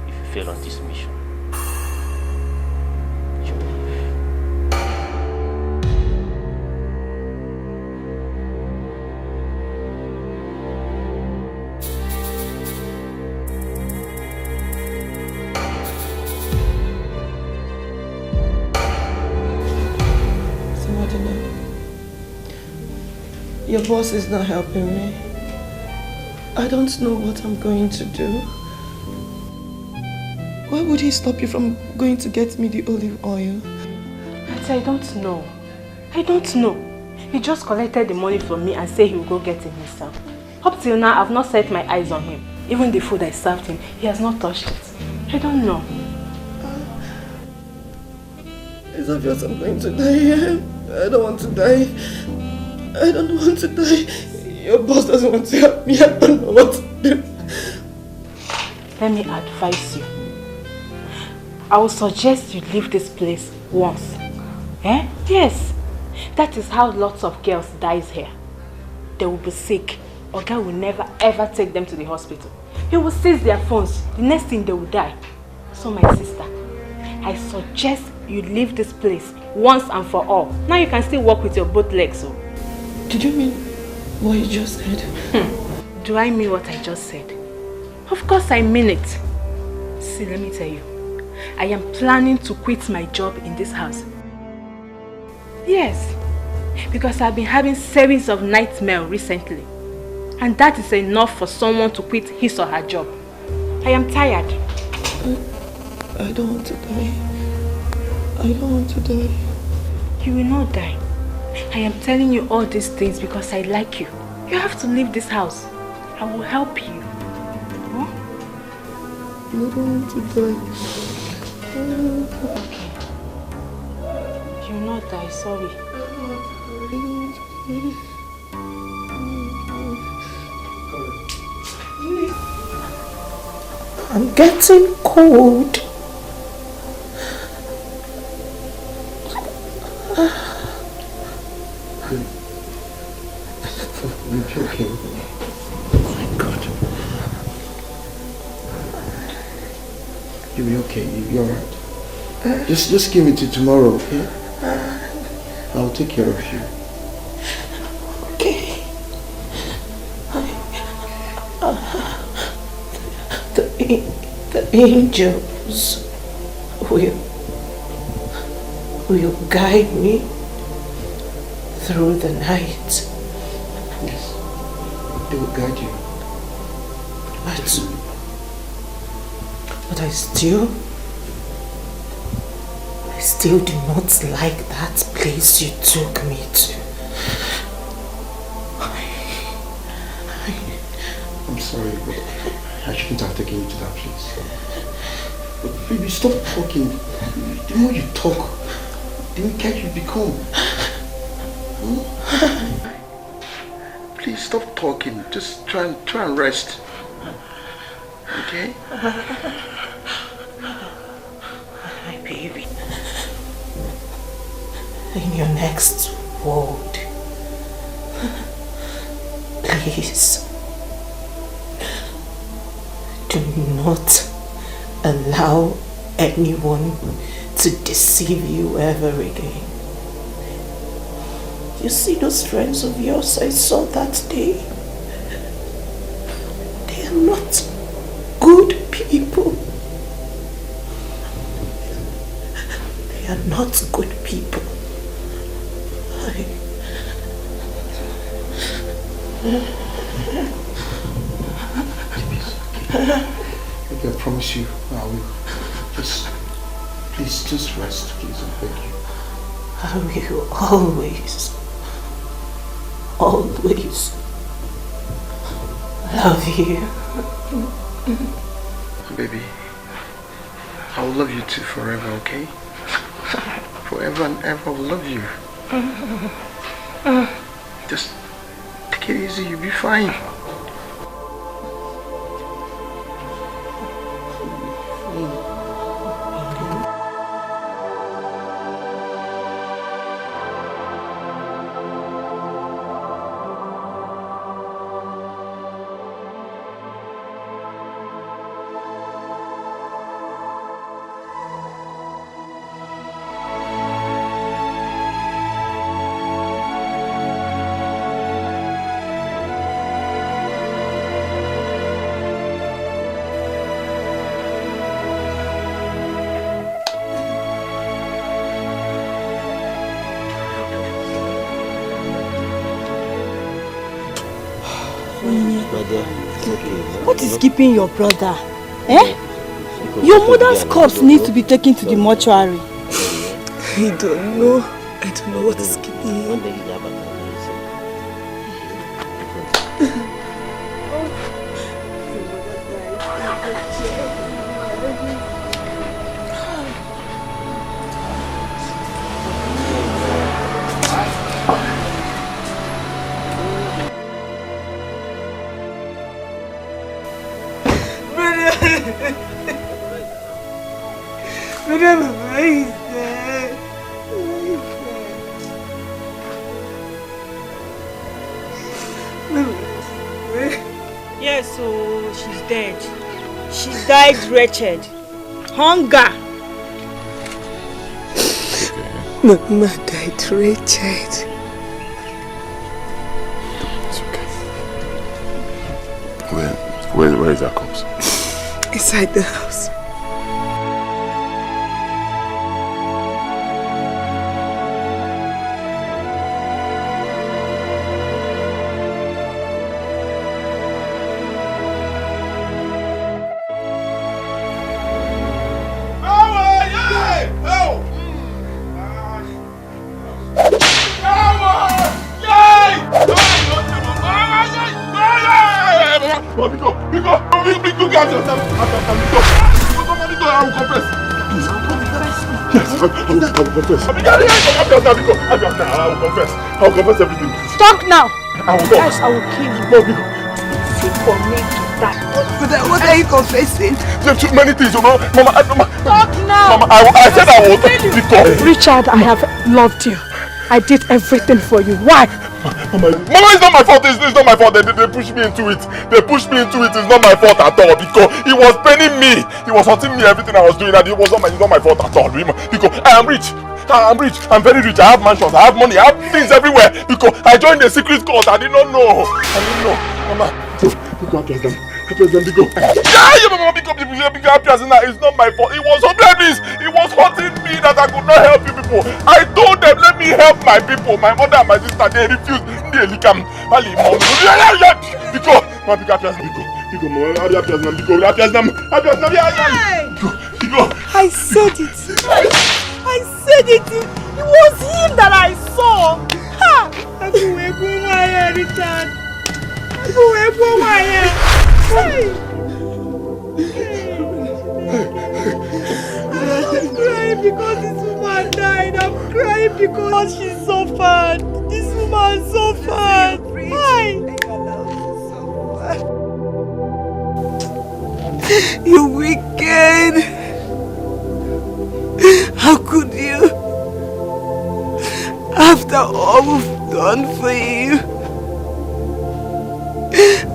if you fail on this mission. You Your boss is not helping me. I don't know what I'm going to do. Why would he stop you from going to get me the olive oil? I don't know. I don't know. He just collected the money from me and said he will go get it himself. Up till now, I've not set my eyes on him. Even the food I served him, he has not touched it. I don't know. It's obvious I'm going to die here. I don't want to die. I don't want to die. Your boss doesn't want to help me. I don't know what to do. Let me advise you. I will suggest you leave this place once. Eh? Yes. That is how lots of girls dies here. They will be sick. Oga will never ever take them to the hospital. He will seize their phones. The next thing they will die. So my sister, I suggest you leave this place once and for all. Now you can still walk with your both legs. So. Did you mean what you just said? Do I mean what I just said? Of course I mean it. See, let me tell you. I am planning to quit my job in this house. Yes, because I've been having series of nightmares recently. And that is enough for someone to quit his or her job. I am tired. I don't want to die. I don't want to die. You will not die. I am telling you all these things because I like you. You have to leave this house. I will help you. Huh? I don't want to die. Okay. You will not die, sorry. I'm getting cold. You'll be okay. Oh my God. You'll be okay. You'll be alright. Just give me till tomorrow, okay? I'll take care of you. Okay. The angels will guide me through the night. Yes, they will guide you. But I still do not like that place you took me to. I'm sorry, but I shouldn't have taken you to that place. But baby, stop talking. The more you talk, the weaker you become. Please stop talking. Just try and rest. Okay? My baby. In your next world, please do not allow anyone to deceive you ever again. You see those friends of yours I saw that day? They are not good people. They are not good people. Okay, I promise you, I will. Please rest, please, I beg you. I will always love you. Baby, I will love you too forever, okay? Forever and ever I will love you. Just take it easy, you'll be fine. My dear, it's okay. What is keeping your brother? Eh? Your mother's corpse needs to be taken to the mortuary. I don't know. I don't know what is keeping him. Yes, so she's dead. She died wretched. Hunger. Mama died wretched. It's okay. Where is that corpse? Inside the house. I will confess everything. Talk now. I will talk. I will kill you. See for me to die. What are you confessing? There's too many things, you know. Mama, talk now. Mama, I said I will talk. Richard, I have loved you. I did everything for you. Why? Mama, it's not my fault. It's not my fault. They pushed me into it. They pushed me into it. It's not my fault at all. Because he was paining me. He was hurting me. Everything I was doing, and it's not my fault at all. Because I am rich. I'm rich. I'm very rich. I have mansions. I have money. I have things everywhere. Because I joined the secret cult. I did not know. I didn't know. Mama, because them. Yeah, Mama, because it's not my fault. It was so blameless. It was hurting me that I could not help you people. I told them, let me help my people. My mother and my sister, they refused. I said it. I said it. It was him that I saw. Ha! Richard. I'm crying because this woman died. I'm crying because she suffered. This woman suffered. Why? You wicked! How could you? After all we've done for you,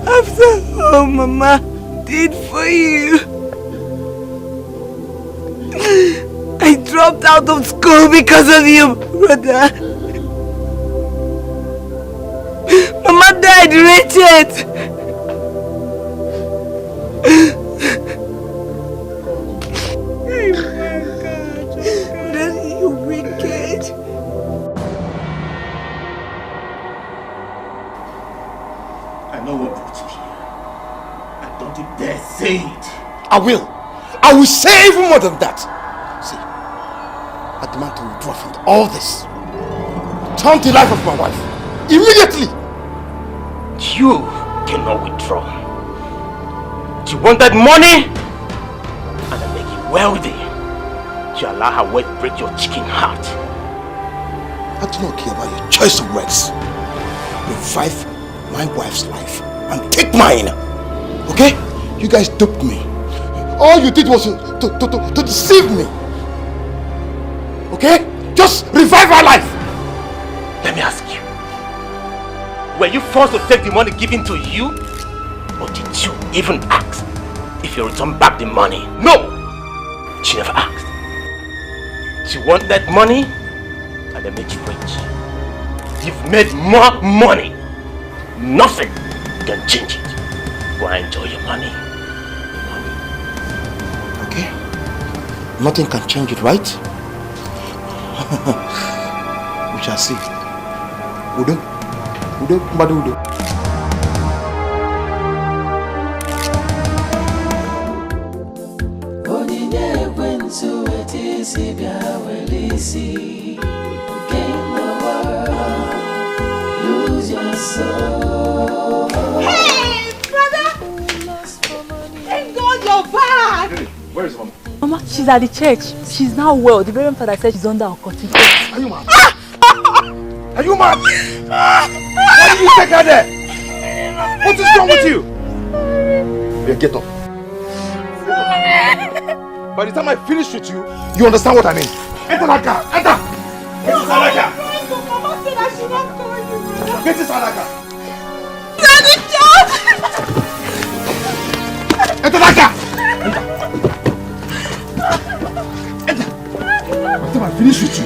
after all Mama did for you, I dropped out of school because of you, brother. Mama died wretched. You wicked. I know what brought you here. And don't you dare say it. I will. I will say even more than that. See, I demand to withdraw from all this. Turn the life of my wife. Immediately. You cannot withdraw. You want that money? And I make you wealthy. You allow her wealth break your chicken heart. I do not care about your choice of words. Revive my wife's life and take mine. Okay? You guys duped me. All you did was to deceive me. Okay? Just revive her life. Let me ask you. Were you forced to take the money given to you? Or did you even ask if you return back the money? No! She never asked. She want that money and they make you rich. You've made more money. Nothing can change it. Go and enjoy your money. Okay? Nothing can change it, right? We shall see. Udo? Udo? Mbadu Udo? into it is if you will easy. Gain the world, lose your soul. Hey, brother! Thank God you're back! Where is Mama? Mama, she's at the church. She's now well. The Reverend Father said she's under our cotton. Are you mad? Are you mad? Why did you take her there? What is wrong with you? Yeah, get up. By the time I finish with you, you understand what I mean. Enter that car. Enter. Get inside that car. Mama said I should not call you. Get inside that car. Daddy, John! Enter that car. Enter. By the time I finish with you.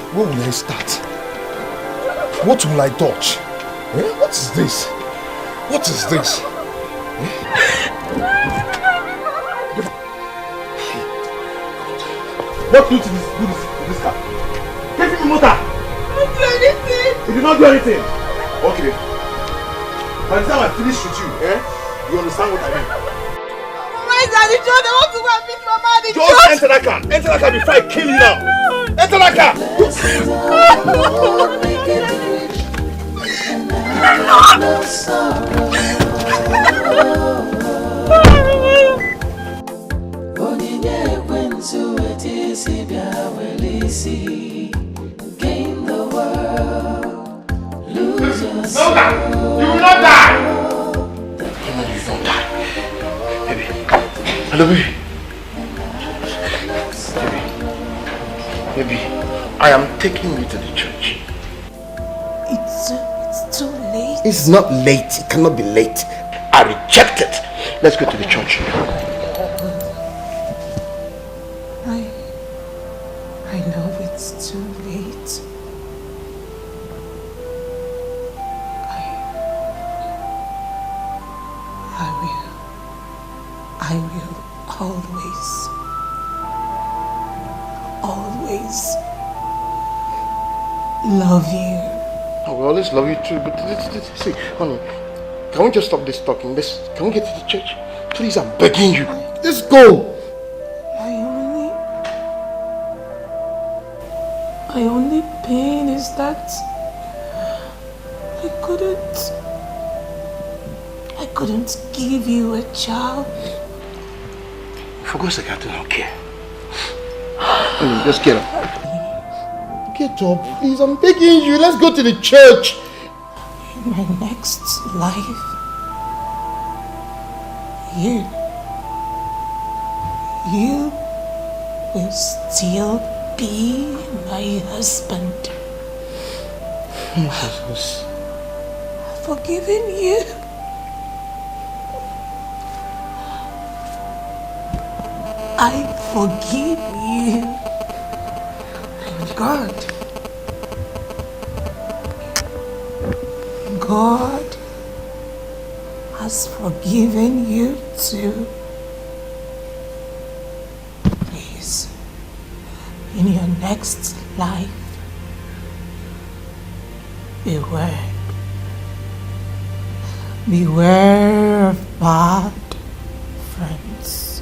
Where will I start? What will I touch? What is this? What is this? What do you do this car? Get in the motor! I didn't do anything! You did not do anything? Okay. By the time I finish with you, you understand what I mean? Where is Daddy John? I want to go and meet Mama at the church! Just enter that car! Enter that car before I kill you now! Enter that car! Gain the world, lose your soul. No, you will not die! You don't die. Baby. Hello, baby. Baby, I am taking you to the church. It's too late. It's not late. It cannot be late. I reject it. Let's go to the church. I know it's too late. I will always love you. I will always love you too, but see, honey, can we just stop this talking? Can we get to the church? Please, I'm begging you. Let's go. My only pain is that I couldn't give you a child. For God's sake, I do not care. Honey, just get up. Get up, please. I'm begging you. Let's go to the church. In my next life, you will still be my husband. Jesus. I've forgiven you. I forgive you. And God has forgiven you too. Please, in your next life, beware of bad friends.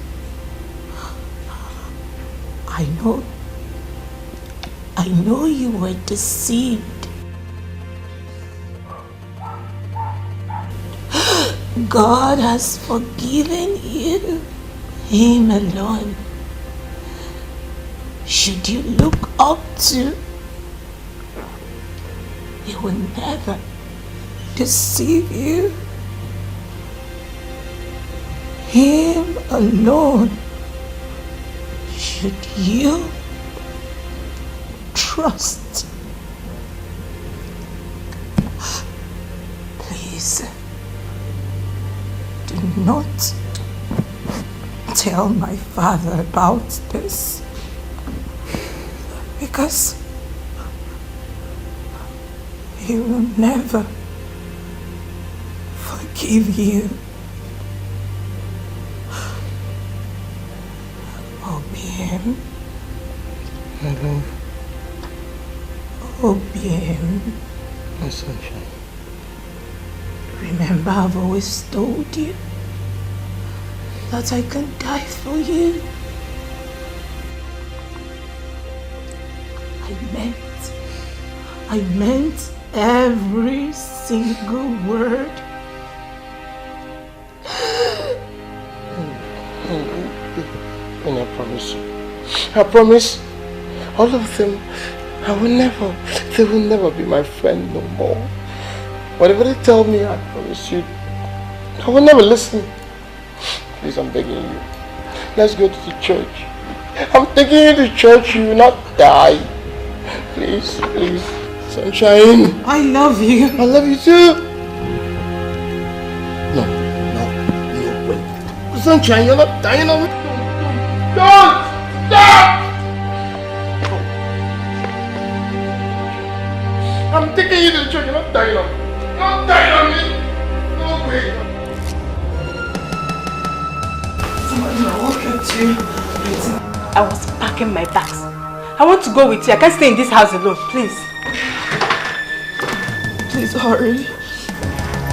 I know you were deceived. God has forgiven you, Him alone. Should you look up to, He will never deceive you. Him alone should you trust. Please, do not tell my father about this, because he will never forgive you. Obiem. My love. Obiem. My sunshine. Remember, I've always told you that I can die for you. I meant every single word. And I promise you, I promise all of them, they will never be my friend no more. Whatever they tell me, I promise you, I will never listen. Please, I'm begging you. Let's go to the church. I'm taking you to church, you will not die. Please, please. Sunshine. I love you. I love you too. No, wait. Sunshine, you're not dying of it. Don't! Stop! I'm taking you to the church, you're not dying of it. Don't die on me! No way! Somebody will walk at you. I was packing my bags. I want to go with you. I can't stay in this house alone, please. Please hurry.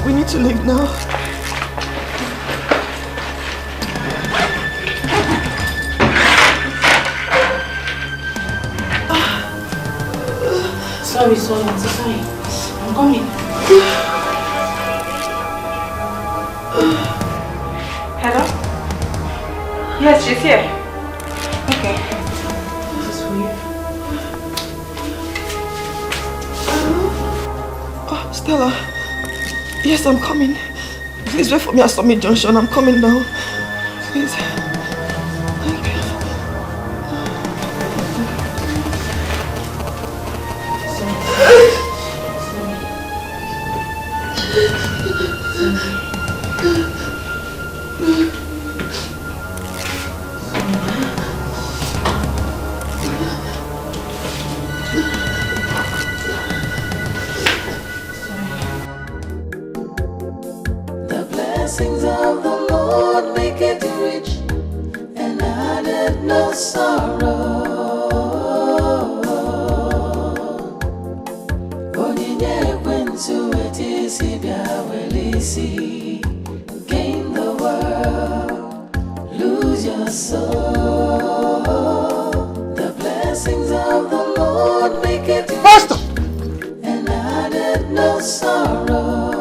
We need to leave now. Sorry, I'm so sorry. I'm coming. Hello? Yes, she's here. Okay. This is for you. Oh, Stella. Yes, I'm coming. Please wait for me at Summit Junction. I'm coming now. Please. Thank you. The blessings of the Lord make it rich and added no sorrow. Onyinye ekwensu etisi bịa welisi. Gain the world, lose your soul. The blessings of the Lord make it rich and added no sorrow.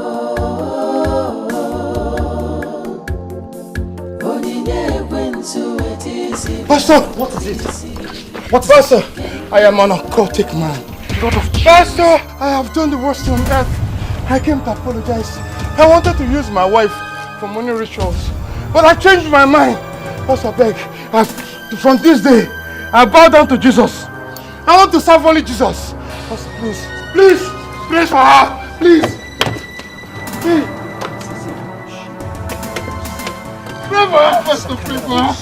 Pastor! What is it? What, Pastor? I am an occultic man. God of Jesus. Pastor, I have done the worst on earth. I came to apologize. I wanted to use my wife for money rituals, but I changed my mind. Pastor, beg, from this day, I bow down to Jesus. I want to serve only Jesus. Pastor, please, please, pray for her, please. Please. Pray for her, Pastor, pray for her.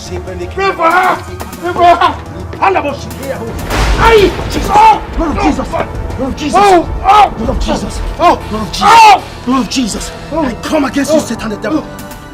Pray for her. Pray for her. Aye! Jesus! Oh! Lord of Jesus! Lord of Jesus! Oh! Lord of Jesus! Oh! Lord of Jesus! Lord of Jesus! I come against you, Satan the devil.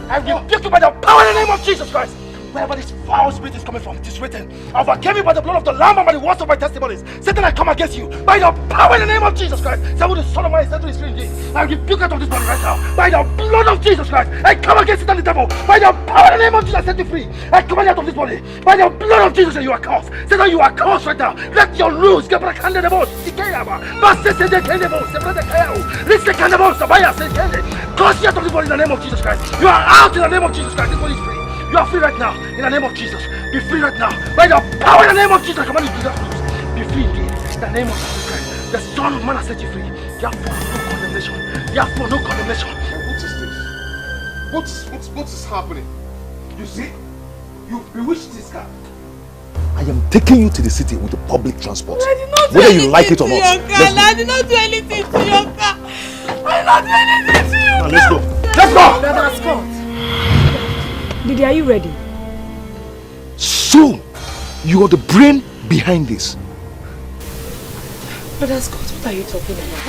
I rebuke you by the power in the name of Jesus Christ. Wherever this foul spirit is coming from, it is written, I overcame you by the blood of the Lamb and by the words of my testimonies. Satan, I come against you by the power in the name of Jesus Christ. Say, the Son of Man is set to his free indeed. I rebuke out of this body right now by the blood of Jesus Christ. I come against Satan the devil by the power in the name of Jesus. I set you free. I come out of this body by the blood of Jesus, and you are cursed. Satan, you are cursed right now. Let your rules get back under the boss. Curse you out of this body in the name of Jesus Christ. You are out in the name of Jesus Christ. This body is free. You are free right now, in the name of Jesus. Be free right now, by the power in the name of Jesus. I command you to be free indeed, in the name of Jesus Christ. The Son of Man has set you free. Therefore, no condemnation. Therefore, no condemnation. What is this? What is happening? You see? You've bewitched this guy. I am taking you to the city with the public transport. I did not do whether anything you like it or to not. I did not do anything to your car. I did not do anything to you. Now let's go. Let's go! Brother Scott. Didi, are you ready? So, you are the brain behind this. Brother Scott, what are you talking about?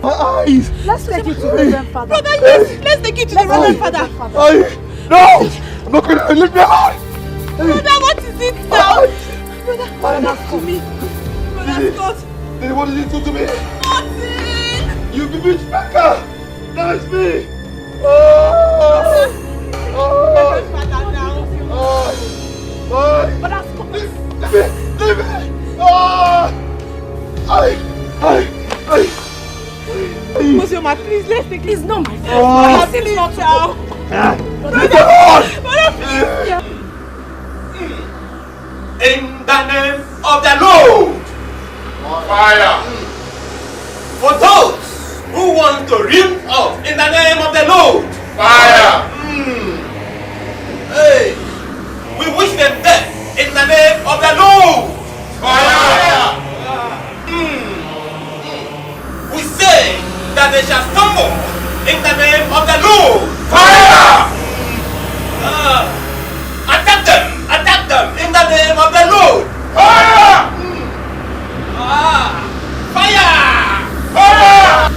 My eyes! Let's take you to the Reverend Father. Brother, yes, let's take you to the Reverend Father. No! I'm not going to leave me alone! Brother, what is it now? Brother, to me. Brother Scott. What did you do to me? Nothing! You bewitched Becca! That's me! Brother Scott. Leave me! Monsieur, please, let's take it. It's not my fault. Oh. It's not now. Brother, please. In the name of the Lord. Fire. For those who want to rim off in the name of the Lord. Fire. Hey, we wish them death in the name of the Lord. Fire. We say that they shall stumble in the name of the Lord. Fire. Attack them in the name of the Lord. Fire. Fire. Fire.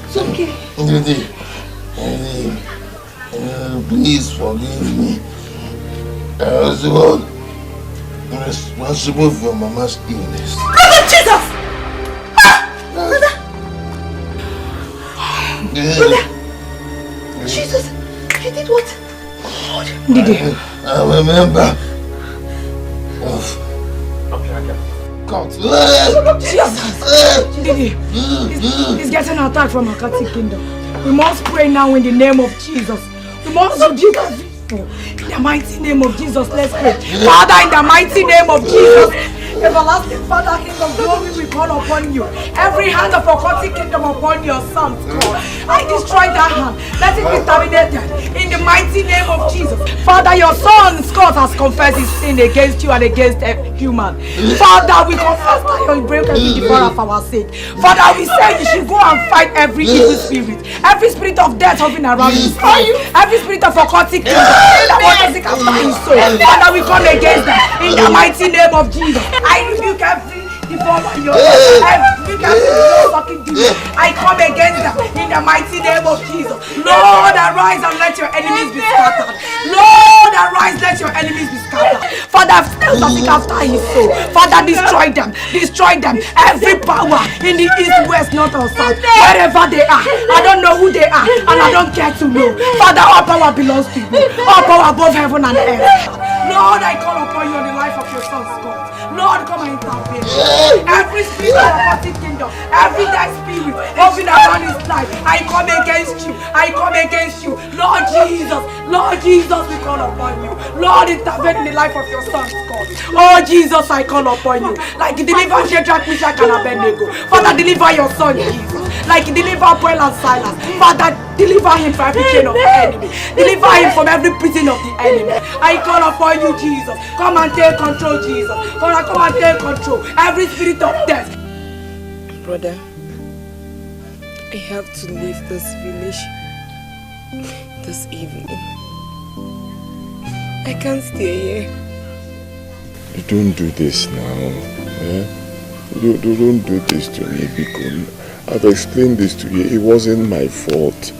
It's okay. Please forgive me. I was the one responsible for Mama's illness. Brother Jesus! Brother! Brother! Jesus! You did what? Did you? I'm a member of God. Jesus! Didi, he's getting attacked from Akati Kingdom. We must pray now in the name of Jesus. We must rebuke every evil. In the mighty name of Jesus, let's pray. Father, in the mighty name of Jesus, everlasting Father, King of glory, we call upon you. Every hand of Akati Kingdom upon your son, God. I destroy that hand. Let it be terminated in the mighty name of Jesus. Father, your son Scott has confessed his sin against you and against a human. Father, we confess that you break every devourer for our sake. Father, we say you should go and fight every evil spirit, every spirit of death hovering around his soul, every spirit of occultic kingdom that wants to seek after his soul. Father, we come against that in the mighty name of Jesus. I rebuke every devourer in your life. I rebuke every fucking demon. I come against that in the mighty name of Jesus. Lord, arise and let your enemies be scattered. Lord, arise, let your enemies be scattered. Father, still seek after his soul. Father, destroy them. Destroy them. Every power in the east, west, north or south, wherever they are. I don't know who they are and I don't care to know. Father, all power belongs to you. All power above heaven and earth. Lord, I call upon you on the life of your son, Scott. Lord, come and intervene. Every spirit of the Akati Kingdom, every dead spirit moving around his life, I come against you. I come against you. Lord Jesus, we call upon you. Lord, intervene in the life of your son, Scott. Oh, Jesus, I call upon you. Like you deliver Fredrick, Meshach, and Abednego. Father, deliver your son, Jesus. Like you deliver Paul and Silas. Father, deliver him from every chain of the enemy. Deliver him from every prison of the enemy. I call upon you, Jesus. Come and take control, Jesus. Come and take control. Every spirit of death. Brother, I have to leave this village this evening. I can't stay here. You don't do this now. You don't do this to me, because I've explained this to you. It wasn't my fault.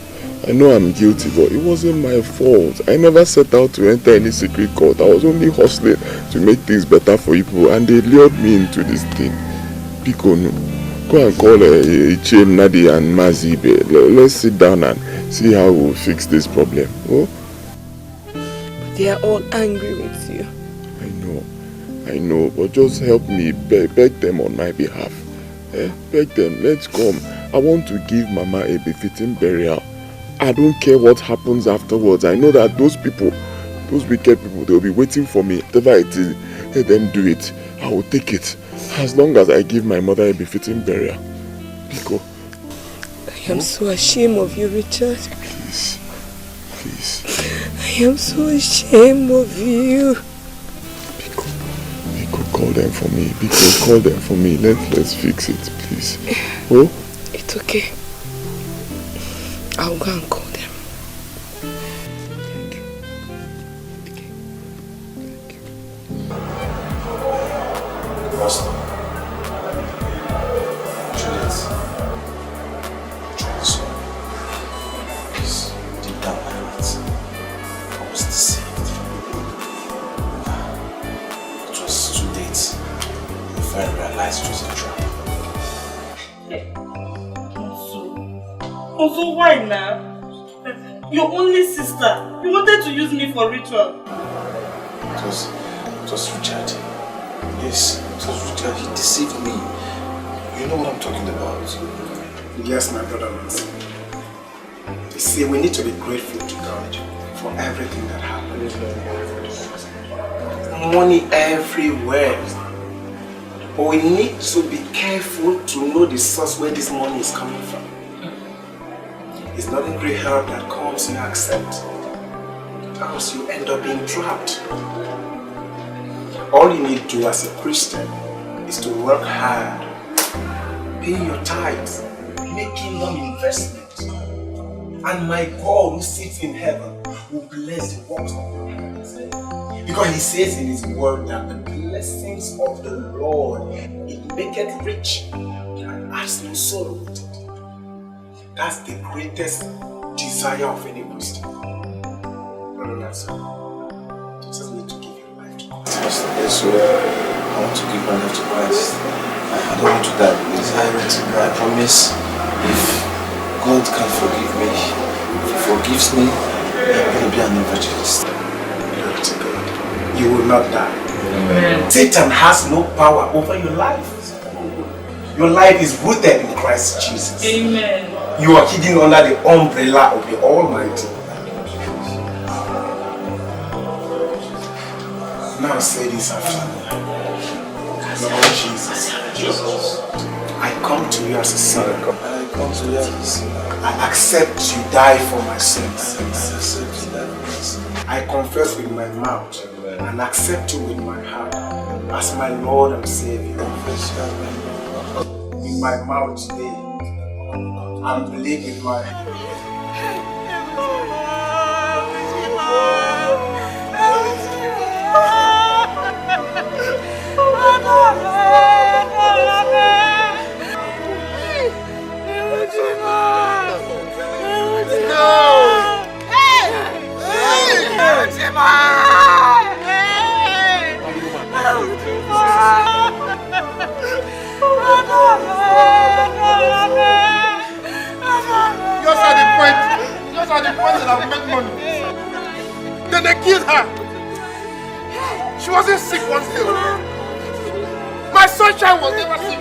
I know I'm guilty, but it wasn't my fault. I never set out to enter any secret court. I was only hustling to make things better for people, and they lured me into this thing. Pico, go and call Chem, Nadi and Mazibe. Let's sit down and see how we'll fix this problem. Oh? But they are all angry with you. I know, but just help me beg them on my behalf. Beg them, let's come. I want to give Mama a befitting burial. I don't care what happens afterwards. I know that those people, those wicked people, they'll be waiting for me. Whatever it is, let them do it. I will take it. As long as I give my mother a befitting burial. Biko. I am so ashamed of you, Richard. Please. Please. I am so ashamed of you. Biko, call them for me. Biko, call them for me. Let's fix it, please. Oh? It's okay. I'll go and call them. Pastor, Juliet, Johnson, please, deep down my heart, I was deceived. It was too late if I realized it was a trap. Also, why now? Your only sister. You wanted to use me for ritual. It was Richard. Yes, it was Richard. He deceived me. You know what I'm talking about. Yes, my brother Nancy. You see, we need to be grateful to God for everything that happened. Money everywhere. But we need to be careful to know the source where this money is coming from. It's not a great help that comes and accept. Else you end up being trapped. All you need to do as a Christian is to work hard, pay your tithes, making long investments. And my God who sits in heaven will bless the works of your hands. Because he says in his word that the blessings of the Lord, it maketh rich and adds no sorrow with it. That's the greatest desire of any Christian. Brother Nancy, you just need to give your life to God. Yes, so I want to give my life to Christ. I don't want to die because I promise if God can forgive me, if he forgives me, I'm going to be an evangelist. Glory to God. You will not die. Amen. Satan has no power over your life. Your life is rooted in Christ Jesus. Amen. You are hidden under the umbrella of the Almighty. Now say this after me. Lord Jesus, I come to you as a son. I accept you die for my sins. I confess with my mouth and accept you with my heart as my Lord and Savior. In my mouth today, and believe in my Yours are the point that I've made money. Then they killed her. She wasn't sick once day. My sunshine was never sick.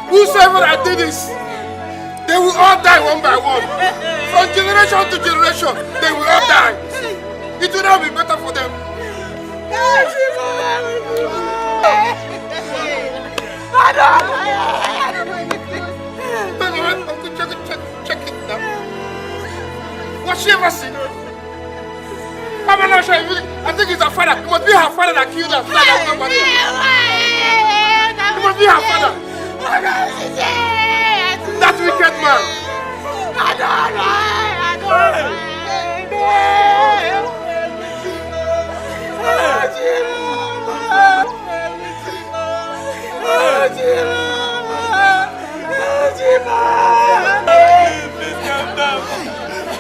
Whosoever that did this, they will all die one by one. From generation to generation, they will all die. It will not be better for them. Check it now. Was she ever sick? I think it's her father. It must be her father that killed her. It must be her father. That wicked man.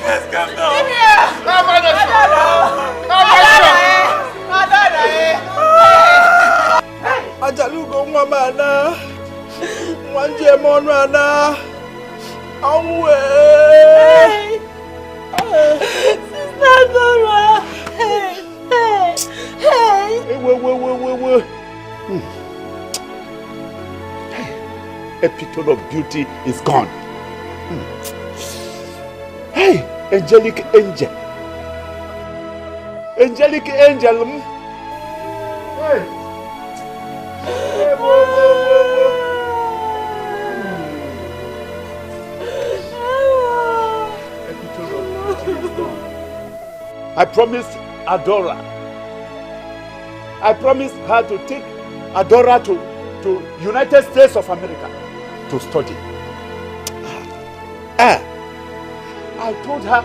Let's calm down. Ajalugo Mamana, one Gemon Rana, away. Sister Dora, hey. Wait. Epitome of beauty is gone. Hey, angelic angel. Angelic angel. Hey. I promised Adora. I promised her to take Adora to United States of America to study. I told her,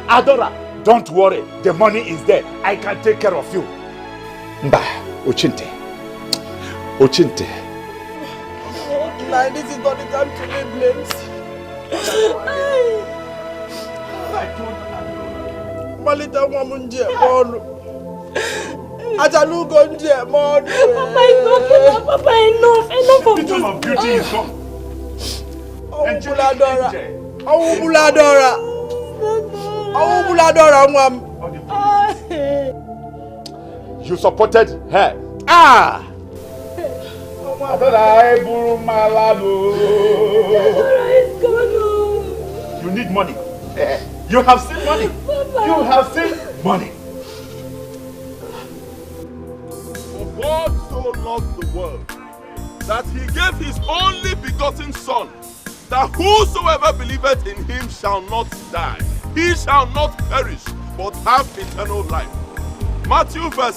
Adora, don't worry, the money is there. I can take care of you. Mba, Ochinte. Like, this is not the time to lay blames. I told her, Malita Wamunje, Atalugo nje, Papa, Papa, enough of this. Epitome of beauty is gone. You supported her. You need money. You have seen money. You have seen money. For God so loved the world that he gave his only begotten Son, that whosoever believeth in him shall not die. He shall not perish, but have eternal life. Matthew chapter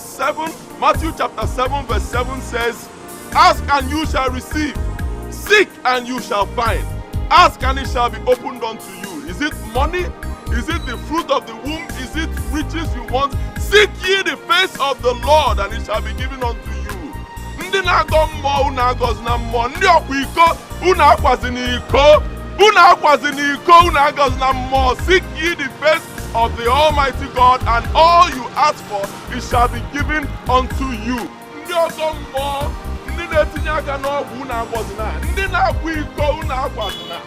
7 verse 7 says, ask and you shall receive. Seek and you shall find. Ask and it shall be opened unto you. Is it money? Is it the fruit of the womb? Is it riches you want? Seek ye the face of the Lord and it shall be given unto you. Ndị na-agọ mmụọ unu agọzi na mmụọ, ndị ọkwa iko unu akwazi n'iko, unu akwazi n'iko unu agọzi na mmụọ. Seek ye the face of the Almighty God, and all you ask for it shall be given unto you. Ndị ọgọ mmụọ, ndị na-etinye aka n'ọgwụ unu agọzi na, ndị na-akwa iko unu akwazi na.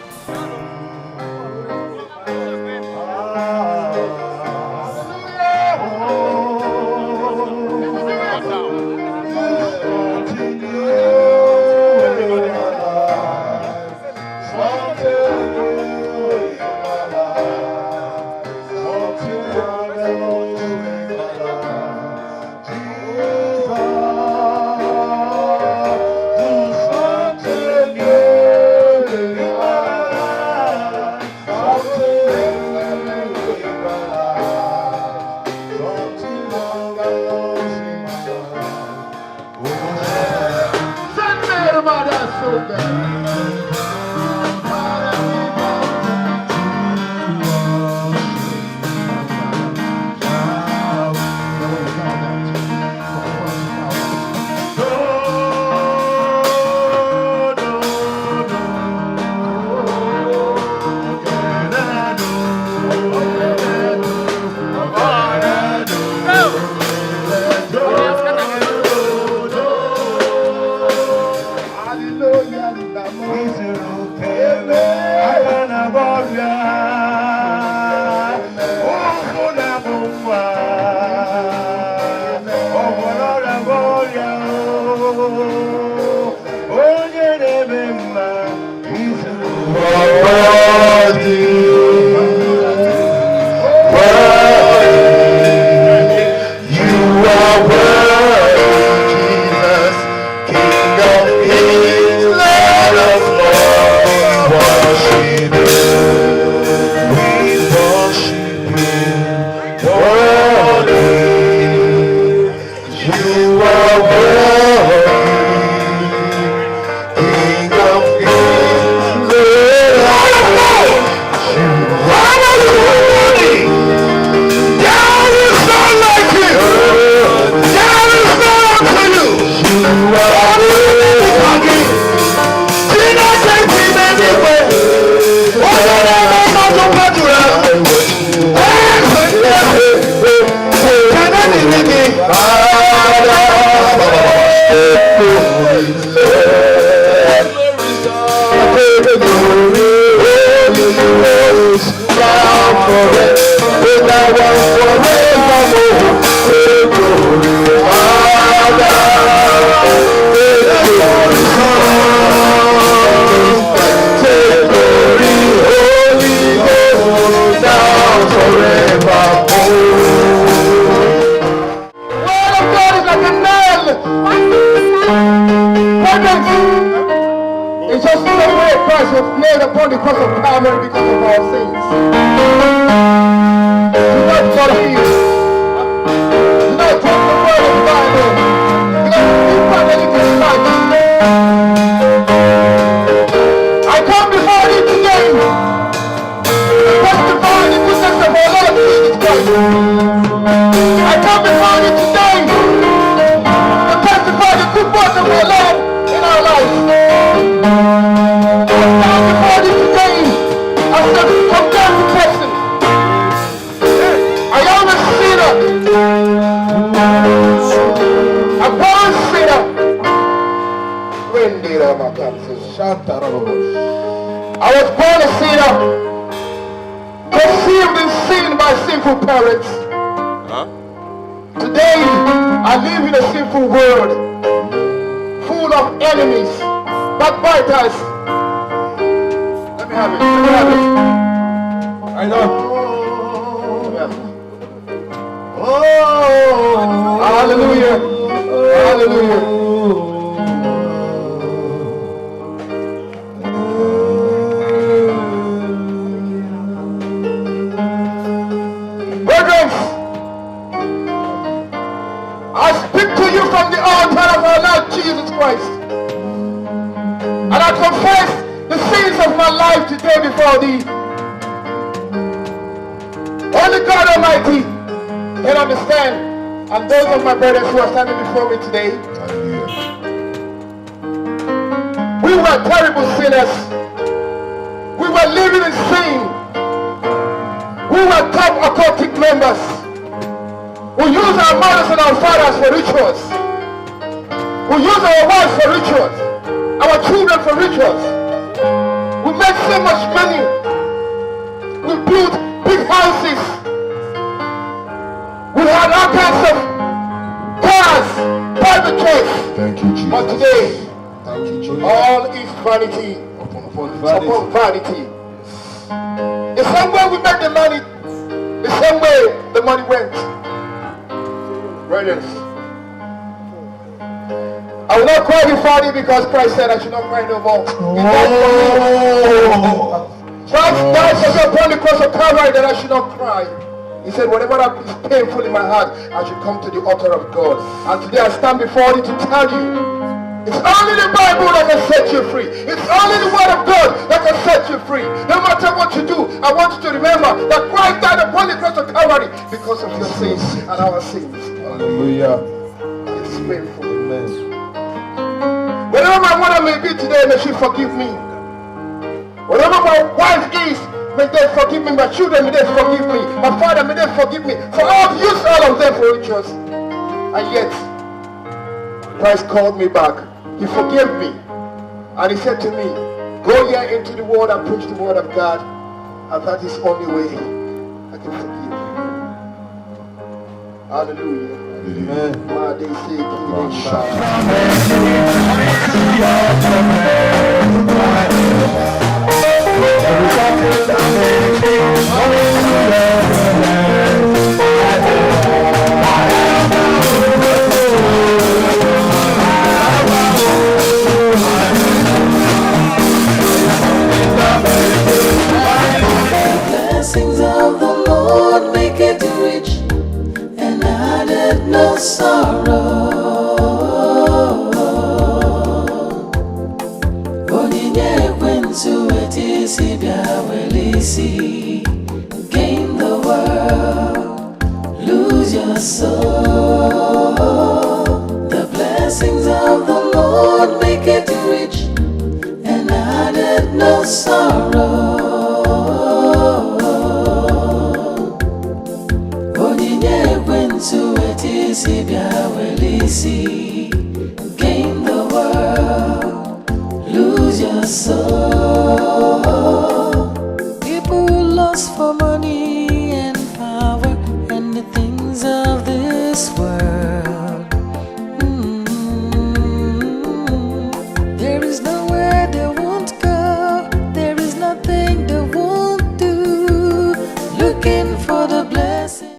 Brethren, it's just the same way Christ was nailed upon the cross of Calvary because of our sins. Do not for him. Do not talk the word of the Bible. Because you can't anything like it. I come before you today to testify the goodness of our Lord Jesus Christ. I come before you today to testify the good work of our Lord in our lives. I stand before you today as a condemned person. I am a sinner. A born sinner. I was born a sinner, conceived in sin by sinful parents. Today, I live in a sinful world, full of enemies, backbiters. Let me have it. Let me have it. I know. Oh, hallelujah. Hallelujah. Brethren, I speak to you from the altar of our Lord Jesus Christ. And I confess the sins of my life today before thee. Only God Almighty can understand. And those of my brothers who are standing before me today, we were terrible sinners. We were living in sin. We were top occultic members. We use our mothers and our fathers for rituals. We use our wives for rituals. Our children for rituals. We made so much money. We built big houses. We had all kinds of cars, private jets. Thank you, Jesus. But today, thank you, Jesus. all is vanity upon vanity. The same way we made the money, the same way the money went. Brethren, I will not cry before thee because Christ said I should not cry no more. He died for me. Christ died for me upon the cross of Calvary that I should not cry. He said, whatever that is painful in my heart, I should come to the altar of God. And today I stand before you to tell you, it's only the Bible that can set you free. It's only the Word of God that can set you free. No matter what you do, I want you to remember that Christ died upon the cross of Calvary because of your sins and our sins. Hallelujah. It's painful. Amen. Wherever my mother may be today, may she forgive me. Wherever my wife is, may they forgive me. My children, may they forgive me. My father, may they forgive me. For I've used all of them for rituals. And yet, Christ called me back. He forgave me. And he said to me, go here into the world and preach the word of God. And that is the only way I can forgive you. Hallelujah. Blessings of the Lord make it rich, and added no sorrow. Onyinye ekwensu etisi bịa welisi, gain the world, lose your soul. The blessings of the Lord make it rich, and added no sorrow. Gain the world, lose your soul. People lost for money